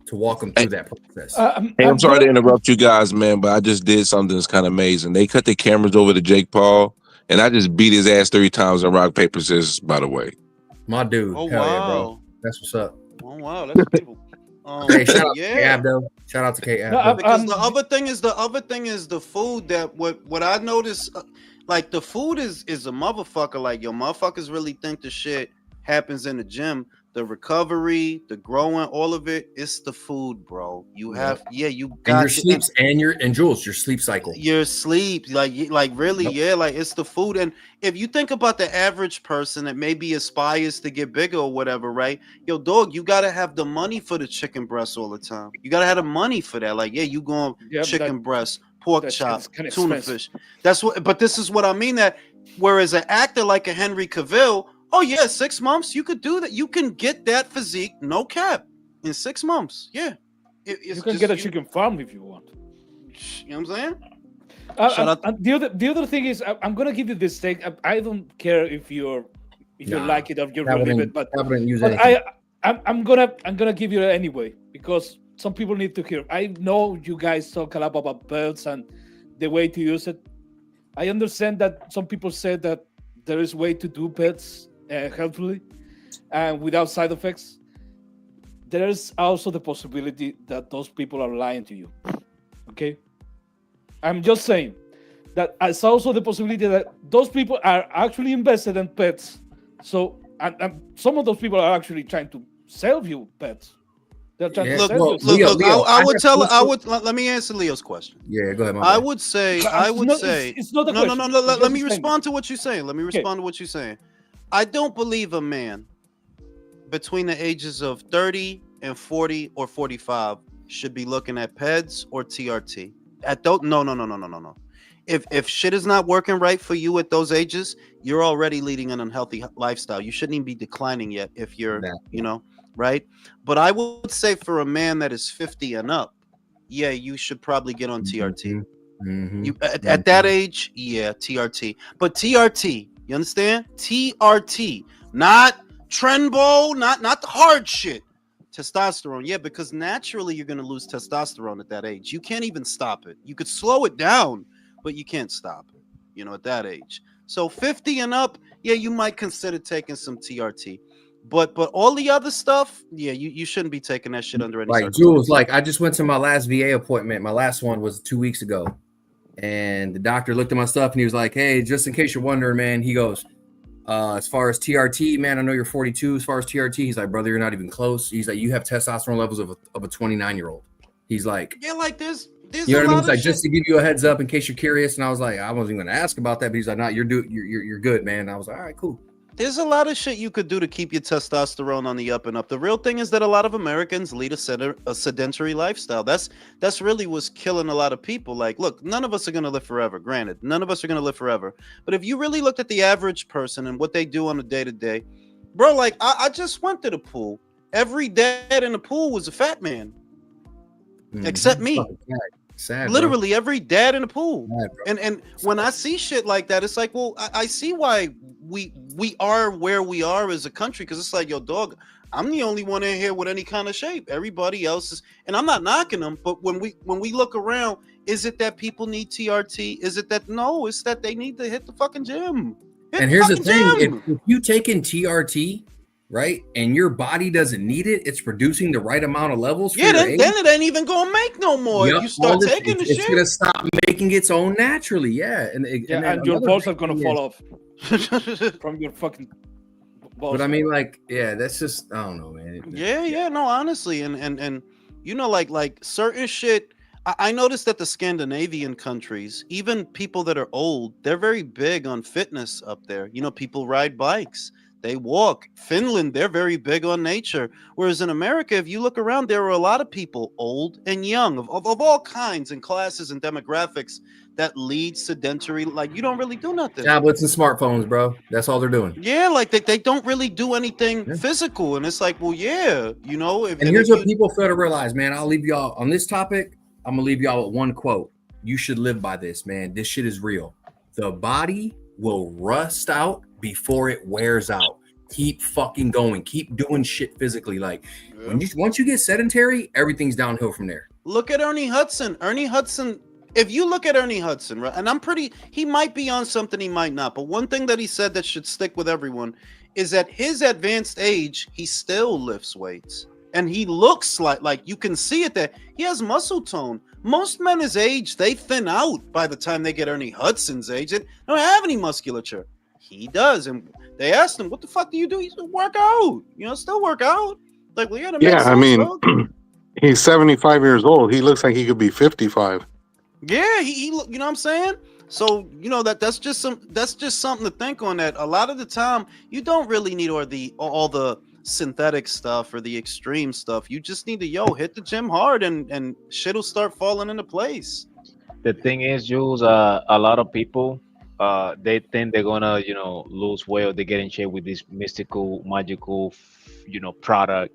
to walk them through that process. Hey, I'm sorry to interrupt you guys, man, but I just did something that's kind of amazing. They cut the cameras over to Jake Paul, and I just beat his ass 3 times in rock, paper, scissors, by the way. My dude. Oh, hell wow. yeah, bro. That's what's up. Oh, wow. That's beautiful. Hey, shout out to K-Ab, though. Shout out to K-Ab. Because the other thing is the food. That what I noticed, like, the food is a motherfucker. Like, your motherfuckers really think the shit happens in the gym. The recovery, the growing, all of it, it's the food, bro. You have, you got your sleeps and Jules, your sleep cycle. Your sleep, like really, like, it's the food. And if you think about the average person that maybe aspires to get bigger or whatever, right? Yo, dog, you gotta have the money for the chicken breast all the time. You gotta have the money for that. Like, you going chicken breast, pork chop, tuna fish. That's what. But this is what I mean. That whereas an actor like a Henry Cavill, 6 months, you could do that. You can get that physique, no cap, in 6 months. Yeah. You can get a chicken farm if you want. You know what I'm saying? The other thing is, I'm gonna give you this take. I don't care if you like it or you believe it, but I'm gonna give you it anyway, because some people need to hear. I know you guys talk a lot about belts and the way to use it. I understand that some people say that there is a way to do belts healthfully and without side effects. There is also the possibility that those people are lying to you. Okay, I'm just saying that it's also the possibility that those people are actually invested in pets. So and some of those people are actually trying to sell you pets. They're trying to sell you. Leo, I would let me answer Leo's question. Yeah, go ahead. I would say it's not a question. No. Let me respond to what you're saying. To what you're saying. I don't believe a man between the ages of 30 and 40 or 45 should be looking at PEDs or TRT. No. If shit is not working right for you at those ages, you're already leading an unhealthy lifestyle. You shouldn't even be declining yet if you're, right? But I would say for a man that is 50 and up, you should probably get on TRT. You at that age, TRT. But TRT, you understand? TRT, not Trenbo, not the hard shit. Testosterone, because naturally you're gonna lose testosterone at that age. You can't even stop it. You could slow it down, but you can't stop it. At that age. So 50 and up, you might consider taking some TRT. But all the other stuff, you shouldn't be taking that shit under any circumstances. Jules, I just went to my last VA appointment. My last one was 2 weeks ago. And the doctor looked at my stuff and he was like, hey, just in case you're wondering, man, he goes, as far as TRT, man, I know you're 42. As far as TRT, he's like, brother, you're not even close. He's like, you have testosterone levels of a 29-year-old. He's like, like this. You know what I mean? It's like, just to give you a heads up in case you're curious. And I was like, I wasn't even going to ask about that, but he's like, no, you're good, man. And I was like, all right, cool. There's a lot of shit you could do to keep your testosterone on the up and up. The real thing is that a lot of Americans lead a sedentary lifestyle. That's really what's killing a lot of people. Like, look, none of us are gonna live forever. Granted, none of us are gonna live forever. But if you really looked at the average person and what they do on a day to day, bro, like I just went to the pool. Every dad in the pool was a fat man, except me. Sad, Literally bro. every dad in the pool. Sad, and when I see shit like that, it's like, well, I see why we are where we are as a country, because it's like, yo, dog, I'm the only one in here with any kind of shape. Everybody else is, and I'm not knocking them, but when we look around, is it that people need TRT? Is it that no? It's that they need to hit the fucking gym. And here's the thing: if you take in TRT, right, and your body doesn't need it, it's producing the right amount of levels. Yeah, then it ain't even gonna make no more. If you start taking the shit, it's gonna stop making its own naturally. Yeah, and your balls are gonna fall off from your fucking balls. But I mean, like, yeah, that's just, I don't know, man. Yeah, no, honestly, and you know, like certain shit. I noticed that the Scandinavian countries, even people that are old, they're very big on fitness up there. You know, people ride bikes. They walk. Finland, they're very big on nature. Whereas in America, if you look around, there are a lot of people, old and young, of all kinds and classes and demographics, that lead sedentary. Like, you don't really do nothing. Tablets and smartphones, bro. That's all they're doing. Yeah, like they don't really do anything physical. And it's like, well, yeah, you know. And here's what people fail to realize, man. I'll leave y'all on this topic. I'm going to leave y'all with one quote. You should live by this, man. This shit is real. The body will rust out before it wears out. Keep fucking going. Keep doing shit physically. Like, once you get sedentary, everything's downhill from there. Look at Ernie Hudson. Ernie Hudson, if you look at Ernie Hudson, right, and he might be on something, he might not, but one thing that he said that should stick with everyone is at his advanced age, he still lifts weights. And he looks like you can see it that he has muscle tone. Most men his age, they thin out by the time they get Ernie Hudson's age. They don't have any musculature. He does. And they asked him, what the fuck do you do? He said, work out. You know, still work out. Like, well, yeah, I mean, he's 75 years old. He looks like he could be 55. Yeah, he you know what I'm saying? So, you know, that's just something to think on. That a lot of the time you don't really need all the synthetic stuff or the extreme stuff. You just need to hit the gym hard and shit'll start falling into place. The thing is, Jules, a lot of people they think they're gonna, lose weight or they get in shape with this mystical, magical, product,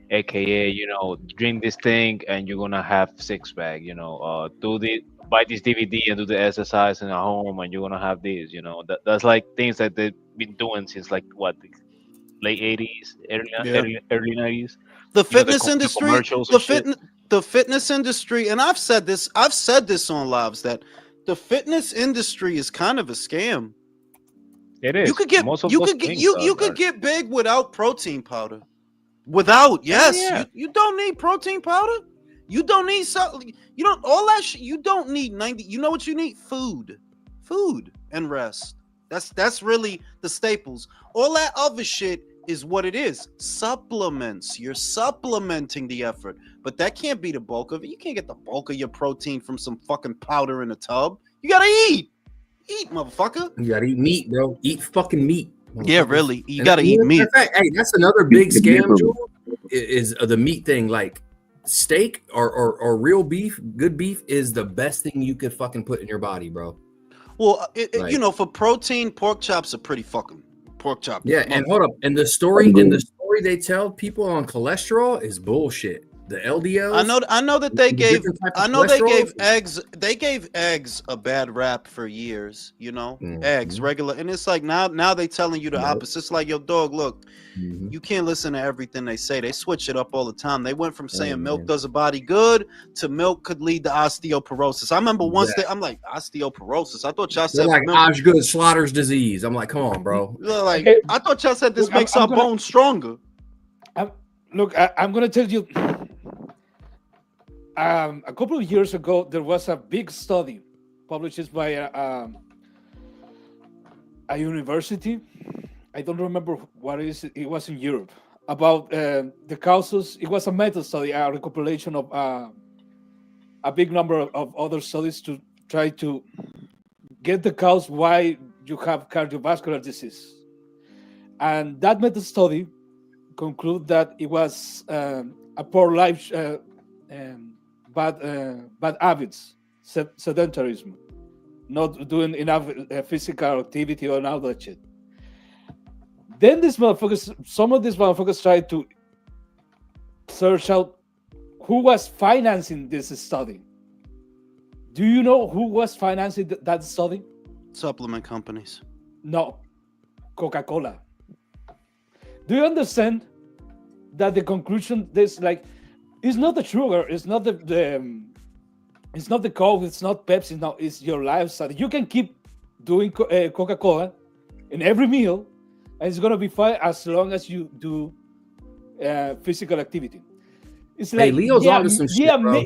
aka, drink this thing and you're gonna have six pack. Buy this DVD and do the exercise in at home and you're gonna have this. That's like things that they've been doing since like what, the late 80s, early 90s. The fitness industry, the fitness industry, and I've said this on lives, that the fitness industry is kind of a scam. It is. You could get big without protein powder. Without, yes, you don't need protein powder. You don't need all that shit. You don't need 90. You know what you need? Food and rest. That's really the staples. All that other shit is what it is. Supplements. You're supplementing the effort, but that can't be the bulk of it. You can't get the bulk of your protein from some fucking powder in a tub. You gotta eat, motherfucker. You gotta eat meat, bro. Eat fucking meat. Yeah, really. You gotta eat meat. In fact, hey, that's another big scam, Joel, is the meat thing. Like, steak or real beef, good beef is the best thing you could fucking put in your body, bro. Well, for protein, pork chops are pretty fucking pork chop. Yeah, and hold up. And the story they tell people on cholesterol is bullshit. The LDL. I know that they gave eggs a bad rap for years, eggs, regular. And it's like now they telling you the opposite. It's like, yo, dog, look, you can't listen to everything they say. They switch it up all the time. They went from saying milk does a body good to milk could lead to osteoporosis. I remember once I'm like, osteoporosis. I thought y'all said like Osgood Slaughter's disease. I'm like, come on, bro. Like, I thought y'all said this makes our bones stronger. I'm gonna tell you. A couple of years ago, there was a big study published by a university. I don't remember what it is. It was in Europe about the causes. It was a meta study, a recopilation of a big number of other studies to try to get the cause why you have cardiovascular disease. And that meta study conclude that it was a poor life, bad habits, sedentarism, not doing enough physical activity or all that shit. Then some of these motherfuckers tried to search out who was financing this study. Do you know who was financing that study? Supplement companies. No, Coca-Cola. Do you understand that the conclusion is like, it's not the sugar, it's not it's not the Coke, it's not Pepsi, no, it's your lifestyle. You can keep doing Coca-Cola in every meal, and it's gonna be fine as long as you do physical activity. It's like, Leo's onto some shit, bro.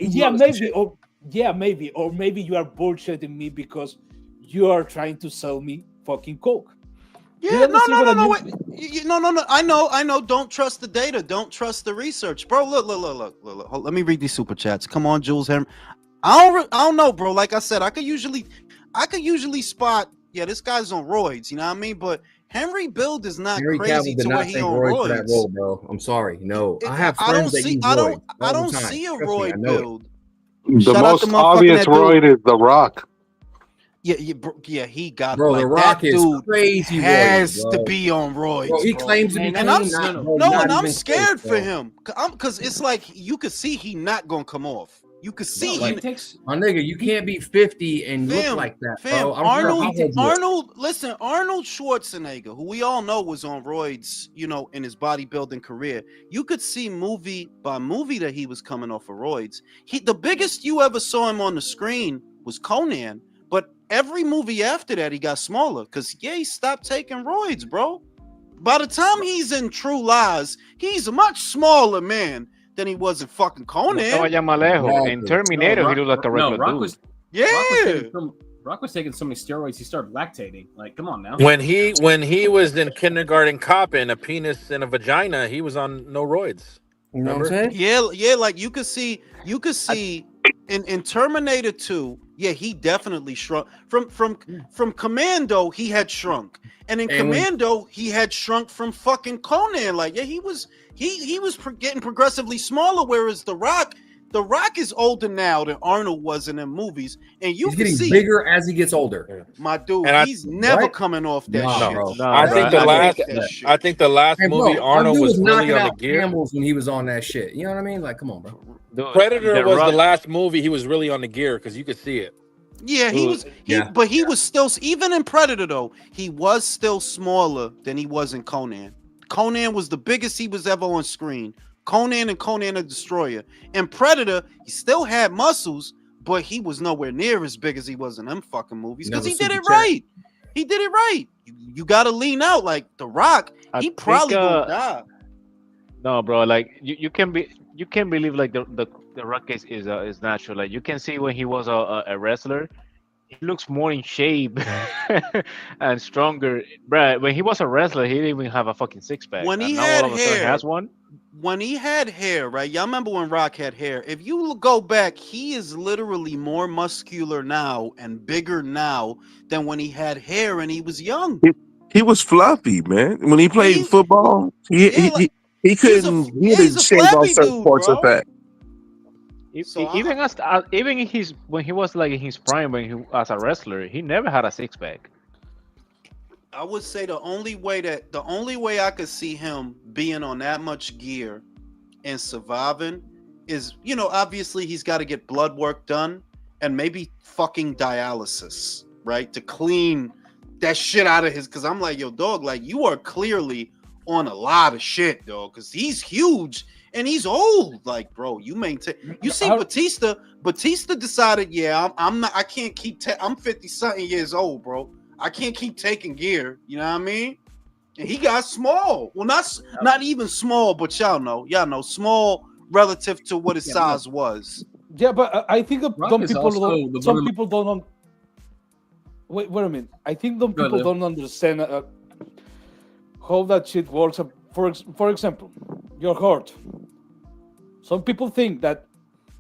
Maybe, or maybe you are bullshitting me because you are trying to sell me fucking Coke. Yeah, no. Wait. No. I know. Don't trust the data. Don't trust the research, bro. Look. Let me read these super chats. Come on, Jules Henry. I don't know, bro. Like I said, I could usually spot. Yeah, this guy's on roids. You know what I mean? But Henry Build is not Henry crazy Cavill did to not where he take on roids roids. for that role, bro. I'm sorry. No, I have I don't friends that see. use I roids all don't the time. see a Trust me, I roid know it. build. The Shout out to most motherfucking obvious that dude. roid is The Rock. Yeah, he got Bro, like The Rock that is dude crazy has roid, to bro. be on roids, Bro, he bro. claims to be And clean, I'm not I'm even scared close, for bro. him because it's like you could see he not gonna come off. You could see My nigga, you can't be 50 and look like that, bro. I don't care how old you are. Arnold Schwarzenegger, who we all know was on roids, you know, in his bodybuilding career. You could see movie by movie that he was coming off of roids. The biggest you ever saw him on the screen was Conan, but every movie after that he got smaller because he stopped taking roids, bro. By the time he's in True Lies, he's a much smaller man than he was in fucking Conan. In Terminator, he looked like a regular dude. Rock was taking so many steroids, he started lactating. Like, come on now. When he was in kindergarten copping a penis and a vagina, he was on no roids. You know what I'm saying? Yeah, like you could see in Terminator 2, yeah, he definitely shrunk. From Commando, he had shrunk. And in Commando, he had shrunk from fucking Conan. Like, yeah, he was getting progressively smaller, whereas The Rock is older now than Arnold was in them movies. And he's getting bigger as he gets older. My dude, he's never coming off that shit. Bro. I think the last movie Arnold was really on the gear. Camels when he was on that shit. You know what I mean? Like, come on, bro. Predator was the last movie he was really on the gear because you could see it. Yeah, but he was still, even in Predator though, he was still smaller than he was in Conan. Conan was the biggest he was ever on screen. Conan and Conan the Destroyer. In Predator, he still had muscles, but he was nowhere near as big as he was in them fucking movies because he did it right. He did it right. You got to lean out like The Rock. He probably gonna die. No, bro. Like you can believe like the Rock is natural. Like you can see when he was a wrestler, he looks more in shape and stronger. Bro, when he was a wrestler, he didn't even have a fucking six pack. When he had hair, when he had hair, right? Y'all remember when Rock had hair? If you go back, he is literally more muscular now and bigger now than when he had hair and he was young. He was fluffy, man. When he played football, he couldn't shave off certain parts of that. Even when he was like in his prime, when he as a wrestler, he never had a six pack. I would say the only way I could see him being on that much gear and surviving is, you know, obviously he's got to get blood work done and maybe fucking dialysis, right? To clean that shit out of his, because I'm like, yo, dog, like you are clearly on a lot of shit, dog, because he's huge and he's old. Like, bro, you maintain. You see, Batista decided, yeah, I can't keep. I'm 50-something years old, bro. I can't keep taking gear. You know what I mean? And he got small. Well, not even small, but y'all know, small relative to what his size was. Yeah, but I think some people don't. Wait a minute. I think some people don't understand how that shit works. For example, your heart. Some people think that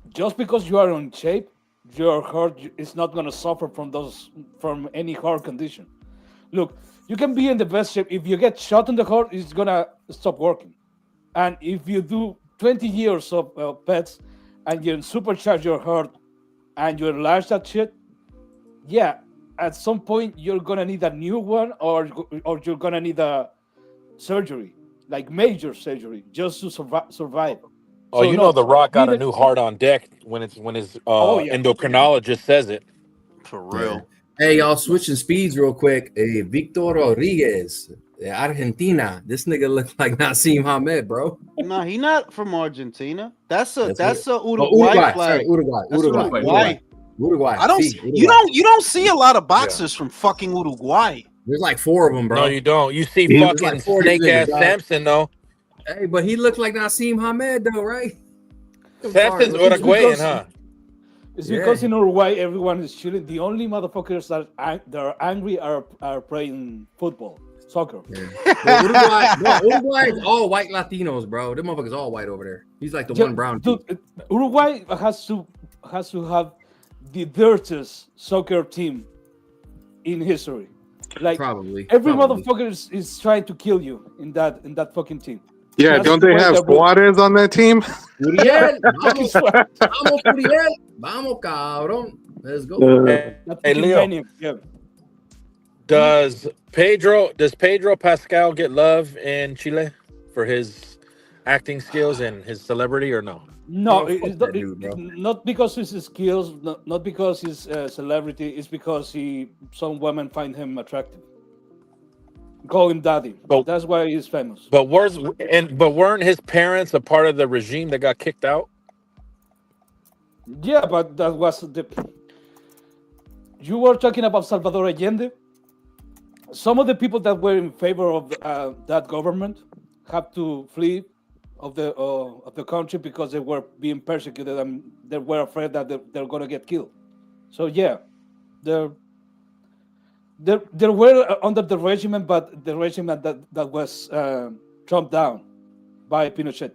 just because you are in shape, your heart is not going to suffer from any heart condition. Look, you can be in the best shape. If you get shot in the heart, it's gonna stop working. And if you do 20 years of pets and you supercharge your heart and you enlarge that shit, yeah, at some point you're gonna need a new one, or you're gonna need a surgery, like major surgery, just to survive. Oh, So you know, no, The Rock got a being new heart on deck when his oh yeah, endocrinologist says it. For Yeah. real. Hey, y'all, switching speeds real quick. Hey, Victor Rodriguez, Argentina. This nigga look like Nassim Hamed, bro. Nah, he not from Argentina. That's a That's Uruguay Uruguay. flag. Sorry, Uruguay. That's Uruguay. Uruguay. I don't. See, You Uruguay. don't see a lot of boxers from fucking Uruguay. There's like 4 of them, bro. No, you don't. You see There's fucking like 4 of these snake ass niggas, dog. Samson though. Hey, but he looked like Nassim Hamed though, right? Samson's Uruguayan, huh? It's because in Uruguay everyone is shooting. The only motherfuckers that are angry are playing football, soccer. Well, Uruguay is all white Latinos, bro. Them motherfuckers all white over there. He's like the one brown dude. Uruguay has to have the dirtiest soccer team in history. Like probably every motherfucker is trying to kill you in that fucking team. Yeah, That's don't the they way have they're built. Suarez on that team? Uriel, vamos, vamos, Uriel, vamos, cabrón. Let's go. Hey, Leo. Yeah. Does Pedro Pascal get love in Chile for his acting skills and his celebrity, or no? No, Oh, it's fuck not, that dude, bro. not because his skills, not because his celebrity. It's because some women find him attractive. Call him daddy. That's why he's famous. But weren't his parents a part of the regime that got kicked out? Yeah, but that was you were talking about Salvador Allende. Some of the people that were in favor of that government have to flee of the country because they were being persecuted and they were afraid that they're going to get killed. So yeah, they were under the regime, but the regime that was trumped down by Pinochet.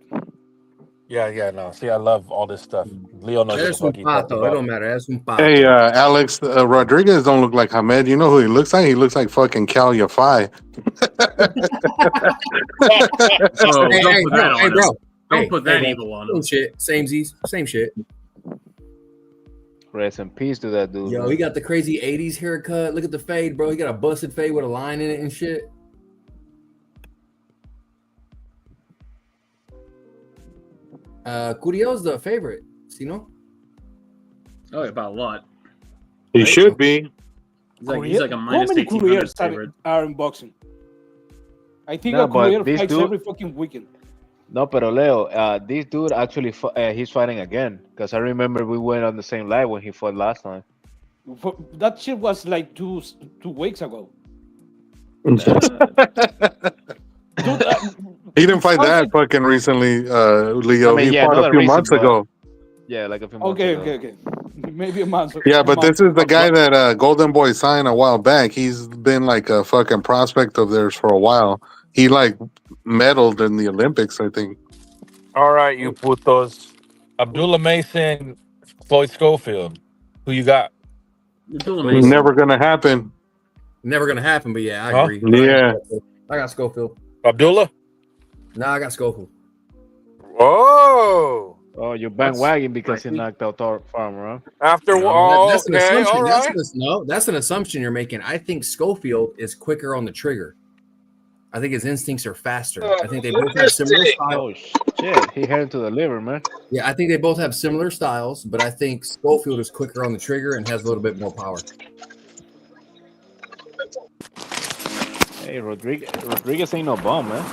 Yeah, no. See, I love all this stuff. Leo knows what the That's un fuck he's talking pato. It about. don't matter. That's un pato. Hey, Alex Rodriguez don't look like Hamed. You know who he looks like? He looks like fucking Cal Yafai. Oh, Hey, don't hey, put bro, that on hey, him. bro. Don't Hey, put that hey, evil on Same him. shit. Same shit. Rest in peace to that dude. Yo, man. he got the crazy 80s haircut. Look at the fade, bro. He got a busted fade with a line in it and shit. Curio's the favorite. See, no? Oh, yeah, about a lot. He should be. He's like a How minus many 1800 careers favorite. are in boxing? I think No, a but career this fights dude- every fucking weekend. No, pero Leo, this dude actually he's fighting again because I remember we went on the same live when he fought last time. That shit was like two weeks ago. He didn't fight that fucking recently, Leo. I mean, he yeah, fought not a few recent, months but- ago. Yeah, like a few months Okay, ago. okay. Maybe a month. Yeah, but this is the guy that Golden Boy signed a while back. He's been like a fucking prospect of theirs for a while. He like medaled in the Olympics, I think. All right, you putos. Abdullah Mason, Floyd Schofield. Who you got? Never gonna happen. Never gonna happen, but yeah, I Huh? agree. Yeah. I got Schofield. Abdullah? Nah, I got Schofield. Whoa. Oh, you're bandwagon because he knocked out our farmer, huh? After No, that's an okay, assumption. all right. That's an assumption you're making. I think Schofield is quicker on the trigger. I think his instincts are faster. I think they both have similar Oh styles. shit, he headed to the liver, man. Yeah, I think they both have similar styles, but I think Schofield is quicker on the trigger and has a little bit more power. Hey, Rodriguez ain't no bum, man.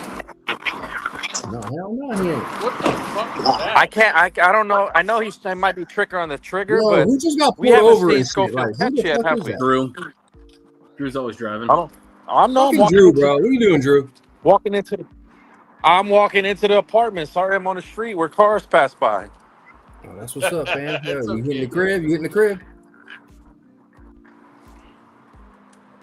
No, hell no, he ain't. What the fuck is that? I don't know. I know he might be tricker on the trigger, Yo, but who just got we pulled haven't over seen and shit? Schofield Like, who catch the yet, fuck have is we? that? Drew's always driving. I'm Fucking walking Drew, into- bro. What are you doing, Drew? I'm walking into the apartment. Sorry, I'm on the street where cars pass by. Oh, that's what's up, man. Yeah, you hitting the crib? You hitting the crib?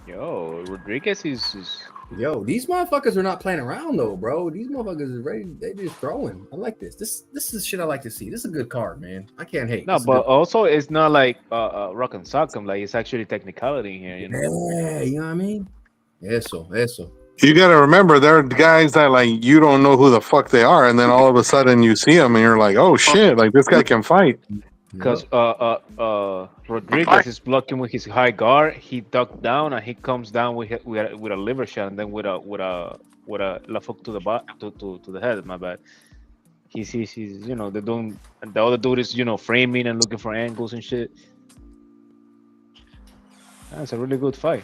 Yo, Rodriguez is Yo, these motherfuckers are not playing around though, bro. These motherfuckers is ready. They just throwing. I like this. This is shit I like to see. This is a good card, man. I can't hate. no, This is but good. also it's not like rock and sock'em. Like it's actually technicality in here, you know. Yeah, you know what I mean? Eso. You got to remember, there are guys that like you don't know who the fuck they are, and then all of a sudden you see them, and you're like, "Oh shit! Like this guy can fight." Because Rodriguez is blocking with his high guard. He ducked down and he comes down with a liver shot, and then with a left hook to the head. My bad. He's they're doing, and the other dude is framing and looking for angles and shit. That's a really good fight.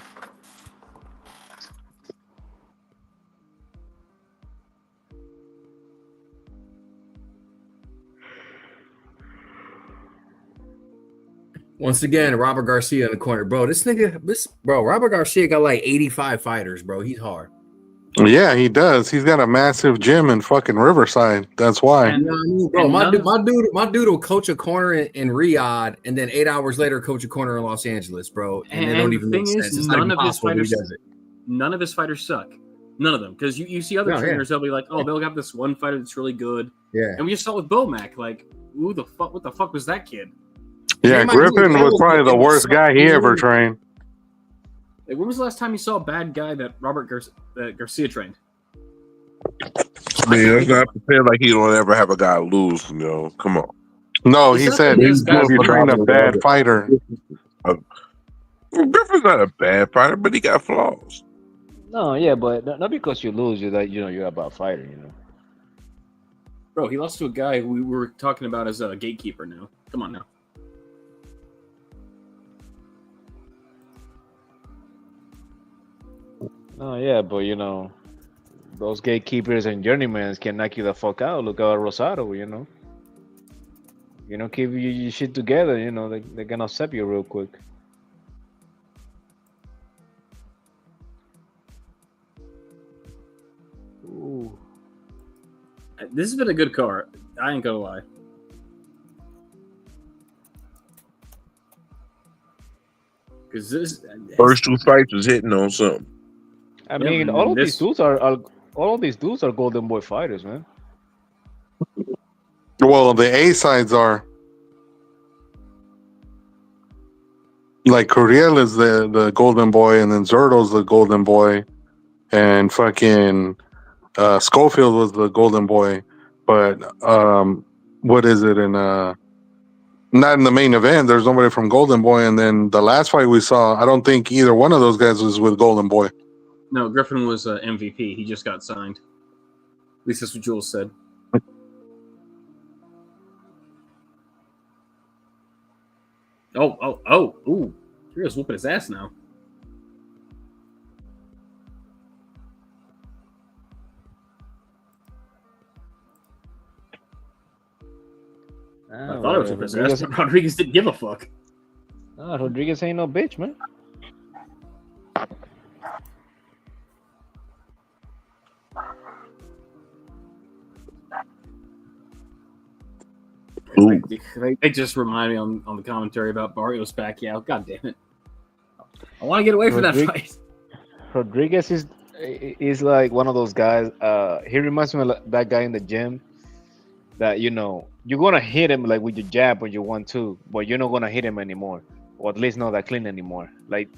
Once again, Robert Garcia in the corner, bro. Robert Garcia got like 85 fighters, bro. He's hard. Yeah, he does. He's got a massive gym in fucking Riverside. That's why. Bro, my dude will coach a corner in Riyadh, and then 8 hours later coach a corner in Los Angeles, bro. And it don't even make sense. It's none of his fighters suck. None of them, because you see other trainers, they'll be like, oh, they'll have this one fighter that's really good. Yeah. And we just saw it with Bomac, like, what the fuck was that kid? Yeah, Griffin was probably the worst guy he ever trained. Like, when was the last time you saw a bad guy that Garcia trained? Man, let's not pretend like he don't ever have a guy lose. Come on. No, he said if you train a bad fighter. Griffin's not a bad fighter, but he got flaws. No, yeah, but not because you lose, you're a bad fighter, Bro, he lost to a guy who we were talking about as a gatekeeper now. Come on now. Oh yeah, but those gatekeepers and journeymans can knock you the fuck out. Look at Rosado, keep your shit together, they're gonna accept you real quick. Ooh. This has been a good card. I ain't gonna lie. Because this first two fights was hitting on something. I mean, all of these dudes are Golden Boy fighters, man. Well, the A sides are like Curiel is the Golden Boy, and then Zerto's the Golden Boy, and fucking Schofield was the Golden Boy. But what is it in not in the main event? There's nobody from Golden Boy, and then the last fight we saw, I don't think either one of those guys was with Golden Boy. No, Griffin was MVP. He just got signed. At least that's what Jules said. Ooh. Julio's whooping his ass now. I thought it was whooping his ass, but Rodriguez didn't give a fuck. Rodriguez ain't no bitch, man. They just remind me on the commentary about Barrios Pacquiao. God damn it! I want to get away from that fight. Rodriguez is like one of those guys. He reminds me of that guy in the gym. That you're gonna hit him like with your jab when you want to, but you're not gonna hit him anymore, or at least not that clean anymore. Like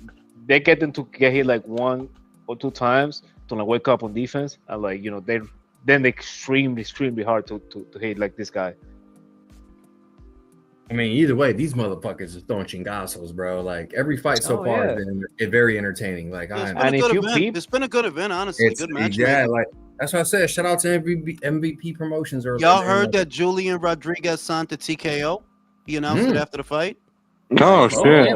they get them to get hit like 1 or 2 times to like wake up on defense, and like they extremely hard to hit like this guy. I mean, either way, these motherfuckers are throwing chingazos, bro. Like every fight so far has been very entertaining. Like, it's been a good event, honestly. Good match. Yeah, like that's what I said. Shout out to MVP Promotions. Y'all heard that Julian Rodriguez signed to TKO? He announced it after the fight. Oh shit!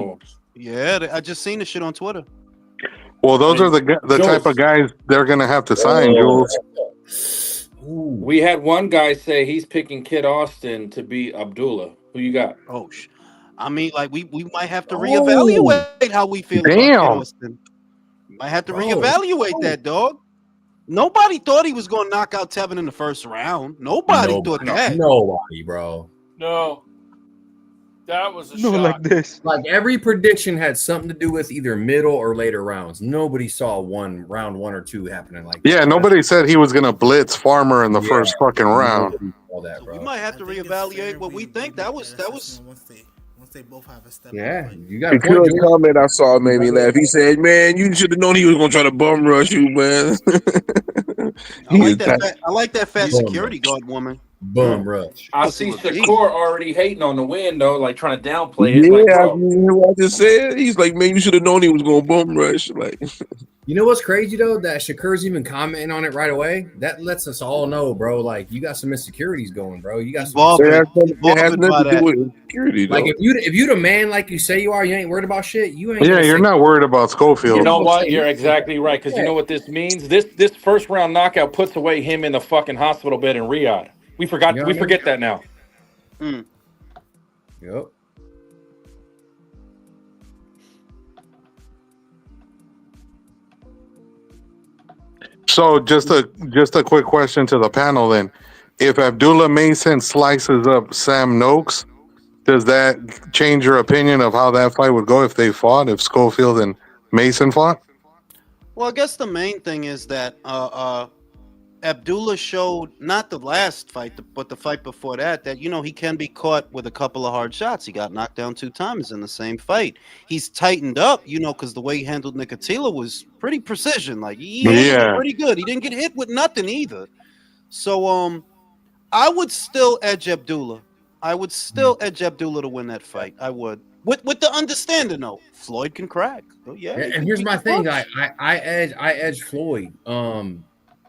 Yeah, I just seen the shit on Twitter. Well, those are the type of guys they're gonna have to sign, Jules. We had one guy say he's picking Kid Austin to beat Abdullah. Who you got? Oh, I mean, like we might have to reevaluate how we feel about Kid Austin. Might have to reevaluate that, dog. Nobody thought he was going to knock out Tevin in the first round. Nobody thought that. Nobody, bro. No. That was a shock. Like this. Like every prediction had something to do with either middle or later rounds. Nobody saw round 1 or 2 happening like that. Yeah, nobody said he was gonna blitz Farmer in the first fucking round. We might have to reevaluate what we think. That was they both have a step. Yeah, you The good comment I saw made me laugh. He said, "Man, you should have known he was gonna try to bum rush you, man." I like that fat security guard woman. Bum rush. I Pussy see look deep. Shakur already hating on the win though, like trying to downplay it. Like, Yeah, bro, you hear what I just said. He's like, "Man, you should have known he was gonna bum rush." Like, you know what's crazy though? That Shakur's even commenting on it right away. That lets us all know, bro. Like you got some insecurities going, bro. You got some. It has nothing to do with security, though. Like if you the man like you say you are, you ain't worried about shit. You ain't. Yeah, you're not worried about Schofield. you know what? You're exactly right because you know what this means. This first round knockout puts away him in the fucking hospital bed in Riyadh. We forgot. You know We what I mean? forget that now. Yep. So just a quick question to the panel then. If Abdullah Mason slices up Sam Noakes, does that change your opinion of how that fight would go if they fought, if Schofield and Mason fought? Well, I guess the main thing is that Abdullah showed, not the last fight, but the fight before that, that, he can be caught with a couple of hard shots. He got knocked down 2 times in the same fight. He's tightened up, because the way he handled Nicotila was pretty precision. Like, he handled it pretty good. He didn't get hit with nothing either. So, I would still edge Abdullah. I would still edge Abdullah to win that fight. I would. With the understanding, though, Floyd can crack. Oh, yeah. And here's my thing. I edge Floyd.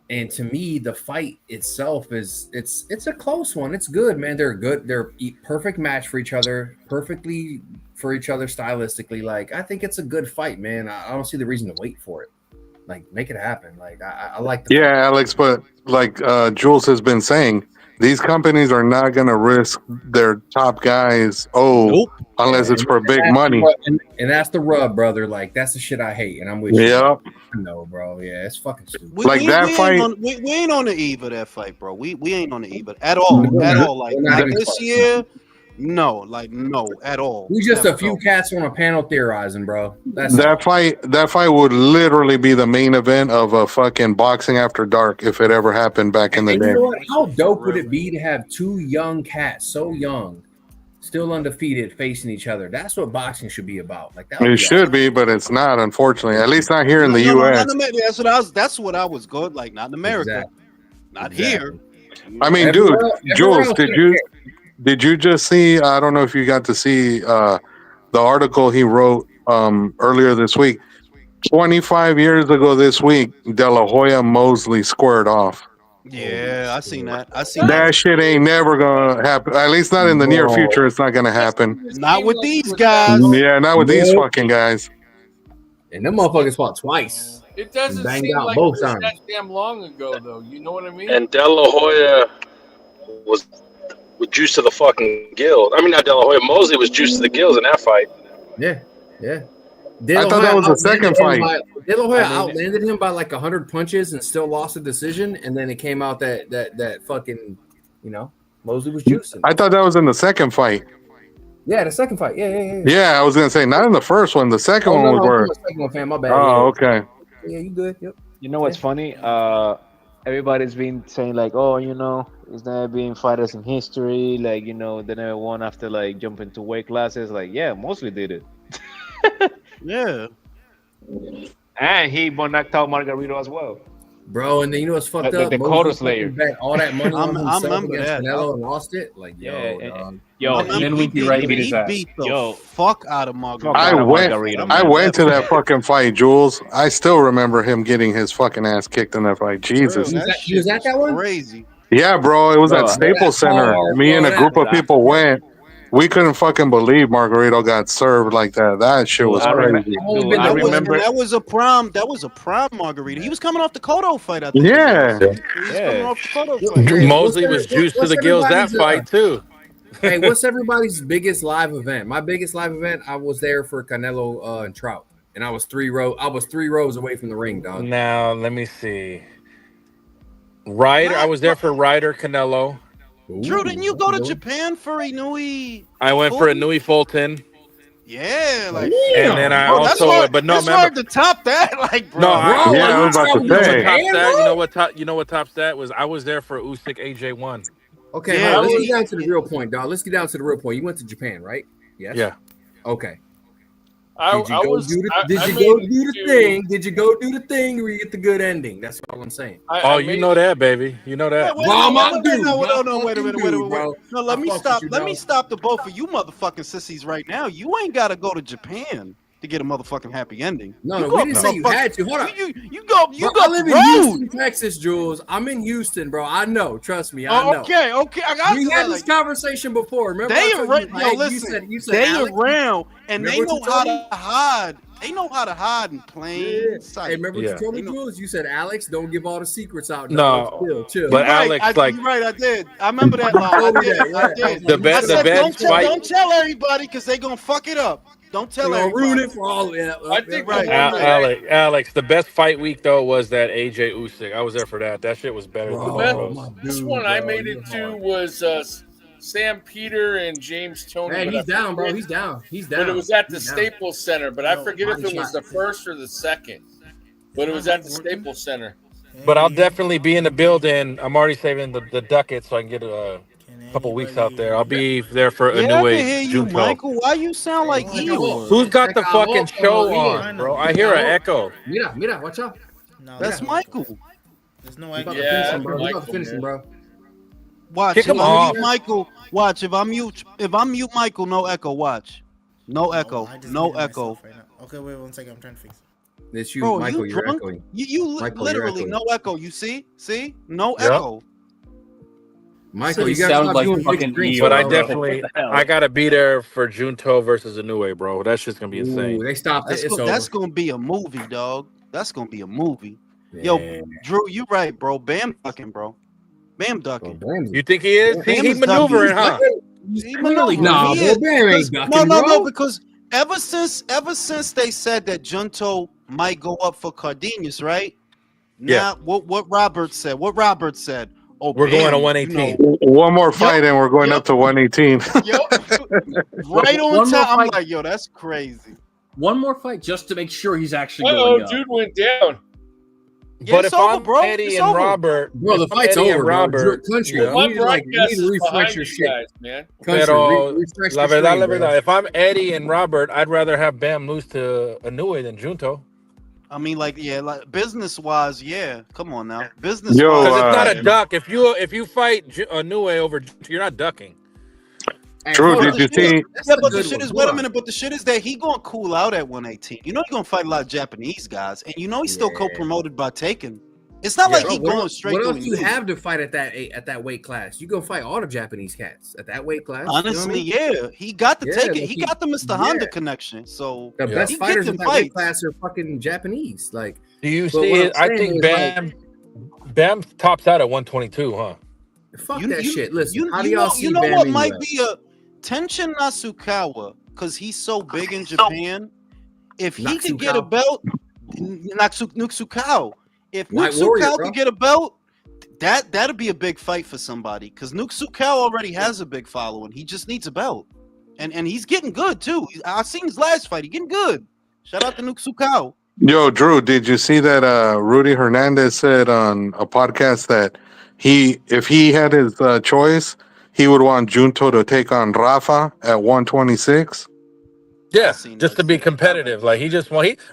And to me, the fight itself it's a close one. It's good, man. They're good. They're perfect match for each other, perfectly for each other stylistically. Like, I think it's a good fight, man. I don't see the reason to wait for it. Like, make it happen. Like, I like the fight. Alex, but like Jules has been saying, these companies are not going to risk their top guys. Unless it's for big money. And that's the rub, brother. Like, that's the shit I hate. And I'm with you. Yeah. No, bro. Yeah, it's fucking stupid. We ain't on the eve of that fight, bro. We ain't on the eve of at all. Like this year, no, at all. We just a few cats on a panel theorizing, bro. That fight would literally be the main event of a fucking Boxing After Dark if it ever happened back in the day. You know what? How dope would it be to have 2 young cats, so young, still undefeated, facing each other? That's what boxing should be about. Like, it should be, but it's not, unfortunately. At least not here in the U.S. That's what I was going. Like, not in America, not here. I mean, dude, Jules, did you just see? I don't know if you got to see the article he wrote earlier this week. 25 years ago this week, De La Hoya Mosley squared off. Yeah, I seen that. That shit ain't never gonna happen. At least not in the near future. It's not gonna happen. Not with these guys. Yeah, not with these fucking guys. And them motherfuckers fought twice. It doesn't seem like it was that damn long ago, though. You know what I mean? And De La Hoya was juiced to the fucking gills. I mean, not De La Hoya. Mosley was juiced to the gills in that fight. Yeah. I thought that was the second fight. De La Hoya outlanded him by like 100 punches and still lost the decision. And then it came out that fucking, Mosley was juicing. I thought that was in the second fight. Yeah, the second fight. Yeah. Yeah, I was gonna say not in the first one. The second one was where. The second one, fam. My bad. Oh, okay. Yeah, you good? Yep. You know what's funny? Everybody's been saying like, it's never been fighters in history. Like, they never won after like jumping to weight classes. Like, yeah, Mosley did it. Yeah. And he knocked out Margarito as well. Bro, and then you know what's fucked up? The Dakota Slayer. Bet all that money on himself remember against that. Canelo and lost it. Like, and then we beat the fuck out of Margarito. I went to that fucking fight, Jules. I still remember him getting his fucking ass kicked in that fight. Jesus. He was at that one? Crazy. Yeah, bro. It was at Staples Center. Me and a group of people went. We couldn't fucking believe Margarito got served like that. That shit was crazy. I remember that was a prime Margarito. He was coming off the Cotto fight, I think. Yeah. He was coming off the Cotto fight. Mosley was juiced to the gills that fight too. Hey, what's everybody's biggest live event? My biggest live event, I was there for Canelo and Trout, and I was 3 rows away from the ring, dog. Now let me see. Ryder, I was there for Ryder Canelo. Drew, didn't you go to Japan for Inui? I went for Inui Fulton. Yeah, like, and then I also, it's hard to top that, like, bro. No, I was about to say. You know what top stat was? I was there for Usyk AJ1. Okay, let's get down to the real point, dog. Let's get down to the real point. You went to Japan, right? Yes. Yeah. Okay. I Did you go was. do the, I- did I you made go it do the to- thing? Did you go do the thing where you get the good ending? That's all I'm saying. Oh, you know that, baby. You know that. Wait, Bro, wait, my wait, dude, no, my no, wait a fucking minute, dude, bro. No, I fucks with you, let me dog. stop the both of you motherfucking sissies right now. You ain't gotta go to Japan to get a motherfucking happy ending. No, you no, go we up didn't to say you had to. Hold on. You go Bro, go I live in road. Houston, Texas, Jules. I'm in Houston, bro. I know. Trust me, I know. Okay, I got We you. had this conversation before. Remember, They I told you, yo, listen. you said They Alex? around and Remember they what know you how told me? to hide. They know how to hide in plain Yeah. sight. Hey, remember what you told me, Jules? You said, Alex, don't give all the secrets out. No, chill. but Alex, you're right. I did. I remember that. You told I me did. that, I yeah. did. The best- I said, the best don't tell everybody because they gonna fuck it up. Don't tell They're gonna everybody. ruin it for all of it. I think Right. Alex, the best fight week though was that AJ Usyk. I was there for that. That shit was better than The all best, those. this one I made it to was Sam Peter and James Tony. Hey, but he's I down, bro. forget- He's down. He's down. But it was at the He's down. Staples Center. But I forget if body it was shot. the first or the second. But it was at the Staples Center. But I'll definitely be in the building. I'm already saving the ducat so I can get a couple weeks out there. I'll be there for a Yeah, new I can age hear you, June 12th. Michael. Why you sound like Eeyore? Who's got the fucking show on, bro? I hear an echo. Mira, watch out. That's Michael. There's no You about to echo. finish him, bro. You Michael, about to finish him, bro. Watch. Kick If him I off. mute Michael, watch. If I mute Michael, no echo. Watch. No echo. I just No muted echo. myself right now. Okay, wait 1 second. I'm trying to fix it. It's you, Bro, Michael. you You're drunk? echoing. You Michael, you're literally echoing. no echo. You see? No Yep. echo. Michael, He you gotta sounded stop like doing fucking mixed drinks, Eeyore, But I bro. definitely, What the hell? I gotta be there for June 12th versus Inoue, bro. That shit's gonna be insane. Ooh, they stopped it. It's over. That's gonna be a movie, dog. That's gonna be a movie. Yo, Yeah. Drew, you right, bro. Bam ducking, bro. Bam ducking. You think he is? Bam He is maneuvering, ducking. huh? He clearly maneuvering. Nah, He bro, is. Bam ain't Because- ducking, no, bro. because ever since they said that Junto might go up for Cardenas, right? Now, what Robert said? Oh, We're going to Bam, 118. One more fight and we're going up to 118. right on One more time. I'm fight. like, yo, that's crazy. One more fight just to make sure he's actually Oh, going up. dude went down. Yeah, But it's if over, I'm bro. Eddie It's and over. Robert, Bro, the if I'm fight's Eddie and over, bro. Robert, Country, yeah. My you need broadcast to is refresh behind your you shit. guys, man. Country, Pero, refresh la your verdad, stream, la bro. verdad. If I'm Eddie and Robert, I'd rather have Bam lose to Inoue than Junto. I mean, like, yeah, like business wise, yeah. Come on now, business Yo, wise. Because it's not a uh, duck. If you fight Inoue over Junto, you're not ducking. Hey, Drew, hold did on. you see? That's Yeah, a but the good shit one. is, Hold wait a on. minute, but the shit is that he gonna cool out at 118. You know he gonna fight a lot of Japanese guys, and you know he's still Yeah. co-promoted by Taken. It's not like Bro, he going straight what to else do you Inoue. have to fight at that weight class? You go fight all the Japanese cats at that weight class. You know what I Honestly, mean? yeah, he got to Yeah, take it. like He got the Mr. Honda connection, so The Yeah. best he get fighters them at that weight fights. class are fucking Japanese. Like, Do you but see what I'm it? I saying think is, Bam tops out at 122, huh? fuck that shit. Listen, how do you y'all know, see you know Bam what Inoue? might be a Tenshin Nasukawa because he's so big in Japan. If he could get a Natsukawa. belt, Nuksukao. If White Warrior, Nuksukao bro. could get a belt, that'd be a big fight for somebody. Because Nuksukao already has a big following. He just needs a belt, and he's getting good too. I seen his last fight. He's getting good. Shout out to Nuksukao. Yo, Drew, did you see that Rudy Hernandez said on a podcast that if he had his choice, he would want Junto to take on Rafa at 126? Yeah, just to be competitive. Like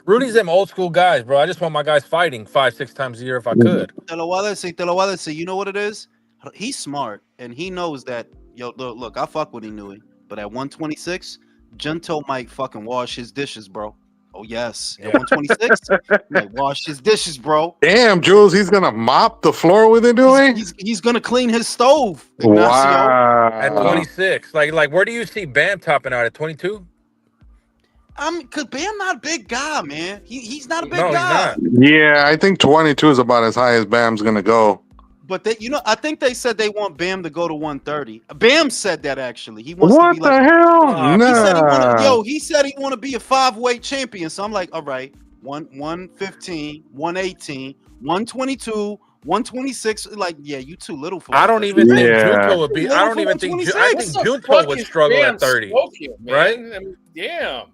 Rudy's them old school guys, bro. I just want my guys fighting 5-6 times a year if I could. Te lo voy a decir. You know what it is? He's smart, and he knows that. Yo, look, I fuck with Inoue, but at 126, Junto might fucking wash his dishes, bro. Oh yes, at 126, he might wash his dishes, bro. Damn, Jules, he's gonna mop the floor with Inoue? He's gonna clean his stove. Ignacio. Wow. At 26, like where do you see Bam topping out at 22? Cause Bam not a big guy, man. He's not a big No, guy. he's not. Yeah, I think 22 is about as high as Bam's gonna go. But I think they said they want Bam to go to 130. Bam said that actually. He wants What to be the like, hell? he said he want to be a 5-weight champion. So I'm like, all right, 115, 118, 122, 126. Like, yeah, you too little for. I don't even think Junto would be. I don't for even think. I 126. think Junto would struggle at 30, right? I mean, damn.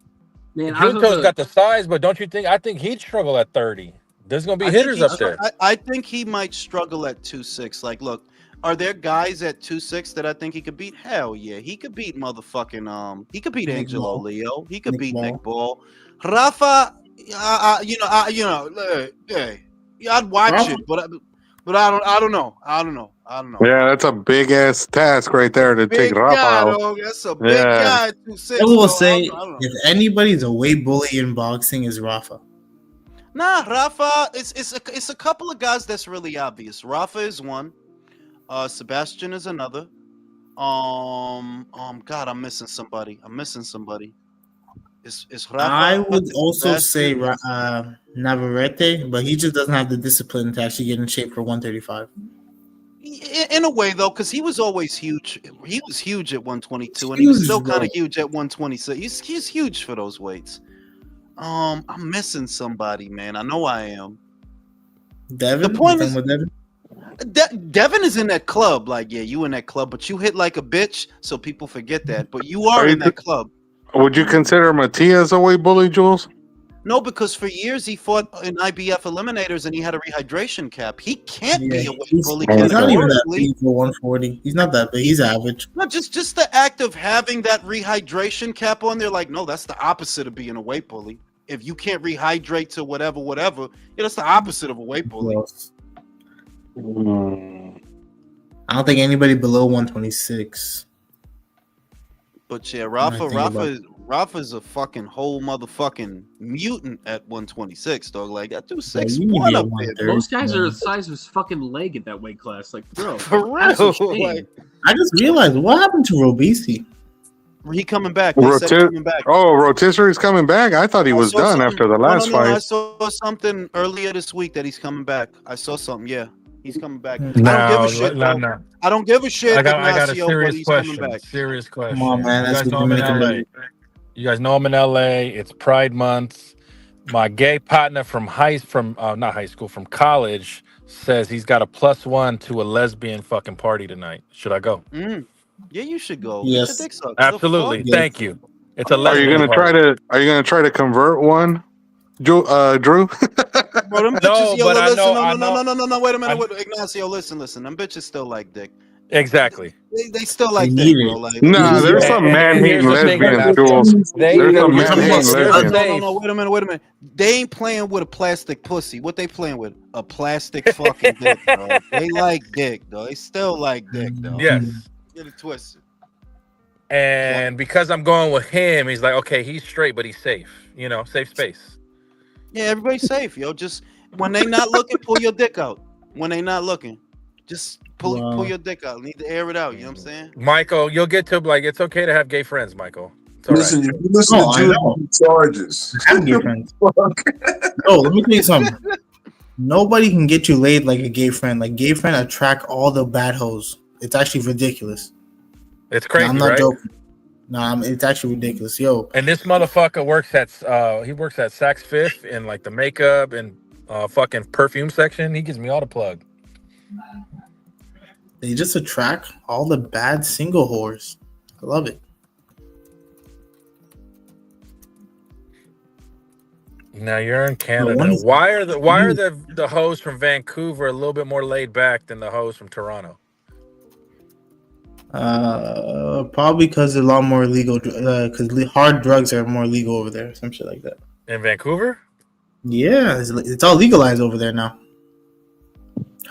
Man, Junto's got the size, but don't you think? I think he'd struggle at 30. There's gonna be I think hitters he- up there. I think he might struggle at 2'6". Like, look, are there guys at 2'6" that I think he could beat? Hell yeah, he could beat motherfucking he could beat Nick Angelo Ball. Leo. He could Nick beat Ball. Nick Ball. Rafa, yeah, I'd watch Rafa- it, but I don't know. Yeah, that's a big ass task right there to Big take Rafa guy, out. dog. That's a big Yeah. guy. 2'6". I will dog. say, I don't know. if anybody's a weight bully in boxing, is Rafa. Nah, Rafa. It's a couple of guys that's really obvious. Rafa is one. Sebastian is another. God, I'm missing somebody. Is Rafa? I would also Sebastian? say Navarrete, but he just doesn't have the discipline to actually get in shape for 135. In a way, though, because he was always huge. He was huge at 122, and he was Huge, still kind bro. of huge at 126. He's huge for those weights. I'm missing somebody, man. I know I am. Devin? The point You is- talking about Devin? Devin is in that club. Like, yeah, you in that club, but you hit like a bitch, so people forget that. But you are Are in you- that club. Would you consider Matias a weight bully, Jules? No, because for years he fought in IBF eliminators and he had a rehydration cap. He can't be a weight bully. He's not even that categorically. big for 140. He's not that big. He's average. No, just the act of having that rehydration cap on there, like, no, that's the opposite of being a weight bully. If you can't rehydrate to whatever, yeah, that's the opposite of a weight bully. Gross. I don't think anybody below 126. But yeah, I think about- Rafa's a fucking whole motherfucking mutant at 126, dog. Like, that dude Yeah, you 6'1" need up a there. 130. Those guys are the size of his fucking leg at that weight class. Like, bro, For real. that's a shame. Like, I just realized what happened to Robisi. he coming back. They said he's coming back. Oh, Rotisserie's coming back. I thought he was saw done something- after the last no, I fight. saw something earlier this week that he's coming back. I saw something. Yeah, he's coming back. I don't No, give a shit. no, though. no. I don't give a shit. I got a Ignacio, but serious he's coming question. back. Serious question. Come on, man. You That's guys the know I'm in Dominican LA. Republic. You guys know I'm in LA. It's Pride Month. My gay partner from not high school, from college says he's got a +1 to a lesbian fucking party tonight. Should I go? Yeah, you should go. Yes. Get your dick sucked. Absolutely. The fuck? Thank you. It's a Are lesbian you gonna party. try to convert one, Drew? Bro, them bitches, No, yo, but I listen, know- no, wait a minute, Ignacio, listen, them bitches still like dick. Exactly. They still like They dick, need bro. it. Like, Nah, there's And- some and man-hating here's the thing, lesbians, Ignacio. Jules. They- There's some you're talking man-hating about- lesbians. no, wait a minute. They ain't playing with a plastic pussy. What they playing with? A plastic fucking dick, bro. They like dick, though. They still like dick, though. Yes. Get it twisted. And because I'm going with him, he's like, okay, he's straight, but he's safe. You know, safe space. Yeah, everybody's safe, yo. Just when they not looking, pull your dick out. When they not looking, just pull your dick out. Need to air it out. You know what I'm saying? Michael, you'll get to like it's okay to have gay friends, Michael. It's all Listen, right. if you listen No, I to know. Julian charges. I have gay friends. No, let me tell you something. Nobody can get you laid like a gay friend. Like, gay friend attract all the bad hoes. It's actually ridiculous. It's crazy, No, I'm not right? joking. No, it's actually ridiculous. Yo, And this motherfucker works at Saks Fifth in like the makeup and fucking perfume section. He gives me all the plug. they just attract all the bad single whores. I love it. Now you're in Canada. one is- Why are the hoes from Vancouver a little bit more laid back than the hoes from Toronto? Probably because a lot more illegal. Because hard drugs are more legal over there. Some shit like that. In Vancouver? Yeah, it's all legalized over there now.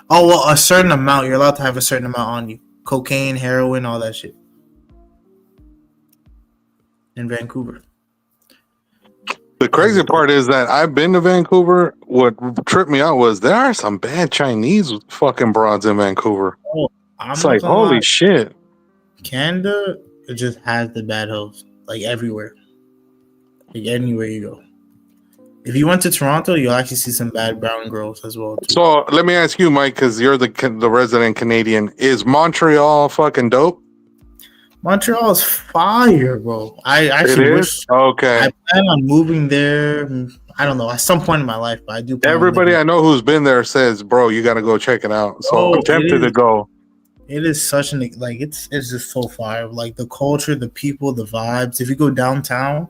Oh well, a certain amount. You're allowed to have a certain amount on you. Cocaine, heroin, all that shit. In Vancouver. The crazy part is that I've been to Vancouver. What tripped me out was there are some bad Chinese fucking broads in Vancouver. It's like, holy shit. Canada, it just has the bad hoes. Like everywhere. Like anywhere you go. If you went to Toronto, you'll actually see some bad brown girls as well. Too. So let me ask you, Mike, because you're the resident Canadian. Is Montreal fucking dope? Montreal is fire, bro. I actually wish. Okay. I plan on moving there. I don't know, at some point in my life, but I do. Plan on Everybody living I know who's been there says, bro, you got to go check it out. So Oh, I'm tempted to go. It is such an it's just so fire. Like the culture, the people, the vibes. If you go downtown,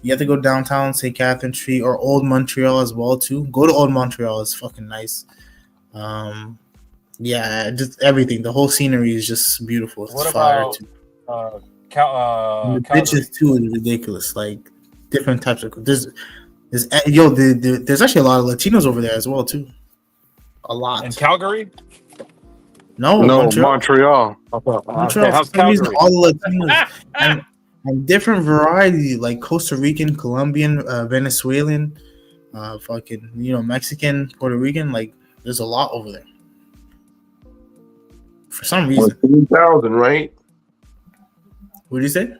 You have to go downtown, St. Catherine Street, or Old Montreal as well too. Go to Old Montreal; it's fucking nice. Yeah, just everything. The whole scenery is just beautiful. It's What fire about too. Calgary? The bitches too is ridiculous. Like different types of there's actually a lot of Latinos over there as well too. A lot. In Calgary? No, Montreal. Montreal, How's for some reason, Calgary? all the Latinos and different variety, like Costa Rican, Colombian, Venezuelan, fucking Mexican, Puerto Rican. Like there's a lot over there. For some reason. 3,000, right? What did you say?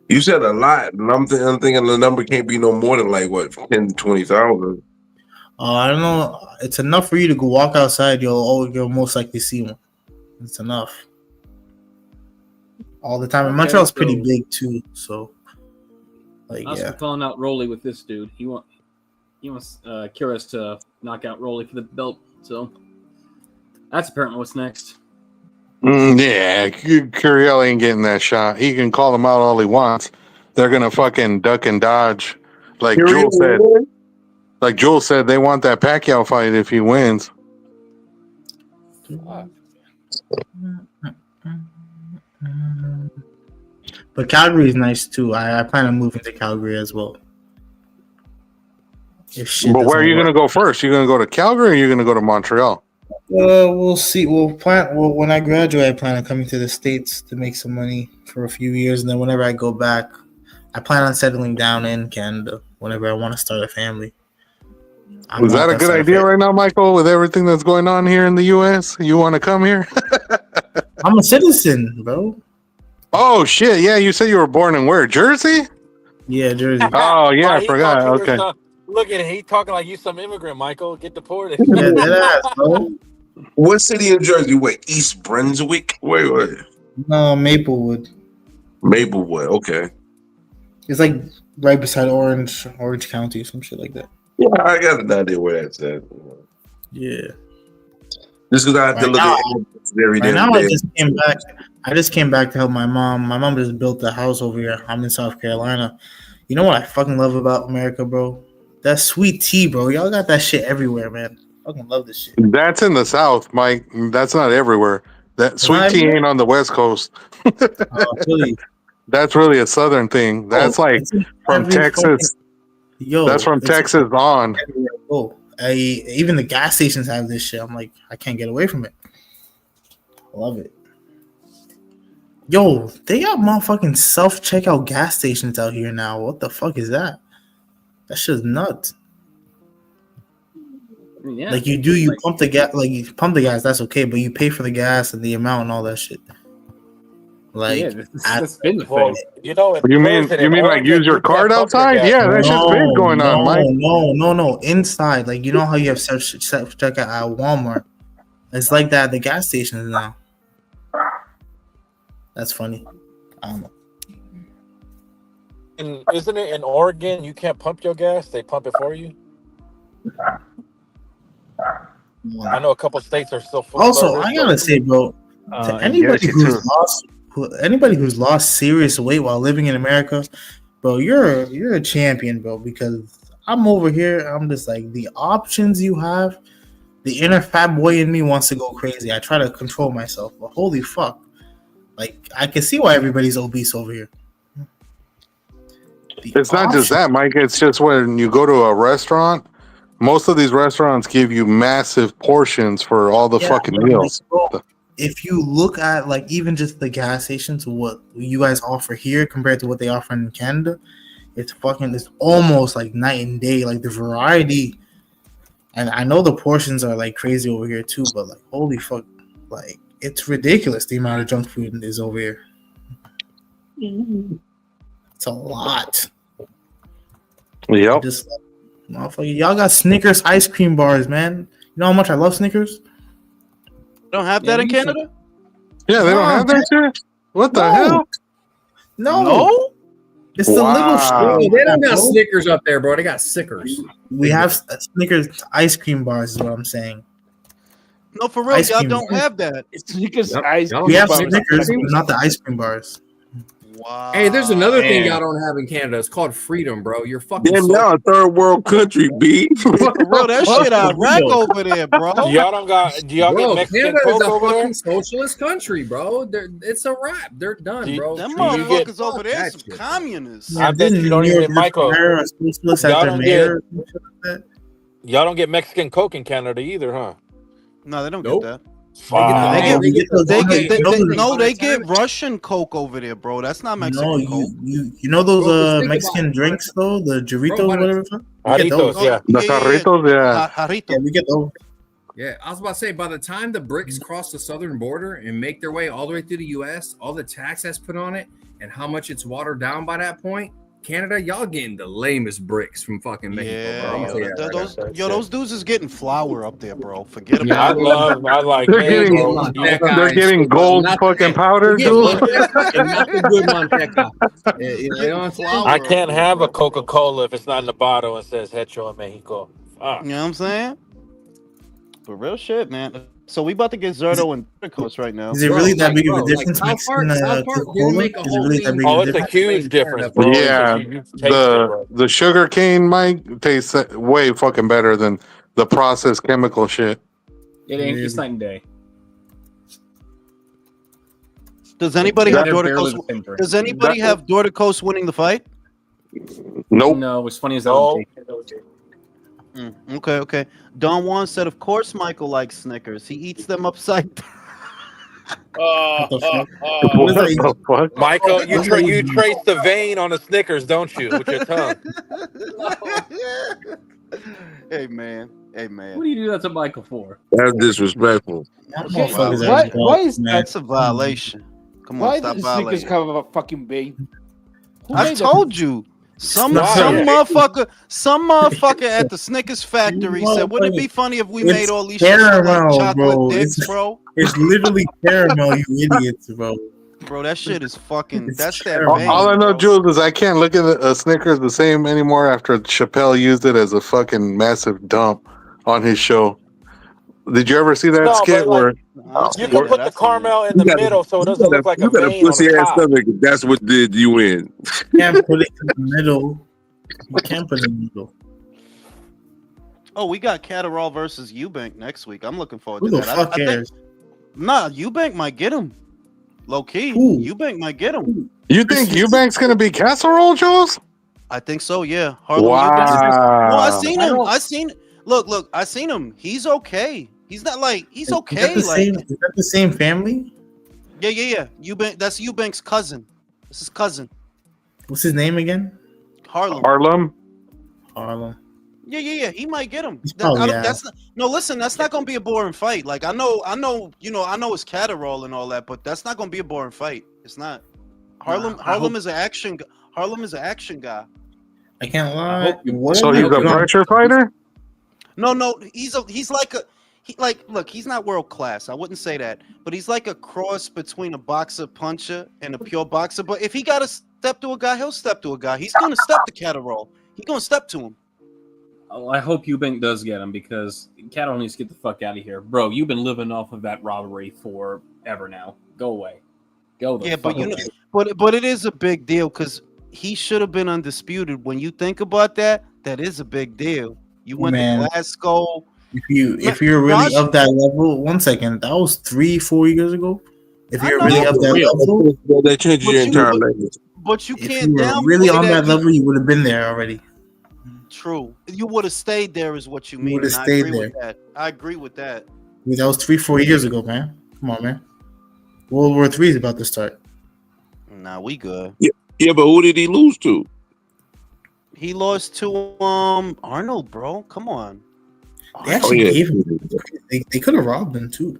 You said a lot, and I'm thinking the number can't be no more than like what 10 to 20,000. I don't know. It's enough for you to go walk outside. You'll most likely see one. It's enough. All the time. And Montreal's pretty big too. So, like, I was calling out Rolly with this dude. He wants Kyrgios to knock out Rolly for the belt. So that's apparently what's next. Yeah, Curiel ain't getting that shot. He can call them out all he wants. They're gonna fucking duck and dodge, like Jules said. Like Jules said, they want that Pacquiao fight if he wins. But Calgary is nice too. I plan on moving to Calgary as well. But where are you gonna go first? You gonna go to Calgary or you gonna go to Montreal? We'll see. We'll plan. Well, when I graduate, I plan on coming to the States to make some money for a few years, and then whenever I go back, I plan on settling down in Canada. Whenever I want to start a family. Was that a good idea right now, Michael? With everything that's going on here in the U.S., you want to come here? I'm a citizen, bro. Oh shit! Yeah, you said you were born in where? Jersey? Yeah, Jersey. Oh yeah, I forgot. Okay. Look at it. He talking like you some immigrant, Michael. Get deported. Yeah, that ass, bro. What city in Jersey? Wait, East Brunswick? Wait. No, Maplewood. Maplewood. Okay. It's like right beside Orange County, some shit like that. Yeah, I got an idea where that's at. Yeah. Just because I have to look at it every day. Now I just came back to help my mom. My mom just built a house over here. I'm in South Carolina. You know what I fucking love about America, bro? That sweet tea, bro. Y'all got that shit everywhere, man. I fucking love this shit. That's in the South, Mike. That's not everywhere. That sweet tea ain't on the West Coast. Really? That's really a Southern thing. That's like from Texas. That's from Texas on. Oh, even the gas stations have this shit. I'm like, I can't get away from it. I love it. Yo, they got motherfucking self-checkout gas stations out here now. What the fuck is that? That shit's nuts. Yeah. Like you pump the gas, like you pump the gas, that's okay, but you pay for the gas and the amount and all that shit. Like, yeah, that's been the thing. You mean like use your card outside? Yeah, that shit's been going on, Mike. No. Inside, like you know how you have self checkout at Walmart. It's like that at the gas stations now. That's funny. I don't know. And isn't it in Oregon you can't pump your gas? They pump it for you. I know a couple states are still full. Also, I gotta say, bro, to anybody who's lost serious weight while living in America, bro, you're a champion, bro. Because I'm over here, I'm just like the options you have. The inner fat boy in me wants to go crazy. I try to control myself, but holy fuck, like I can see why everybody's obese over here. It's not just that, Mike. It's just when you go to a restaurant, most of these restaurants give you massive portions for all the fucking meals. If you look at like even just the gas stations, what you guys offer here compared to what they offer in Canada, it's almost like night and day. Like the variety, and I know the portions are like crazy over here too, but like holy fuck, like it's ridiculous the amount of junk food is over here. It's a lot. Yep. Just motherfucker, y'all got Snickers ice cream bars, man. You know how much I love Snickers? Don't have that in Canada? Yeah, they don't have that here? What the hell? No. It's the little shit. They don't got Snickers up there, bro. They got Sickers. We have Snickers ice cream bars is what I'm saying. No, for real, y'all don't have that. Snickers ice cream We have bars. Snickers, but not the ice cream bars. Wow. Hey, there's another thing Man. y'all don't have in Canada. It's called freedom, bro. You're fucking. Damn, y'all a third world country, B. For real, that shit Iraq over there, bro. Do y'all get Bro, Mexican Canada is Coke a over there? fucking socialist country, bro. It's a wrap. They're done, bro. Them do you get- motherfuckers over there that some shit, bro. communists. I bet you don't even, Michael. Hire a socialist as Y'all their don't mayor. Y'all don't get Mexican Coke in Canada either, huh? No, they don't Nope. get that. Fuck. They get Russian Coke over there, bro. That's not Mexican No, Coke. you know those Bro, just think Mexican about it. drinks though, the Doritos, Bro, by the- whatever. We get Jarritos, those. yeah. The Jarritos, yeah. Jarrito. Yeah, we get those. Yeah, I was about to say, by the time the bricks cross the southern border and make their way all the way through the U.S., all the tax that's put on it and how much it's watered down by that point, Canada, y'all getting the lamest bricks from fucking Mexico, bro. I'm gonna tell you that right now. Those dudes is getting flour up there, bro. Forget Yeah, about it. I like They're getting gold fucking powder, dude. Not the good Manteca. You know, flour. I can't have a Coca-Cola if it's not in the bottle and says Hecho en Mexico. Fuck. You know what I'm saying? But real shit, man. So we about to get Zerto and Coast right now. Is it really that big of a bro, difference, like, South Mexican Park didn't Coca-Cola? make a Is it whole really that thing. big Oh, of a it's a difference? huge difference, bro. Yeah, You taste it, bro. the sugar cane might taste way fucking better than the processed chemical shit. It ain't. It's night and day. Does anybody have They're Dorticos? barely the same drink. Does anybody have Dorticos winning the fight? Nope. No, as funny as that. No. Okay. Don Juan said, "Of course, Michael likes Snickers. He eats them upside down." What the fuck? Michael, you trace the vein on the Snickers, don't you, with your tongue? Hey man. What do you do that to Michael for? That's disrespectful. Okay, Violation. why is That's a violation? Come on, why stop does Snickers violating. have a fucking vein? Who I made that? told you. Some Why? motherfucker at the Snickers factory said, "Wouldn't it be funny if we It's made all these shits look like caramel, chocolate bro. dips, bro?" It's literally caramel, you idiots, bro. Bro, that shit is fucking. That's that terrible. vein. All I know, Jules, is I can't look at a Snickers the same anymore after Chappelle used it as a fucking massive dump on his show. Did you ever see that No, skit but, like, where You can put the caramel in the middle so it doesn't look like a vein on the top. stomach. That's what did you in. You can't put it in the middle. You can't put it in the middle. Oh, we got Catterall versus Eubank next week. I'm looking forward Who to the that. fuck I think, cares? nah, Eubank might get him. Low key, Who? Eubank might get him. you think Eubank's gonna be casserole, Jules? I think so. Yeah, Harlem Wow. Eubank. No, I seen him. I seen. Look. I seen him. He's okay. He's not like he's okay. Is that the same family? Yeah. Eubank. That's Eubank's cousin. This is cousin. What's his name again? Harlem. Harlem. Yeah. He might get him. probably That's not, no. Listen, that's not gonna be a boring fight. Like I know. I know it's Catterall and all that, but that's not gonna be a boring fight. It's not. Harlem is an action. Harlem is an action guy. I can't lie. So he's a pressure fighter? No. He's like a. Look, he's not world class. I wouldn't say that, but he's like a cross between a boxer puncher and a pure boxer. But if he got to step to a guy, he'll step to a guy. He's gonna step to Catterall. He's gonna step to him. Oh, I hope Eubank does get him because Catterall needs to get the fuck out of here, bro. You've been living off of that robbery forever now. Go away. Go. The Yeah, but fuck you know, away. but it is a big deal because he should have been undisputed. When you think about that, that is a big deal. You went Man. to Glasgow. If you're really of that level, 1 second, that was 3-4 years ago. If you're really of that level, They changed your entire language. But you if can't you were downplay really on that that. level, you would have been there already. True. You would have stayed there, is what you mean. would've and I stayed agree with there. that. I agree with that. I mean, that was 3-4 years ago, man. Come on, man. World War III is about to start. Nah, we good. Yeah, but who did he lose to? He lost to Arnold, bro. Come on. They actually gave him. They could have robbed him too.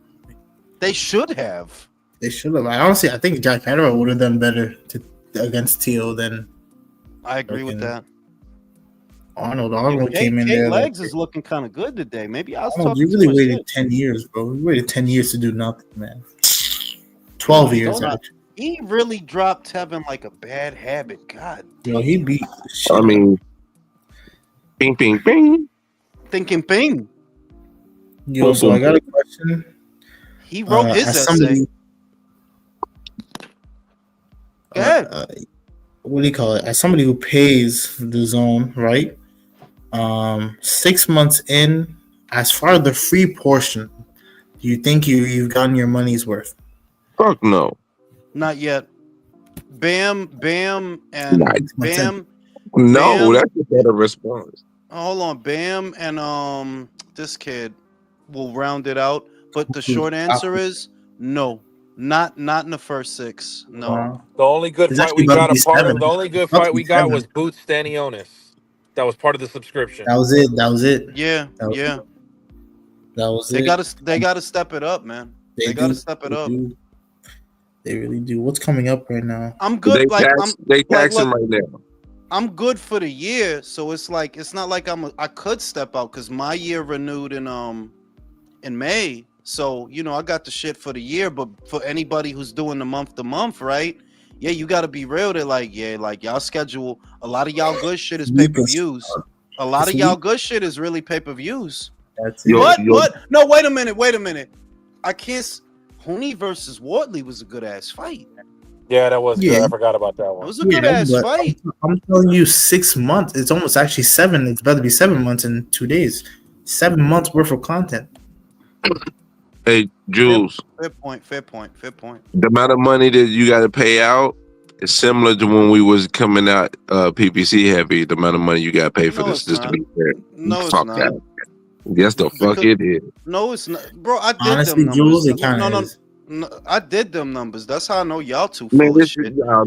They should have. They should have. I think Jack Catterall would have done better against Teal than. I agree with that. Arnold came in there. Legs is looking kind of good today. Maybe I was Arnold, talking you really too much waited shit. 10 years, bro. You waited 10 years to do nothing, man. 12 years, Don't- actually. He really dropped Tevin like a bad habit. God. Yo, he beat. I mean, ping, ping, ping. Thinking ping. Yo, so I got a question. He wrote his as essay. Go ahead. What do you call it? As somebody who pays the zone, right? 6 months in, as far as the free portion, do you think you've gotten your money's worth? Fuck no. Not yet. Bam, and Bam. No, Bam, that's a better response. hold on, Bam and this kid will round it out. But the short answer is no. Not in the first 6. No. The only good fight we got the only good fight we got was Boots Stanionis. That was part of the subscription. That was it. Yeah. That was They it. gotta step it up, man. They gotta step it up. They really do. What's coming up right now? I'm good. They taxing right now. I'm good for the year, so it's not like I could step out because my year renewed in May. So I got the shit for the year. But for anybody who's doing the month to month, right? Yeah, you got to be real. They're like y'all schedule. A lot of y'all good shit is pay-per-views. A lot of y'all good shit is really pay-per-views. That's it. What? No, wait a minute. I can't. Honey versus Wardley was a good ass fight. Yeah, that was good. I forgot about that one. It was a good ass fight. I'm telling you, 6 months. It's almost actually 7. It's about to be 7 months in 2 days. 7 months worth of content. Hey, Jules. Fair point. The amount of money that you got to pay out is similar to when we was coming out PPC heavy. The amount of money you got to pay for this, just to be fair. No, it's not. That. Yes, the fuck it is. No, it's not, bro. I did Honestly, them Jules, numbers. it kind of is. No, I did them numbers. That's how I know y'all too full of shit. No,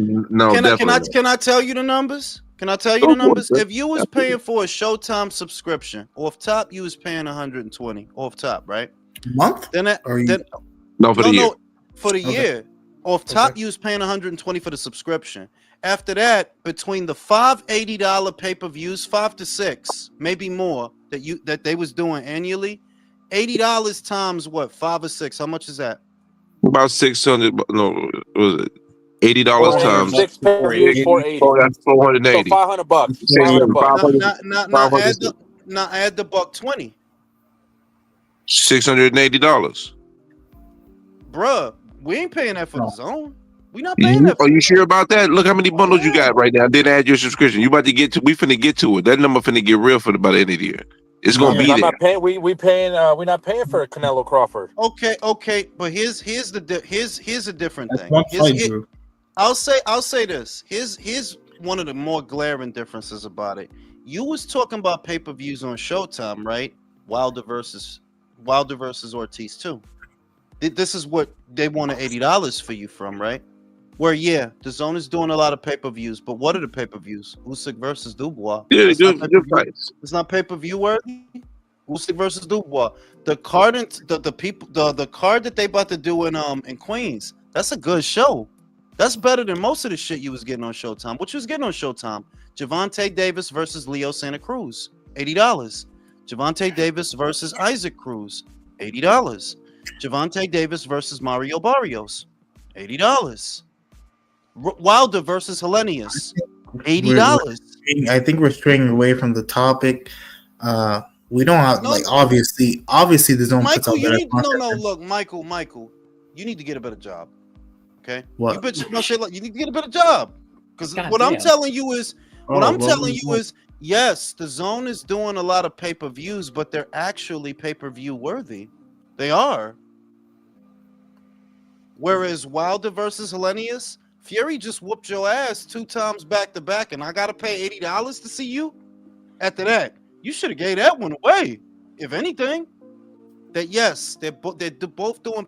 Can I tell you the numbers? Can I tell you the numbers? If you was paying for a Showtime subscription, off top, you was paying 120 off top, right? Month? For the year. For the year. Off top, you was paying 120 for the subscription. After that, between the $580 pay-per-views, 5 to 6, maybe more that they was doing annually, $80 times what? 5 or 6? How much is that? About 600. No, was it $80 times 6 pay-per-views, 480. That's 480. So $500. $500. Now add the $120. $680. Bruh, we ain't paying that for the zone. We not paying that. Are you sure about that? Look how many bundles you got right now. Didn't add your subscription. You about to get to? We finna get to it. That number finna get real for by the end of the year. It's gonna be there. Not paying. We're not paying for Canelo Crawford. Okay. But here's a different thing. I'll say this. Here's one of the more glaring differences about it. You was talking about pay-per-views on Showtime, right? Wilder versus Ortiz too. This is what they wanted $80 for you from, right? Where the zone is doing a lot of pay-per-views, but what are the pay-per-views? Usyk versus Dubois. Yeah, good fights. It's not pay-per-view worthy. Usyk versus Dubois. The card the card that they about to do in Queens. That's a good show. That's better than most of the shit you was getting on Showtime. What you was getting on Showtime? Gervonta Davis versus Leo Santa Cruz, $80. Gervonta Davis versus Isaac Cruz, $80. Gervonta Davis versus Mario Barrios, $80. Wilder versus Hellenius, $80. I think we're straying away from the topic. We don't have obviously the zone puts out better content. Look, Michael, you need to get a better job. Okay, what? You bitch about shit like you need to get a better job because what I'm telling you is yes, the zone is doing a lot of pay-per-views, but they're actually pay-per-view worthy. They are. Whereas Wilder versus Hellenius, Fury just whooped your ass 2 times back to back, and I gotta pay $80 to see you. After that, you should have gave that one away. If anything, that yes, they're both doing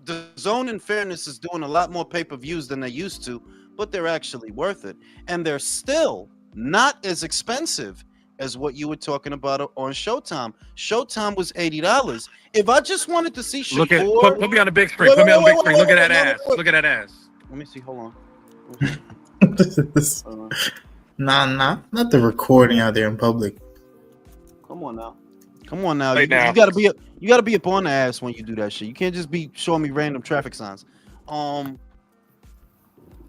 the zone, in fairness, is doing a lot more pay-per-views than they used to, but they're actually worth it, and they're still not as expensive as what you were talking about on Showtime. Showtime was $80. If I just wanted to see Shakur, put me on the big screen. Put me on the big screen. Look at that ass. Look at that ass. Let me see. Hold on. Not the recording out there in public. Come on now. You gotta be up on the ass when you do that shit. You can't just be showing me random traffic signs.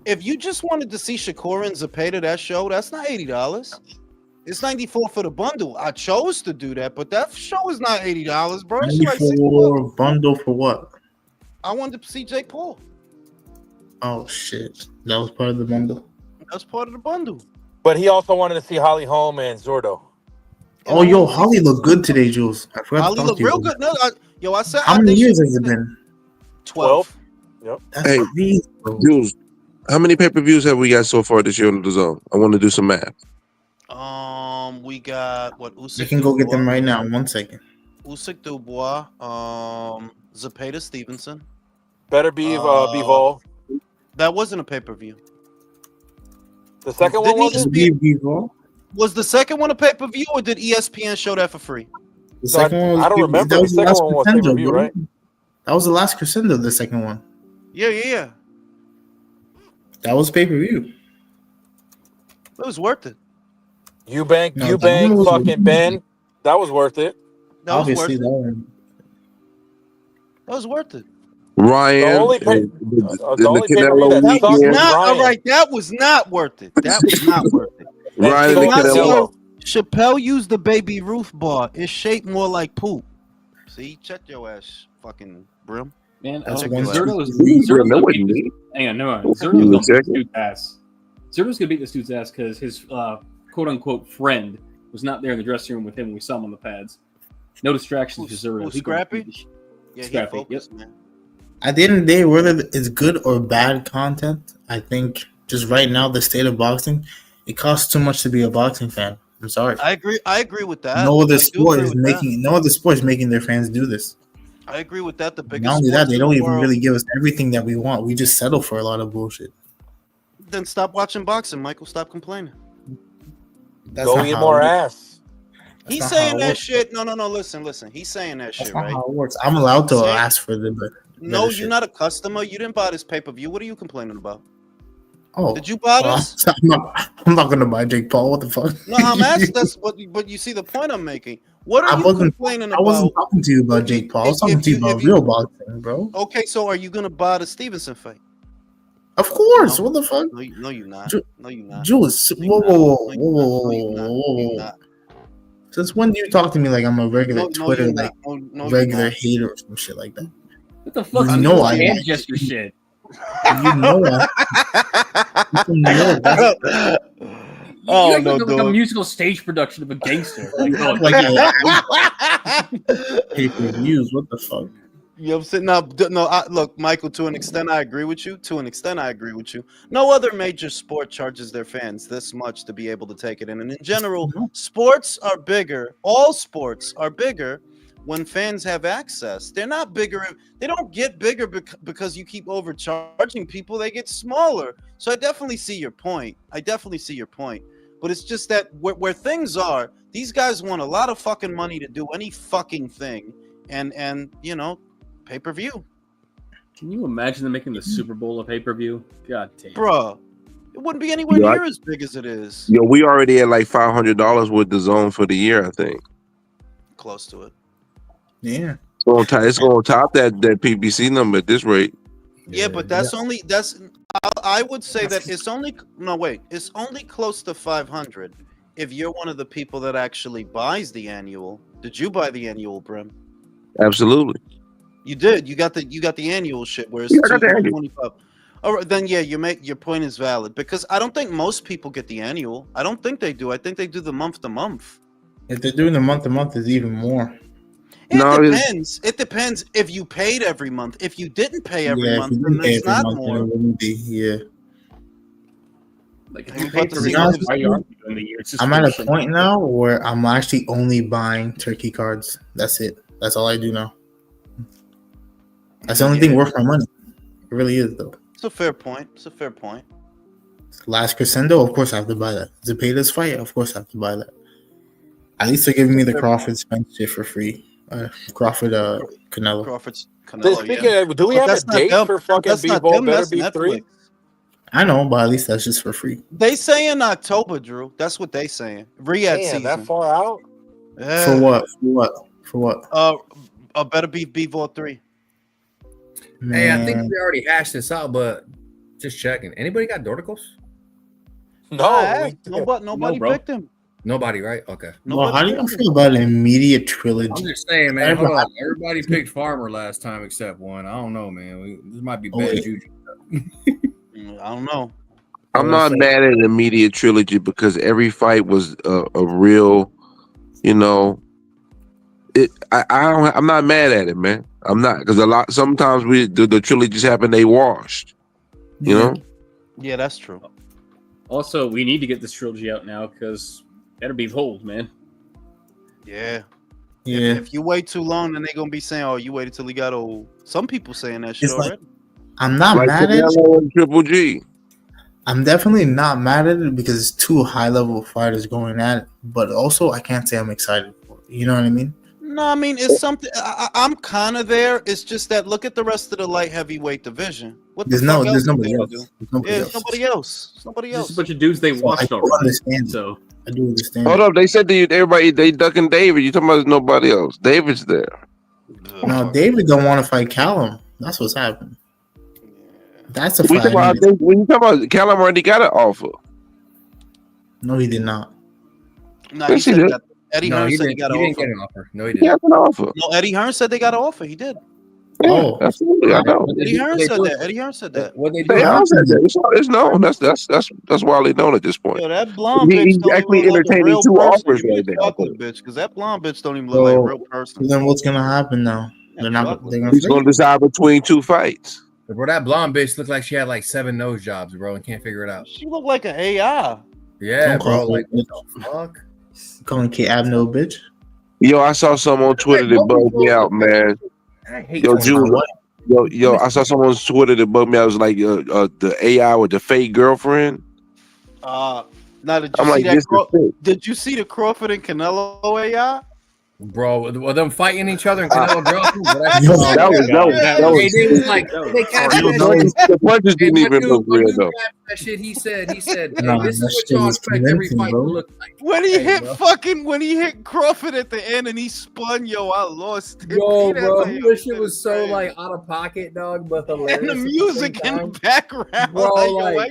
If you just wanted to see Shakur and Zepeda that show, that's not $80. It's $94 for the bundle. I chose to do that, but that show is not $80, bro. It's like $6. Bundle for what? I wanted to see Jake Paul. Oh shit, that was part of the bundle. That's part of the bundle. But he also wanted to see Holly Holm and Zordo. Oh, yo, Holly looked good today, Jules. I forgot Holly to talk looked to you. real good. No, I said. How many years has it been? 12. Yep. That's Hey, crazy, bro. Jules, how many pay-per-views have we got so far this year on the zone? I want to do some math. We got what? Usyk I can go get them Dubois. right now. 1 second. Usyk Dubois. Zepeda Stevenson. Better be Bivol. That wasn't a pay-per-view. The second one was ESPN, was the second one a pay-per-view, or did ESPN show that for free? The second one was, I don't remember. that The was the second last one was crescendo, pay-per-view, bro. right? That was the last crescendo, the second one. Yeah. That was pay-per-view. It was worth it. Eubank, No, that one was fucking worth it. Ben. That was worth it. That was Obviously, worth that it. one. That was worth it. Ryan, The only pay- and the only pay-per-view that That was sucked was not all Ryan. right. That was not worth it. That was not worth it. Ryan and the Not Canelo. so- Chappelle used the Baby Ruth bar. It's shaped more like poop. See, check your ass, fucking Brim. Man, That's Zerto is Brim, that gonna wasn't beat me. this. Hang on, no. You Zerto's gonna beat check this dude's ass. Zerto's gonna beat this dude's ass because his quote unquote friend was not there in the dressing room with him when we saw him on the pads. No distractions for Zerto. Who's He gonna Scrappy? beat the sh- Yeah, he Scrappy. focused, man. At the end of the day, whether it's good or bad content, I think just right now, the state of boxing, it costs too much to be a boxing fan. I'm sorry. I agree with that. No I other do sport agree is with that. making no other sport is making their fans do this. I agree with that. The biggest. Not only that, sports they in don't the even world- really give us everything that we want. We just settle for a lot of bullshit. Then stop watching boxing, Michael. Stop complaining. That's Go not eat how more it works. ass. He's not saying how it that works. shit. No. Listen. He's saying that That's shit, not right? how it works. I'm allowed to Say- ask for the No, better you're shit. not a customer. You didn't buy this pay-per-view. What are you complaining about? Oh, Did you buy this? I'm not gonna buy Jake Paul. What the fuck? No, I'm asking. That's what. But you see the point I'm making. What are I you wasn't. complaining I wasn't about? talking to you about Jake Paul. I was talking to you about real boxing, bro. Okay, so are you gonna buy the Stevenson fight? Of course. No. What the fuck? No, you're not. No, you're not. Jules, No, whoa, you're not. whoa, whoa, No, you're not. whoa, No, you're whoa. not. Since when do you talk to me like I'm a regular No, Twitter, you're like not. No, you're regular not. hater or some shit like that? What the fuck? You know I hand am. gesture shit. You know I. You know that's- Oh, You act no, like a dog. musical stage production of a gangster. Like, oh, pay-per-views. What the fuck? You know what I'm saying? Look, Michael, to an extent, I agree with you. No other major sport charges their fans this much to be able to take it in. And in general, sports are bigger. All sports are bigger when fans have access. They're not bigger. They don't get bigger because you keep overcharging people. They get smaller. So I definitely see your point. But it's just that where things are, these guys want a lot of fucking money to do any fucking thing. And you know, pay-per-view. Can you imagine them making the Super Bowl a pay-per-view? God damn. Bruh, it wouldn't be anywhere Yeah, near as big as it is. Yo, we already at like $500 with the zone for the year, I think. Close to it. Yeah. It's gonna top that PPC number at this rate. Yeah, but that's I would say that it's only close to 500 if you're one of the people that actually buys the annual. Did you buy the annual, Brim? Absolutely. You did. You got the annual shit where it's Yeah, I got the annual. $225. All right, then yeah, your point is valid because I don't think most people get the annual. I don't think they do. I think they do the month to month. If they're doing the month to month, is even more. It depends if you paid every month. If you didn't pay every month, then it's not more. It wouldn't be. Yeah. Like, I'm if you pay about to for see the what year, this- why are you doing the year? It's just I'm at a bullshit. point now where I'm actually only buying turkey cards. That's it. That's all I do now. That's the only thing worth my money. It really is, though. It's a fair point. Last crescendo, of course I have to buy that. Zepeda's fight, of course I have to buy that. At least they're giving me the Crawford Spence shit for free. Crawford Canelo. Crawford's Speaking of, do we have a date for fucking B-Ball? Better be 3? I know, but at least that's just for free. They say in October, Drew. That's what they saying. Riyadh Damn, season. that far out? Yeah. For what? For what? Better be B-Ball 3. Hey, I think we already hashed this out, but just checking. Anybody got Dorticles? Nobody picked him. Nobody, right? Okay. Well, how do you feel about an immediate trilogy? I'm just saying, man. Hold on. Everybody picked Farmer last time except one. I don't know, man. This might be bad juju. I don't know. I'm not mad at the immediate trilogy because every fight was a real, you know. I'm not mad at it, man. I'm not because sometimes the trilogies happen, they washed. You know. Yeah, that's true. Also, we need to get this trilogy out now because that'll be old, man. Yeah. Yeah. If you wait too long, then they're gonna be saying, "Oh, you waited till he got old." Some people saying that shit It's like, already. I'm not Like mad at it. Canelo and Triple G. I'm definitely not mad at it because it's two high level fighters going at it. But also, I can't say I'm excited for it. You know what I mean? No, I mean it's something. I'm kind of there. It's just that look at the rest of the light heavyweight division. What the fuck There's else nobody they else. do? There's nobody Yeah, else. it's nobody else. It's nobody else. Just a bunch of dudes they So I watched do already. understand. So I do understand. Hold up, they said everybody they ducking David. You talking about there's nobody else? David's there. No, David don't want to fight Callum. That's what's happening. That's a We fight. talking about, I think when you talk about Callum already got an offer. No, he did not. No, Yes, he he said did. that. Eddie No, Hearn he said he didn't. got He an didn't offer. get an offer. No, he He has didn't. an offer. No, Eddie Hearn said they got an offer. He did. Yeah, absolutely. I know. Eddie Hearn said that. Eddie Hearn said that. What they do? They all said that. It's known. That's widely known at this point. Yo, that blonde bitch He's don't actually even look like a entertaining real two person. offers Give me right a now. chocolate bitch, because that blonde bitch don't even look like a real person. Then what's gonna happen now? They're not. They're gonna He's going to decide between two fights. Bro, that blonde bitch looked like she had like 7 nose jobs, bro, and can't figure it out. She looked like an AI. Yeah, Don't bro. call Like, her what the fuck? calling Kate Abno a bitch. Yo, I saw someone on Twitter that bugged me out, man. I hate Yo, Tony Julie. Brown. Yo, I saw someone on Twitter that bugged me out. It was like the AI with the fake girlfriend. Now, did you I'm see like, that? this is fake. Did you see the Crawford and Canelo AI? Bro, were them fighting each other and Canelo girls? That was Hey, they was like, they captured that shit. the punches didn't Hey, even look my real dude though. captured that shit. He said, hey, Nah, this is that what shit y'all was expect every convincing, fight bro. to look like. When he Hey, hit bro. when he hit Crawford at the end and he spun, yo, I lost it. Yo, That's bro, like, this shit was so like out of pocket, dog, but hilarious. and the at same music in time. the background, Bro, like, yo, like- why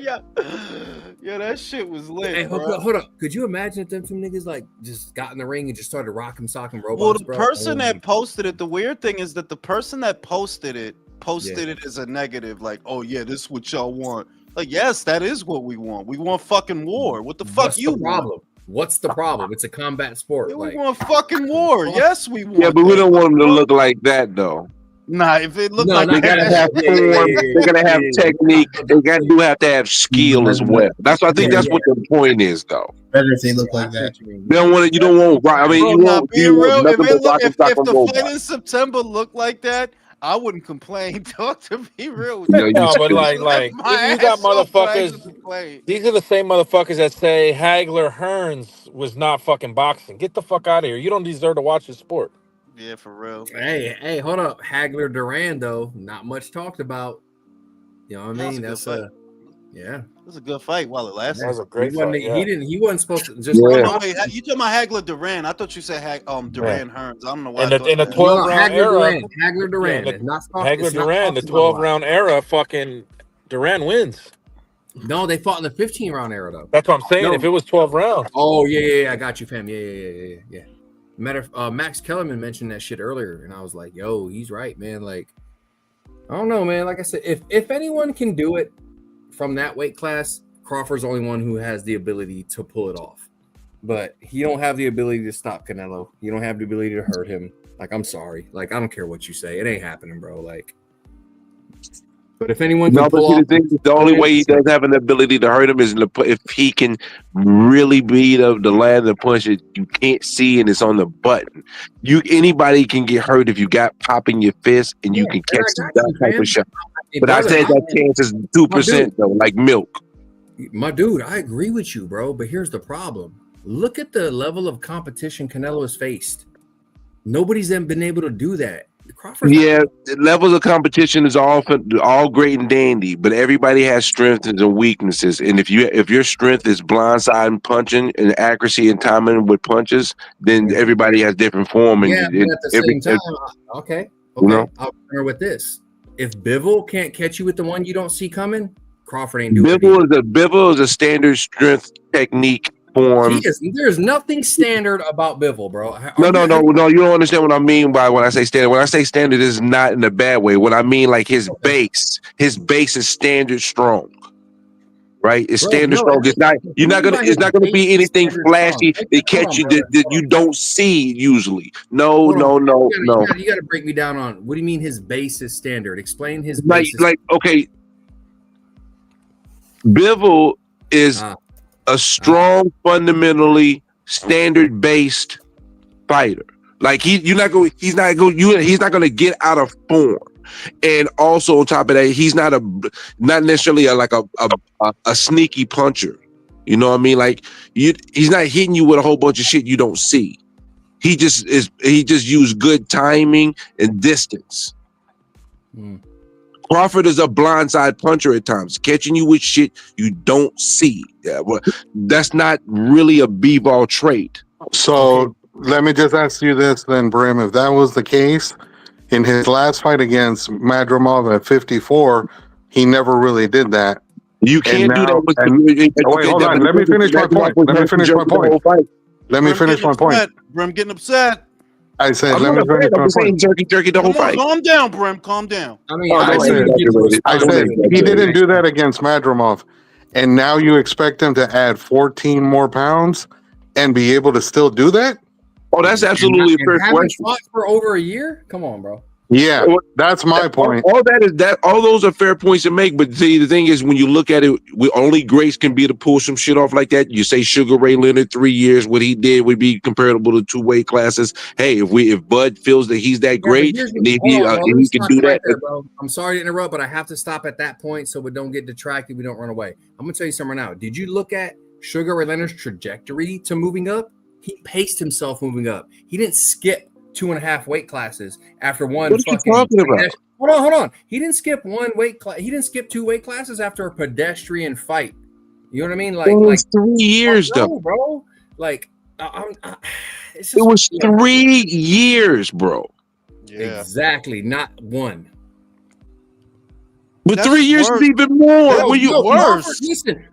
yo, that shit was lit, Hey, bro. hold up. Could you imagine if them two niggas like just got in the ring and just started rocking, socking robots, Well, the bro? person Oh that my- posted it, the weird thing is that the person that posted it as a negative, like, oh yeah, this is what y'all want. Like, yes, that is what we want. We want fucking war. What the fuck What's you the problem? What's the problem? It's a combat sport. Yeah, like, we want fucking war. Yes, we want. Yeah, but we that. don't want them to look like that though. Nah, if it looked No, like no, They that, gotta that have shit- form. They're gonna have technique. They have to have skill as well. That's I think that's what the point is though. Better if they look like that. They don't want it. You don't want. I mean, you Bro, nah, want. being You real, want nothing but rock and if sock the and fight robot. in September looked like that, I wouldn't complain. Talk to me real. No, you No, but stupid. like My you got ass off, but I ain't motherfuckers. complain. These are the same motherfuckers that say Hagler Hearns was not fucking boxing. Get the fuck out of here. You don't deserve to watch the sport. Yeah, for real. Hey, hold up. Hagler Duran, though, not much talked about. You know what I mean? That's That's a good yeah. It was a good fight while it lasted. That was a great fight. Yeah. He wasn't supposed to just Oh, no, wait, you talking about Hagler Duran? I thought you said Duran Hearns. I don't know why. In the 12-round Hagler era, Duran. Hagler Duran. yeah, It's not Hagler it's not Duran, the talked about a lot. 12-round era, fucking Duran wins. No, they fought in the 15-round era though. That's what I'm saying. No. If it was 12 rounds. Oh yeah. I got you, fam. Yeah. Max Kellerman mentioned that shit earlier, and I was like, yo, he's right, man. Like, I don't know, man. Like I said, if anyone can do it from that weight class, Crawford's the only one who has the ability to pull it off. But he don't have the ability to stop Canelo. You don't have the ability to hurt him. Like, I'm sorry. Like, I don't care what you say. It ain't happening, bro. Like, but if anyone can No, but pull see, off, the only way he does have an ability to hurt him is if he can really beat up the land the punch that you can't see and it's on the button. Anybody can get hurt if you got pop in your fist and you can catch that type of shot. But I said that chance is 2% though, like milk. My dude, I agree with you, bro. But here's the problem. Look at the level of competition Canelo has faced. Nobody's been able to do that. Yeah, the levels of competition is all great and dandy, but everybody has strengths and weaknesses. And if your strength is blindside and punching and accuracy and timing with punches, then everybody has different form. And Yeah, but at the same time, okay. You know? I'll counter with this. If Bivol can't catch you with the one you don't see coming, Crawford ain't doing it. Bivol is a standard strength technique form. There's nothing standard about Bivol, bro. No. You don't understand what I mean by when I say standard. When I say standard, is not in a bad way. What I mean, like his base is standard strong. right? It's Bro, standard no, stroke. It's not. You're not gonna. It's not gonna be anything flashy that catch you that you don't see usually. No, Hold on. no, no, no. You gotta break me down on what do you mean his base is standard? Explain his Like, base. okay, Bivol is a strong, fundamentally standard based fighter. Like he's not going to get out of form. And also on top of that, he's not necessarily a sneaky puncher. You know what I mean? Like he's not hitting you with a whole bunch of shit you don't see. He just used good timing and distance. Crawford is a blindside puncher at times, catching you with shit you don't see. Yeah, well, that's not really a b-ball trait. So let me just ask you this then, Brim. If that was the case, in his last fight against Madrimov at 54, he never really did that. You can't do that. Wait, hold on. Let me finish my point. Let me finish my point. Brim getting upset. I said, let me finish my point. Jerky the whole fight. Calm down, Brim. Calm down. I said he didn't do that against Madrimov, and now you expect him to add 14 more pounds and be able to still do that? Oh, that's absolutely a fair question. Fought for over a year? Come on, bro. Yeah, that's my point. All those are fair points to make. But see, the thing is, when you look at it, only grace can be to pull some shit off like that. You say Sugar Ray Leonard 3 years, what he did would be comparable to 2 weight classes. Hey, if Bud feels that he's that great, and he can do that. There, bro. I'm sorry to interrupt, but I have to stop at that point so we don't get distracted. We don't run away. I'm gonna tell you something right now. Did you look at Sugar Ray Leonard's trajectory to moving up? He paced himself moving up. He didn't skip 2.5 weight classes after one. What are you talking about? Hold on. He didn't skip one weight class. He didn't skip 2 weight classes after a pedestrian fight. You know what I mean? Like 3 years though, bro. Like it was 3 years, bro. Yeah, exactly. Not one. But 3 years is even more. Bro, Were you worse?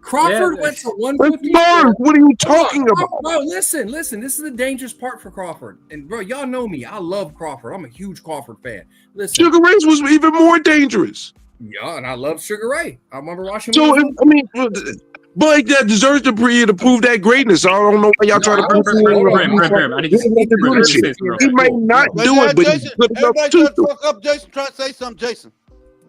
Crawford went to 150. What are you talking about? Bro, listen. This is the dangerous part for Crawford. And bro, y'all know me. I love Crawford. I'm a huge Crawford fan. Listen, Sugar Ray was even more dangerous. Yeah, and I love Sugar Ray. I remember watching. So I mean, but that deserves to prove that greatness. I don't know why y'all trying to prove it. He might not do it, but he's good enough Everybody shut the fuck up. Jason, try to say something. Jason.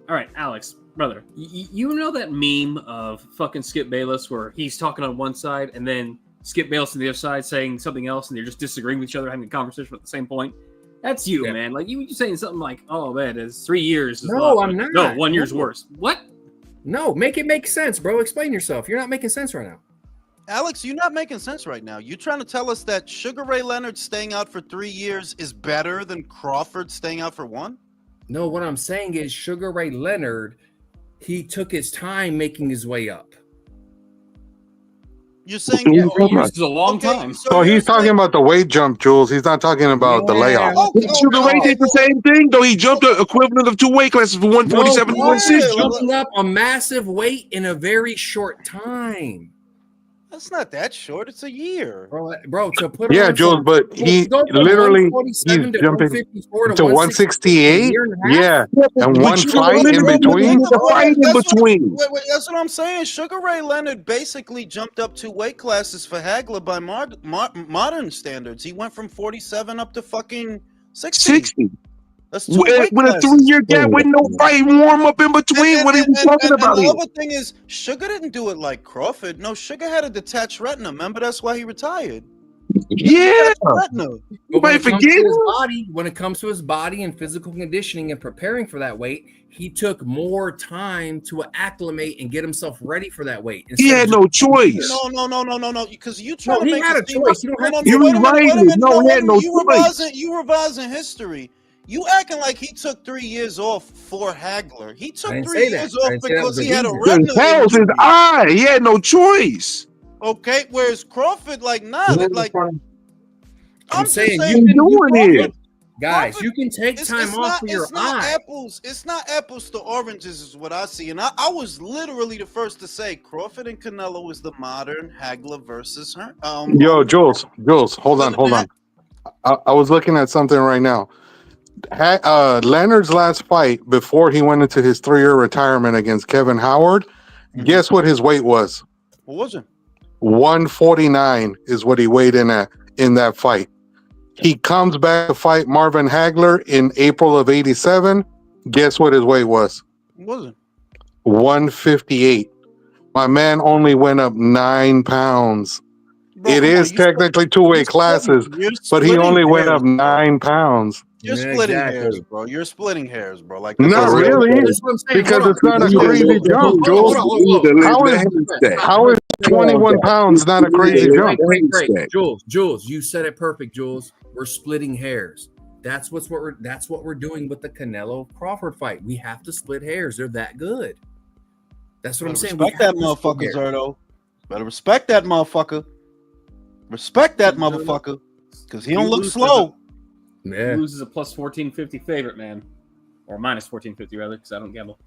All right, Alex, brother, you know that meme of fucking Skip Bayless where he's talking on one side and then Skip Bayless on the other side saying something else and they're just disagreeing with each other, having a conversation at the same point? That's you, man. Like you saying something like, "Oh man, it's 3 years." No, I'm not. No, 1 year's worse. What? No, make it make sense, bro. Explain yourself. You're not making sense right now. Alex, you're not making sense right now. You're trying to tell us that Sugar Ray Leonard staying out for 3 years is better than Crawford staying out for 1? No, what I'm saying is Sugar Ray Leonard, he took his time making his way up. You're saying 3 years is a long time. So he's talking about the weight jump, Jules. He's not talking about the layoff. Sugar Ray did the same thing, though. He jumped the equivalent of 2 weight classes from 147 to 160. Jumping up a massive weight in a very short time. That's not that short. It's a year, bro. To put Jules, but he literally he's jumping to 168. Yeah, and one fight in between. Wait, that's what I'm saying. Sugar Ray Leonard basically jumped up 2 weight classes for Hagler by modern standards. He went from 47 up to fucking 60. That's 2 weight with a 3-year gap with no fight warm up in between. What are you talking about? And the other thing is, Sugar didn't do it like Crawford. No, Sugar had a detached retina. Remember, that's why he retired. Yeah. But when it comes to his body and physical conditioning and preparing for that weight, he took more time to acclimate and get himself ready for that weight. He had no choice. No. Because you trying to make had a choice. You're right. No, he had no choice. You revising history. You acting like he took 3 years off for Hagler. He took 3 years off because he had a retina. That was his eye. He had no choice. Okay, whereas Crawford, like, I'm saying you doing it. Guys, you can take time off for your eye. It's not apples to oranges is what I see. And I was literally the first to say Crawford and Canelo is the modern Hagler versus her. Yo, Jules, hold on. I was looking at something right now. Leonard's last fight before he went into his 3-year retirement against Kevin Howard, Guess what his weight was? What was it? 149 is what he weighed in at in that fight. He comes back to fight Marvin Hagler in April of '87. Guess what his weight was? What was it? 158. My man only went up 9 pounds. Bro, it is technically two weight classes, but he only went up 9 pounds. You're splitting hairs, bro. You're splitting hairs, bro. Like Not really, because it's not a crazy jump, Jules. How is 21 pounds not a crazy jump? Great. Jules, you said it perfect, Jules. We're splitting hairs. That's what we're doing with the Canelo Crawford fight. We have to split hairs. They're that good. That's what I'm saying. Respect that motherfucker, Zerto. Better respect that motherfucker. Respect that motherfucker, because he don't look slow. Yeah. He loses a plus 1450 favorite, man, or minus 1450 rather, because I don't gamble.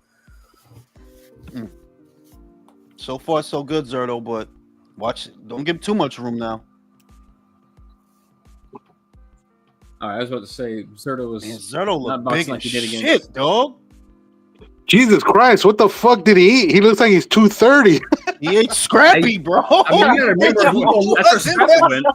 So far, so good, Zerto. But watch, don't give him too much room now. All right, I was about to say Zerto was Zerto not look boxing big like he did as against shit, dog. Jesus Christ, what the fuck did he eat? He looks like he's 230. He ate Scrappy, bro. I mean, you gotta remember, That's where Scrappy went.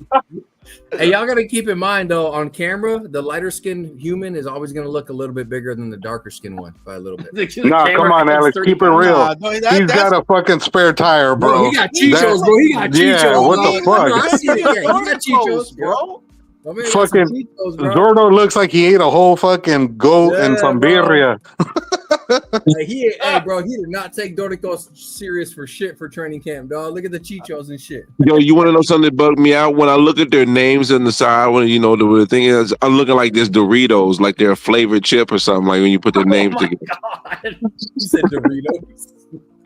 Hey, y'all gotta keep in mind though, on camera, the lighter skinned human is always gonna look a little bit bigger than the darker skinned one by a little bit. Nah, come on, Alex, keep it real. He's got a fucking spare tire, bro. Bro, he got chichos, bro. He got chichos. Yeah, what the fuck? I see it. Yeah, he got chichos, bro. Fucking Zordo looks like he ate a whole fucking goat and some birria. Hey, bro, he did not take Doricos serious for shit for training camp, dog. Look at the chichos and shit. Yo, you want to know something that bugged me out? When I look at their names on the side, when the thing is, I'm looking like this Doritos, like they're a flavored chip or something. Like when you put their names together, You said Doritos.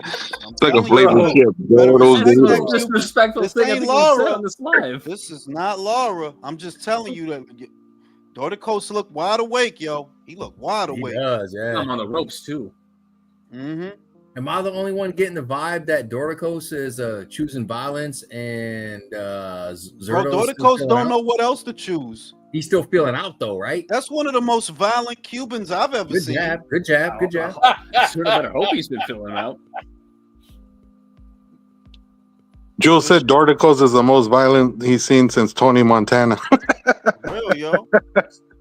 it's like a flavored chip. Doritos. Disrespectful This thing I ain't think we said Laura. on this live. This is not Laura. I'm just telling you that Doricos look wide awake, yo. He look wide awake. He does, yeah. I'm on the ropes too. Mm-hmm. Am I the only one getting the vibe that Doricos is choosing violence and Bro, Zerto's Doricos don't know what else to choose. He's still feeling out though, right? That's one of the most violent Cubans I've ever Good seen. jab, good jab, good jab. Sort of better hope he's been filling out. Jules said Dorticos is the most violent he's seen since Tony Montana. Real, yo.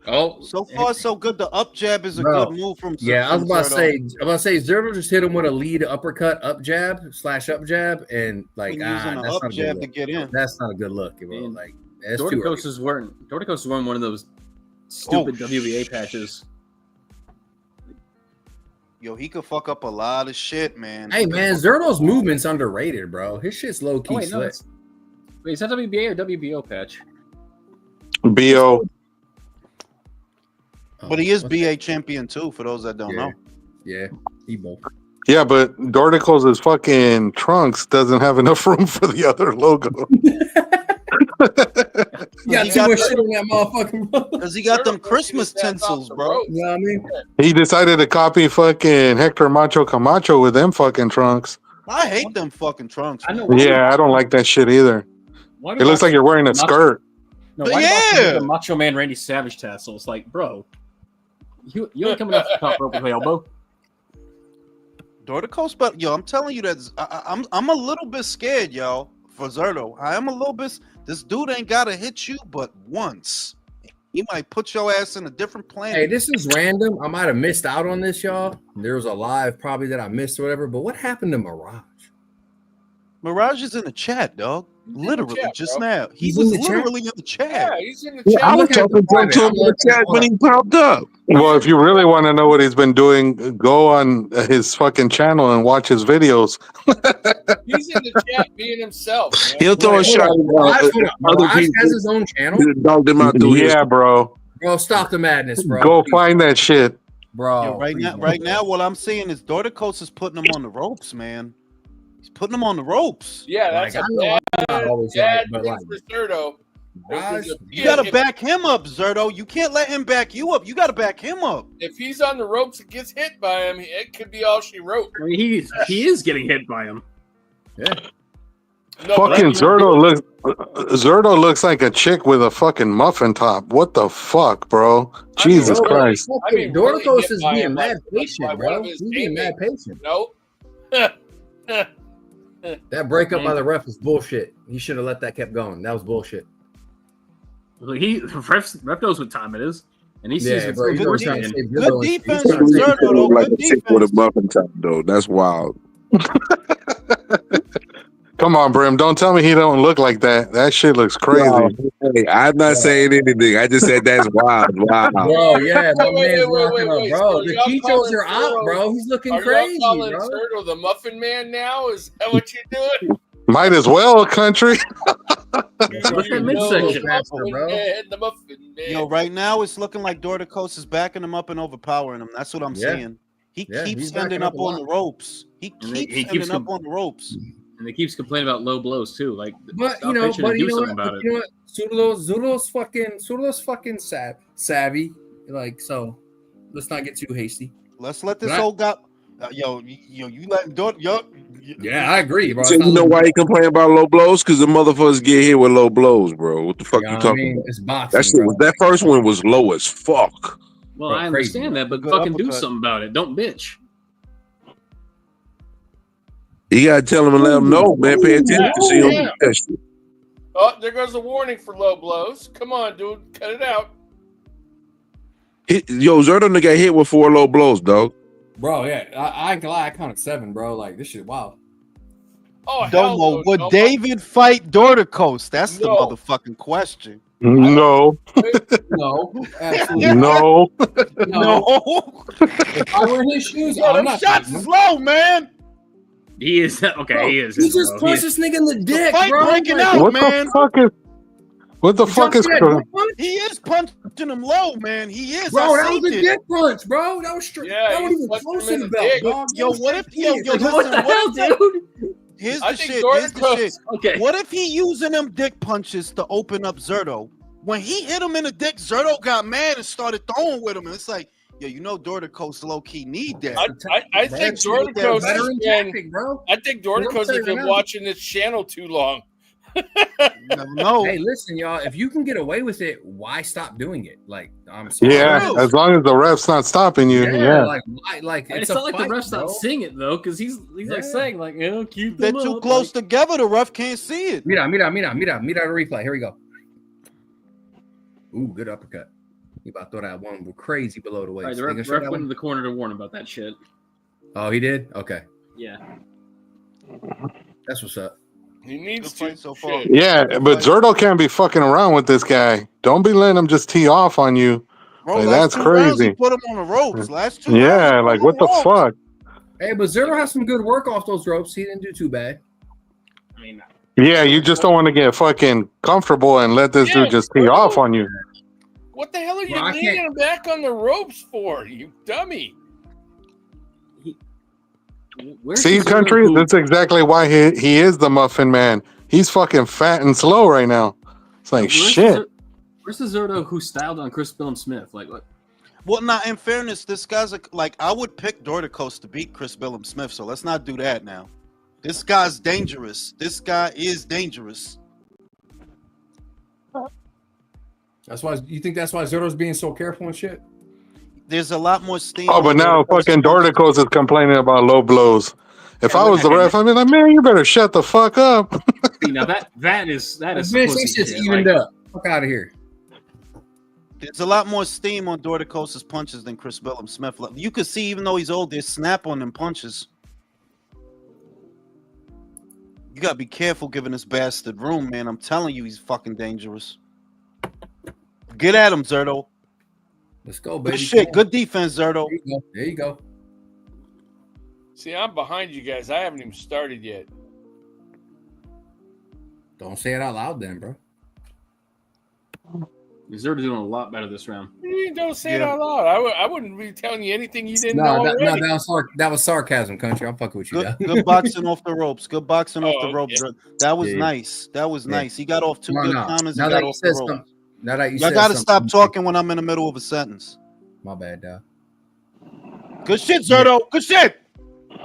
Oh, so far so good. The up jab is a Bro, good move from. Yeah, I was about to Zerto. say, Zerto just hit him with a lead uppercut, up jab, / up jab, and like Been using the that's up not a jab good to look. get in. That's not a good look, bro. Man, Like that's too early. Dorticos wearing one of those stupid WBA patches. Yo, he could fuck up a lot of shit, man. Hey man, Zerto's movement's underrated, bro. His shit's low key Oh, wait, no, slick. Wait, is that WBA or WBO patch? BO. But he is BA champion too, for those that don't know. Yeah, he both. Yeah, but Dorticos' fucking trunks doesn't have enough room for the other logo. You got too much shit on that motherfucking bro. Because he got them Christmas tinsels, bro. You know what I mean? He decided to copy fucking Hector Macho Camacho with them fucking trunks. I hate them fucking trunks. I know. Yeah, I don't like that shit either. Why It looks like you're wearing a skirt. No, why Yeah. the Macho Man Randy Savage tassels? Like, bro, you ain't coming off the top rope with my elbow. Dorticos, but yo, I'm telling you that I'm a little bit scared, y'all, for Zerto. I am a little bit. This dude ain't gotta hit you but once. He might put your ass in a different planet. Hey, this is random. I might have missed out on this, y'all. There was a live probably that I missed or whatever. But what happened to Mirage? Mirage is in the chat, dog. Literally, chat, just bro. now. He He's was in the chat? literally in the chat. Yeah, he's in the Yeah, chat. I was talking to him in the chat when he popped up. Well, if you really want to know what he's been doing, go on his fucking channel and watch his videos. He's in the chat being himself. Man. He'll throw a shot. Mirage Other has people his own channel. dogged him out through his. Yeah, bro. Bro, stop the madness, bro. Go find that shit. bro. Yo, right now, what I'm seeing is Dorticos is putting him on the ropes, man. He's putting him on the ropes. Yeah, that's Like, I a know I'm not bad, always bad right, but thing like, for Zerto. Raj, You gotta back him up, Zerto. You can't let him back you up. You gotta back him up. If he's on the ropes and gets hit by him, it could be all she wrote. I mean, he is getting hit by him. Yeah. No, Fucking Zerto looks like a chick with a fucking muffin top. What the fuck, bro? Jesus Christ. I mean, Doricos really is hit by being him, mad like patient, one bro. of his He's being mad teammates. patient. No. That breakup by the ref was bullshit. He should have let that kept going. That was bullshit. Well, ref knows what time it is, and he sees it's bro, good trying to defense. say Good defense from Zerto, though. Like Good a tick with a defense. muffin top, though. That's wild. Come on, Brim. Don't tell me he don't look like that. That shit looks crazy. No, hey, I'm not saying anything. I just said that's wild. Wow. Bro, yeah, my man's wait, rocking up, bro. So The y'all Chichos calling are out, Zerto- bro. He's looking Are crazy, y'all calling bro. Zerto the Muffin Man now? Is that what you're doing? Might as well, country. What's that midsection? The Muffin Man. Yo, right now it's looking like Dorticos is backing him up and overpowering him. That's what I'm Yeah. seeing. He Yeah, keeps he's backing ending up up a on lot. the ropes. He And keeps he keeps ending up on the ropes. And they keeps complaining about low blows too. Like, But stop you know, pitching and do something what? about it. You know what? Zulo's fucking savvy. Like, so let's not get too hasty. Let's let this But I- old guy. You let Yeah, I agree, bro. So you know why he complain about low blows? Because the motherfuckers get hit with low blows, bro. What the fuck you talking about? It's boxing, That shit was, that first one was low as fuck. Well, Bro, I crazy. understand that, but Good fucking do uppercut. something about it. Don't bitch. You gotta tell him and let him know, man. Pay attention so you don't Yeah. get that shit. Oh, there goes a warning for low blows. Come on, dude. Cut it out. Yo, Zerto nigga got hit with 4 low blows, dog. Bro, yeah, I ain't gonna lie, I counted 7, bro. Like, this shit, wow. Oh, hell Domo, no. would Domo. David fight Dorticos? That's the No. motherfucking question. No, No, absolutely no. No. If I were in his shoes, Yo, I'm them not shots fighting is him. low, man. He is okay. Bro, he is. He just bro. punched this nigga in the dick, fight bro. breaking Like, out. What man. the fuck is? What the did fuck y'all is? see that dick punch? He is punching him low, man. He is. Bro, I that was seen a it. dick punch, bro. That was straight. Yeah, that he wasn't even punched close him to in the the belt, dick. dog. Yo, That was what if straight yo, dick. yo, Like, listen, What the hell, if that- dude? Here's I the think shit. Here's the Dorticos- shit. Okay. What if he using them dick punches to open up Zerto? When he hit him in the dick, Zerto got mad and started throwing with him. And it's like, yo, you know Dorticos low key need that. I think Dorticos has veteran been. tactic, bro. I think Dorticos has been watching this channel too long. No. Hey, listen, y'all. If you can get away with it, why stop doing it? Like, I'm sorry. Yeah, as long as the ref's not stopping you. Yeah. Like, why? Like, It's a not like fight, the ref's bro. not seeing it though, because he's like saying like, keep They're them too up. close together. The ref can't see it. Mira the replay. Here we go. Ooh, good uppercut. He about to throw that one crazy below the waist. All right, the You ref, gonna show ref that went one? to the corner to warn about that shit. Oh, he did? Okay. Yeah. That's what's up. He needs Good to. fight so far. Yeah, but Zerto can't be fucking around with this guy. Don't be letting him just tee off on you. Bro, Like, last that's 2 rounds, he crazy. put him on the ropes. Last 2 rounds, he Yeah, put like him what the on ropes. fuck? Hey, but Zero has some good work off those ropes. He didn't do too bad. I mean, Yeah, you just don't want to get fucking comfortable and let this dude just tee off on you. What the hell are you Well, I leaning can't- him back on the ropes for, you dummy? where's See, the Zerto country, who- that's exactly why he is the muffin man. He's fucking fat and slow right now. It's like where's the shit. Where's the Zerto who styled on Chris Billum Smith? Like what? Well, not in fairness, this guy's like I would pick Dorticos to beat Chris Billum Smith. So let's not do that now. This guy's dangerous. This guy is dangerous. That's why you think that's why Zero's being so careful and shit. There's a lot more steam. Oh, but on now Dorticos' fucking punches. Dorticos is complaining about low blows. If I wait, was the okay, ref, I'd be like, man, you better shut the fuck up. See, now that is This pussy shit's shit. evened Like, up. Fuck out of here. There's a lot more steam on Dorticos' punches than Chris Billum Smith. You could see, even though he's old, there's snap on them punches. You gotta be careful giving this bastard room, man. I'm telling you, he's fucking dangerous. Get at him, Zerto. Let's go, baby. Good shit. Good defense, Zerto. There you go. There you go. See, I'm behind you guys. I haven't even started yet. Don't say it out loud, then, bro. Zerto's doing a lot better this round. You don't say it out loud. I wouldn't be telling you anything you didn't No, know already. that was sarcasm, country. I'm fucking with you. Good, now. good boxing off the ropes. Good boxing off Oh, the ropes. okay. That was Yeah. nice. That was Yeah. nice. He got off two No, good no. counters. Now He that got you off said the ropes. something, now that you Y'all said gotta something, stop talking when I'm in the middle of a sentence. My bad, dog. Good shit, Zerto. Good shit.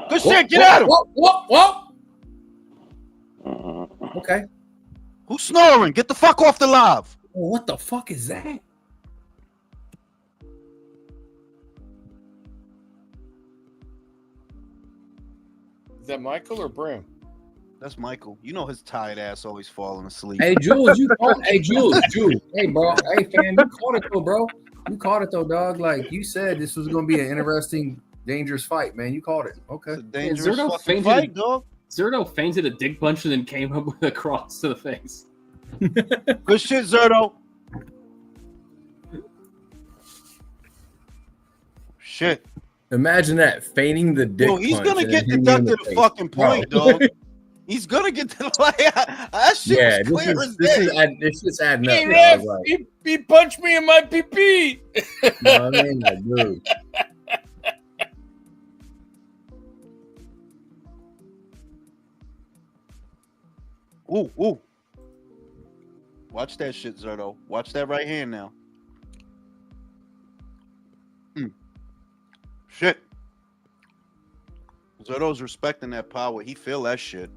Good shit. Get at him. Whoa. Okay. Who's snoring? Get the fuck off the live. Well, what the fuck is that? Is that Michael or Bram? That's Michael. You know his tired ass always falling asleep. Hey Jules, you called. Hey Jules. Hey bro. Hey fam, you caught it though, bro. You caught it though, dog. Like you said, this was gonna be an interesting, dangerous fight, man. You called it. Okay. It's a dangerous fucking fight, dog. Zerto feinted a dig punch and then came up with a cross to the face. Good shit, Zerto. Shit. Imagine that feigning the dick. Yo, he's punch gonna and get then deducted hitting the him in fucking face. point, Bro. dog. He's gonna get the that shit Yeah, was clear as this day. is just adding up. Hey, Dog. ref, Like, he punched me in my pee-pee. you know what I mean? Like, dude. Ooh. Watch that shit, Zerto. Watch that right hand now. Shit. Zerto's respecting that power. He feel that shit.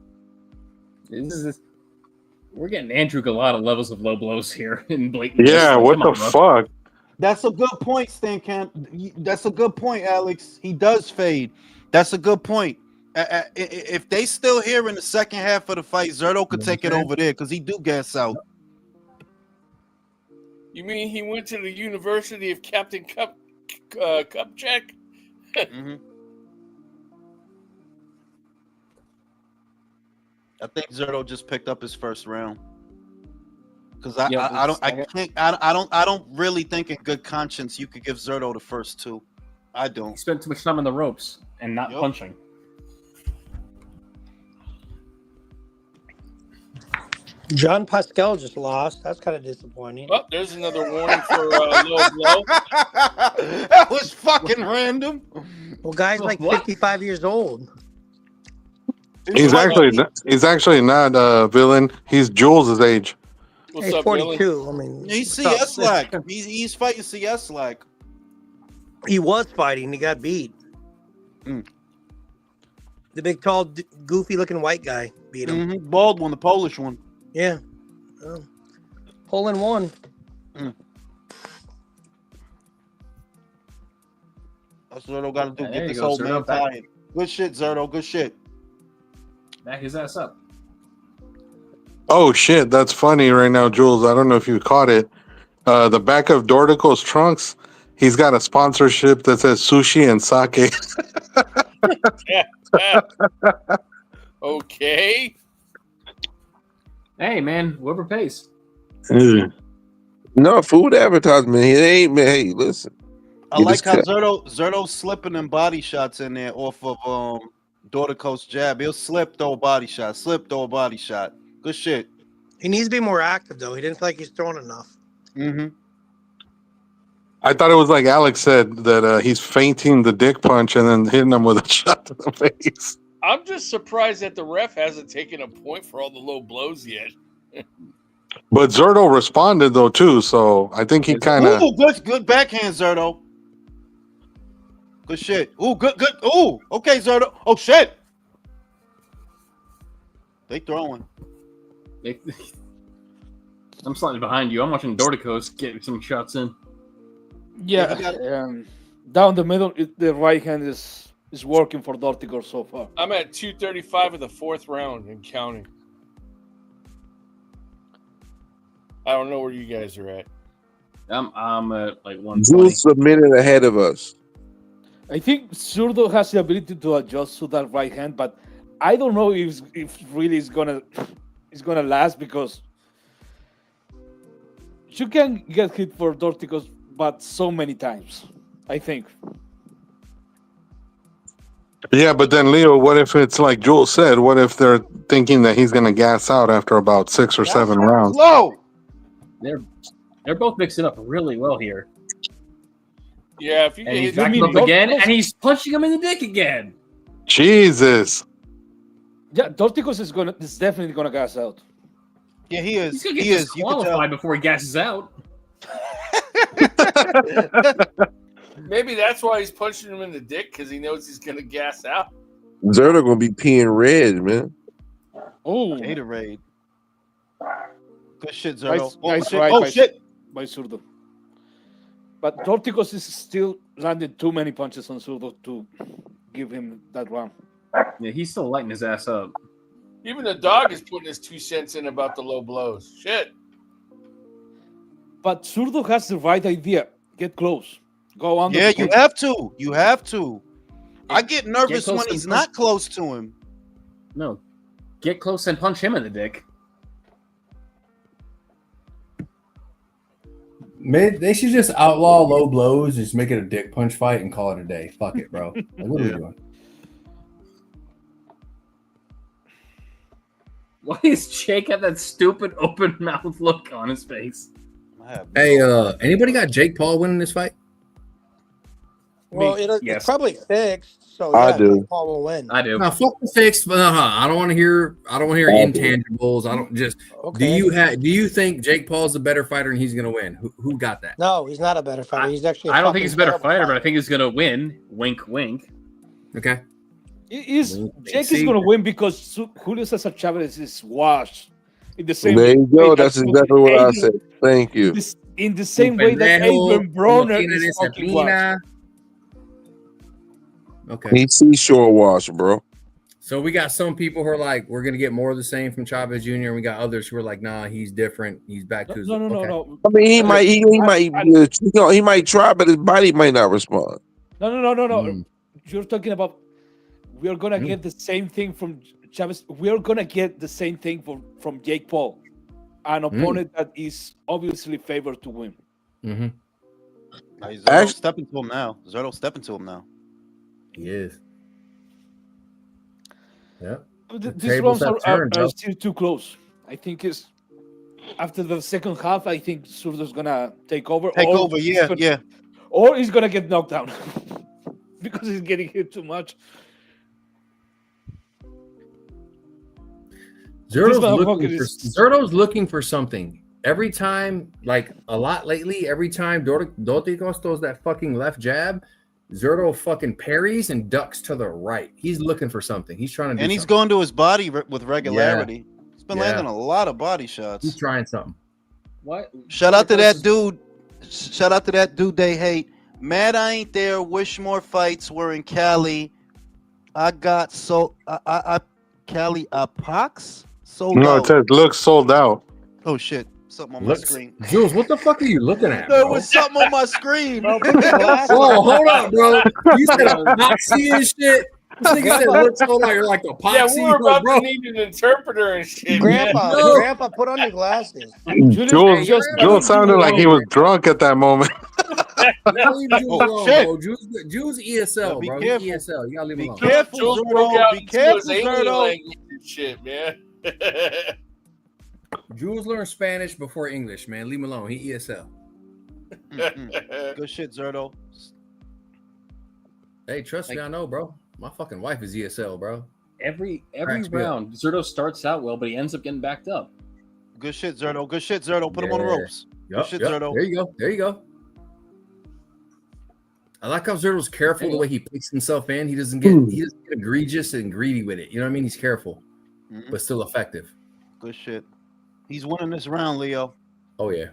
We're getting Andrew Galata levels of low blows here in blatant. Yeah, what the fuck? That's a good point, Stankamp. That's a good point, Alex. He does fade. That's a good point. If they still here in the second half of the fight, Zerto could take it over there because he do gas out. You mean he went to the University of Captain Kupchak? Mm-hmm. I think Zerto just picked up his first round. Because I don't really think in good conscience you could give Zerto the first two. I don't. He spent too much time on the ropes and not punching. John Pascal just lost. That's kind of disappointing. Oh, there's another warning for low blow. That was fucking random. Well, guy's like 55 years old. He's actually not a villain. He's Jules' age. What's He's 42. I mean, He's CS lag. He's fighting CS lag. He was fighting. He got beat. The big, tall, goofy-looking white guy beat him. Mm-hmm. Bald one, the Polish one. Yeah. Poland won. That's what Zerto got to do. There Get you this go, old Zerto. man tired. Good shit, Zerto. Good shit. Back his ass up. Oh shit, that's funny right now, Jules. I don't know if you caught it. The back of Dortico's trunks, he's got a sponsorship that says sushi and sake. Okay. Hey, man, whoever pays. No food advertisement. It ain't man. Hey, listen. I like how Zerto's slipping them body shots in there off of Dortico's jab. He'll slip, throw a body shot. Slip, throw a body shot. Good shit. He needs to be more active, though. He didn't feel like he's throwing enough. Mm-hmm. I thought it was like Alex said that he's feinting the dick punch and then hitting him with a shot to the face. I'm just surprised that the ref hasn't taken a point for all the low blows yet. But Zerto responded though too, so I think he kind of. Ooh, good backhand, Zerto. Good shit. Ooh, good. Ooh, okay, Zerto. Oh shit. They throwing. I'm slightly behind you. I'm watching Dorticos get some shots in. Yeah, down the middle, the right hand is working for Dortico so far. I'm at 235 of the fourth round and counting. I don't know where you guys are at. I'm at like 120. Jules a minute ahead of us. I think Zurdo has the ability to adjust to that right hand, but I don't know if really it's gonna last because you can get hit for Dorticos, but so many times. I think. Yeah, but then Leo, what if it's like Jules said? What if they're thinking that he's gonna gas out after about 6 or 7 rounds? Low. They're both mixing up really well here. Yeah, if you And can he's hit backing up again, and he's punching him in the dick again. Jesus. Yeah, Dorticos is definitely gonna gas out. Yeah, he is. He's gonna get disqualified before he gasses out. Maybe that's why he's punching him in the dick, because he knows he's gonna gas out. Zerto gonna be peeing red, man. Oh, Gatorade. Good shit, nice, Zerto. nice shit. right Oh by, shit. by Zurdo. But Dorticos is still landing too many punches on Zurdo to give him that round. Yeah, he's still lighting his ass up. Even the dog is putting his 2 cents in about the low blows. Shit. But Zurdo has the right idea. Get close. Go on. Yeah, you have to. You have to. I get nervous close when and he's punch- not close to him. No, get close and punch him in the dick. They should just outlaw low blows, just make it a dick punch fight and call it a day. Fuck it, bro. Like, what are we doing? Why does Jake have that stupid open mouth look on his face? Hey, anybody got Jake Paul winning this fight? Well, it's Yes. probably fixed, so I yeah, do. Jake Paul will win. I do. No, fuck the fixed. But I don't want to hear. I don't want to hear I do. intangibles. I don't just. Do you think Jake Paul's a better fighter and he's gonna win? Who got that? No, he's not a better fighter. He's actually. I don't think he's a better terrible fighter, but I think he's gonna win. Wink, wink. Okay. Jake is going to win because Julio Cesar Chavez is washed in the same There you way go. that That's exactly what I said. Thank you. in the same way that Adrian Broner is fucking washed. Okay. He's seashore wash, bro. So we got some people who are like, we're gonna get more of the same from Chavez Jr. And we got others who are like, nah, he's different. He's back to his. No. I mean, he might try, but his body might not respond. No. You're talking about we are gonna get the same thing from Chavez. We are gonna get the same thing from Jake Paul, an opponent that is obviously favored to win. Zerto stepping to him now. Zerto stepping to him now. He is. Yeah. These rounds are still too close. I think it's after the second half. I think Zurdo's gonna take over. Or he's gonna get knocked down because he's getting hit too much. Zerto's looking for something. Every time, like a lot lately, every time Dotigos throws that fucking left jab, Zerto fucking parries and ducks to the right. He's looking for something. He's trying to do And he's something. going to his body with regularity. Yeah. He's been landing a lot of body shots. He's trying something. What? Shout out to that dude. Shout out to that dude they hate. Mad I ain't there. Wish more fights were in Cali. I got Cali pox sold No, out. it says looks sold out. Oh shit. Something on my screen. Jules, what the fuck are you looking at? There Bro? was something on my screen. Whoa, hold up, bro. You said epoxy and shit. This nigga said looks sold out. You're like epoxy. Yeah, we were about bro. to need an interpreter and shit. Grandpa, man. Grandpa, put on your glasses. Jules sounded like he was drunk at that moment. Jules ESL, Be bro. careful. He's ESL. You gotta leave him alone. Careful, Jules broke out Zerto. Be into careful, his alien Zerto. language and shit, man. Jules learned Spanish before English, man. Leave him alone. He ESL. Good shit, Zerto. Hey, trust me, I know, bro. My fucking wife is ESL, bro. Every Cracks me up. round, Zerto starts out well, but he ends up getting backed up. Good shit, Zerto. Good shit, Zerto. Put him on the ropes. Yup, Good shit, yup. Zerto. There you go. There you go. I like how Zerto's careful the way he picks himself in. He doesn't get egregious and greedy with it. You know what I mean? He's careful, but still effective. Good shit. He's winning this round, Leo. Oh yeah.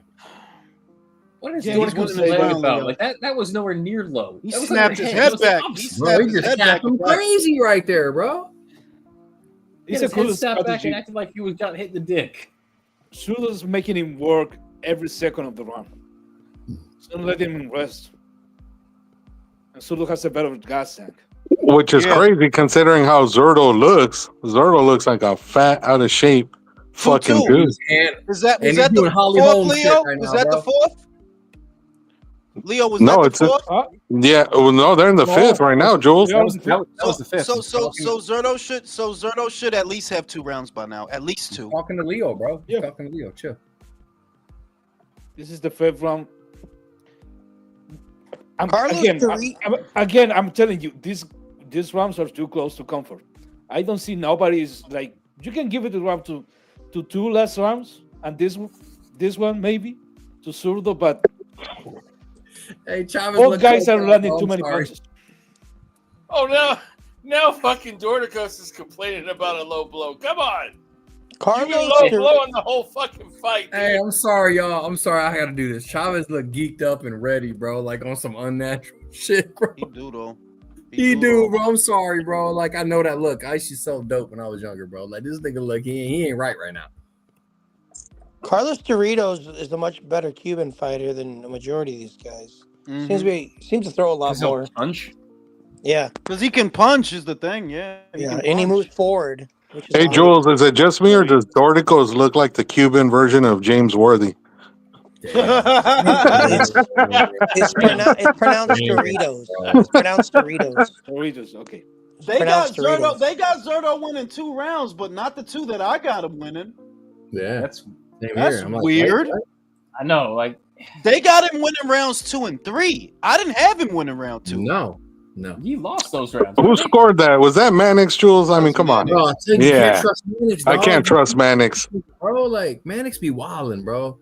What is Yeah, he he's doing winning this round, about? Leo. Like that was nowhere near low. He That was snapped under his head. head It was back. up. He Bro, snapped he his just head snapped back. him crazy right there, bro. It's His a head cool snapped back strategy. and acted like he was got hit in the dick. Zurdo's making him work every second of the round. So don't let him rest. And Zurdo has a better gas tank. Which is crazy considering how Zerto looks. Zerto looks like a fat, out of shape fucking dude. Is that And was he's that the doing Holly fourth, Holmes shit Leo? right Was now, that bro. the fourth? Leo, was No, that it's the fourth? yeah. Well, no, they're in the fifth right now, Jules. That was the fifth. So Zerto should at least have 2 rounds by now. At least 2. Talking to Leo, bro. He's talking to Leo. Chill. This is the 5th round. I'm telling you, these rounds are too close to comfort. I don't see nobody's like you can give it a round to 2 last rounds and this one maybe to Zurdo, but Hey, Chavez. both guys are landing too many punches. Oh, now fucking Dorticos is complaining about a low blow. Come on. Give me a low blow on the whole fucking fight. Hey, I'm sorry, y'all. I'm sorry I gotta do this. Chavez look geeked up and ready, bro. Like on some unnatural shit, bro. He do though. He do, bro. I'm sorry, bro. Like, I know that look. I used to sell dope when I was younger, bro. Like, this nigga look, he ain't right now. Carlos Doritos is a much better Cuban fighter than the majority of these guys. Seems to throw a lot more. Punch. Yeah. Because he can punch is the thing. Yeah. Yeah, and he moves forward. Which is Hey, awesome. Jules, is it just me or does Dorticos look like the Cuban version of James Worthy? It's pronounced Doritos. It's pronounced Doritos. Doritos, okay. They got Pronounced Doritos. Zerto. They got Zerto winning 2 rounds, but not the 2 that I got him winning. Yeah, that's weird. I know, like they got him winning rounds 2 and 3. I didn't have him winning round 2. No. You lost those rounds. Who scored that? Was that Mannix, Jules? I mean, come on. Bro, you can't trust Mannix, I dog. can't trust Mannix. Bro, like, Mannix be wilding, bro.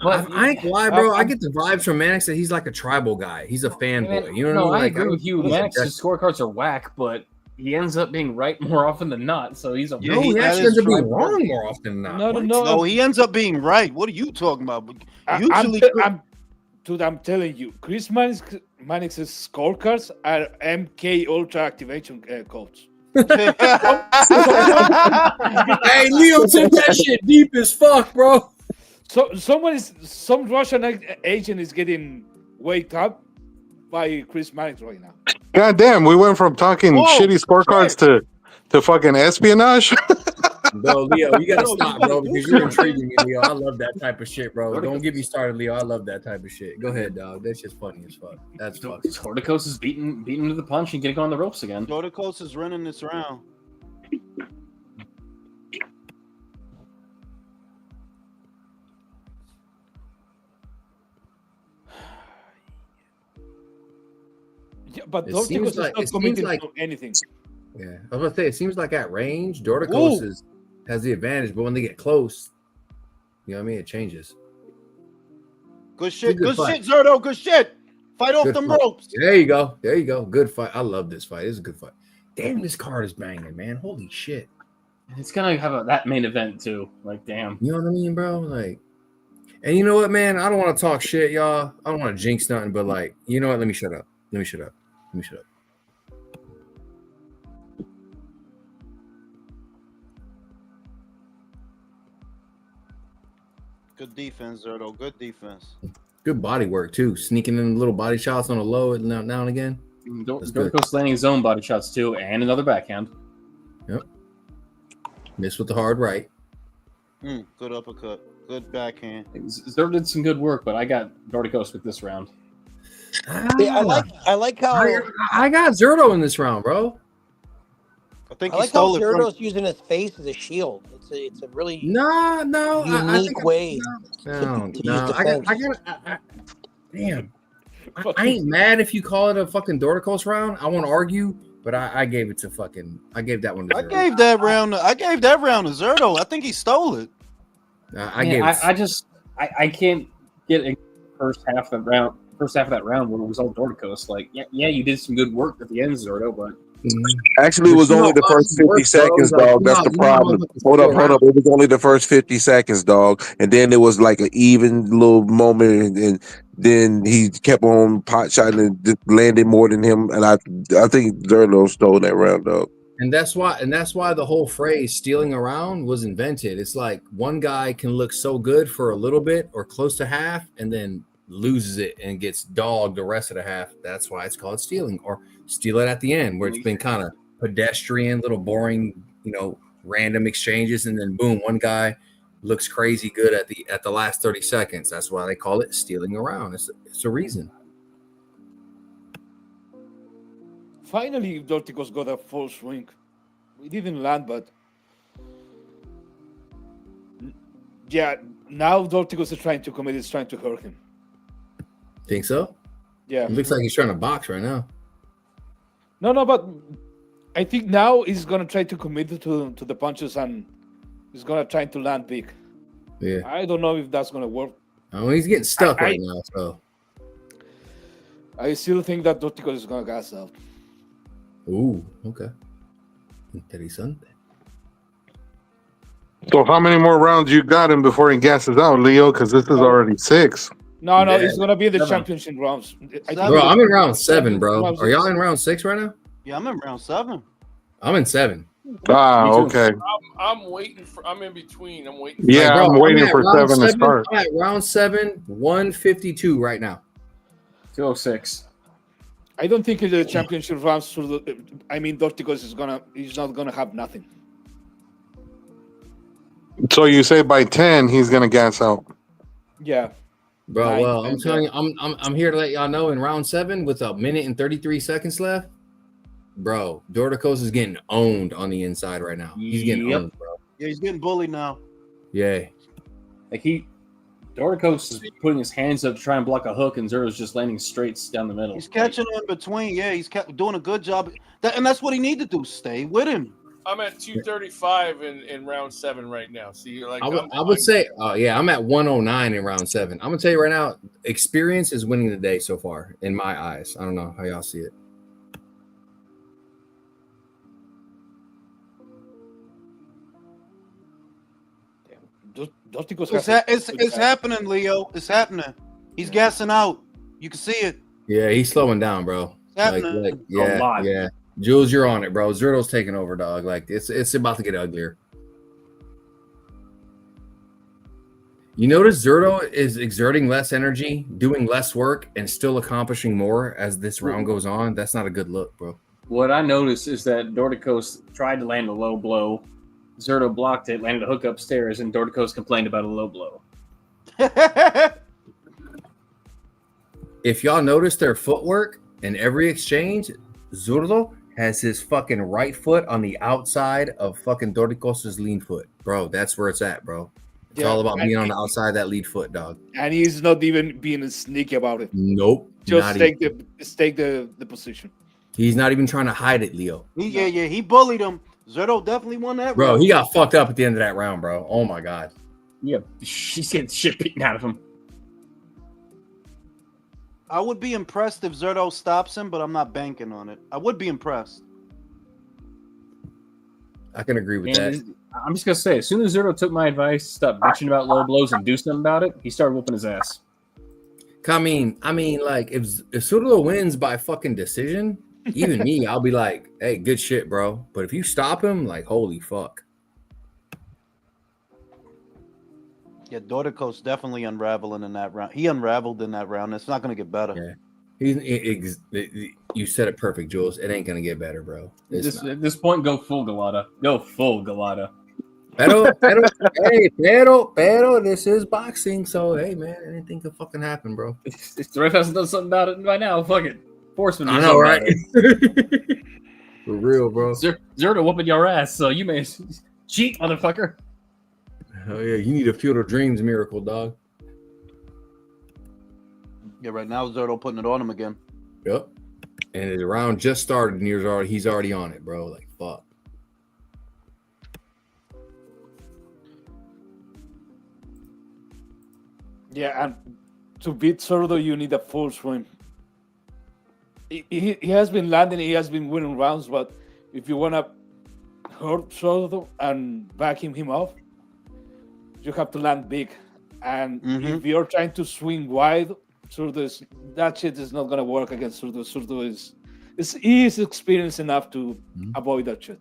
But I ain't gonna lie, bro. I get the vibes from Mannix that he's like a tribal guy. He's a fanboy. You know what I mean? I agree with you. Mannix's scorecards are whack, but he ends up being right more often than not. So he's a he actually ends up being wrong more often than not. No, he ends up being right. What are you talking about? Usually, I'm telling you, Chris Mannix's scorecards are MK Ultra activation codes. Hey, Leo took that shit deep as fuck, bro. So some Russian agent is getting waked up by Chris Mannix right now. God damn, we went from talking shitty scorecards to fucking espionage. Bro, Leo, you gotta stop, bro, because you're intriguing me, Leo. I love that type of shit, bro. Don't get me started, Leo. I love that type of shit. Go ahead, dog. That's just funny as fuck. That's fucking. Torticos is beating to the punch and getting on the ropes again. Dorticos is running this round. Yeah, but It Dorticos seems is like- not it seems committing like- to anything. Yeah, I was about to say, it seems like at range, Dorticos has the advantage, but when they get close, you know what I mean? It changes. Good shit. Good Good fight. shit, Zerto. Good shit. Fight off Good them fight. ropes. There you go. There you go. Good fight. I love this fight. This is a good fight. Damn, this card is banging, man. Holy shit. It's gonna have that main event too. Like, damn. You know what I mean, bro? Like, and you know what, man? I don't want to talk shit, y'all. I don't want to jinx nothing, but like, you know what? Let me shut up. Let me shut up. Let me shut up. Good defense, Zerto. Good defense. Good body work too. Sneaking in little body shots on the low now and again. Dorticos landing his own body shots too, and another backhand. Yep. Missed with the hard right. Good uppercut. Good backhand. Zer did some good work, but I got Dorticos with this round. Yeah, I like how I got Zerto in this round, bro. I think I like how Zerto's using his face as a shield. It's a really no unique way. No, to no. use defense. Damn. I ain't mad if you call it a fucking Dorticos round. I won't argue, but I gave it to fucking. I gave that one to I Zerto. gave that round. I gave that round to Zerto. I think he stole it. I can't get a first half of that round when it was all Dorticos. Like, yeah, you did some good work at the end, Zerto, but Actually, it was only the first 50 seconds, dog. That's the problem. Hold up. It was only the first 50 seconds, dog. And then it was like an even little moment, and then he kept on pot shotting and just landed more than him. And I think Zerlo stole that round, dog. And that's why the whole phrase "stealing around" was invented. It's like one guy can look so good for a little bit or close to half, and then loses it and gets dogged the rest of the half. That's why it's called stealing, or steal it at the end, where it's been kind of pedestrian, little boring, random exchanges, and then boom, one guy looks crazy good at the last 30 seconds. That's why they call it stealing around. It's a reason. Finally, Dorticos got a full swing. We didn't land, but yeah, now Dorticos is trying to commit. Is trying to hurt him. Think so? Yeah. It looks like he's trying to box right now. No, but I think now he's gonna try to commit to the punches and he's gonna try to land big. Yeah. I don't know if that's gonna work. Oh, he's getting stuck right now. So I still think that Dorticos is gonna gas out. Ooh, okay. Interesante. So how many more rounds you got him before he gasses out, Leo? Because this is already 6. No, Yeah. it's gonna be the Seven. championship rounds. I think Bro, the I'm in round 7, championship bro. rounds Are y'all in round 6 right now? Yeah, I'm in round 7. I'm in 7. Ah, Me too. okay. I'm waiting for. I'm in between. I'm waiting. Yeah, Like, bro, I'm waiting at for round 7 to start. I'm at round 7, 152 right now. 206. I don't think the championship rounds. I mean, Dorticos he's not gonna have nothing. So you say by 10 he's gonna gas out. Yeah. Bro, 9, well, I'm 10, telling you, I'm here to let y'all know in round 7 with a minute and 33 seconds left. Bro, Dorticos is getting owned on the inside right now. He's getting owned, bro. Yeah, he's getting bullied now. Yeah. Like Dorticos is putting his hands up to try and block a hook, and Zerto's just landing straights down the middle. He's catching in between. Yeah, he's doing a good job. And that's what he need to do. Stay with him. I'm at 235 in round 7 right now. See, like I would say, I'm at 109 in round 7. I'm gonna tell you right now, experience is winning the day so far in my eyes. I don't know how y'all see it. It's happening, Leo. It's happening. He's gassing out. You can see it. Yeah, he's slowing down, bro. Happening. Yeah. Jules, you're on it, bro. Zerto's taking over, dog. Like it's about to get uglier. You notice Zerto is exerting less energy, doing less work, and still accomplishing more as this round goes on. That's not a good look, bro. What I noticed is that Dorticos tried to land a low blow. Zerto blocked it, landed a hook upstairs, and Dorticos complained about a low blow. If y'all notice their footwork in every exchange, Zurdo has his fucking right foot on the outside of fucking Dorticos' lean foot. Bro, that's where it's at, bro. It's all about being on the outside of that lead foot, dog. And he's not even being sneaky about it. Nope. Just take the position. He's not even trying to hide it, Leo. He bullied him. Zerto definitely won that Bro, round. he got fucked up at the end of that round, bro. Oh my god. Yeah, she's getting shit beaten out of him. I would be impressed if Zerto stops him, but I'm not banking on it. I would be impressed. I can agree with that. I'm just gonna say, as soon as Zerto took my advice, stop bitching about low blows and do something about it, he started whooping his ass. I mean, like if Zurdo wins by fucking decision, even me, I'll be like, hey, good shit, bro. But if you stop him, like, holy fuck. Yeah, Dorticos definitely unraveling in that round. He unraveled in that round. It's not going to get better. Yeah. You said it perfect, Jules. It ain't going to get better, bro. At this point, go full Galata. Go full Galata. Pero, this is boxing, so hey, man, anything could fucking happen, bro. If the ref hasn't done something about it by now, fuck it. Forceman. I know, right? For real, bro. Zerto whooping your ass, so you may cheat, motherfucker. Hell yeah, you need a Field of Dreams miracle, dog. Yeah, right now Zerto putting it on him again. Yep. And the round just started, and he's already on it, bro. Like, fuck. Yeah, and to beat Zerto, you need a full swing. He has been landing, he has been winning rounds, but if you want to hurt Zerto and back him off, you have to land big. And if you're trying to swing wide, that shit is not going to work against Zerto. Zerto is experienced enough to avoid that shit.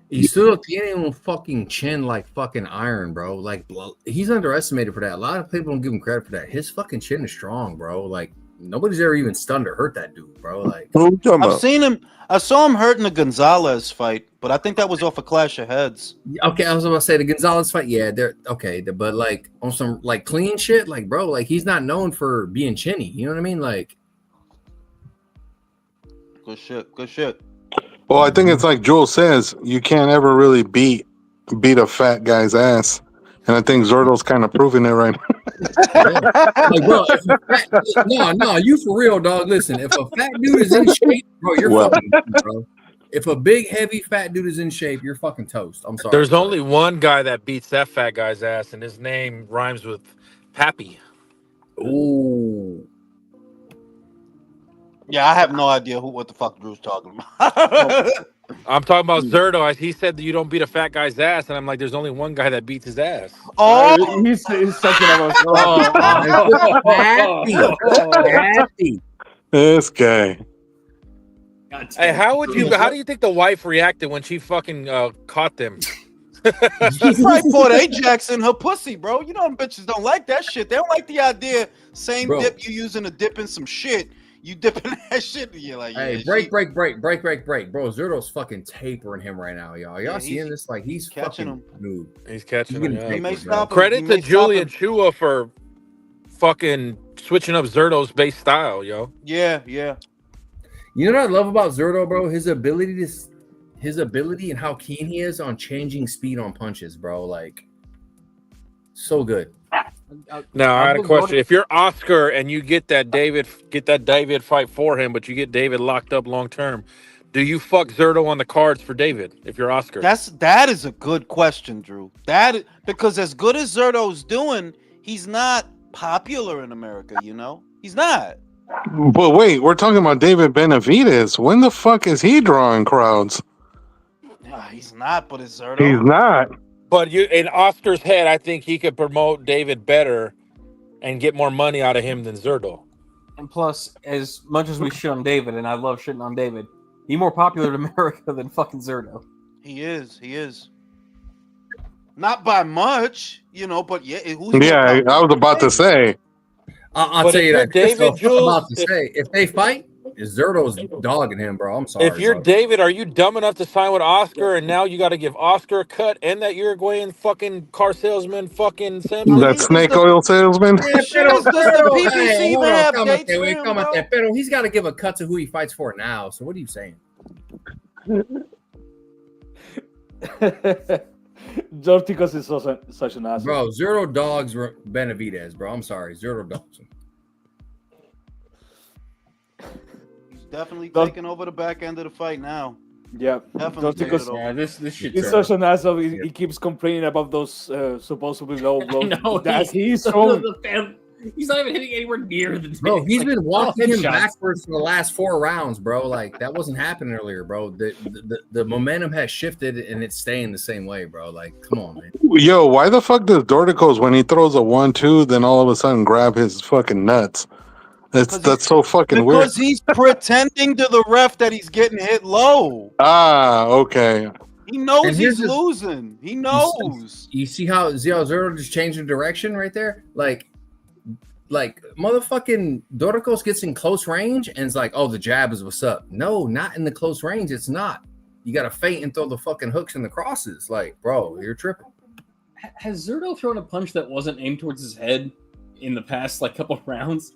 He still tiene un fucking chin like fucking iron, bro. Like, he's underestimated for that. A lot of people don't give him credit for that. His fucking chin is strong, bro. Like, nobody's ever even stunned or hurt that dude, bro. Like, I've seen him. I saw him hurt in the Gonzalez fight, but I think that was off a clash of heads. Okay, I was about to say the Gonzalez fight. Yeah, they're okay, but like on some like clean shit, like bro, like he's not known for being chinny. You know what I mean? Like, good shit. Good shit. Well, I think it's like Joel says, you can't ever really beat a fat guy's ass. And I think Zerto's kind of proving it right now. Like, bro, no, you for real, dog. Listen, if a fat dude is in shape, bro, you're fucking, bro. If a big, heavy, fat dude is in shape, you're fucking toast. I'm sorry. There's only one guy that beats that fat guy's ass, and his name rhymes with Pappy. Ooh. Yeah, I have no idea what the fuck Drew's talking about. I'm talking about Zerto. He said that you don't beat a fat guy's ass, and I'm like, there's only one guy that beats his ass. Oh, He's talking about. Happy. This guy. Hey, how do you think the wife reacted when she fucking caught them? She probably poured Ajax in her pussy, bro. You know them bitches don't like that shit. They don't like the idea. Same Bro. dip you using to dip in some shit. You dipping that shit. And you're like, yeah, Hey, break. Bro, Zerto's fucking tapering him right now, y'all. Y'all seeing this? Like, he's catching fucking noob. He's catching He's him. getting Yeah. tapered, bro. Credit to Julian Chua for fucking switching up Zerto's base style, yo. Yeah. You know what I love about Zerto, bro? His ability and how keen he is on changing speed on punches, bro. Like, so good. Now I had a question. If you're Oscar and you get that David fight for him, but you get David locked up long term, do you fuck Zerto on the cards for David if you're Oscar? That is a good question, Drew. Because as good as Zerto's doing, he's not popular in America, you know? He's not. But wait, we're talking about David Benavidez. When the fuck is he drawing crowds? He's not, but it's Zerto. He's not. But in Oscar's head, I think he could promote David better and get more money out of him than Zerto. And plus, as much as we shit on David, and I love shitting on David, he's more popular in America than fucking Zerto. He is. Not by much, you know, but yeah. I was about to say. I'll tell you that. David Jules, about to say, if they fight, Zerto's dogging him, bro. I'm sorry. If you're David, are you dumb enough to sign with Oscar and now you got to give Oscar a cut and that Uruguayan fucking car salesman fucking Samson? That snake oil salesman? Pero he's got to give a cut to who he fights for now. So what are you saying? Jorticos is such an asshole. Bro, Zerto dogs Benavidez, bro. I'm sorry. Zerto dogs him. Definitely taking over the back end of the fight now. Yeah, definitely. This shit. He's such an asshole. He keeps complaining about those supposedly low blows. No, he's so. He's not even hitting anywhere near the. Bro, he's been walking him backwards for the last 4 rounds, bro. Like that wasn't happening earlier, bro. The momentum has shifted and it's staying the same way, bro. Like, come on, man. Yo, why the fuck does Dorticos when he throws a 1-2, then all of a sudden grab his fucking nuts? That's so fucking weird. Because he's pretending to the ref that he's getting hit low. Ah, okay. He knows he's losing. He knows. You see how Zero just changed the direction right there? Like motherfucking Dorticos gets in close range and it's like, oh, the jab is what's up. No, not in the close range. It's not. You got to feint and throw the fucking hooks and the crosses. Like, bro, you're tripping. Has Zerto thrown a punch that wasn't aimed towards his head in the past couple rounds?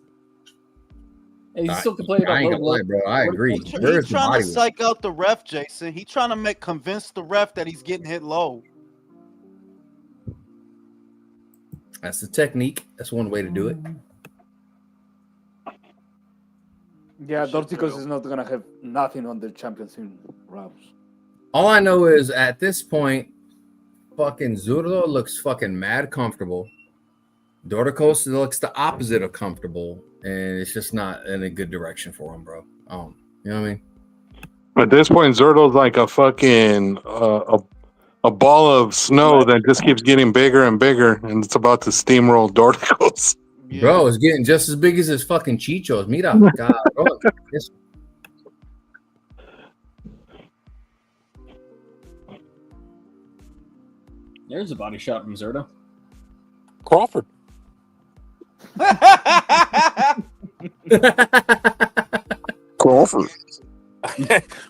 And he's still complaining about low blow. Bro. I agree. He's trying to psych out the ref, Jason. He's trying to convince the ref that he's getting hit low. That's the technique. That's one way to do it. Yeah, Dorticos is not gonna have nothing on the championship rounds. All I know is at this point, fucking Zurdo looks fucking mad comfortable. Dorticos looks the opposite of comfortable, and it's just not in a good direction for him, bro. You know what I mean? At this point, Zerto's like a fucking a ball of snow that just keeps getting bigger and bigger, and it's about to steamroll Dorticos. Yeah. Bro, it's getting just as big as his fucking chichos. Mira, God, bro. There's a body shot from Zerto. Crawford. Crawford.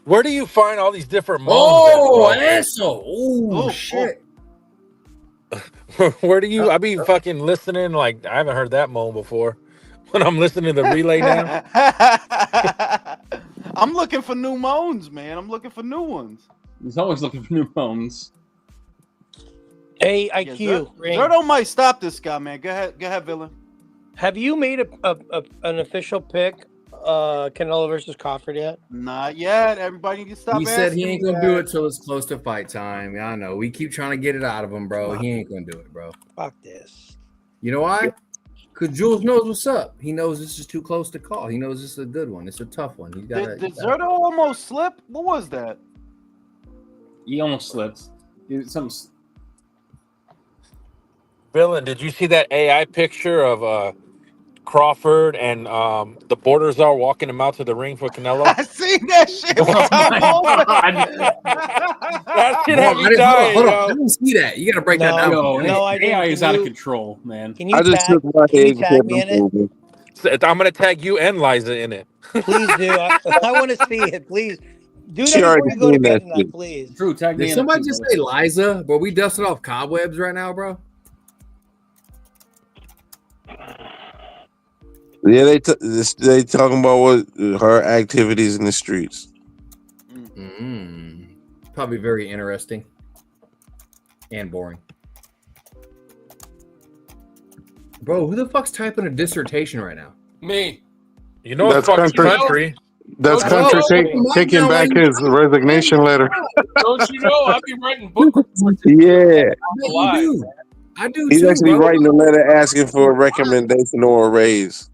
Where do you find all these different moans? Oh, eso. Oh, shit. Where do you? I be fucking listening. Like I haven't heard that moan before. When I'm listening to the relay now, I'm looking for new moans, man. I'm looking for new ones. He's always looking for new moans. Hey, IQ. Yeah, Zerto might stop this guy, man. Go ahead, Villain. Have you made an official pick, Canelo versus Crawford yet? Not yet. Everybody can stop. He said he ain't gonna do it till it's close to fight time. I know. We keep trying to get it out of him, bro. He ain't gonna do it, bro. Fuck this. You know why? Because Jules knows what's up. He knows this is too close to call. He knows this is a good one. It's a tough one. Did Zerto almost slip? What was that? He almost slipped. Something. Villain, did you see that AI picture of Crawford and the Borders are walking him out to the ring for Canelo? I seen that shit. Oh my God. That shit Bro, had me hold dying, on. I yo. didn't see that. You got to break that down. Yo, No, I didn't. AI Can is out of you control, man. can you I just tag shook my can you head and tag said, me in it? "Okay." So, I'm gonna tag you and Liza in it. Please do. I want to see it. Please do that She before already you go to seen bed that tonight, shit. please. Drew, tag me Did in. somebody it, just brother. say Liza? But we dusting off cobwebs right now, bro. Yeah, they talking about what her activities in the streets. Probably very interesting and boring. Bro, who the fuck's typing a dissertation right now? Me. You know it's That's fucking country. That's Don't you country know? taking back his resignation letter. Don't you know? I'll be writing book reports. Yeah, Alive. I do he's too, actually bro. writing a letter asking for a recommendation or a raise.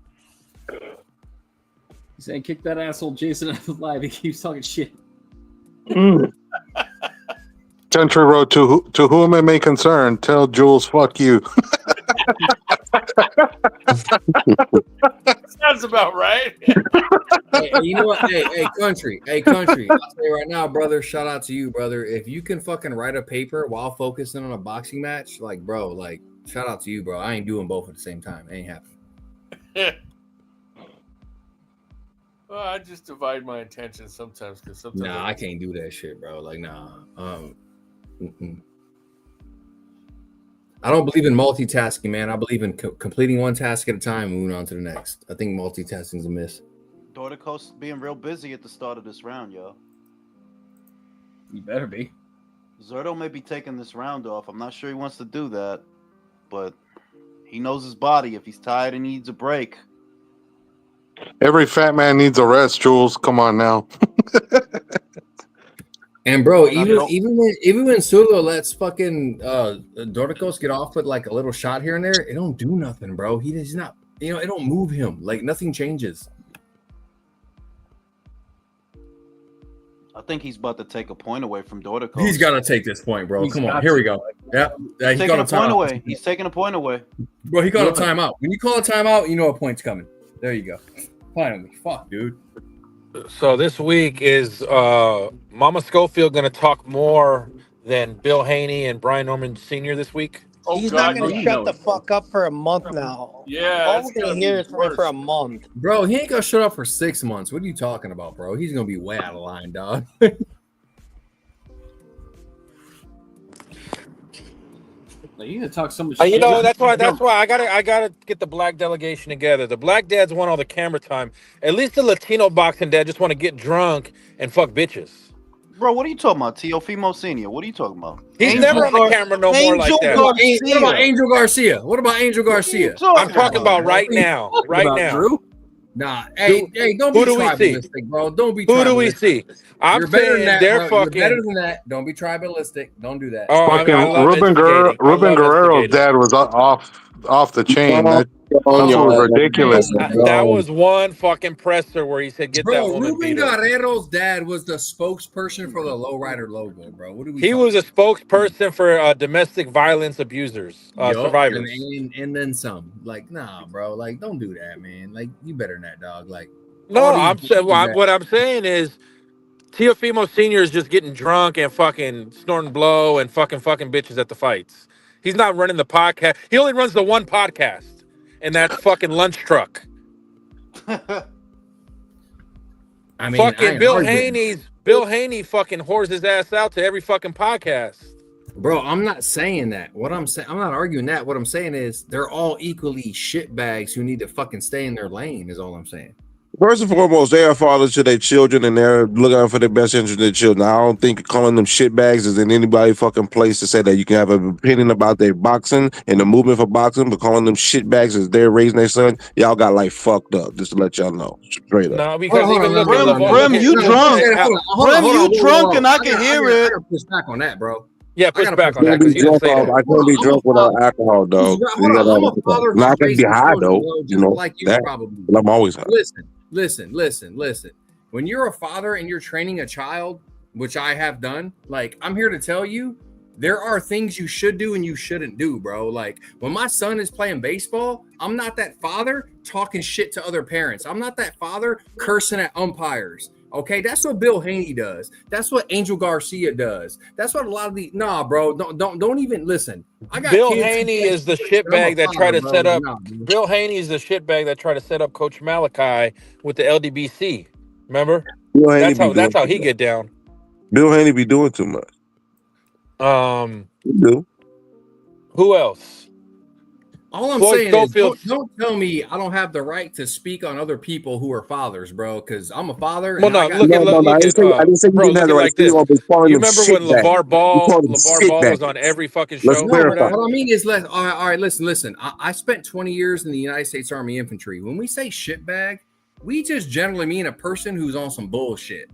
He's saying, kick that asshole Jason out of live. He keeps talking shit. Country Road, to whom it may concern, tell Jules, fuck you. Sounds about right. Hey, you know what? Hey, country. I'll tell you right now, brother. Shout out to you, brother. If you can fucking write a paper while focusing on a boxing match, like, bro, like, shout out to you, bro. I ain't doing both at the same time. It ain't happening. Well, I just divide my attention sometimes because sometimes Nah, I can't do that shit, bro. Like, nah. I don't believe in multitasking, man. I believe in completing one task at a time and moving on to the next. I think multitasking is a miss. Daughter Coast being real busy at the start of this round, yo. You better be. Zerto may be taking this round off. I'm not sure he wants to do that, but he knows his body. If he's tired and needs a break. Every fat man needs a rest, Jules. Come on now. And bro, even when Sulu lets fucking Dorticos get off with like a little shot here and there, it don't do nothing, bro. He's not, it don't move him. Like nothing changes. I think he's about to take a point away from Dorticos. He's got to take this point, bro. Come on, here we go. Yeah, He's taking a point away. He's taking a point away. Bro, he called a timeout. When you call a timeout, you know a point's coming. There you go. Finally, fuck, dude. So this week is Mama Schofield going to talk more than Bill Haney and Brian Norman Sr. this week? He's not going to shut the fuck up for a month now. Yeah, all we're going to hear is from him for a month. Bro, he ain't gonna shut up for 6 months. What are you talking about, bro? He's gonna be way out of line, dog. You gotta talk so much. You shit. know, that's why I gotta get the black delegation together. The black dads want all the camera time. At least the Latino boxing dad just want to get drunk and fuck bitches. Bro, what are you talking about? Teofimo Senior. What are you talking about? He's never on the camera no more like that. What about Angel Garcia? What about Angel Garcia? I'm talking about right now. Right now. Drew? Nah, hey, don't be Who do we see? tribalistic, bro. Don't be. Who do we tribalistic. see? I'm You're better saying than that, they're bro. fucking. You're better than that. Don't be tribalistic. Don't do that. Oh, Fucking I love Ruben instigating. Guerrero's dad was off the chain. That was ridiculous. That was one fucking presser where he said, "Get that Bro, woman Ruben beat her." Guerrero's dad was the spokesperson for the lowrider logo, bro. What do we? He was a spokesperson for domestic violence abusers, survivors. and then some. Like, nah, bro. Like, don't do that, man. Like, you better than that, dog. Like, No, all these what I'm saying is Teofimo Sr. is just getting drunk and fucking snorting blow and fucking bitches at the fights. He's not running the podcast. He only runs the one podcast, and that's fucking Lunch Truck. I mean, fucking Bill Haney fucking whores his ass out to every fucking podcast. Bro, I'm not saying that. What I'm saying, I'm not arguing that. What I'm saying is they're all equally shitbags who need to fucking stay in their lane, is all I'm saying. First and foremost, they are fathers to their children, and they're looking out for the best interest of their children. I don't think calling them shitbags is in anybody fucking place to say that. You can have an opinion about their boxing and the movement for boxing, but calling them shitbags as they're raising their son, y'all got like fucked up. Just to let y'all know, straight up. No, because even look at Brim, you drunk. Brim, you drunk, and I can hear it. I gotta push back on that, bro. Yeah, push back on I that. can't be drunk I can't be drunk without alcohol, dog. Now I can be high though, you know. Like you that, probably. but I'm always high. Listen. When you're a father and you're training a child, which I have done, like, I'm here to tell you, there are things you should do and you shouldn't do, bro. Like, when my son is playing baseball, I'm not that father talking shit to other parents. I'm not that father cursing at umpires. Okay, that's what Bill Haney does. That's what Angel Garcia does. That's what a lot of the bro. Don't even listen. I got Bill kids Haney is the I'm a shitbag that tried father, to bro. set Like, up. bro. Bill Haney is the shitbag that tried to set up Coach Malachi with the LDBC. Remember? Bill Haney That's be how. doing That's how too he much. get down. Bill Haney be doing too much. He do. Who else? All I'm Floyd saying is, Schofield. don't tell me I don't have the right to speak on other people who are fathers, bro. Because I'm a father, Well, and I no, got look at I didn't say you bro. didn't have Look the at it right to like speak this. on, but calling You them remember when shitbag. You call them LeVar Ball was shitbag. on every fucking Let's show? no, Remember but that? what I mean is, all right, listen. I spent 20 years in the United States Army Infantry. When we say shitbag, we just generally mean a person who's on some bullshit.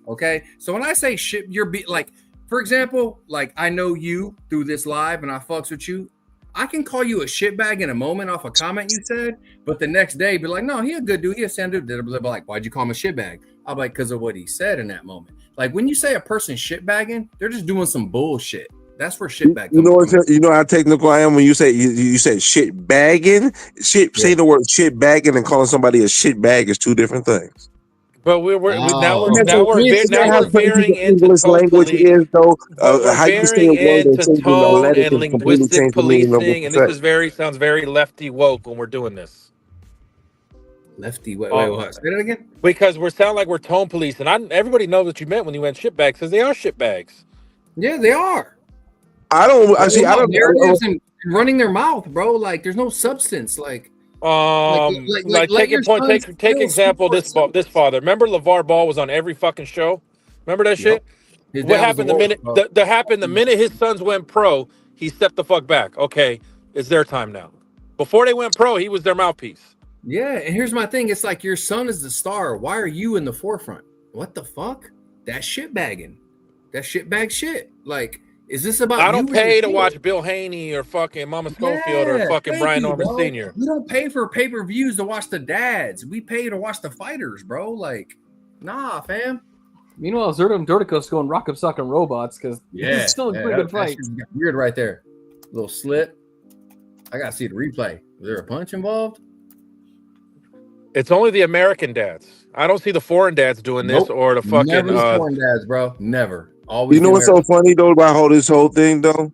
Okay, so when I say shit, like, for example, like, I know you through this live, and I fucks with you. I can call you a shitbag in a moment off a comment you said, but the next day be like, no, he a good dude, he a sound dude. They'll be like, why'd you call him a shitbag? I'm like, because of what he said in that moment. Like, when you say a person shitbagging, they're just doing some bullshit. That's where shitbag You comes know from. you know how technical I am when you say you said shit bagging. Saying the word shit bagging and calling somebody a shit bag is two different things. But now we're How crazy veering the into English language is, though. but we're How you say veering a word and into changing the tone letter and can completely linguistic change the meaning of what policing, you and this say. is sounds very lefty woke when we're doing this. Lefty, wait, what? Say that again? Because we're sound like we're tone police, and everybody knows what you meant when you went shitbags, because they are shitbags. Yeah, they are. I don't. They're Actually, I about don't. narratives and running their mouth, bro. Like, there's no substance. Like Like let take your your point. son's Take skill speak example. for itself. This father. Remember LeVar Ball was on every fucking show. Remember that Yep. shit. His What dad was a happened the wolf, minute bro. that happened the minute his sons went pro? He stepped the fuck back. Okay, it's their time now. Before they went pro, he was their mouthpiece. Yeah, and here's my thing. It's like, your son is the star. Why are you in the forefront? What the fuck? That shit bagging. That shit bag shit. Like, is this about I you don't or your pay to kid? watch Bill Haney or fucking Mama Schofield or Yeah, fucking thank Brian you, Norman bro. Sr. We don't pay for pay-per-views to watch the dads. We pay to watch the fighters, bro. Like, nah, fam. Meanwhile, Zerto and Dorticos going rock 'em sock 'em robots because Yeah, it's still a pretty good that fight. shit got weird right there. Little slip. I gotta see the replay. Was there a punch involved? It's only the American dads. I don't see the foreign dads doing this Nope. or the fucking. Never the foreign dads, bro. Never. Always You know the what's so American. funny though about this whole thing though?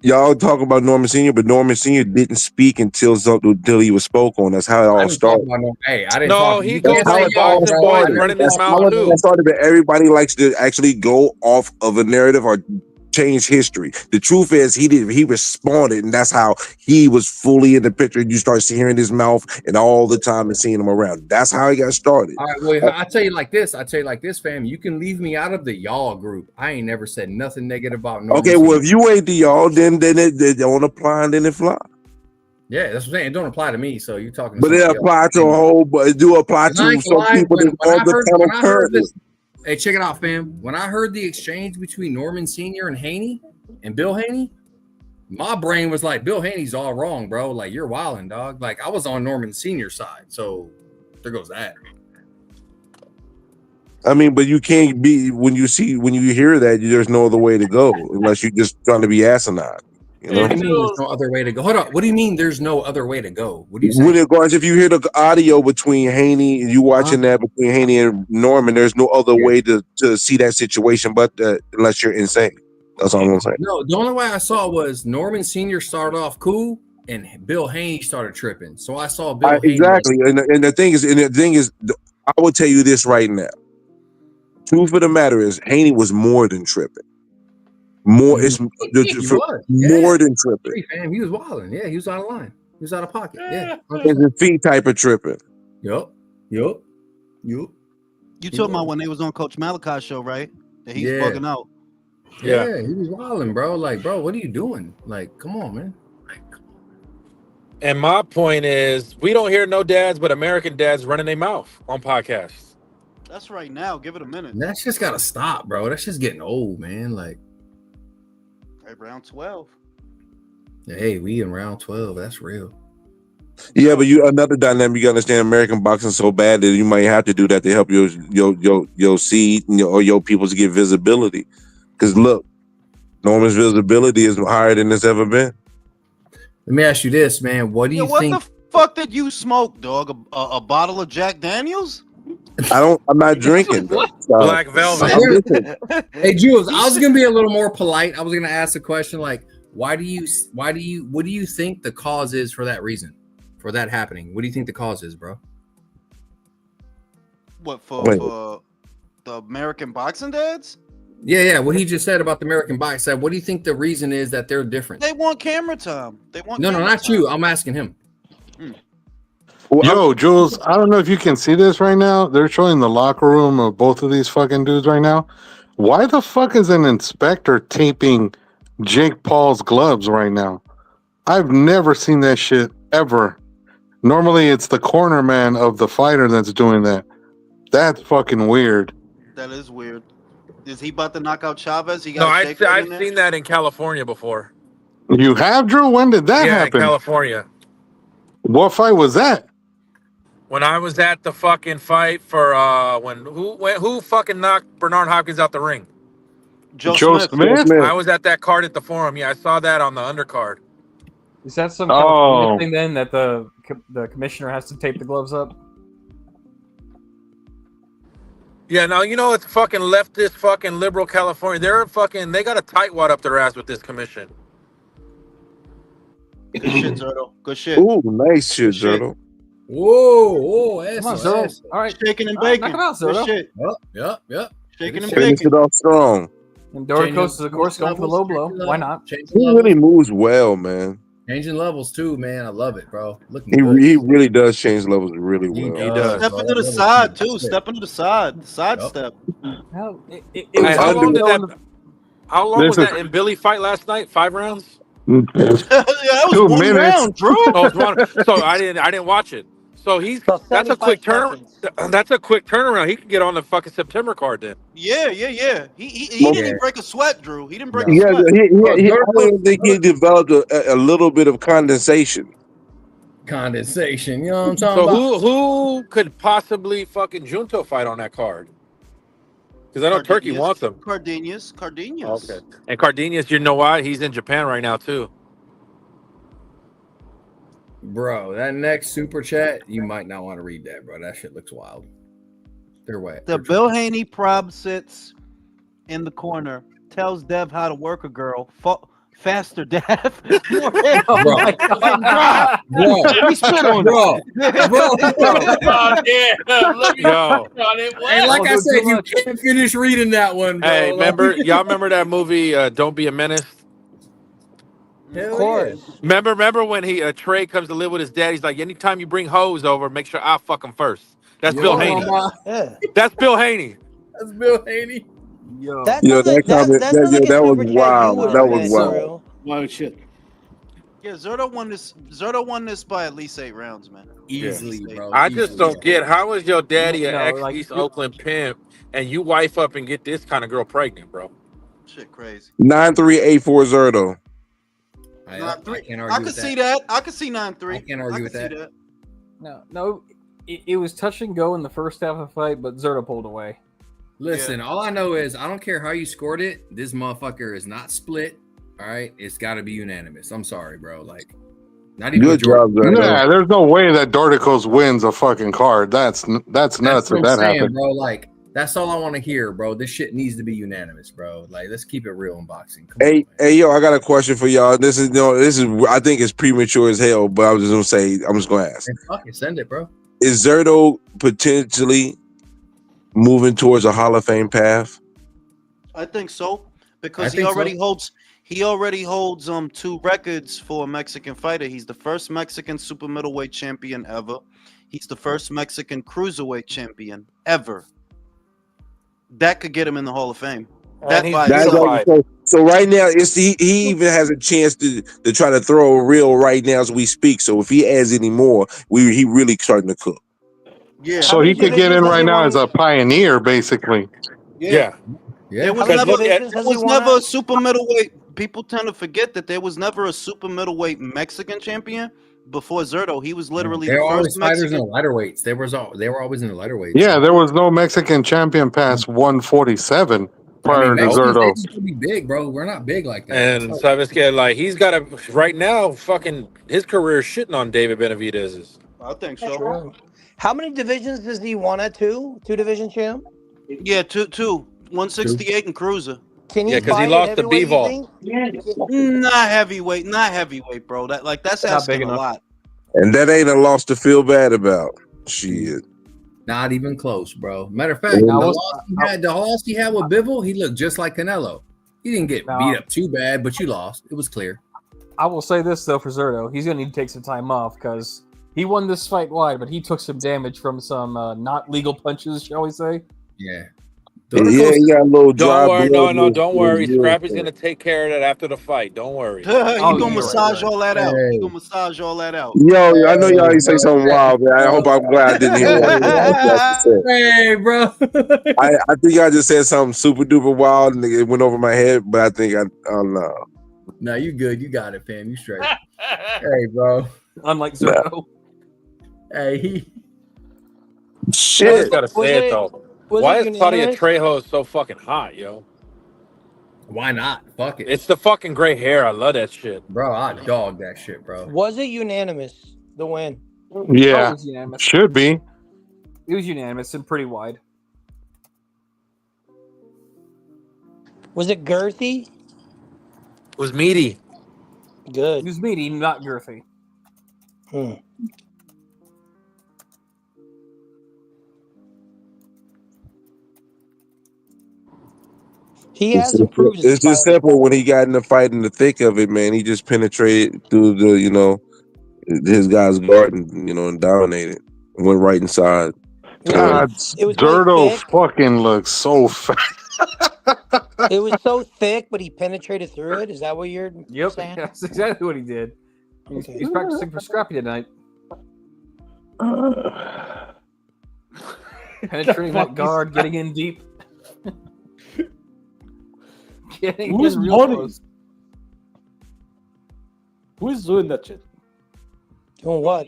Y'all talk about Norman Sr., but Norman Sr. didn't speak until he was spoke on. That's how it I all didn't talk started. about no. Hey, I didn't No, talk. he You goes can't to say the How it y'all, all boxing bro. boys I started. didn't running his That's talk mouth how about it too. all started. But everybody likes to actually go off of a narrative or change history. The truth is, he responded, and that's how he was fully in the picture. You start hearing his mouth and all the time and seeing him around. That's how he got started. All right, well, I tell you like this. Fam. You can leave me out of the y'all group. I ain't never said nothing negative about Norman. Okay, well, if you ain't the y'all, then it don't apply and then it fly. Yeah, that's what I'm saying. It don't apply to me. So you're talking to But it somebody else. apply to a whole, but it do apply And I to ain't some gonna lie, people when that's on the panel I heard currently. this, hey, check it out, fam. When I heard the exchange between Norman Sr. and Haney and Bill Haney, my brain was like, Bill Haney's all wrong, bro. Like, you're wilding, dog. Like, I was on Norman Sr.'s side. So there goes that. I mean, but you can't be when you hear that, there's no other way to go unless you're just trying to be asinine. You know? What do you mean there's no other way to go? Hold on. What do you mean there's no other way to go? What do you say? When it goes, if you hear the audio between Haney and you watching that between Haney and Norman, there's no other way to see that situation, but unless you're insane. That's all I'm saying. No, the only way I saw was Norman Sr. started off cool and Bill Haney started tripping. So I saw Bill Haney. Exactly, and the thing is, I will tell you this right now. Truth of the matter is, Haney was more than tripping. More, it's He was, more than tripping. Hey, fam, he was wilding. Yeah, he was out of line. He was out of pocket. Yeah, It's a feet type of tripping. Yup. You talking about when they was on Coach Malachi's show, right? That he's bugging out. Yeah, he was wilding, bro. Like, bro, what are you doing? Like, come on, man. And my point is, we don't hear no dads, but American dads running their mouth on podcasts. That's right now. Give it a minute. That's just gotta stop, bro. That's just getting old, man. Like, hey, round 12. hey, we in round 12. That's real. Yeah, but another dynamic. You understand American boxing so bad that you might have to do that to help your seed or your people to get visibility. Because look, Norman's visibility is higher than it's ever been. Let me ask you this, man. What do you what think? the fuck did you smoke, dog? A bottle of Jack Daniels? I'm not drinking. Black Velvet. Hey, Jules, I was gonna be a little more polite. I was gonna ask a question like, what do you think the cause is for that reason, for that happening? What do you think the cause is, bro? What for the American boxing dads? Yeah. What he just said about the American box said. What do you think the reason is that they're different? They want camera time. They want No, camera not time. you. I'm asking him. Yo, Jules, I don't know if you can see this right now. They're showing the locker room of both of these fucking dudes right now. Why the fuck is an inspector taping Jake Paul's gloves right now? I've never seen that shit ever. Normally, it's the corner man of the fighter that's doing that. That's fucking weird. That is weird. Is he about to knock out Chavez? He No, got I've seen that in California before. You have, Drew? When did that happen? In California. What fight was that? When I was at the fucking fight for who fucking knocked Bernard Hopkins out the ring? Joe Smith? I was at that card at the forum. Yeah, I saw that on the undercard. Is that some California thing then that the commissioner has to tape the gloves up? Yeah, now you know it's fucking leftist, fucking liberal California. They got a tightwad up their ass with this commission. Good shit, Zerto. Good shit. Ooh, nice shit, Zerto. Whoa, Come on, Zerto. All right, shaking and baking. knock it out, Good Zerto. shit. Yep. Shaking and Finish baking. it off strong. And Doricos is of course going for the low blow. Why not? He really moves well, man. Changing levels too, man. I love it, bro. He really does change levels really well. He does. Step into the side too. Step into the side. The side step. How long was that in Billy fight last night? 5 rounds? Yeah, that was 2 one minutes. round, Drew. Oh, it's one. So I didn't watch it. So that's a quick turn. That's a quick turnaround. He can get on the fucking September card then. Yeah. He didn't even break a sweat, Drew. He didn't break a Yeah, sweat. I don't think he developed a little bit of condensation. Condensation, you know what I'm talking So about? who could possibly fucking Junto fight on that card? Because I know Turkey wants him. Cardenas. Okay. And Cardenas, you know why? He's in Japan right now too. Bro, that next super chat, you might not want to read that, bro. That shit looks wild. They're wet. The Bill Haney prob sits in the corner, tells Dev how to work a girl. Faster, Dev. Oh my God. Bro. We spit on Bro. Oh, yeah. Let me Yo. on it. And like I said, you can't finish reading that one, bro. Hey, y'all remember that movie Don't Be a Menace? Of course. Remember when Trey comes to live with his dad? He's like, anytime you bring hoes over, make sure I fuck them first. That's Bill Haney. Yeah. That's Bill Haney. That's Bill Haney. That was wild. That was wild. Wow, shit. Yeah, Zerto won this by at least 8 rounds, man. Easily, bro. I just don't get how is your daddy an No, ex like- East Oakland pimp and you wife up and get this kind of girl pregnant, bro? Shit, crazy. 9384 Zerto. I can't argue I could with see that. that. I could see 9-3. I can't argue with could that. see No. It was touch and go in the first half of the fight, but Zerto pulled away. Listen, all I know is I don't care how you scored it. This motherfucker is not split. All right, it's got to be unanimous. I'm sorry, bro. Like, not even Good job, Zerto. Yeah, there's no way that Dorticos wins a fucking card. That's nuts That's if what I'm that saying, happened. bro. Like, that's all I want to hear, bro. This shit needs to be unanimous, bro. Like, let's keep it real in boxing. Come Hey, yo, I got a question for y'all. This is I think it's premature as hell, but I'm just gonna ask. on. Fuck it, send it, bro. Is Zerto potentially moving towards a Hall of Fame path? I think so because I he think already holds 2 records for a Mexican fighter. He's the first Mexican super middleweight champion ever. He's the first Mexican cruiserweight champion ever. That could get him in the Hall of Fame. So right now, he even has a chance to try to throw a reel right now as we speak. So if he adds any more, he really starting to cook. Yeah. So he could get in right now as a pioneer, basically. Yeah. There was never a super middleweight. People tend to forget that there was never a super middleweight Mexican champion. before Zerto. He was literally There the were always first fighters in Mexican. the lighter weights. They were always in the lighter weights. Yeah, there was no Mexican champion past 147 prior to Mexicans, they Zerto. just could be big, bro. We're not big like that. And Chavez, like he's got a right now. Fucking his career is shitting on David Benavidez's. I think That's so. true. How many divisions does he won at? Two division champ. Yeah, two, 168 and cruiser. Can Yeah, because he lost to Bivol. Not heavyweight, bro. That's Not asking big a enough. lot. And that ain't a loss to feel bad about. Shit. Not even close, bro. Matter of fact, Yeah. the loss he had with Bivol, he looked just like Canelo. He didn't get beat up too bad, but you lost. It was clear. I will say this though for Zerto, he's gonna need to take some time off because he won this fight wide, but he took some damage from some not legal punches, shall we say? Yeah. Yeah, he got a little dry Don't worry, blood. don't worry. Scrappy's gonna take care of that after the fight. Don't worry. He gonna massage all that out. He gonna massage all that out. Yo, I know y'all ain't say something wild, man. I hope I'm glad I didn't hear what y'all said. Hey, bro. I think I just said something super duper wild and it went over my head, but I think I don't know. No, you good. You got it, fam. You straight. Hey, bro. Unlike Zerto. Hey, I just gotta say it though. was Why it is Claudia unanimous? Trejo so fucking hot, yo? Why not? Fuck it. It's the fucking gray hair. I love that shit. Bro, I dog that shit, bro. Was it unanimous? The win. Yeah, It was unanimous. should be. It was unanimous and pretty wide. Was it girthy? It was meaty. Good. It was meaty, not girthy. He has improved. It's just simple when he got in the fight in the thick of it, man. He just penetrated through the, his guy's guard and dominated. Went right inside. God, Zerto fucking looks so fat. It was so thick, but he penetrated through it. Is that what you're Yep, saying? that's exactly what he did. He's practicing for Scrappy tonight. Penetrating that guard, getting in deep. Getting Who's in real morning? close. Who is doing that shit? Doing what?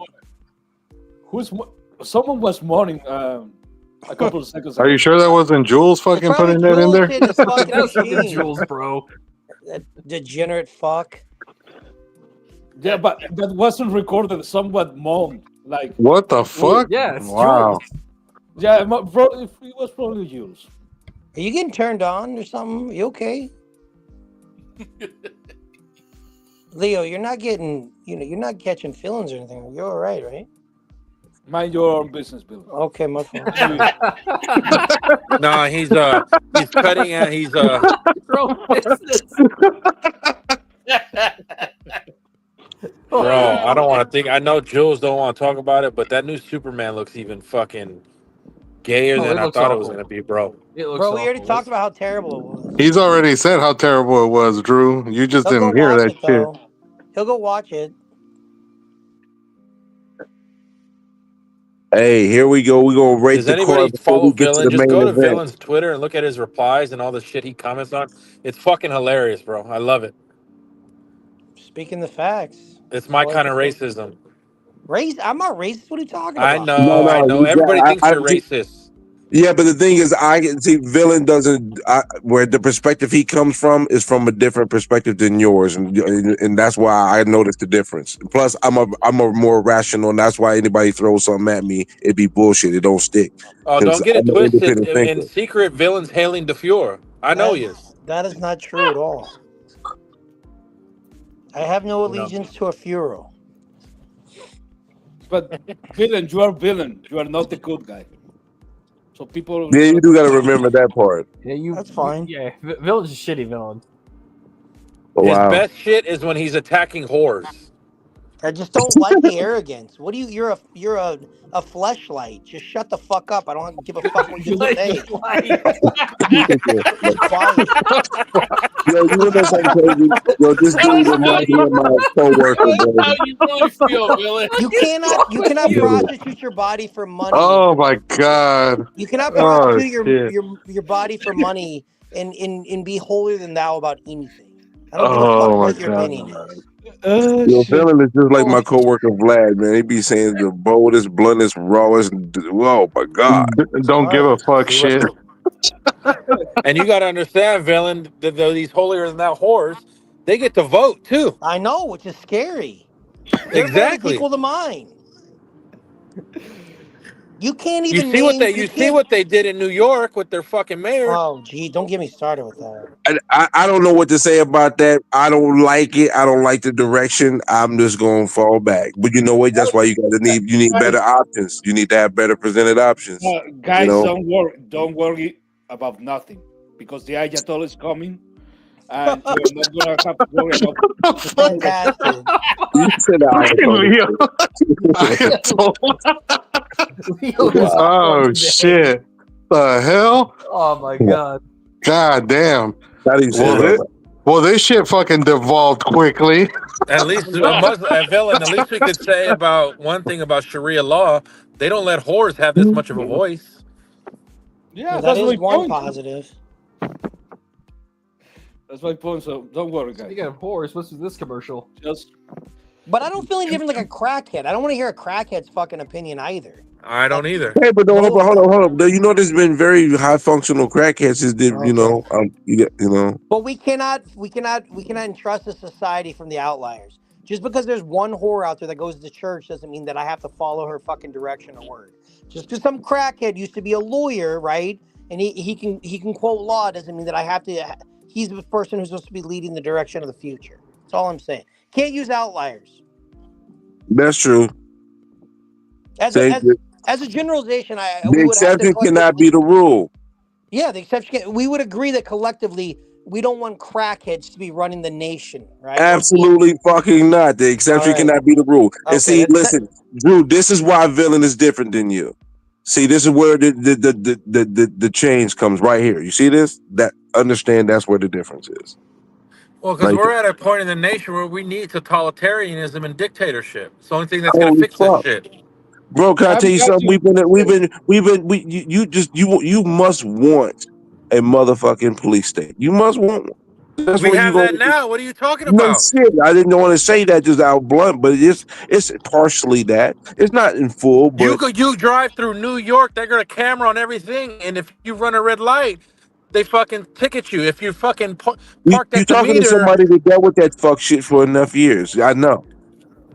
Someone was mourning a couple of seconds ago. Are you sure that wasn't Jules fucking putting that in there? His fucking That's fucking machine. Jules, bro. That degenerate fuck. Yeah, but that wasn't recorded. Somewhat moaned. Like What the fuck? Yeah, it's Wow. yeah, it was probably Jules. Are you getting turned on or something? You okay? Leo, you're not getting, you're not catching feelings or anything. You're all right, right? Mind your own business, Bill. Okay, my fault. Nah, he's cutting and he's Bro, I don't want to think. I know Jules don't want to talk about it, but that new Superman looks even fucking gayer Oh, than it I looks thought it was awful. gonna be, bro. Bro, we already talked about how terrible it was. He's already said how terrible it was, Drew. You just He'll go didn't hear watch that it, shit. though. He'll go watch it. Hey, here we go. We're gonna rate Does the anybody card before follow we get to Villain? the Just main go to event. Villain's Twitter and look at his replies and all the shit he comments on. It's fucking hilarious, bro. I love it. Speaking the facts. It's my kind of racism. I'm not racist. What are you talking about? I know, I know. you Everybody got- thinks I- you're racist. Yeah, but the thing is, I can see Villain doesn't. Where the perspective he comes from is from a different perspective than yours, and that's why I noticed the difference. Plus, I'm a more rational, and that's why anybody throws something at me, it be bullshit. It don't stick. Oh, 'Cause don't get it I'm an twisted. independent In thinker. secret, Villain's hailing DeFure. I know he is. That is not true at all. I have no allegiance to a Furo. But villain, you are villain. You are not the good guy. So people. Yeah, you do got to remember that part. Yeah, That's fine. Yeah, Villain's a shitty villain. His Wow. best shit is when he's attacking whores. I just don't like the arrogance. What do you? You're a fleshlight. Just shut the fuck up. I don't give a fuck what you say. Yo, you know something crazy? Yo, this dude reminds me of my coworker, bro. How you really feel, Billy? You cannot prostitute your body for money. Oh my god. You cannot Oh, prostitute shit. your body for money and be holier than thou about anything. I don't give a Oh fuck my what your god. opinion is. Yo, Shit. feeling is just like my coworker Vlad, man. He be saying the boldest, bluntest, rawest. Oh my god! Don't give a fuck See what? shit. And you got to understand, villain, that these holier than thou whores, they get to vote too. I know, which is scary. Their vote is Exactly. equal to mine. You can't You even see what name. they see what they did in New York with their fucking mayor. Oh, gee, don't get me started with that. I don't know what to say about that. I don't like it. I don't like the direction. I'm just gonna fall back. But you know what? That's why you need better options. You need to have better presented options. Guys, You know? don't worry about nothing because the Ayatollah is coming, and you're not gonna have to worry about. Fantastic. You said Oh shit! The hell? Oh my god. God damn. Well, Well, this shit fucking devolved quickly. At least a villain. At least we could say about one thing about Sharia law: they don't let whores have this much of a voice. Yeah, That that's is my one point. positive. That's my point. So don't worry, guys. Speaking of horse, what's with this commercial? Just. But I don't feel any different like a crackhead. I don't want to hear a crackhead's fucking opinion either. I don't either. Hey, but hold on. You know, there's been very high functional crackheads. You know. But we cannot entrust the society from the outliers. Just because there's one whore out there that goes to church doesn't mean that I have to follow her fucking direction or word. Just because some crackhead used to be a lawyer, right? And he can quote law doesn't mean that I have to. He's the person who's supposed to be leading the direction of the future. That's all I'm saying. Can't use outliers. That's true. As a generalization, the exception cannot be the rule. Yeah, the exception. We would agree that collectively we don't want crackheads to be running the nation, right? Absolutely fucking not. The exception cannot be the rule. And see, listen, Drew, this is why villain is different than you. See, this is where the change comes right here. You see this? Understand that's where the difference is. Well, because we're at a point in the nation where we need totalitarianism and dictatorship. It's the only thing that's going to fix this shit. Bro, can I tell you something? You must want a motherfucking police state. You must want one. That's We where have you that now. What are you talking No about? shit. I didn't want to say that just out blunt, but it's partially that. It's not in full, but You drive through New York, they got a camera on everything, and if you run a red light, they fucking ticket you. If you fucking parked you're at the talking to meter, somebody that dealt with that fuck shit for enough years. I know.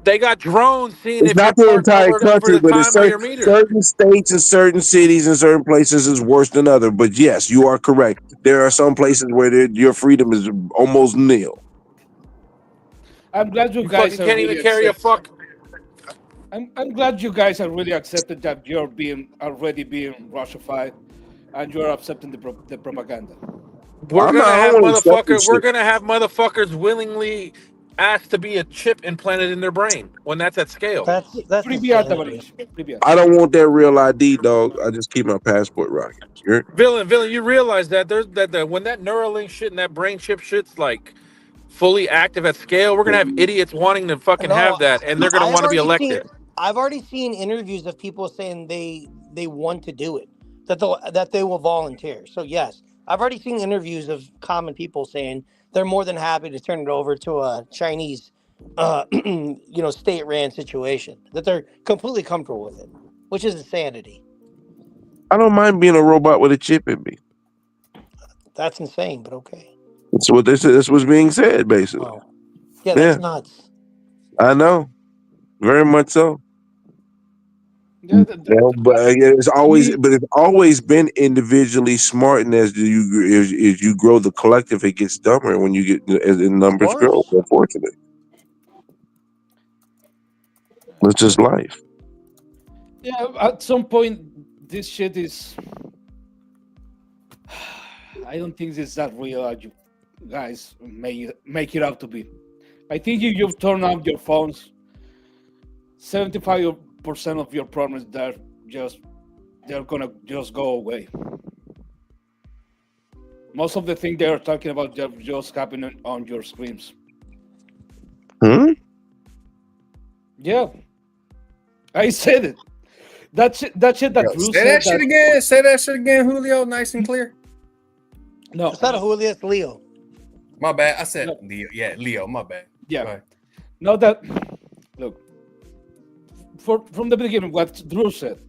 they got drones seeing It's if you're not the parked entire over country, the but it's time of your meter. certain states and certain cities and certain places is worse than other. But yes, you are correct. There are some places where your freedom is almost nil. I'm glad you guys can't even carry a fuck. I'm glad you guys are really accepted that you're already being Russified, and you're accepting the propaganda. We're gonna have motherfuckers willingly asked to be a chip implanted in their brain when that's at scale. That's I don't want that real ID, dog. I just keep my passport rocking. Villain, you realize that there's that when that Neuralink shit and that brain chip shit's like fully active at scale, we're gonna have idiots wanting to fucking have that, and they're gonna want to be elected. I've already seen interviews of people saying they want to do it, that they will volunteer. So yes, I've already seen interviews of common people saying they're more than happy to turn it over to a Chinese, state-ran situation. That they're completely comfortable with it, which is insanity. I don't mind being a robot with a chip in me. That's insane, but okay. That's what they said. That's what's being said, basically. Oh. Yeah, that's nuts. I know, very much so. But it's always been individually smart, and as you grow the collective, it gets dumber when you get as the numbers grow. Unfortunately, it's just life. Yeah, at some point, this shit is. I don't think it's that real as you guys make it out to be. I think if you turn off your phones, 75% of your problems they're gonna just go away. Most of the things they are talking about they're just happening on your screens. Yeah, I said it. That shit that say that shit again. Say that shit again, Julio. Nice and clear. No, it's not a Julio. It's Leo. My bad. I said Leo. Yeah, Leo. My bad. Yeah. Now that, look, from the beginning, what Drew said,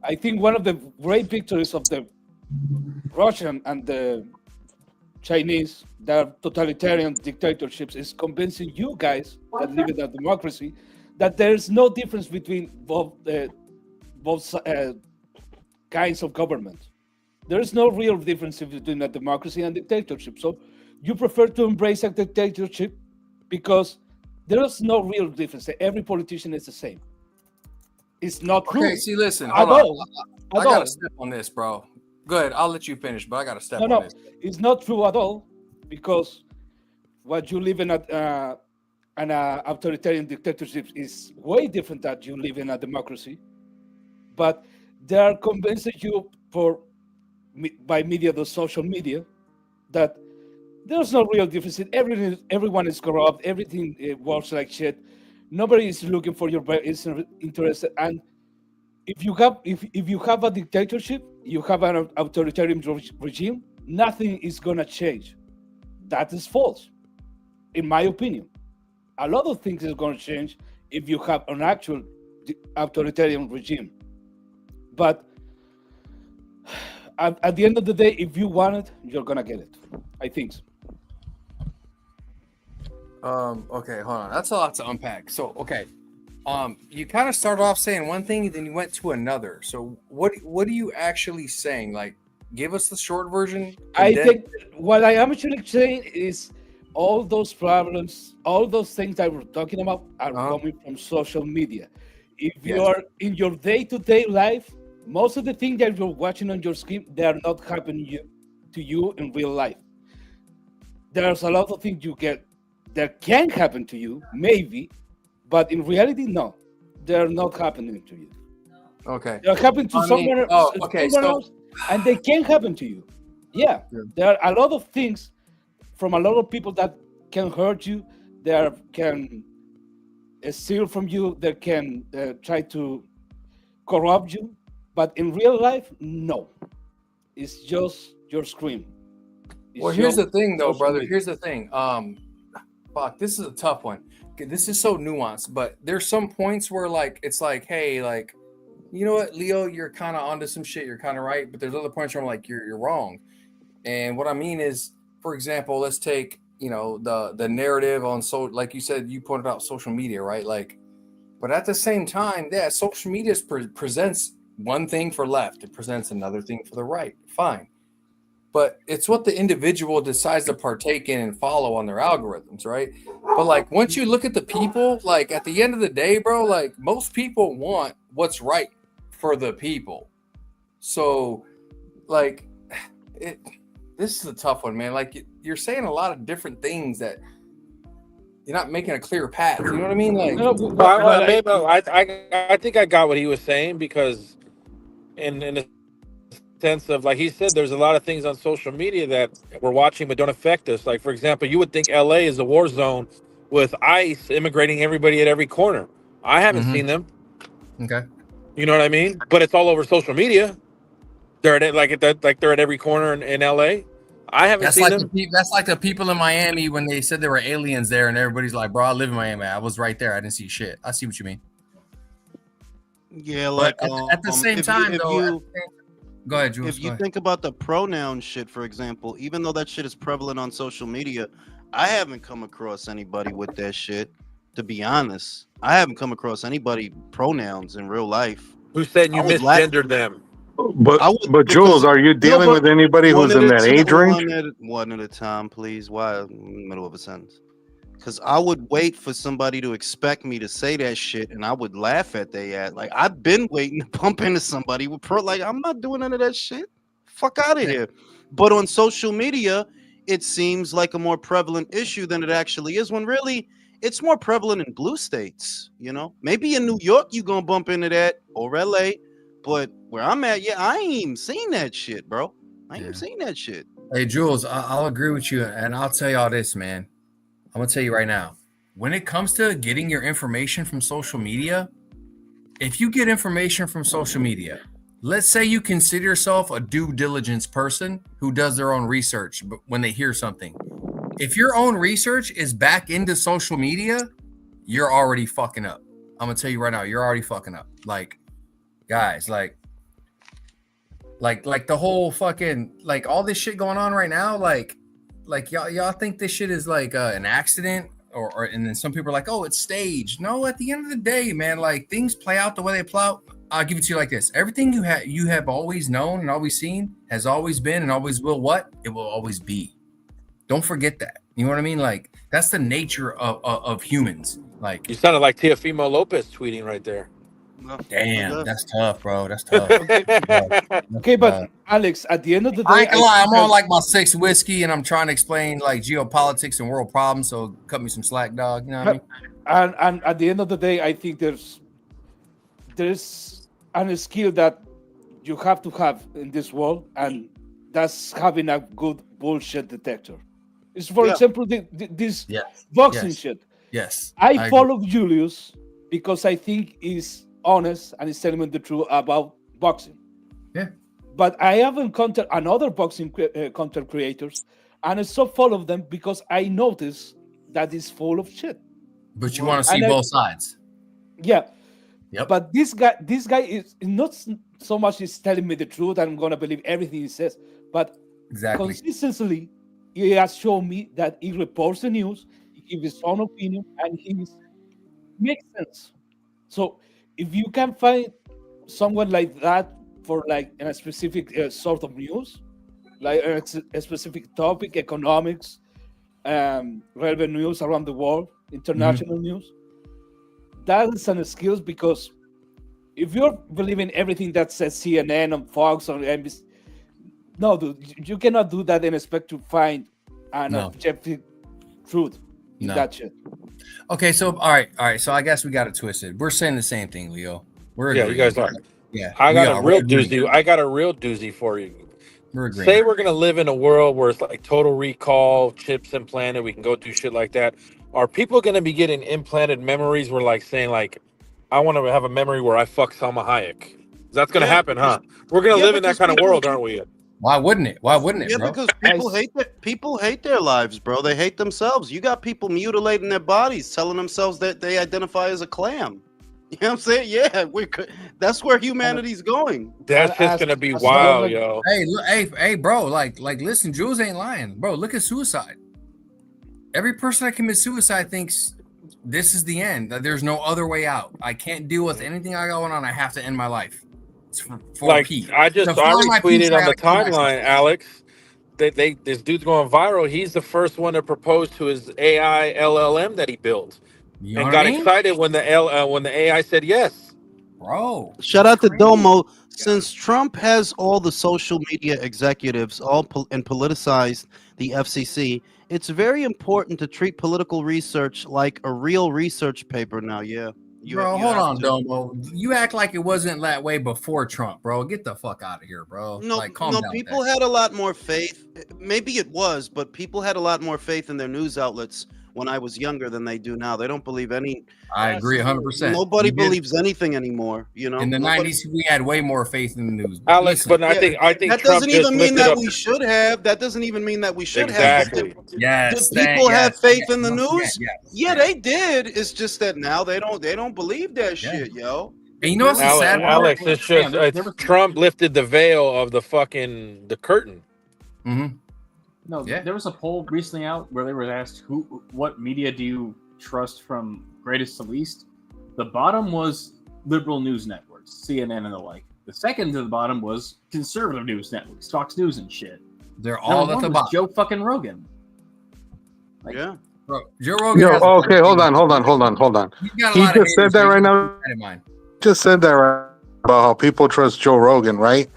I think one of the great victories of the Russian and the Chinese, that are totalitarian dictatorships, is convincing you guys that live in a democracy that there is no difference between both kinds of government. There is no real difference between a democracy and dictatorship. So you prefer to embrace a dictatorship because there is no real difference. Every politician is the same. It's not true. Okay, see, listen, At hold on. all. I At gotta all. step on this, bro. Go ahead. I'll let you finish, but I gotta step No, on no, this. it's not true at all because what you live in an authoritarian dictatorship is way different than you live in a democracy. But they are convincing you by media, the social media, that there's no real difference. Everyone is corrupt. Everything works like shit. Nobody is looking for your best interest. And if you have a dictatorship, you have an authoritarian regime. Nothing is gonna change. That is false, in my opinion. A lot of things is gonna change if you have an actual authoritarian regime. But at the end of the day, if you want it, you're gonna get it. I think so. Okay, hold on. That's a lot to unpack. So, okay. You kind of started off saying one thing, then you went to another. So what are you actually saying? Like, give us the short version. I think what I am actually saying is all those problems, all those things that we're talking about are coming from social media. If you are in your day-to-day life, most of the things that you're watching on your screen, they are not happening to you in real life. There's a lot of things you get that can happen to you, maybe, but in reality, no, they're not happening to you. Okay. They're happening to someone else, and they can happen to you. Yeah, there are a lot of things from a lot of people that can hurt you, that can steal from you, that can try to corrupt you, but in real life, no. It's just your screen. Well, here's the thing, though, brother. Here's the thing. Fuck, this is a tough one. Okay, this is so nuanced, but there's some points where, like, it's like, hey, like, you know what, Leo, you're kind of onto some shit. You're kind of right, but there's other points where I'm like, you're wrong. And what I mean is, for example, let's take, the narrative on like you said, you pointed out social media, right? Like, but at the same time, yeah, social media presents one thing for left, it presents another thing for the right. Fine. But it's what the individual decides to partake in and follow on their algorithms, right? But like once you look at the people, like at the end of the day, bro, like most people want what's right for the people. So like this is a tough one, man. Like you're saying a lot of different things that you're not making a clear path. You know what I mean? Like I think I got what he was saying, because in a sense of, like he said, there's a lot of things on social media that we're watching but don't affect us. Like, for example, you would think LA is a war zone with ICE immigrating everybody at every corner. I haven't seen them. Okay. You know what I mean? But it's all over social media. They're they're at every corner in LA. I haven't seen them. That's like the people in Miami when they said there were aliens there, and everybody's like, "Bro, I live in Miami. I was right there. I didn't see shit." I see what you mean. Yeah, like but at the same time, though. Go ahead, Jules. If you think about the pronoun shit, for example, even though that shit is prevalent on social media, I haven't come across anybody with that shit. To be honest, I haven't come across anybody pronouns in real life. Who said you misgendered them? But Jules, are you dealing with anybody who's in that age range? One at a time, please. Why in the middle of a sentence? Because I would wait for somebody to expect me to say that shit, and I would laugh at they at. Like, I've been waiting to bump into somebody with like, I'm not doing none of that shit. Fuck out of here. But on social media, it seems like a more prevalent issue than it actually is, when really it's more prevalent in blue states. Maybe in New York you're gonna bump into that, or LA, but where I'm at, I ain't even seen that shit, bro. I ain't even seen that shit. Hey, Jules, I'll agree with you, and I'll tell y'all this, man. I'm going to tell you right now, when it comes to getting your information from social media, if you get information from social media, let's say you consider yourself a due diligence person who does their own research when they hear something. If your own research is back into social media, you're already fucking up. I'm gonna tell you right now, you're already fucking up. Like, guys, like the whole fucking like all this shit going on right now, like y'all think this shit is like an accident, or and then some people are like, oh, it's staged. No, at the end of the day, man, like things play out the way they play out. I'll give it to you like this: everything you have always known and always seen has always been and always will. What it will always be. Don't forget that. You know what I mean? Like that's the nature of humans. Like You sounded like Teofimo Lopez tweeting right there. damn, that's tough, bro. That's tough. Okay, but Alex, at the end of the day, I ain't gonna lie, I'm think on that- like my sixth whiskey and I'm trying to explain like geopolitics and world problems. So cut me some slack, dog. You know what I mean? and at the end of the day, I think there's a skill that you have to have in this world, and that's having a good bullshit detector. It's for Yeah. example this Yes. boxing Yes. shit. Yes. I agree. follow Julius because I think he's honest and he's telling me the truth about boxing. Yeah. But I have encountered another boxing content creators, and I so follow them because I notice that it's full of shit. But you want to see And I- both sides. Yeah. Yep. But this guy is not so much is telling me the truth. I'm gonna believe everything he says, but Exactly. consistently he has shown me that he reports the news, he gives his own opinion, and he makes sense. So if you can find someone like that for like in a specific sort of news, like a specific topic, economics, relevant news around the world, international news, that is an skills, because if you're believing everything that says CNN and Fox or NBC, no, dude, you cannot do that and expect to find an No. objective truth in No. that shit. Okay, so all right. So I guess we got it twisted. We're saying the same thing, Leo. We're Yeah, you agreeing. guys are. Yeah, I we got are. a real We're agreeing. doozy. I got a real doozy for you. We're agreeing. Say we're gonna live in a world where it's like total recall, chips implanted, we can go through shit like that. Are people gonna be getting implanted memories where like saying like, I want to have a memory where I fuck Salma Hayek? That's gonna happen, huh? We're gonna live in that kind of world, aren't we? Why wouldn't it? Why wouldn't it, Yeah, bro? because people hate their lives, bro. They hate themselves. You got people mutilating their bodies, telling themselves that they identify as a clam. You know what I'm saying? Yeah, that's where humanity's going. That shit's gonna be wild, yo. Hey, bro. Like, listen, Jules ain't lying, bro. Look at suicide. Every person that commits suicide thinks this is the end. That there's no other way out. I can't deal with anything I got going on. I have to end my life. It's for Like peace. I To find my peace, retweeted I on the gotta kill myself. timeline, Alex. This dude's going viral. He's the first one to propose to his AI LLM that he built, You know and what got I mean? excited when the AI said yes. Bro, Shout out to Domo. Since Trump has all the social media executives and politicized the FCC, it's very important to treat political research like a real research paper now. Yeah. Bro, hold on, Domo. You act like it wasn't that way before Trump, bro. Get the fuck out of here, bro. No, like, calm no, down. people had a lot more faith. Maybe it was, but people had a lot more faith in their news outlets when I was younger than they do now. They don't believe any. I agree 100%. Nobody We did. believes anything anymore. You know, In the Nobody- 90s, we had way more faith in the news. Alex, but I think that Trump doesn't just even mean lifted that up. we should have. That doesn't even mean that we should Exactly. have. Yes. Did people have faith in the Yes, news? yes, Yeah, they did. It's just that now they don't believe that shit, yo. And you know what's the sad part? Alex, it's just Trump lifted the veil of the curtain. Mm-hmm. No, there was a poll recently out where they were asked what media do you trust from greatest to least. The bottom was liberal news networks, CNN and the like. The second to the bottom was conservative news networks, Fox News and shit. They're Number all one at the was bottom. Joe fucking Rogan. Yeah. Bro, Joe Rogan. Yo, has a okay, point. hold on. He's got a He lot of just said haters, that so right you now. keep that in mind. Just said that right about how people trust Joe Rogan, right?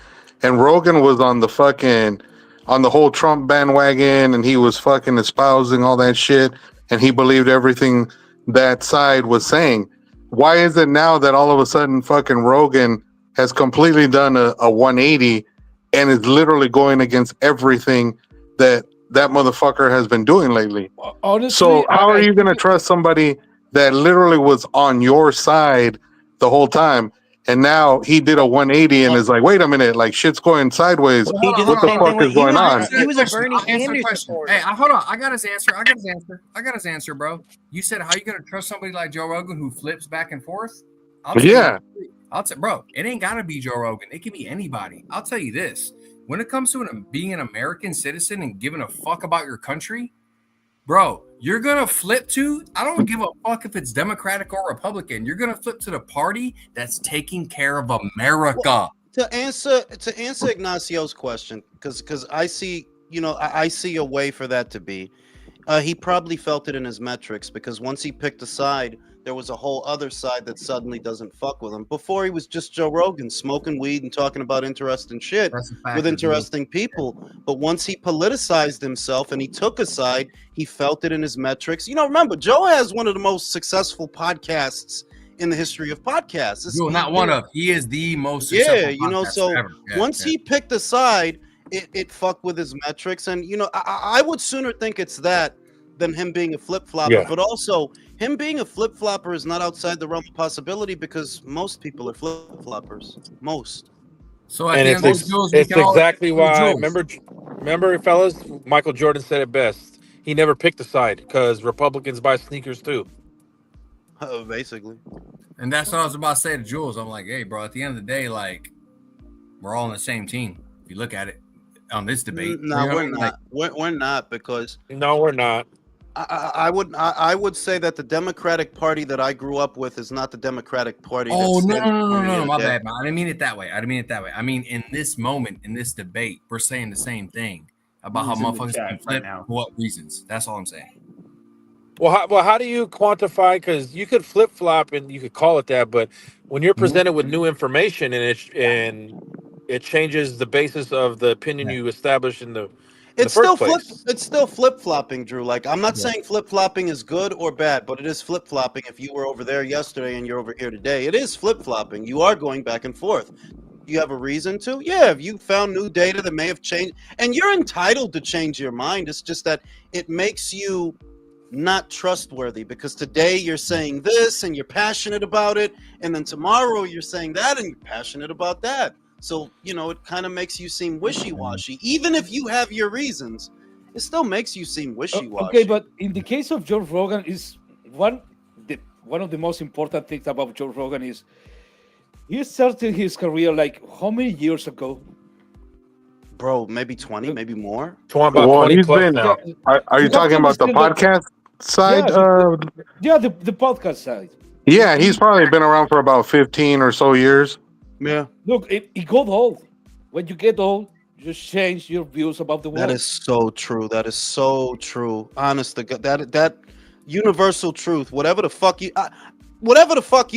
And Rogan was on the whole Trump bandwagon, and he was fucking espousing all that shit, and he believed everything that side was saying. Why is it now that all of a sudden fucking Rogan has completely done a 180 and is literally going against everything that motherfucker has been doing lately? Honestly, So how are you going to trust somebody that literally was on your side the whole time? And now he did a 180 and is like, wait a minute, like shit's going sideways. He did What the the same fuck thing with is going on? He was a Bernie I'll answer the Sanders question. supporter. Hey, hold on. I got his answer. I got his answer, bro. You said how you gonna trust somebody like Joe Rogan who flips back and forth? I'll tell Yeah. I'll tell, bro. It ain't gotta be Joe Rogan. It can be anybody. I'll tell you this: when it comes to being an American citizen and giving a fuck about your country, bro, you're gonna flip to. I don't give a fuck if it's Democratic or Republican. You're gonna flip to the party that's taking care of America. Well, to answer Ignacio's question, because I see, I see a way for that to be. He probably felt it in his metrics because once he picked a side, there was a whole other side that suddenly doesn't fuck with him. Before he was just Joe Rogan smoking weed and talking about interesting shit with interesting people. But once he politicized himself and he took a side, he felt it in his metrics. Remember, Joe has one of the most successful podcasts in the history of podcasts. Not one of. He is the most successful podcast so ever. once he picked a side, it fucked with his metrics. And, I would sooner think it's that than him being a flip-flopper. Yeah. But also, him being a flip-flopper is not outside the realm of possibility because most people are flip-floppers. Most. So And it's exactly why. Remember, fellas, Michael Jordan said it best. He never picked a side because Republicans buy sneakers too. Basically. And that's what I was about to say to Jules. I'm like, hey, bro, at the end of the day, like, we're all on the same team. If you look at it on this debate. No, we're not. We're not because. No, we're not. I would say that the Democratic Party that I grew up with is not the Democratic Party. Oh, no, my bad, man. I didn't mean it that way. I mean, in this moment, in this debate, we're saying the same thing about how motherfuckers can flip for what reasons. That's all I'm saying. Well, how do you quantify? Because you could flip flop and you could call it that, but when you're presented with new information and it changes the basis of the opinion you establish in the It's first still place. it's still flip flopping, Drew. Like I'm not saying flip flopping is good or bad, but it is flip flopping. If you were over there yesterday and you're over here today, it is flip flopping. You are going back and forth. You have a reason to? Yeah, if you found new data that may have changed, and you're entitled to change your mind. It's just that it makes you not trustworthy because today you're saying this and you're passionate about it, and then tomorrow you're saying that and you're passionate about that. So, it kind of makes you seem wishy-washy. Even if you have your reasons, it still makes you seem wishy-washy. Okay, but in the case of Joe Rogan, is one of the most important things about Joe Rogan is he started his career like how many years ago? Bro, maybe 20, maybe more. About 20 he's plus been. now. Are you talking about the podcast side? Yeah, the podcast side. Yeah, he's probably been around for about 15 or so years. Yeah. Look, it got old. When you get old, you just change your views about the world. That is so true. That is so true. Honest to God, that universal truth. Whatever the fuck you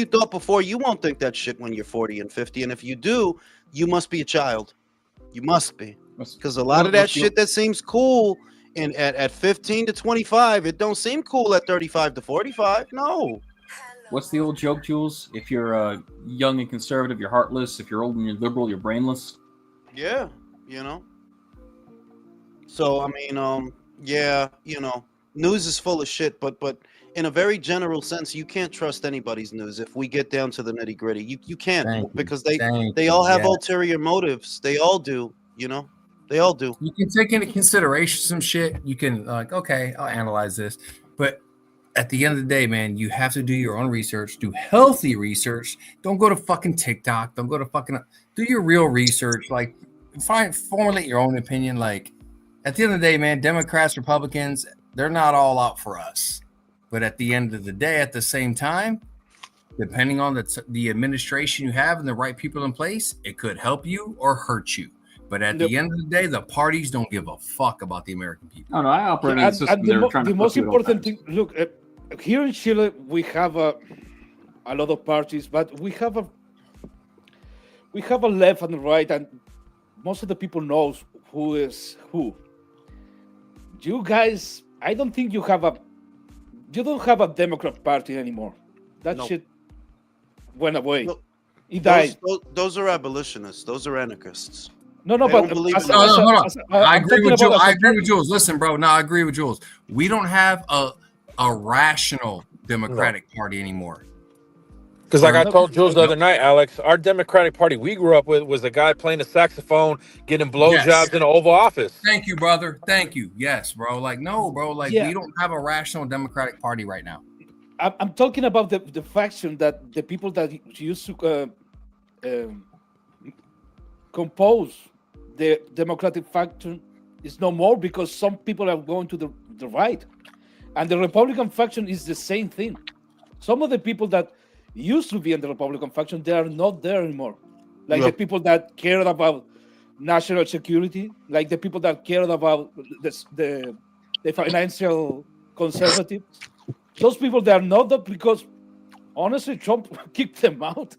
thought before, you won't think that shit when you're 40 and 50. And if you do, you must be a child. You must be, because a lot of that shit that seems cool at 15 to 25, it don't seem cool at 35 to 45. No. What's the old joke, Jules? If you're young and conservative, you're heartless. If you're old and you're liberal, you're brainless. Yeah, So I mean, news is full of shit, but in a very general sense, you can't trust anybody's news. If we get down to the nitty gritty, you can't because they all have ulterior motives. They all do. They all do. You can take into consideration some shit. You can okay, I'll analyze this, but at the end of the day, man, you have to do your own research, do healthy research. Don't go to fucking TikTok. Don't go to do your real research. Like, formulate your own opinion. Like, at the end of the day, man, Democrats, Republicans, they're not all out for us. But at the end of the day, at the same time, depending on the administration you have and the right people in place, it could help you or hurt you. But at the end of the day, the parties don't give a fuck about the American people. Oh, no, I operate in a system they're trying to the most important thing, look, here in Chile, we have a lot of parties, but we have a left and a right, and most of the people knows who is who. You guys, I don't think you don't have a Democrat Party anymore. That shit went away. No, it died. Those are abolitionists. Those are anarchists. No, They but don't believe in hold on. I I'm agree talking with Jules. about I agree with Jules. Listen, bro. No, I agree with Jules. We don't have a rational Democratic Party anymore. Because, like I No, told Jules the other night, Alex, our Democratic Party we grew up with was the guy playing the saxophone, getting blowjobs Yes. in the Oval Office. Thank you, brother. Thank you. Yes, bro. Like, no, bro. Like, Yeah. we don't have a rational Democratic Party right now. I'm talking about the faction that the people that used to compose the Democratic faction is no more because some people are going to the right, and the Republican faction is the same thing. Some of the people that used to be in the Republican faction, they are not there anymore. Like the people that cared about national security, like the people that cared about the financial conservatives. Those people, they are not there because, honestly, Trump kicked them out.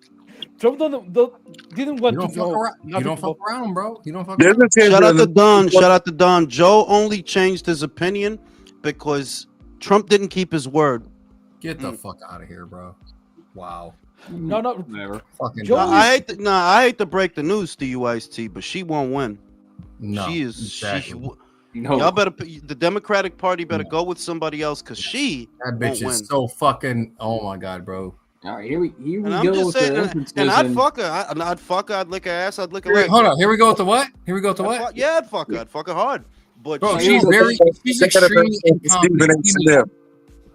Trump didn't want to know. You don't fuck around, bro. You don't fuck There's a around. chance Shout out that- to Don. Shout out to Don. Joe only changed his opinion because Trump didn't keep his word. Get the fuck out of here, bro. Wow. No, never. Fucking Joe I hate to break the news to you, Ice-T, but she won't win. No, she is. exactly. Y'all better. The Democratic Party better go with somebody else because she That won't bitch win. is so fucking. Oh my god, bro. All right, here we And I'm go just with saying, the and entrances. I'd fuck her. I'd fuck her. I'd lick her ass. I'd lick her leg. Hold on. Here we go with the what? Here we go with the what? Yeah, I'd fuck her. I'd fuck her hard. But Bro, she she's extremely incompetent.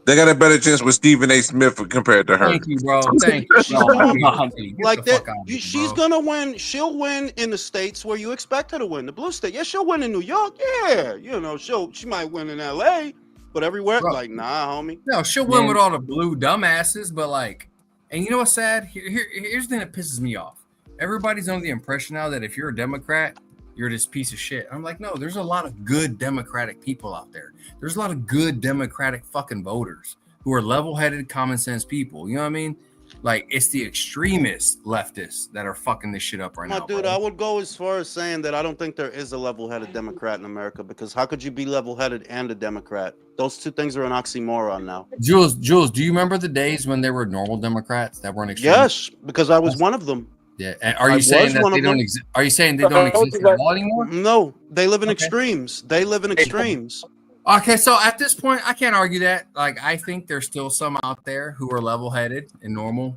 They got a better chance with Stephen A. Smith compared to her. Thank you, bro. Thank you. She's gonna, Get like the that. fuck out of here, She's bro. gonna win. She'll win in the states where you expect her to win. The blue state. Yeah, she'll win in New York. Yeah, you know, she might win in L.A. But everywhere, Bro. like, nah, homie. No, she'll win with all the blue dumbasses, but like, and you know what's sad? Here's the thing that pisses me off. Everybody's under the impression now that if you're a Democrat, you're this piece of shit. I'm like, no, there's a lot of good Democratic people out there. There's a lot of good Democratic fucking voters who are level-headed, common sense people. You know what I mean? Like, it's the extremist leftists that are fucking this shit up right My now. dude, bro. I would go as far as saying that I don't think there is a level-headed Democrat in America because how could you be level-headed and a Democrat? Those two things are an oxymoron now. Jules, do you remember the days when there were normal Democrats that weren't extremists? Yes, because I was one of them. Yeah. And are you saying that they don't exist? Are you saying they don't exist at all anymore? No, they live in extremes. They live in extremes. Okay, so at this point, I can't argue that. Like, I think there's still some out there who are level-headed and normal.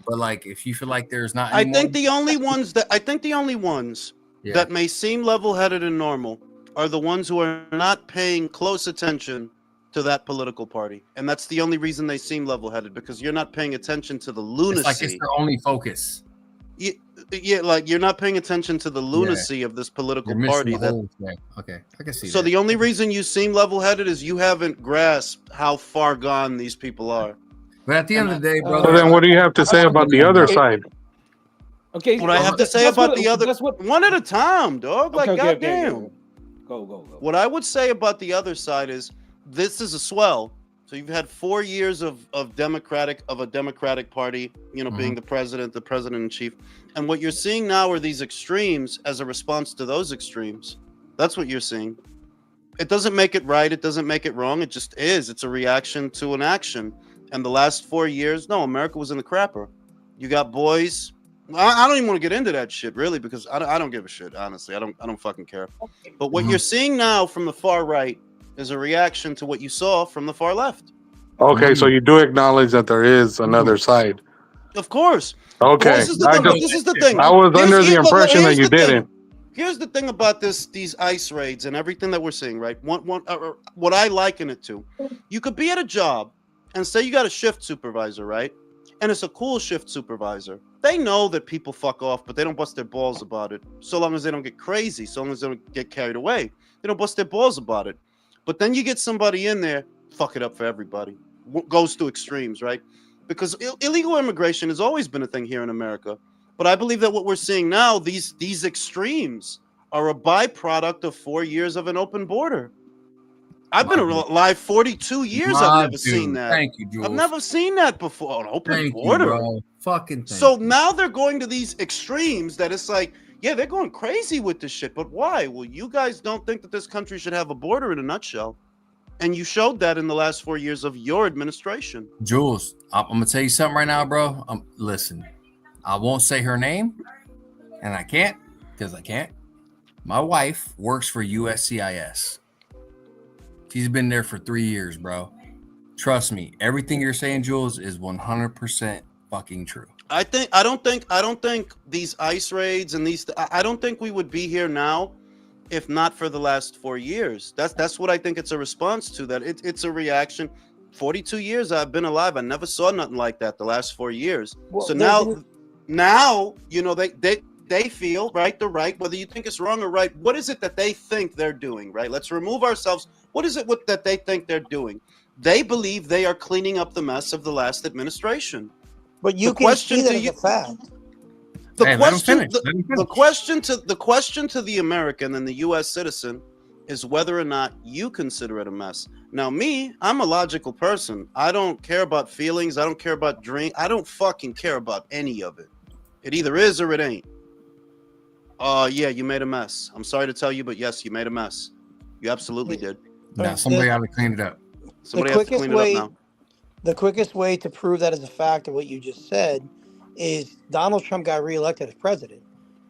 But like, if you feel like there's not, I think the only ones that that may seem level-headed and normal are the ones who are not paying close attention to that political party, and that's the only reason they seem level-headed because you're not paying attention to the lunacy. It's like it's their only focus. Yeah, like you're not paying attention to the lunacy of this political You're missing party. the whole thing. Okay, I can see So that. the only reason you seem level-headed is you haven't grasped how far gone these people are. But at the end of the day, brother. So then, what do you have to say about the other side? Okay. What I have to say that's about what- the other, that's what- one at a time, dog. Like, Okay, okay, okay, goddamn. okay. Go. What I would say about the other side is this is a swell. So you've had 4 years of a Democratic Party, you know, being the president in chief. And what you're seeing now are these extremes as a response to those extremes. That's what you're seeing. It doesn't make it right. It doesn't make it wrong. It just is. It's a reaction to an action. And the last 4 years, no, America was in the crapper. You got boys. I don't even want to get into that shit, really, because I don't give a shit, honestly. I don't fucking care. But what you're seeing now from the far right is a reaction to what you saw from the far left. Okay, so you do acknowledge that there is another side. Of course. Okay, Well, this is the thing. I was under the impression that you here's the thing. didn't. Here's the thing about these ICE raids and everything that we're seeing, right? What I liken it to, you could be at a job and say you got a shift supervisor, right? And it's a cool shift supervisor. They know that people fuck off, but they don't bust their balls about it. So long as they don't get crazy, so long as they don't get carried away, they don't bust their balls about it. But then you get somebody in there, fuck it up for everybody. Goes to extremes, right? Because illegal immigration has always been a thing here in America. But I believe that what we're seeing now, these extremes are a byproduct of 4 years of an open border. I've been alive 42 years. I've never seen that. Thank you, Jules. I've never seen that before. An open Thank border. you, bro. Fucking thank So now they're going to these extremes that it's like, yeah, they're going crazy with this shit. But why? Well, you guys don't think that this country should have a border in a nutshell. And you showed that in the last 4 years of your administration. Jules, I'm gonna tell you something right now, bro. Listen, I won't say her name, and I can't because I can't. My wife works for USCIS. She's been there for 3 years, bro. Trust me, everything you're saying, Jules, is 100% fucking true. I don't think these ICE raids and I don't think we would be here now if not for the last 4 years. That's what I think it's a response to. That it's a reaction. 42 years I've been alive. I never saw nothing like that the last 4 years. Well, so now you know they feel right. The right, whether you think it's wrong or right, what is it that they think they're doing? Right. Let's remove ourselves. What is it that they think they're doing? They believe they are cleaning up the mess of the last administration. But you can see that as a fact. The question to the American and the U.S. citizen is whether or not you consider it a mess. Now, me, I'm a logical person. I don't care about feelings. I don't care about dream. I don't fucking care about any of it. It either is or it ain't. Yeah, you made a mess. I'm sorry to tell you, but yes, you made a mess. You absolutely did. Now somebody ought to clean it up. Somebody has to clean it up now. The quickest way to prove that as a fact of what you just said is Donald Trump got reelected as president.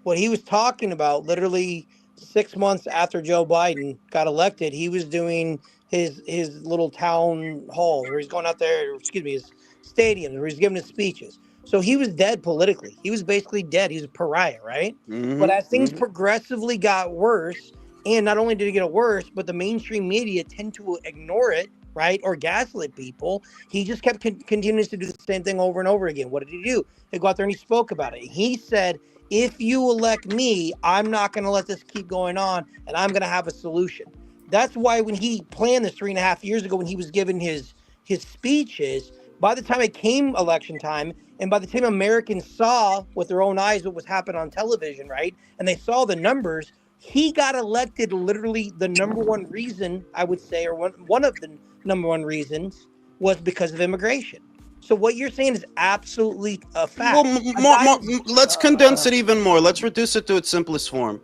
What he was talking about, literally 6 months after Joe Biden got elected, he was doing his little town hall where he's going out there, his stadium where he's giving his speeches. So he was dead politically. He was basically dead. He was a pariah, right? Mm-hmm. But as things progressively got worse, and not only did it get worse, but the mainstream media tend to ignore it, right, or gaslit people. He just kept continuing to do the same thing over and over again. What did he do? He go out there and he spoke about it. He said, if you elect me, I'm not going to let this keep going on, and I'm going to have a solution. That's why when he planned this 3.5 years ago, when he was giving his speeches, by the time it came election time, and by the time Americans saw with their own eyes what was happening on television, right, and they saw the numbers, he got elected literally the number one reason, I would say, or one of the number one reasons was because of immigration. So what you're saying is absolutely a fact. Well, let's condense it even more. Let's reduce it to its simplest form.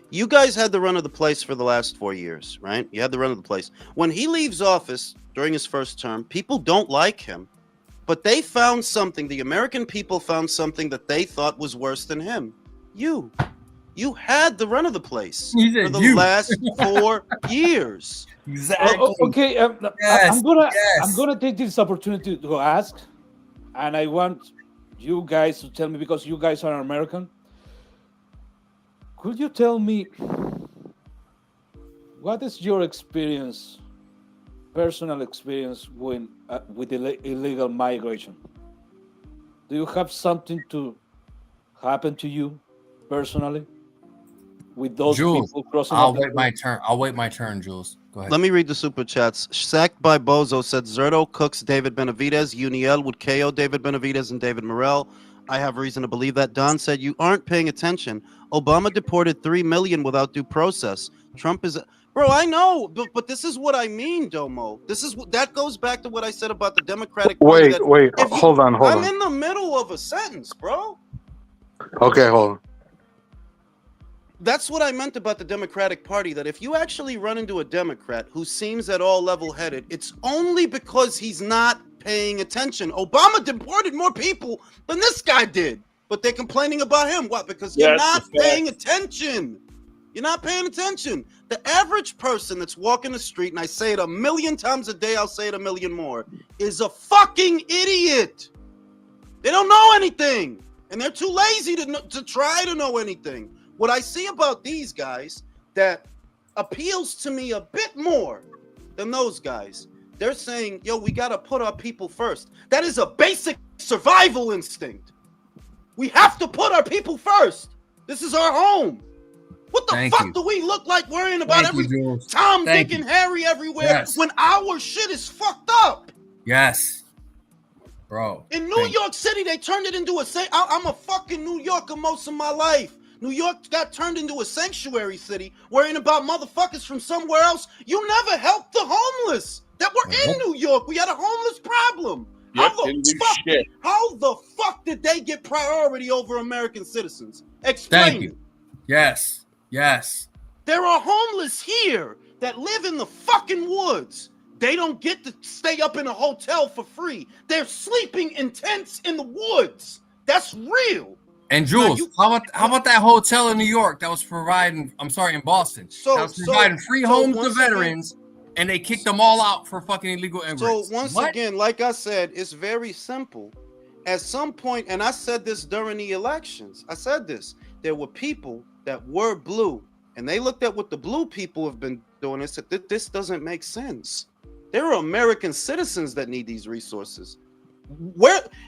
You guys had the run of the place for the last 4 years, right? You had the run of the place. When he leaves office during his first term, people don't like him. But they found something. The American people found something that they thought was worse than him. You had the run of the place for the last 4 years. Exactly. Okay, I'm gonna take this opportunity to ask, and I want you guys to tell me, because you guys are American. Could you tell me what is your experience, personal experience, with illegal migration? Do you have something to happen to you personally with those Jules, people crossing? I'll wait my turn, Jules. Go ahead. Let me read the super chats. Sacked by Bozo said Zerto cooks David Benavidez. Uniel would KO David Benavidez and David Morrell. I have reason to believe that. Don said you aren't paying attention. Obama deported 3 million without due process. Trump is... Bro, I know, but this is what I mean, Domo. That goes back to what I said about the Democratic Party. Wait, hold on. I'm in the middle of a sentence, bro. Okay, hold on. That's what I meant about the Democratic Party, that if you actually run into a Democrat who seems at all level-headed, it's only because he's not paying attention. Obama deported more people than this guy did, but they're complaining about him. What? Because you're not paying attention. You're not paying attention. The average person that's walking the street, and I say it 1,000,000 times a day, I'll say it 1,000,000 more, is a fucking idiot. They don't know anything, and they're too lazy to try to know anything. What I see about these guys that appeals to me a bit more than those guys, they're saying, yo, we got to put our people first. That is a basic survival instinct. We have to put our people first. This is our home. What the fuck do we look like worrying about Tom, Dick, and Harry everywhere when our shit is fucked up? Yes. Bro. In New York City, they turned it into I'm a fucking New Yorker most of my life. New York got turned into a sanctuary city, worrying about motherfuckers from somewhere else. You never helped the homeless that were in New York. We had a homeless problem. How the fuck did they get priority over American citizens? Explain it. Yes. There are homeless here that live in the fucking woods. They don't get to stay up in a hotel for free. They're sleeping in tents in the woods. That's real. And Jules, how about that hotel in New York that was providing? I'm sorry, in Boston. That was providing free homes to veterans, and they kicked them all out for fucking illegal immigrants. So once again, like I said, it's very simple. at some point, and I said this during the elections, I said this, there were people that were blue, and they looked at what the blue people have been doing and said, this doesn't make sense. There are American citizens that need these resources.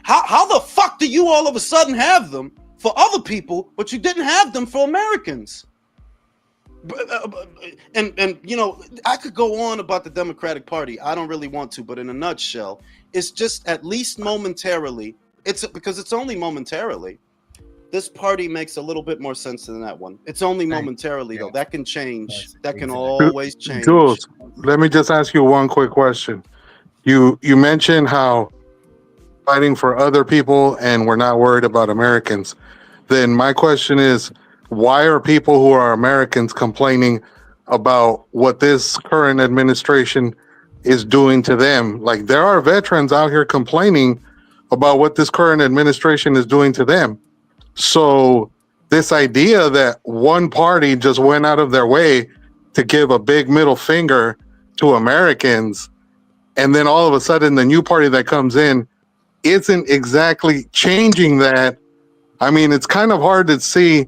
How the fuck do you all of a sudden have them for other people, but you didn't have them for Americans? And you know, I could go on about the Democratic Party. I don't really want to, but in a nutshell, it's just at least momentarily. It's because it's only momentarily. This party makes a little bit more sense than that one. It's only momentarily though. That can change. That can always change. Jules, let me just ask you one quick question. You mentioned how fighting for other people and we're not worried about Americans. Then my question is, why are people who are Americans complaining about what this current administration is doing to them? Like, there are veterans out here complaining about what this current administration is doing to them. So this idea that one party just went out of their way to give a big middle finger to Americans, and then all of a sudden the new party that comes in isn't exactly changing that. I mean, it's kind of hard to see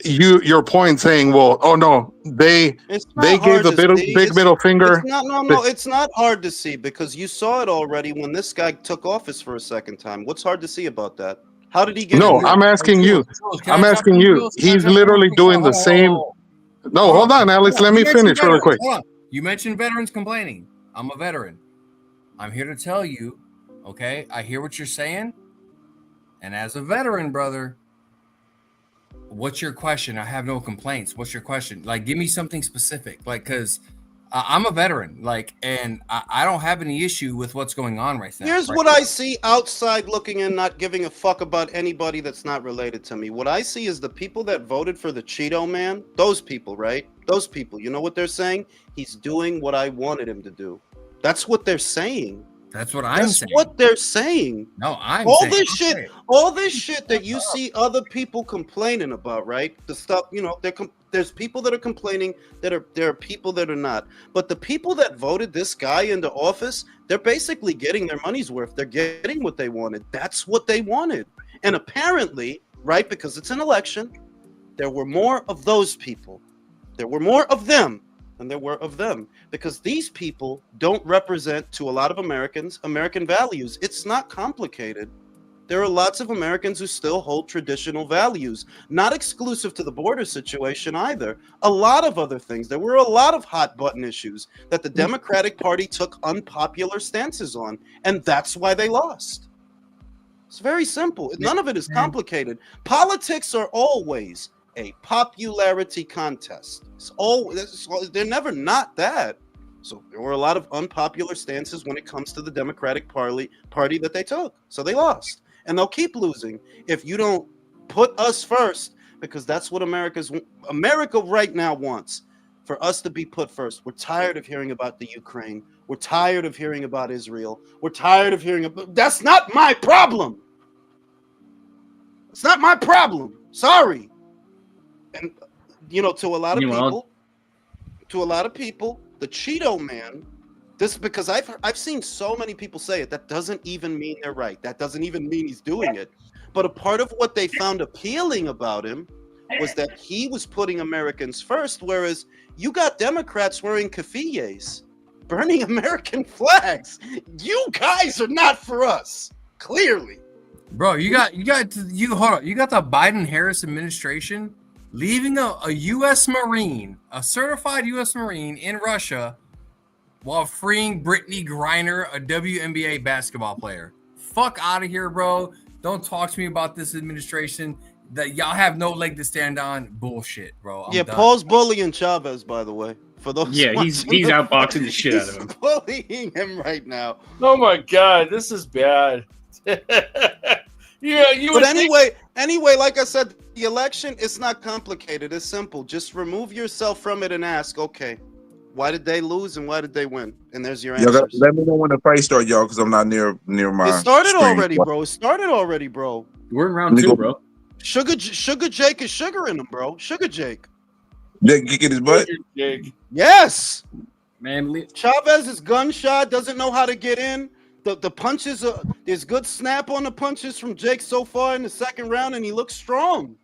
your point saying, well, oh no, they gave the big middle finger. It's not hard to see because you saw it already when this guy took office for a second time. What's hard to see about that? How did he get? No, I'm asking you. I'm asking you. He's literally doing the same. No, hold on, Alex. Let me finish really quick. You mentioned veterans complaining. I'm a veteran. I'm here to tell you, okay? I hear what you're saying. And as a veteran, brother, what's your question? I have no complaints. What's your question? Like, give me something specific. Like, because I'm a veteran, like, and I don't have any issue with what's going on right now. Here's what I see outside looking in, not giving a fuck about anybody that's not related to me. What I see is the people that voted for the Cheeto man, those people, right? Those people, you know what they're saying? He's doing what I wanted him to do. That's what they're saying. That's what I'm saying. That's what they're saying. No, I'm all saying, this all this shit that you see other people complaining about, right? The stuff, you know, there's people that are complaining there are people that are not. But the people that voted this guy into office, they're basically getting their money's worth. They're getting what they wanted. That's what they wanted. And apparently, right, because it's an election, there were more of those people. There were more of them than there were of them, because these people don't represent, to a lot of Americans, American values. It's not complicated. There are lots of Americans who still hold traditional values, not exclusive to the border situation either. A lot of other things. There were a lot of hot button issues that the Democratic Party took unpopular stances on, and that's why they lost. It's very simple. None of it is complicated. Politics are always a popularity contest. They're never not that. So there were a lot of unpopular stances when it comes to the Democratic Party that they took. So they lost, and they'll keep losing if you don't put us first, because that's what America right now wants, for us to be put first. We're tired of hearing about the Ukraine. We're tired of hearing about Israel. We're tired of hearing about. That's not my problem. It's not my problem. Sorry. And you know, to a lot of people, the Cheeto man, this, because I've seen so many people say it, that doesn't even mean they're right. That doesn't even mean he's doing it. But a part of what they found appealing about him was that he was putting Americans first, whereas you got Democrats wearing keffiyehs, burning American flags. You guys are not for us, clearly. Bro, you got the Biden-Harris administration leaving a U.S. Marine, a certified U.S. Marine in Russia, while freeing Brittany Griner, a WNBA basketball player. Fuck out of here, bro. Don't talk to me about this administration. That y'all have no leg to stand on. Bullshit, bro. I'm done. Paul's bullying Chavez, by the way. For those, he's outboxing the shit out of him. Bullying him right now. Oh my god, this is bad. Yeah, but anyway, like I said, the election, it's not complicated. It's simple. Just remove yourself from it and ask, okay, why did they lose and why did they win? And there's your answer. Let me know when the fight starts, y'all, because I'm not near my. It started screen. already, bro. We're in round 2, bro. Sugar Jake is sugaring him, bro. Sugar Jake. Jake kicking his butt. Yes. Man, Chavez is gunshot. Doesn't know how to get in. The punches are there's good snap on the punches from Jake so far in the second round, and he looks strong.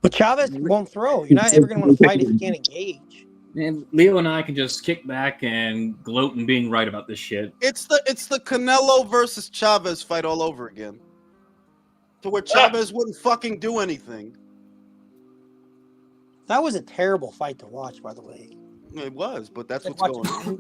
But Chavez won't throw. You're not ever going to want to fight if you can't engage. And Leo and I can just kick back and gloat in being right about this shit. It's the Canelo versus Chavez fight all over again. To where Chavez wouldn't fucking do anything. That was a terrible fight to watch, by the way. It was, but that's what's going on.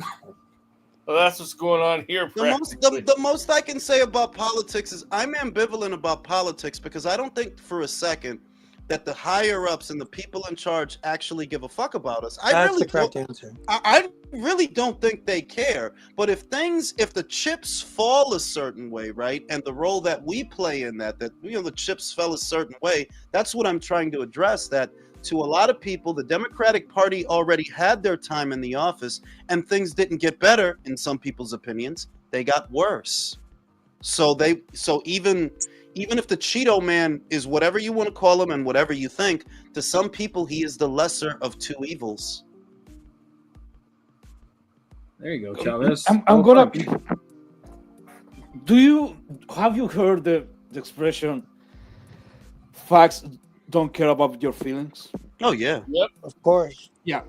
Well, that's what's going on here. The most I can say about politics is I'm ambivalent about politics because I don't think for a second that the higher ups and the people in charge actually give a fuck about us. That's the correct answer. I really don't think they care. But if the chips fall a certain way, right, and the role that we play in that the chips fell a certain way, that's what I'm trying to address. That to a lot of people, the Democratic Party already had their time in the office, and things didn't get better in some people's opinions. They got worse. So even if the Cheeto Man is whatever you want to call him and whatever you think, to some people he is the lesser of two evils. There you go, Chavez. I'm gonna. Have you heard the expression? Facts don't care about your feelings. Oh yeah. Yep. Of course. Yeah.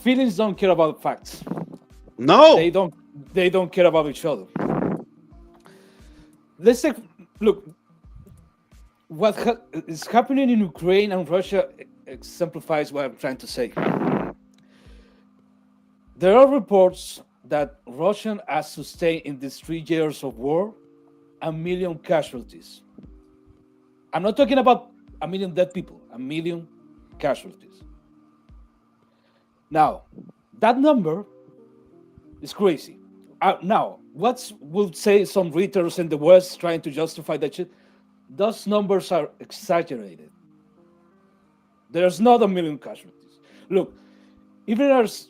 Feelings don't care about facts. No. They don't care about each other. Let's take look. What is happening in Ukraine and Russia exemplifies what I'm trying to say. There are reports that Russia has sustained in these 3 years of war 1 million casualties. I'm not talking about 1 million dead people, 1 million casualties. Now, that number is crazy. Now, what will say some readers in the West trying to justify that shit? Those numbers are exaggerated. There's not 1 million casualties. Look, even there's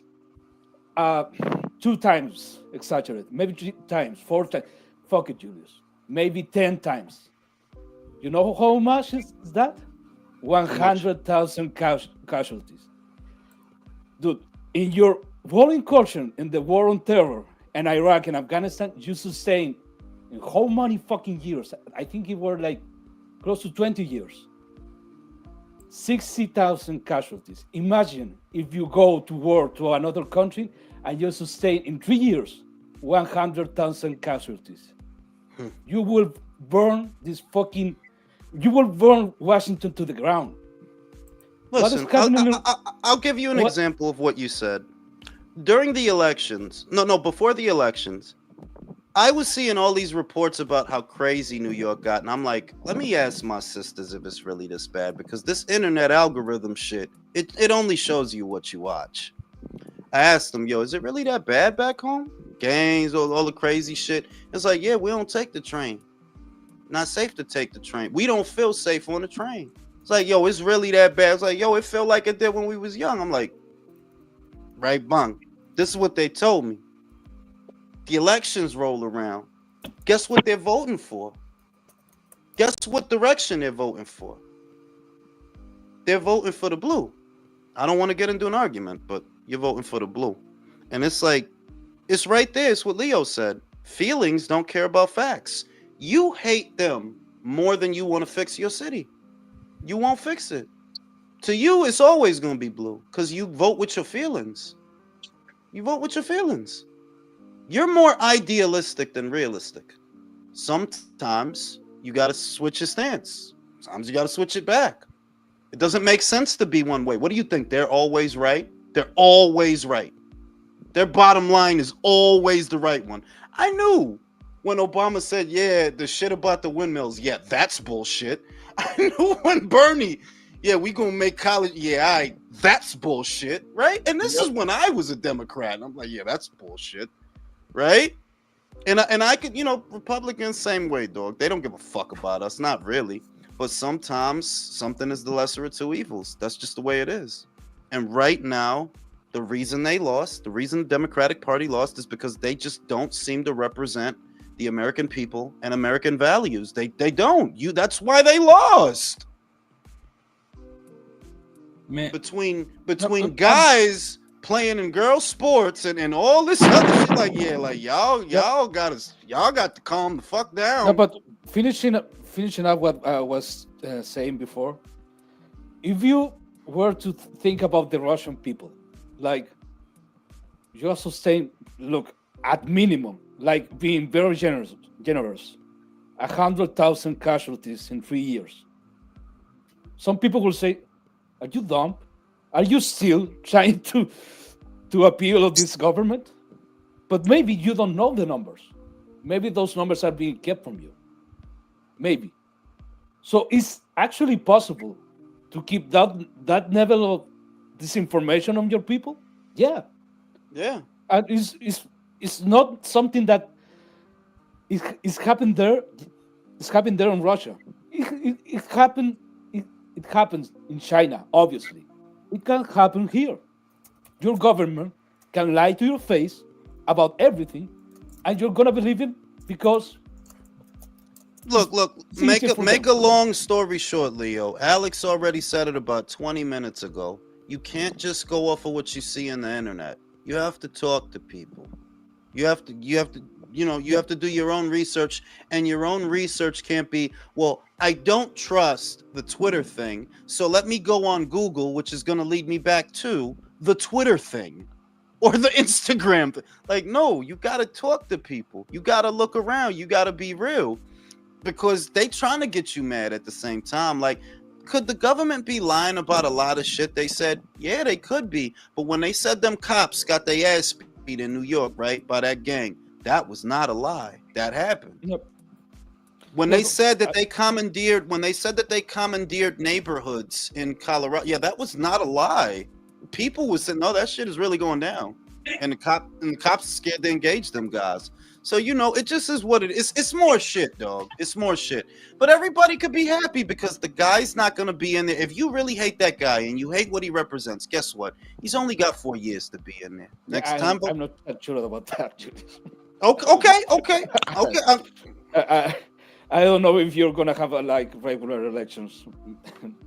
2 times exaggerated, maybe 3 times, 4 times. Fuck it, Julius. Maybe 10 times. You know how much is that? 100,000 casualties. Dude, in your whole incursion in the war on terror and Iraq and Afghanistan, you sustained in how many fucking years? I think it were like close to 20 years. 60,000 casualties. Imagine if you go to war to another country and you sustain in 3 years 100,000 casualties. You will burn Washington to the ground. Listen, I'll give you an example of what you said. During the elections, before the elections, I was seeing all these reports about how crazy New York got, and I'm like, let me ask my sisters if it's really this bad, because this internet algorithm shit, it only shows you what you watch. I asked them, is it really that bad back home? Gangs, all the crazy shit. It's like, yeah, we don't take the train. Not safe to take the train. We don't feel safe on the train. It's like, it's really that bad. It's like, it felt like it did when we was young. I'm like, right, bung. This is what they told me. The elections roll around. Guess what they're voting for? Guess what direction they're voting for? They're voting for the blue. I don't want to get into an argument, but you're voting for the blue. And it's like, it's right there. It's what Leo said. Feelings don't care about facts. You hate them more than you want to fix your city. You won't fix it. To you, it's always going to be blue because you vote with your feelings. You vote with your feelings. You're more idealistic than realistic. Sometimes you got to switch your stance. Sometimes you got to switch it back. It doesn't make sense to be one way. What do you think? They're always right? They're always right. Their bottom line is always the right one. I knew when Obama said, the shit about the windmills, that's bullshit. I knew when Bernie, we gonna make college, that's bullshit, right? And this is when I was a Democrat. And I'm like, that's bullshit, right? And I could, Republicans, same way, dog. They don't give a fuck about us, not really. But sometimes something is the lesser of two evils. That's just the way it is. And right now, the reason they lost, the reason the Democratic Party lost is because they just don't seem to represent the American people and American values. They don't. That's why they lost. Man. Between guys playing in girl sports and all this other shit. Like, yeah, like y'all got to calm the fuck down. No, but finishing up what I was saying before, if you were to think about the Russian people, like, you also saying, look, at minimum, like being very generous, 100,000 casualties in 3 years. Some people will say, are you dumb? Are you still trying to appeal to this government? But maybe you don't know the numbers. Maybe those numbers are being kept from you. Maybe. So it's actually possible to keep that level of disinformation on your people? Yeah. Yeah. And it's not something that is happened there. It's happened there in Russia. It happened. It happens in China, obviously. It can happen here. Your government can lie to your face about everything, and you're gonna believe it because. Look. Make a long story short, Leo. Alex already said it about 20 minutes ago. You can't just go off of what you see on the internet. You have to talk to people. You have to do your own research, and your own research can't be, well, I don't trust the Twitter thing, so let me go on Google, which is going to lead me back to the Twitter thing or the Instagram thing. Like, no, you got to talk to people. You got to look around. You got to be real, because they trying to get you mad at the same time. Like, could the government be lying about a lot of shit they said? Yeah, they could be. But when they said them cops got their ass beat in New York, right, by that gang, that was not a lie. That happened. Yep. When they said that they commandeered neighborhoods in Colorado, yeah, that was not a lie. People were saying, no, that shit is really going down. And the cops are scared to engage them guys. So, it just is what it is. It's more shit, dog. It's more shit. But everybody could be happy because the guy's not going to be in there. If you really hate that guy and you hate what he represents, guess what? He's only got 4 years to be in there. Next time. I'm not sure about that, Julius. Okay. I don't know if you're going to have regular elections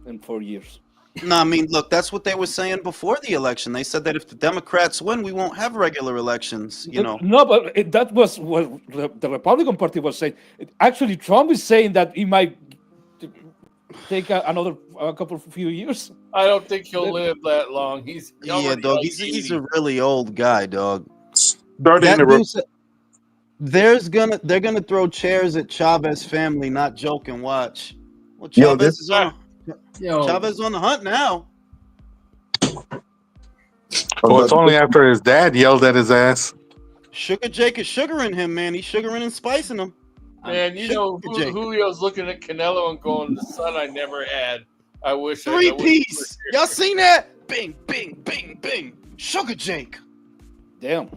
in 4 years. No, I mean, look, that's what they were saying before the election. They said that if the Democrats win, we won't have regular elections, No, but that was what the Republican Party was saying. Actually, Trump is saying that he might take a few years. I don't think he'll live that long. He's dog. He's a really old guy, dog. They're gonna throw chairs at Chavez family. Not joking. Watch. Well, Chavez is on. Chavez on the hunt now. Well, it's only after his dad yelled at his ass. Sugar Jake is sugaring him, man. He's sugaring and spicing him. Man, Julio's looking at Canelo and going, "The son I never had. I wish." Three-piece. Y'all seen that? Bing, bing, bing, bing. Sugar Jake. Damn.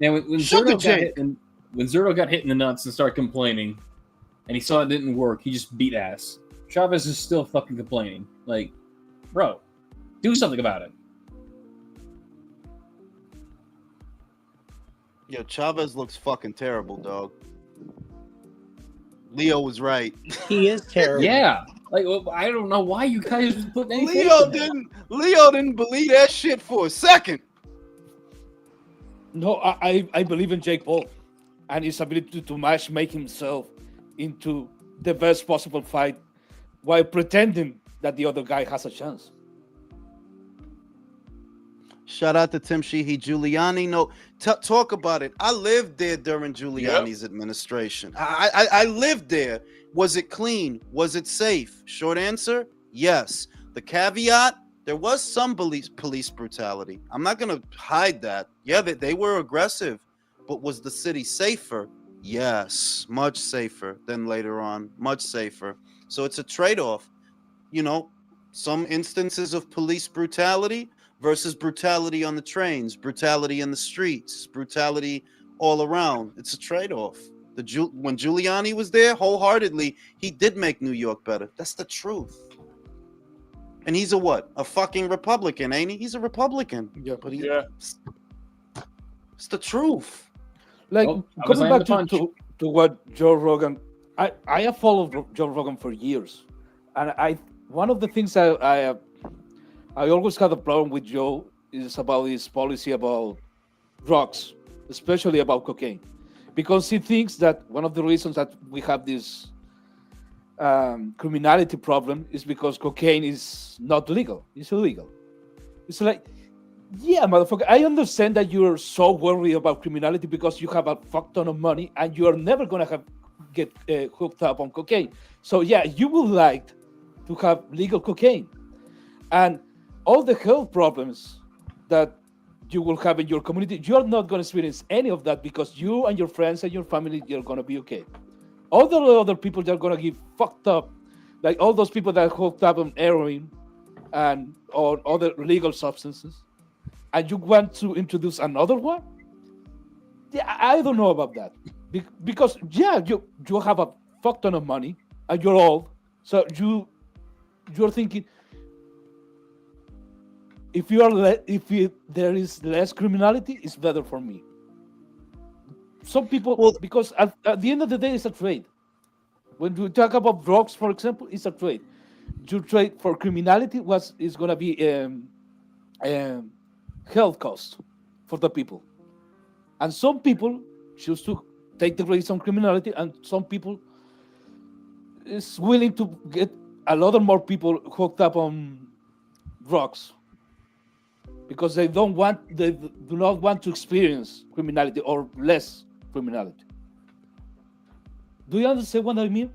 Now, when Zerto got hit in the nuts and started complaining, and he saw it didn't work, he just beat ass. Chavez is still fucking complaining. Like, bro, do something about it. Yo, Chavez looks fucking terrible, dog. Leo was right. He is terrible. Yeah. Like, well, I don't know why you guys put anything. Leo didn't believe that shit for a second. No, I believe in Jake Paul and his ability to make himself into the best possible fight while pretending that the other guy has a chance. Shout out to Tim Sheehy. Giuliani, no, talk about it. I lived there during Giuliani's administration. I lived there. Was it clean? Was it safe? Short answer, yes. The caveat, there was some police brutality. I'm not going to hide that. Yeah, they were aggressive, but was the city safer? Yes, much safer than later on, much safer. So it's a trade-off. Some instances of police brutality versus brutality on the trains, brutality in the streets, brutality all around. It's a trade-off. When Giuliani was there, wholeheartedly, he did make New York better. That's the truth. And he's a what? A fucking Republican, ain't he? He's a Republican. Yeah, but it's the truth. Like, coming back to what Joe Rogan, I have followed Joe Rogan for years, and one of the things I always had a problem with Joe is about his policy about drugs, especially about cocaine, because he thinks that one of the reasons that we have this criminality problem is because cocaine is not legal; it's illegal. It's like, yeah, motherfucker, I understand that you're so worried about criminality because you have a fuck ton of money and you are never gonna get hooked up on cocaine. So yeah, you would like to have legal cocaine, and all the health problems that you will have in your community, you're not going to experience any of that because you and your friends and your family, you're going to be okay. All the other people, they're going to get fucked up, like all those people that hooked up on heroin and or other illegal substances, and you want to introduce another one? Yeah, I don't know about that. Because yeah, you have a fuck ton of money and you're old, so you're thinking, if there is less criminality, it's better for me. Some people, because at the end of the day, it's a trade. When we talk about drugs, for example, it's a trade. You trade for criminality, what is going to be health cost for the people. And some people choose to take the risk on criminality, and some people is willing to get a lot of more people hooked up on drugs because they do not want to experience criminality or less criminality. Do you understand what I mean?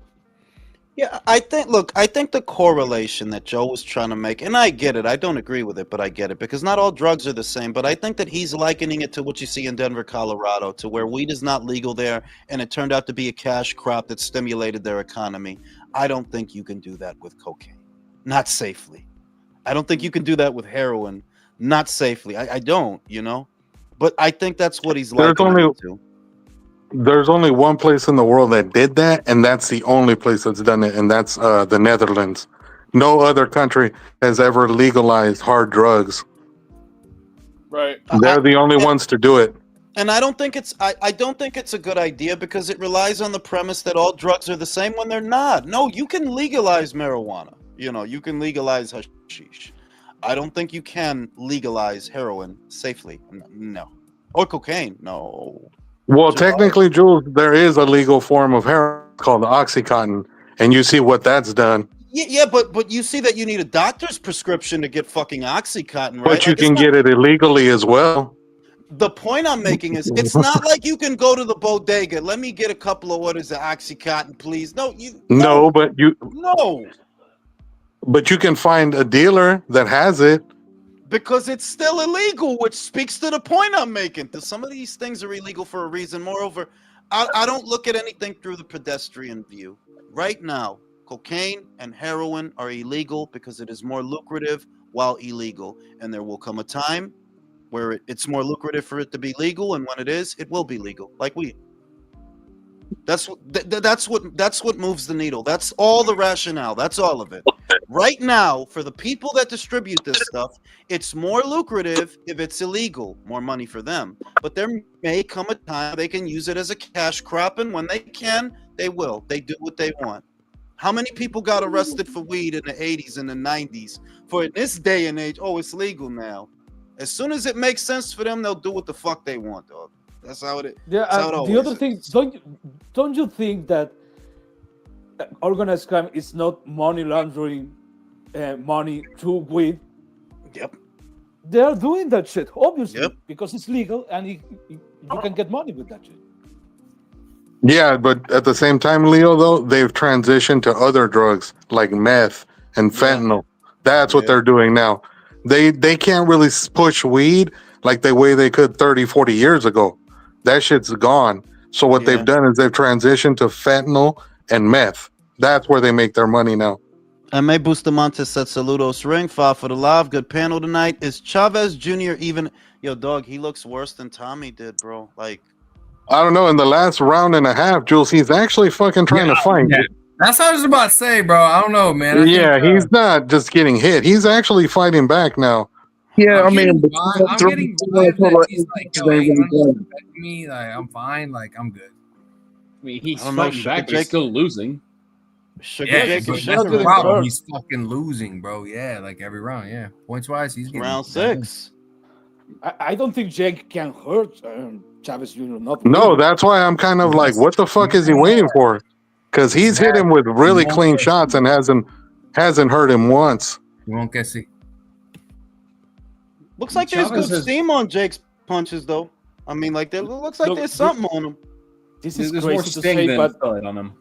Yeah, I think the correlation that Joe was trying to make, and I get it, I don't agree with it, but I get it, because not all drugs are the same, but I think that he's likening it to what you see in Denver, Colorado, to where weed is not legal there, and it turned out to be a cash crop that stimulated their economy. I don't think you can do that with cocaine. Not safely. I don't think you can do that with heroin. Not safely. I don't, But I think that's what he's likening it to. There's only one place in the world that did that, and that's the only place that's done it, and that's the Netherlands. No other country has ever legalized hard drugs. Right. They're the only ones to do it. And I don't think it's a good idea because it relies on the premise that all drugs are the same when they're not. No, you can legalize marijuana. You can legalize hashish. I don't think you can legalize heroin safely. No. Or cocaine. No. Well, technically, Jules, there is a legal form of heroin called Oxycontin, and you see what that's done. Yeah, but you see that you need a doctor's prescription to get fucking Oxycontin, right? But you can get it illegally as well. The point I'm making is it's not like you can go to the bodega. Let me get a couple of orders of Oxycontin, please. No. But you can find a dealer that has it. Because it's still illegal, which speaks to the point I'm making. Some of these things are illegal for a reason. Moreover, I don't look at anything through the pedestrian view. Right now, cocaine and heroin are illegal because it is more lucrative while illegal. And there will come a time where it's more lucrative for it to be legal, and when it is, it will be legal, like weed. That's what moves the needle. That's all the rationale. That's all of it. Right now, for the people that distribute this stuff, it's more lucrative if it's illegal. More money for them. But there may come a time they can use it as a cash crop, and when they can, they will. They do what they want. How many people got arrested for weed in the 80s and the 90s? For in this day and age, it's legal now. As soon as it makes sense for them, they'll do what the fuck they want, dog. That's how it is. Yeah, the other thing, don't you think that organized crime is not money laundering money through weed? Yep. They are doing that shit, obviously, because it's legal and you can get money with that shit. Yeah, but at the same time, Leo, though, they've transitioned to other drugs like meth and fentanyl. That's what they're doing now. They can't really push weed like the way they could 30, 40 years ago. That shit's gone. So what they've done is they've transitioned to fentanyl and meth. That's where they make their money now. And May Bustamante said, Saludos ring, file for the live. Good panel tonight. Is Chavez Jr. even... Yo, dog, he looks worse than Tommy did, bro. Like... I don't know. In the last round and a half, Jules, he's actually fucking trying to fight. Yeah. That's what I was about to say, bro. I don't know, man. He's not just getting hit. He's actually fighting back now. Yeah, I'm getting vibes that he's like, yo, hey, me, like, I'm fine, like, I'm good. I mean, he's fighting back, but he's still losing. That's the problem. He's fucking losing, bro. Yeah, like every round. Yeah, points wise, he's getting round 6. I don't think Jake can hurt Chavez Jr. Not No, really. that's why I'm kind of like, what the fuck is he waiting for? Because he's hit him with really clean shots and hasn't hurt him once. You won't get see. Looks like there's Chavez good has- steam on Jake's punches, though. I mean, like there looks like Look, there's something on him. This is There's more crazy to sting say, than but solid on him.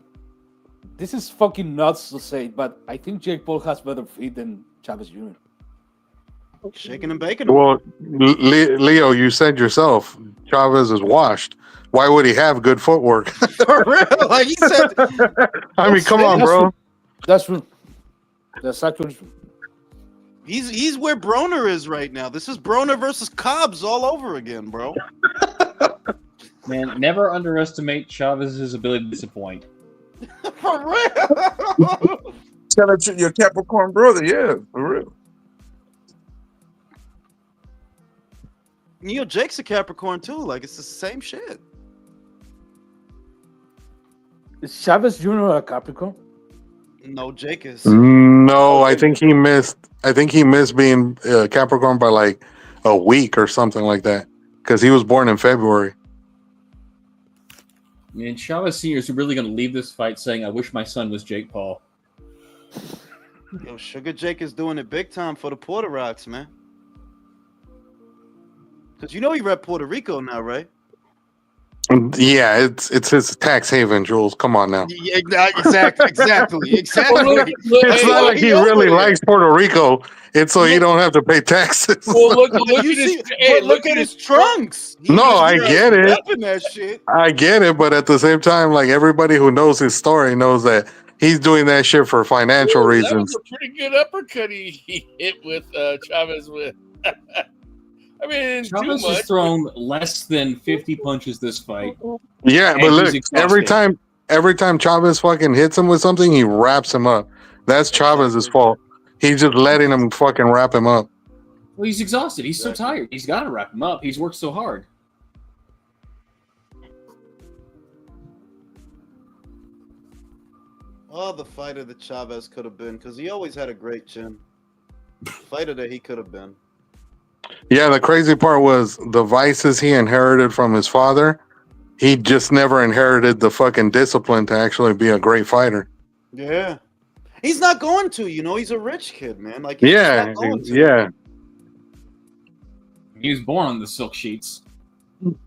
this is fucking nuts to say. But I think Jake Paul has better feet than Chavez Jr. Shaking and baking him. Well, Leo, you said yourself, Chavez is washed. Why would he have good footwork? For real, like he said. I mean, come on, bro. That's true. That's actually true. He's where Broner is right now. This is Broner versus Cobbs all over again, bro. Man, never underestimate Chavez's ability to disappoint. For real. Tell it to your Capricorn brother, yeah, for real. You know, Jake's a Capricorn too. Like it's the same shit. Is Chavez Jr. a Capricorn? No, Jake is. No, I think he missed. I think he missed being Capricorn by like a week or something like that because he was born in February. Man, Chavez Sr. is really going to leave this fight saying, I wish my son was Jake Paul. Yo, Sugar Jake is doing it big time for the Puerto Rocks, man. Because you know he rep Puerto Rico now, right? Yeah, it's his tax haven, Jules. Come on now. Yeah, exactly. It's not like he really likes Puerto Rico. It's so he don't have to pay taxes. Well, look at his trunks. No, I get it. Repping that shit. I get it, but at the same time, like everybody who knows his story knows that he's doing that shit for financial That reasons. was a pretty good uppercut he hit with Chavez with. I mean, Chavez too has much. thrown less than 50 punches this fight. Yeah, And but he's look, exhausted. every time Chavez fucking hits him with something, he wraps him up. That's Chavez's fault. He's just letting him fucking wrap him up. Well, he's exhausted. He's so tired. He's got to wrap him up. He's worked so hard. Oh, the fighter that Chavez could have been, because he always had a great chin. Fighter that he could have been. Yeah, the crazy part was the vices he inherited from his father. He just never inherited the fucking discipline to actually be a great fighter. Yeah. He's not going to, he's a rich kid, man. Like, he's just Yeah, not going to. yeah, He was born on the silk sheets.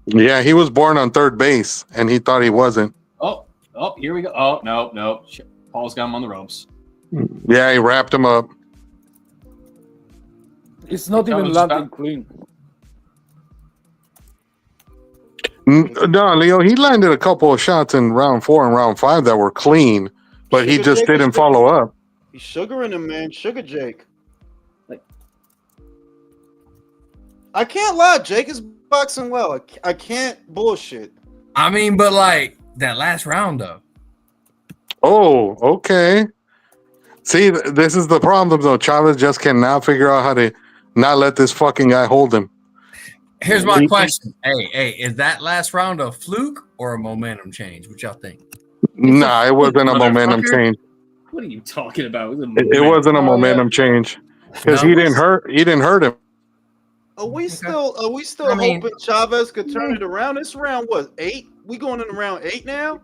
yeah. He was born on third base, and he thought he wasn't. Oh, here we go. Oh, no. Paul's got him on the ropes. Yeah, he wrapped him up. It's not even Chavez landing got- clean. No, Leo, he landed a couple of shots in round 4 and round 5 that were clean, but he Sugar just Jake didn't is- follow up. He's sugaring him, man. Sugar Jake. I can't lie. Jake is boxing well. I can't bullshit. I mean, but like that last round though. Oh, okay. See, this is the problem, though. Chavez just cannot figure out how to not let this fucking guy hold him. Here's my question. Hey, is that last round a fluke or a momentum change? What y'all think? Nah, it wasn't a momentum Motherfucker. change. What are you talking about? It wasn't a momentum change because he didn't hurt him. Are we still I mean- hoping Chavez could turn it around? It's round what, 8? We going into round 8 now?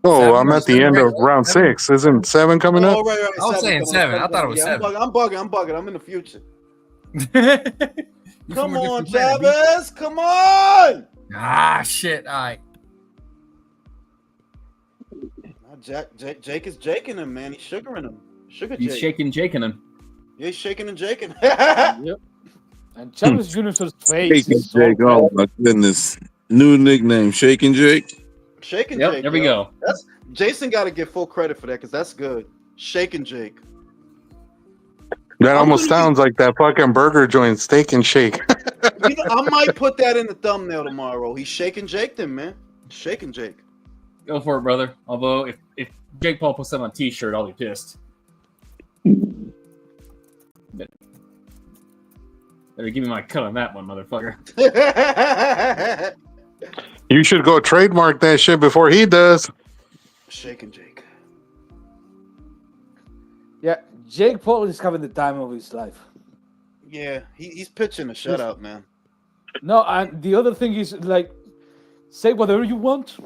Oh, Seven I'm or at the seven, end right? of round 6. Isn't 7 coming Oh, up? right. I was saying 7. I thought it was Yeah, 7. I'm bugging. I'm in the future. You Come from a on, different planet, B. Chavez. Come on. Ah, shit. All right. Jake is jaking him, man. He's sugaring him. Sugar He's Jake. shaking him. Yeah, he's shaking and jaking. Yep. And Chavez Jr.'s face Shaking is so Jake. Oh my goodness. New nickname, Shaking Jake. Shaking Yep, Jake. there we yo. go. That's Jason got to get full credit for that because that's good. Shaking Jake. That almost sounds like that fucking burger joint, Steak and Shake. I might put that in the thumbnail tomorrow. He's shaking Jake, then, man. Shaking Jake. Go for it, brother. Although, if Jake Paul puts that on a t-shirt, I'll be pissed. Better give me my cut on that one, motherfucker. You should go trademark that shit before he does. Shaking Jake. Yeah, Jake Paul is having the time of his life. Yeah, he's pitching a shutout, man. No, and the other thing is like, say whatever you want.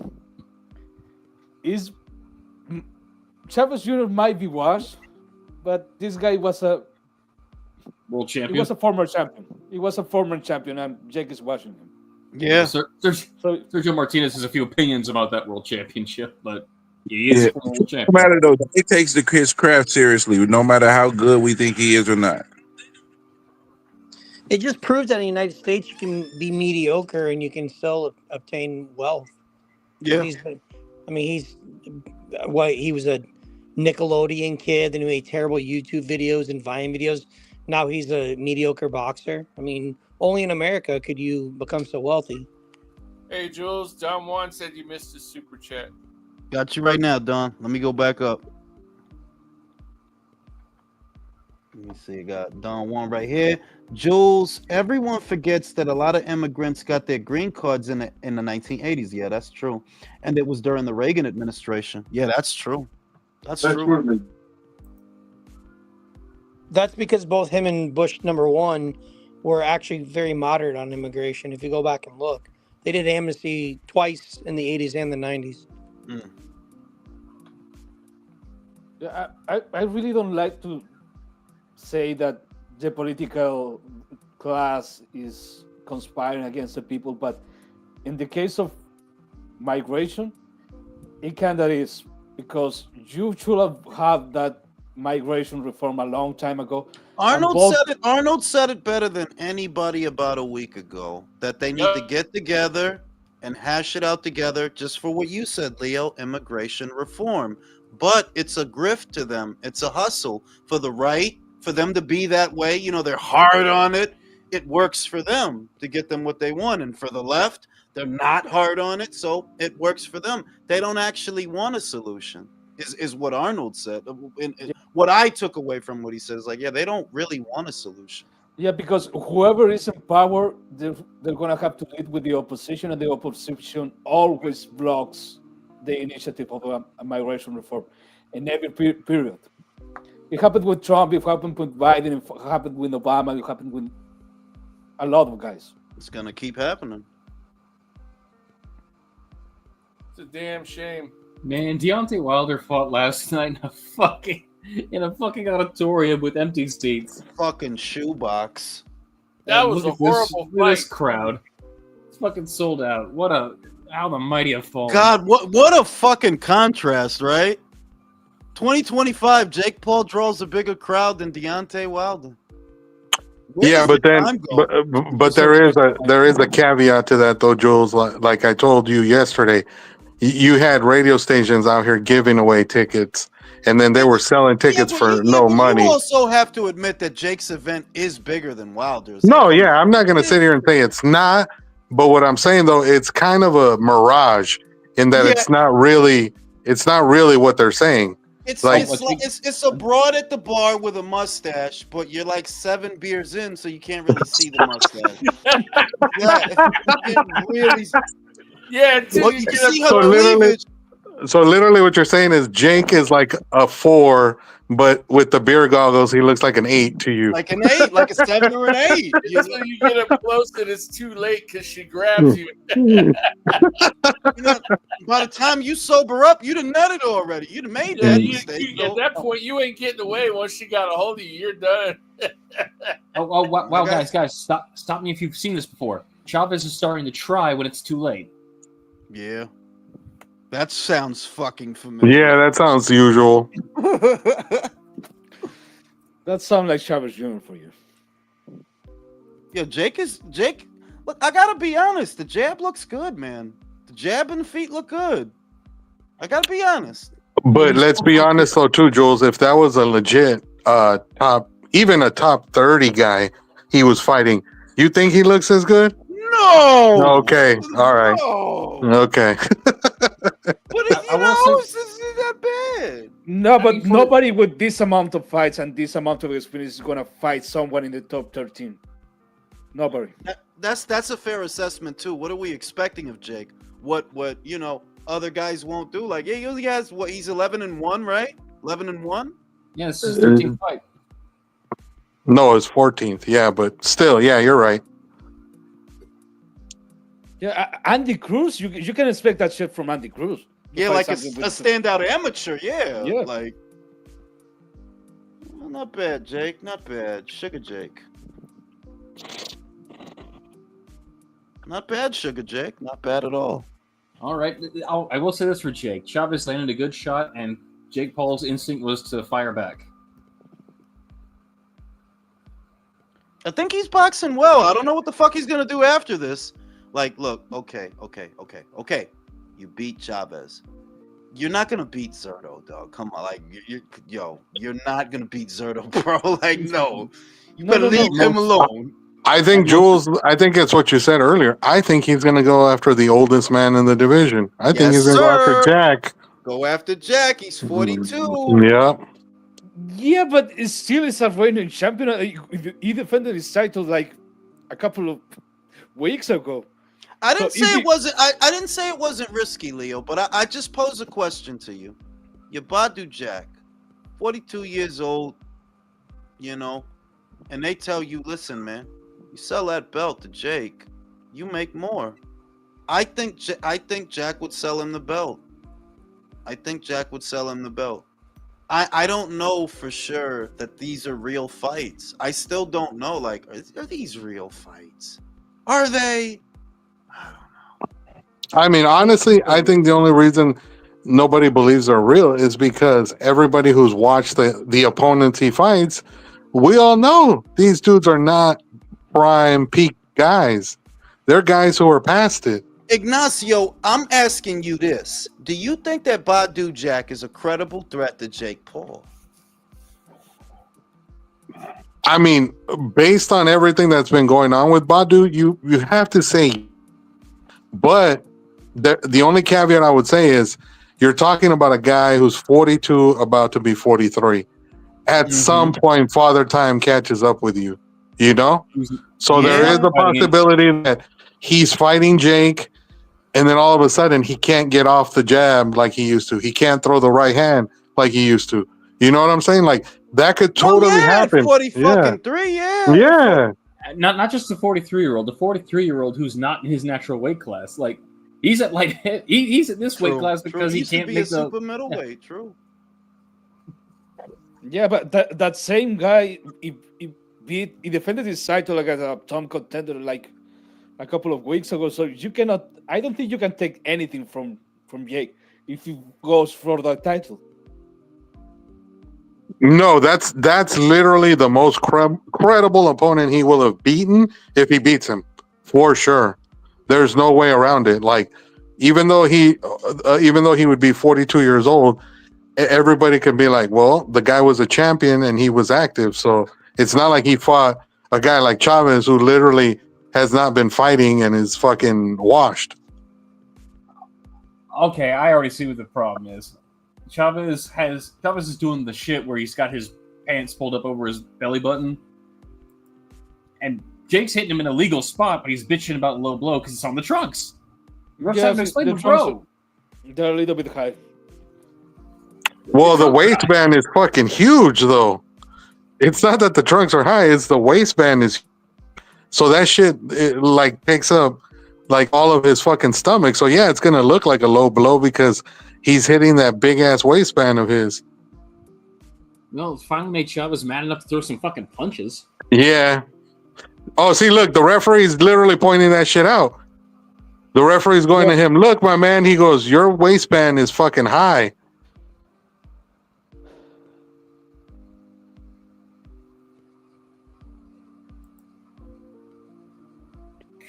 Is Chavez Jr. might be washed, but this guy was a world he champion. was a former champion. He was a former champion, and Jake is watching him. Yeah. Sergio Martinez has a few opinions about that world championship, but he is a former world No champion. matter though, he takes his craft seriously, no matter how good we think he is or not. It just proves that in the United States you can be mediocre and you can still obtain wealth. Yeah. He's he was a Nickelodeon kid and he made terrible YouTube videos and Vine videos. Now he's a mediocre boxer. I mean, only in America could you become so wealthy. Hey, Jules, Don Juan said you missed his super chat. Got you right now, Don. Let me go back up. Let me see. Got Don Juan right here. Jules, everyone forgets that a lot of immigrants got their green cards in the 1980s. Yeah, that's true. And it was during the Reagan administration. Yeah, that's true. That's true. That's because both him and Bush #1 were actually very moderate on immigration. If you go back and look, they did amnesty twice in the 80s and the 90s. Yeah, I really don't like to say that the political class is conspiring against the people, but in the case of migration, it kind of is, because you should have had that migration reform a long time ago. Arnold said it better than anybody about a week ago, that they need to get together and hash it out together, just for what you said, Leo, immigration reform. But it's a grift to them. It's a hustle for the right, for them to be that way. You know, they're hard on it. It works for them to get them what they want. And for the left, they're not hard on it, so it works for them. They don't actually want a solution, is what Arnold said. What I took away from what he says, like, yeah, they don't really want a solution. Yeah, because whoever is in power, they're going to have to lead with the opposition, and the opposition always blocks the initiative of a migration reform in every period. It happened with Trump, it happened with Biden, it happened with Obama, it happened with a lot of guys. It's going to keep happening. It's a damn shame. Man, Deontay Wilder fought last night in a fucking auditorium with empty seats. Fucking shoebox. That was a horrible fight. This fight. crowd. It's fucking sold out. How the mighty have fallen. God, what a fucking contrast, right? 2025, Jake Paul draws a bigger crowd than Deontay Wilder. Yeah, but then, but there is a caveat to that though, Jules. Like I told you yesterday, you had radio stations out here giving away tickets, and then they were selling tickets for no money. You also have to admit that Jake's event is bigger than Wilder's. No, yeah, I'm not going to sit here and say it's not. But what I'm saying though, it's kind of a mirage in that it's not really what they're saying. It's a broad at the bar with a mustache, but you're like 7 beers in, so you can't really see the mustache. Well, you can see her cleavage. So literally what you're saying is Jake is like a 4, but with the beer goggles, he looks like an 8 to you. Like an 8, like a 7 or an 8. So you get up close and it's too late because she grabs you. By the time you sober up, you'd have nutted already. You'd have made that mistake. At that point, you ain't getting away. Once she got a hold of you, you're done. Wow, guys, stop me if you've seen this before. Chavez is starting to try when it's too late. Yeah. That sounds fucking familiar. Yeah, that sounds usual. That sounds like Chavez Jr. for you. Yeah, Jake. Look, I gotta be honest. The jab looks good, man. The jab and the feet look good. I gotta be honest. But let's be honest though, too, Jules. If that was a legit top 30 guy he was fighting, you think he looks as good? No. Okay. All right. No. Okay. But how is this that bad? No, but nobody with this amount of fights and this amount of experience is gonna fight someone in the top 13. Nobody. That's a fair assessment too. What are we expecting of Jake? What other guys won't do? Like, yeah, he only has he's 11-1, right? 11-1. Yeah, this is his 13th fight. No, it's 14th. Yeah, but still, yeah, you're right. Yeah, Andy Cruz. You can expect that shit from Andy Cruz. Yeah, like a standout amateur. Yeah, Yeah. like not bad, Jake. Not bad, Sugar Jake. Not bad, Sugar Jake. Not bad at all. All right, I will say this for Jake: Chavez landed a good shot, and Jake Paul's instinct was to fire back. I think he's boxing well. I don't know what the fuck he's gonna do after this. Like, look, okay. You beat Chavez. You're not gonna beat Zerto, dog. Come on, like, you're not gonna beat Zerto, bro. Like, no, you better leave him alone. I think Jules. I think it's what you said earlier. I think he's gonna go after the oldest man in the division. I think he's gonna go after Jack. Go after Jack. He's 42. Yeah. Yeah, but it still is a reigning champion. He defended his title like a couple of weeks ago. I didn't say it wasn't. I didn't say it wasn't risky, Leo. But I just posed a question to you. Your Badu Jack, 42 years old, and they tell you, listen, man, you sell that belt to Jake, you make more. I think Jack would sell him the belt. I don't know for sure that these are real fights. I still don't know. Like, are these real fights? Are they? I mean, honestly, I think the only reason nobody believes they're real is because everybody who's watched the opponents he fights, we all know these dudes are not prime peak guys. They're guys who are past it. Ignacio, I'm asking you this. Do you think that Badu Jack is a credible threat to Jake Paul? I mean, based on everything that's been going on with Badu, you have to say. But the only caveat I would say is you're talking about a guy who's 42, about to be 43. At some point, Father Time catches up with you, So there is a possibility that he's fighting Jake, and then all of a sudden he can't get off the jab like he used to. He can't throw the right hand like he used to. You know what I'm saying? Like, that could totally happen. 43, Yeah. Not just the 43-year-old, the 43-year-old who's not in his natural weight class. Like, he's at he's at this weight class because he can't be make a super middleweight. True. Yeah, but that same guy, he defended his title like as a top contender like a couple of weeks ago. So you cannot. I don't think you can take anything from Jake if he goes for the title. No, that's literally the most credible opponent he will have beaten if he beats him, for sure. There's no way around it. Like, even though he would be 42 years old, everybody can be like, well, the guy was a champion and he was active. So it's not like he fought a guy like Chavez who literally has not been fighting and is fucking washed. Okay, I already see what the problem is. Chavez is doing the shit where he's got his pants pulled up over his belly button, and Jake's hitting him in a legal spot, but he's bitching about low blow because it's on the trunks. You have to explain to bro. They're a little bit high. Well, the waistband is fucking huge, though. It's not that the trunks are high; it's the waistband is. So that shit takes up like all of his fucking stomach. So yeah, it's gonna look like a low blow because he's hitting that big ass waistband of his. No, it's finally made Chavez mad enough to throw some fucking punches. Yeah. Oh, see, look, the referee's literally pointing that shit out. The referee's going to him, look, my man. He goes, your waistband is fucking high.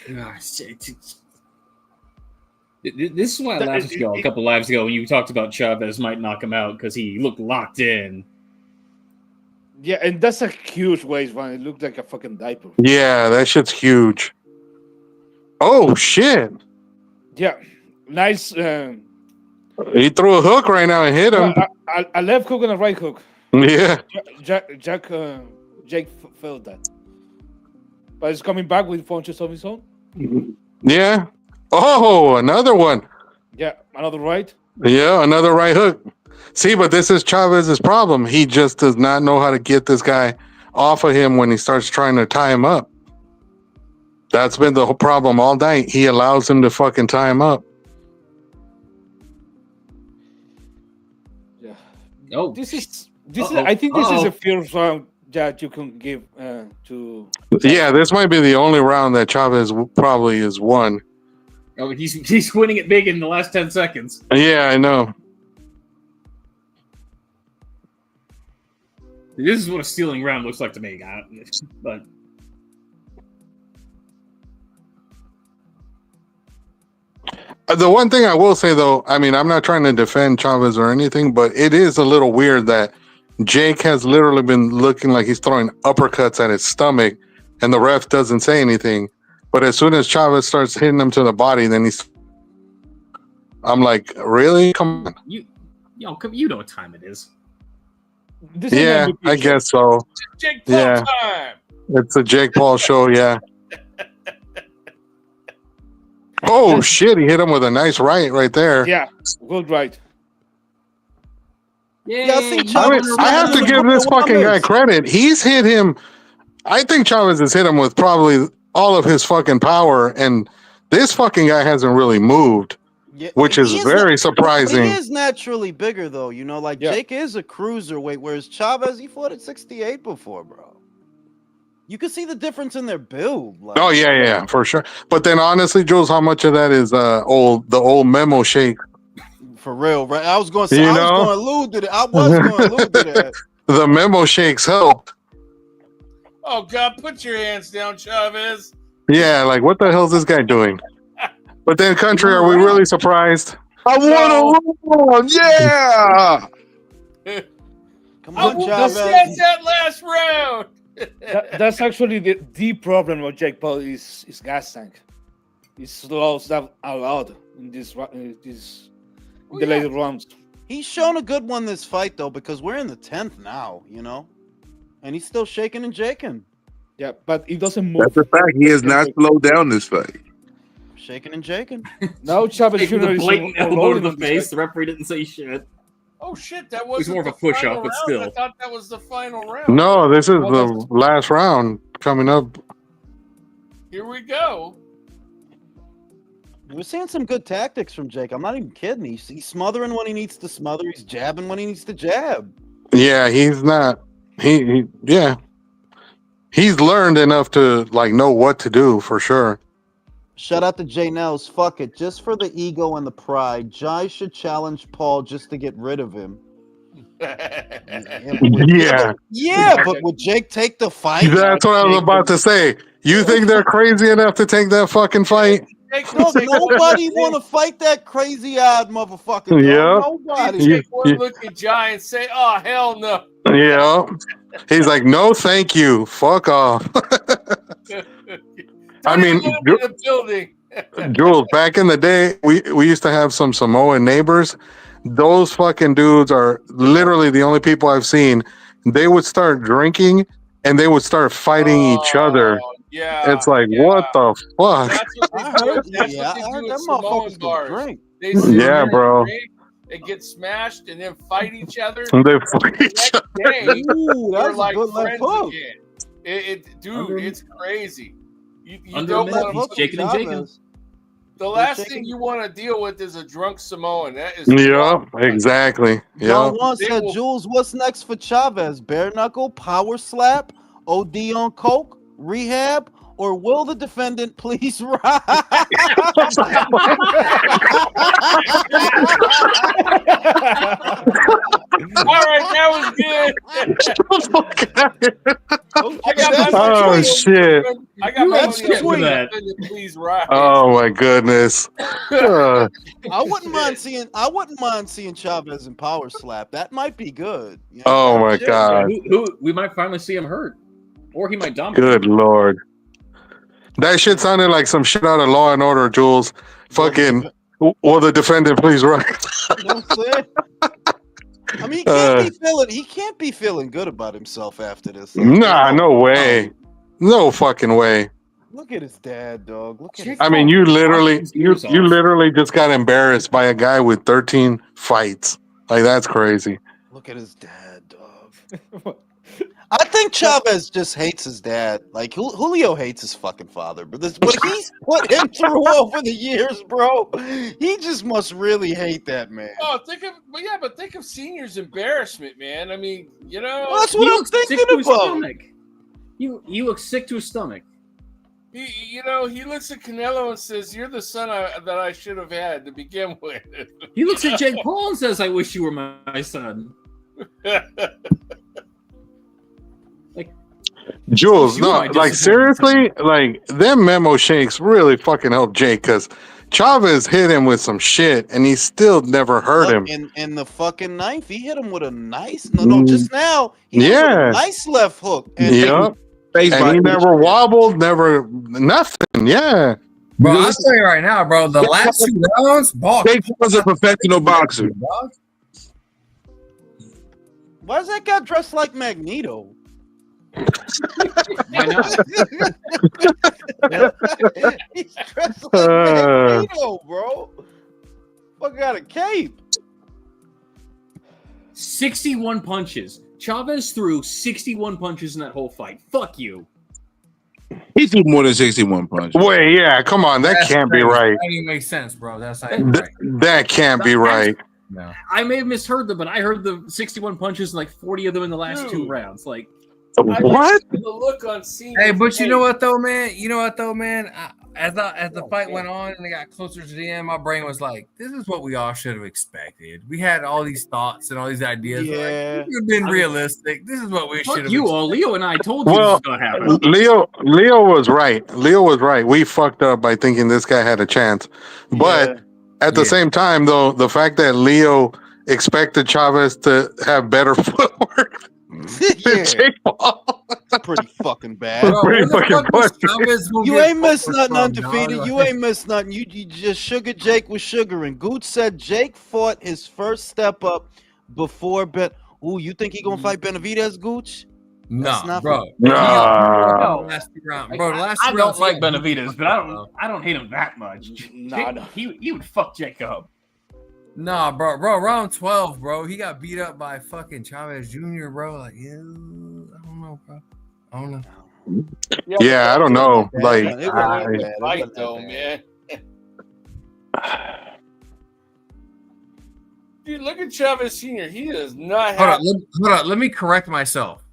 Gosh, this is why a couple lives ago when you talked about Chavez might knock him out because he looked locked in. Yeah, and that's a huge waistband. It looked like a fucking diaper. Yeah, that shit's huge. Oh shit! Yeah, nice. He threw a hook right now and hit him. A left hook and a right hook. Yeah. Jake felt that, but he's coming back with punches of his own. Yeah. Oh, another one. Yeah, another right. Yeah, another right hook. See, but this is Chavez's problem. He just does not know how to get this guy off of him when he starts trying to tie him up. That's been the whole problem all night. He allows him to fucking tie him up. Yeah. Oh, this is this is. Uh-oh. I think this is Uh-oh. a first round that you can give to. Yeah, this might be the only round that Chavez probably has won. Oh, he's winning it big in the last 10 seconds. Yeah, I know. This is what a stealing round looks like to me, but The one thing I will say, though, I mean, I'm not trying to defend Chavez or anything, but it is a little weird that Jake has literally been looking like he's throwing uppercuts at his stomach, and the ref doesn't say anything. But as soon as Chavez starts hitting him to the body, then I'm like, really? Come on. you know what time it is. Yeah, I guess so. Jake Paul Yeah, time. it's a Jake Paul show. Yeah. Oh shit! He hit him with a nice right there. Yeah, good right. Yeah, I think I mean, I have to give this fucking guy credit. He's hit him. I think Chavez has hit him with probably all of his fucking power, and this fucking guy hasn't really moved, which is very surprising. He is naturally bigger, though. You know, like Jake is a cruiserweight, whereas Chavez, he fought at 68 before, bro. You can see the difference in their build. Like, Oh yeah, for sure. But then honestly, Jules, how much of that is the old memo shake? For real, right? I was going to say, You I was know? going to allude to that. I was going to allude to that. The memo shakes help. Oh God, put your hands down, Chavez. Yeah, like what the hell is this guy doing? But then, country, are we really surprised? I want to run, yeah. Come on, Chavez. That's that last round. That's actually the problem with Jake Paul is gas tank. He slows down a lot in this the later rounds. He's shown a good one this fight, though, because we're in the 10th now, you know? And he's still shaking and jaking. Yeah, but he doesn't move. That's a fact. He has not slowed down this fight. Shaking and jaking. Now Chavez Taking Jr. the is blatant all elbow to over the this face. fight. The referee didn't say shit. Oh shit, that It was wasn't more of a the push-off, final but round. still. I thought that was the final round. No, this is the last round coming up. Here we go. We're seeing some good tactics from Jake. I'm not even kidding. He's smothering when he needs to smother. He's jabbing when he needs to jab. Yeah, he's not. Yeah, he's learned enough to like know what to do for sure. Shout out to Jay Nels. Fuck it. Just for the ego and the pride, Jai should challenge Paul just to get rid of him. Yeah. Yeah, but would Jake take the fight? That's what I was about to say. You think they're crazy enough to take that fucking fight? Look, nobody want to fight that crazy eyed motherfucker. Yeah. Nobody. Take one look at Jai and say, "Oh hell no." Yeah. He's like, no, thank you. Fuck off. I mean, in the building. Jules, back in the day, we used to have some Samoan neighbors. Those fucking dudes are literally the only people I've seen. They would start drinking and they would start fighting each other. Yeah, it's like, what the fuck? That's what they I do. heard That's that. what they I heard do that at Samoan motherfuckers go bars. drink. They sit Yeah, there and bro. drink and get smashed and then fight each other. They The fight each next day, Ooh, they're that's a like good left friends hook. again. Dude, it's crazy. You Under don't him, want he's shaking and shaking. The last thing you want to deal with is a drunk Samoan. That is Yeah, exactly. Yeah. John Juan said, Jules, what's next for Chavez? Bare knuckle, power slap, OD on coke, rehab, or will the defendant please ride? All right, that was good. Oh shit. I got my Let's get to that. Please ride. Oh my goodness. I wouldn't mind seeing Chavez in power slap. That might be good. You know? Oh my god. We might finally see him hurt, or he might dominate. Good lord. That shit sounded like some shit out of Law and Order, Jules. Fucking, will the defendant please write? You know what I'm saying? I mean, he can't be feeling good about himself after this. Nah, no way. No fucking way. Look at his dad, dog. Look at his I mean, you literally just got embarrassed by a guy with 13 fights. Like, that's crazy. Look at his dad, dog. I think Chavez just hates his dad. Like Julio hates his fucking father, but what he's put him through over the years, bro. He just must really hate that man. Oh, think of Senior's embarrassment, man. I mean, you know, Well, that's what I'm thinking about. He looks sick to his stomach. He looks at Canelo and says, "You're the son that I should have had to begin with." He looks at Jake Paul and says, "I wish you were my son." Jules, no, like seriously, like them memo shakes really fucking helped Jake because Chavez hit him with some shit and he still never hurt him. In the fucking knife, he hit him with a nice just now. He hit him with a nice left hook. And Yep. And he never wobbled, never nothing. Yeah. Bro, I'll tell you right now, bro. The last 2 rounds, Jake was a professional boxer. Why does that guy dressed like Magneto? Why not? He's dressed like Magneto, bro. Fuck got a cape. 61 punches. Chavez threw 61 punches in that whole fight. Fuck you. He threw more than 61 punches. Wait, yeah, come on. That can't be right. That even makes sense, bro. That's not even right. That can't be right. No. I may have misheard them, but I heard the 61 punches and like 40 of them in the last 2 rounds. Like, what? The look on Senior. Hey, but you know what though, man? As the fight went on and it got closer to the end, my brain was like, "This is what we all should have expected." We had all these thoughts and all these ideas. Yeah, like, we've been realistic. This is what we should have. you all, Leo and I told you this was gonna happen. Leo was right. Leo was right. We fucked up by thinking this guy had a chance. But at the same time, though, the fact that Leo expected Chavez to have better footwork. It's pretty fucking bad. Bro, pretty fucking You ain't missed nothing undefeated. You ain't missed nothing. You just sugar Jake with sugar. And Gooch said Jake fought his first step up before Ooh, you think he gonna fight Benavidez, Gooch? No, bro. No. Last round, Like, bro. Last I round, don't like Benavidez, but I don't hate him that much. He would fuck Jake up. Nah, bro, round 12, bro. He got beat up by fucking Chavez Jr., bro. Like, I don't know, bro. I don't know. Yeah, I don't know. Like, it was a fight, though, man. Dude, look at Chavez Sr. He does not have. Hold on. Let me correct myself.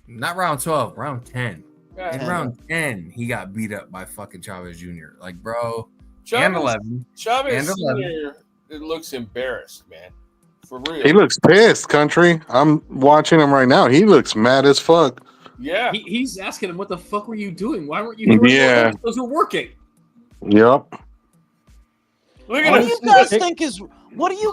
Not round 12, round 10. In round 10, he got beat up by fucking Chavez Jr. Like, bro. And 11. Chavez and 11. Sr. It looks embarrassed, man. For real. he looks pissed, country. I'm watching him right now. He looks mad as fuck. Yeah. He's asking him, what the fuck were you doing? Why weren't you doing what those were working? Yep. Look at What do you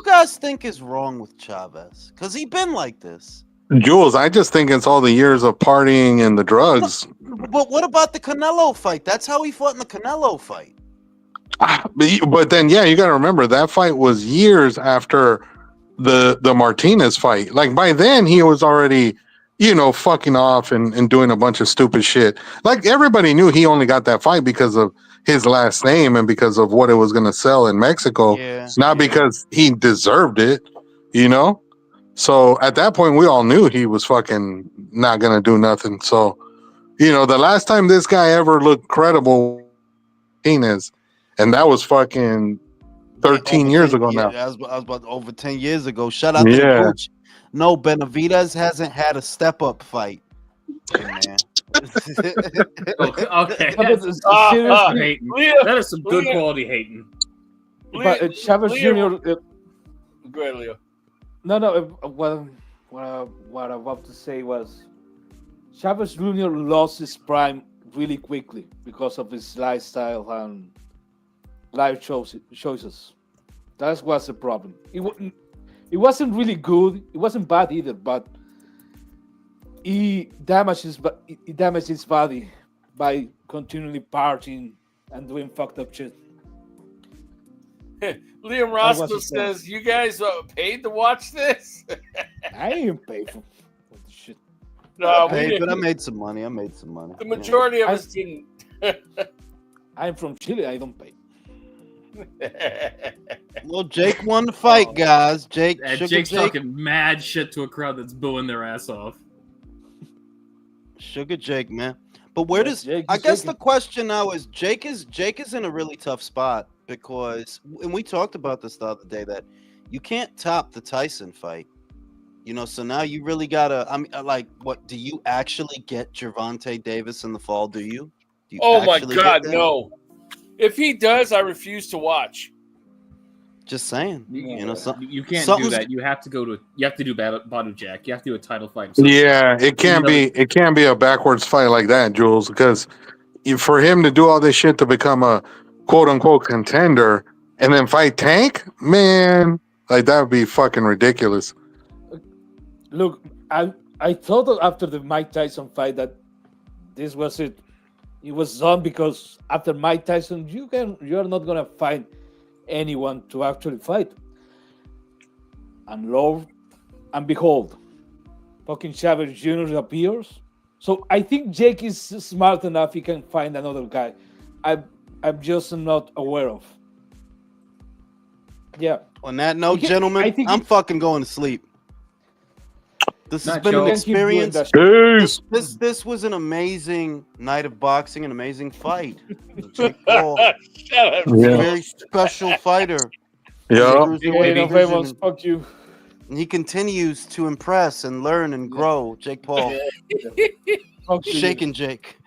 guys think is wrong with Chavez? Because he been like this. Jules, I just think it's all the years of partying and the drugs. But what about the Canelo fight? That's how he fought in the Canelo fight. But then, yeah, you got to remember that fight was years after the Martinez fight. Like by then, he was already, fucking off and doing a bunch of stupid shit. Like everybody knew he only got that fight because of his last name and because of what it was going to sell in Mexico, not because he deserved it, So at that point, we all knew he was fucking not going to do nothing. So, the last time this guy ever looked credible, Martinez. And that was fucking 13 years ago now. I was about over 10 years ago. Shout out to the coach. No, Benavidez hasn't had a step-up fight. Man. Okay. That is some good quality hating. But Chavez Jr. Go ahead, Leo. No. What I'm about to say was Chavez Jr. lost his prime really quickly because of his lifestyle and life choices. That was the problem. It wasn't really good. It wasn't bad either, but he damaged his body by continually partying and doing fucked up shit. Liam Roscoe says, "You guys paid to watch this?" I ain't paid for the shit. No, I made some money. The majority of us didn't. I'm from Chile. I don't pay. Well, Jake won the fight, guys. Jake's talking mad shit to a crowd that's booing their ass off. Sugar Jake, man. But where Yeah, does Jake I is guess shaking. the question now is Jake is in a really tough spot because and we talked about this the other day that you can't top the Tyson fight. So now you really gotta. I mean, like, what do you actually get Gervonta Davis in the fall? Do you? Do you Oh my actually get God, that? no! If he does, I refuse to watch. Just saying. You can't do something's- that. You have to go to. You have to do Badu Jack. You have to do a title fight. Of some Yeah, sort. it can't be. It can't be a backwards fight like that, Jules. Because for him to do all this shit to become a quote unquote contender and then fight Tank, man, like that would be fucking ridiculous. Look, I thought that after the Mike Tyson fight that this was it. It was done because after Mike Tyson, you're not gonna find anyone to actually fight. And lo and behold, fucking Chavez Jr. appears. So I think Jake is smart enough; he can find another guy. I'm just not aware of. Yeah. On that note, gentlemen, I'm fucking going to sleep. This has been an experience. This was an amazing night of boxing, an amazing fight. Jake Paul, Shut up, he's a Joe. very special fighter. Yeah. Fuck you. And he continues to impress and learn and grow. Jake Paul. Shaking Jake.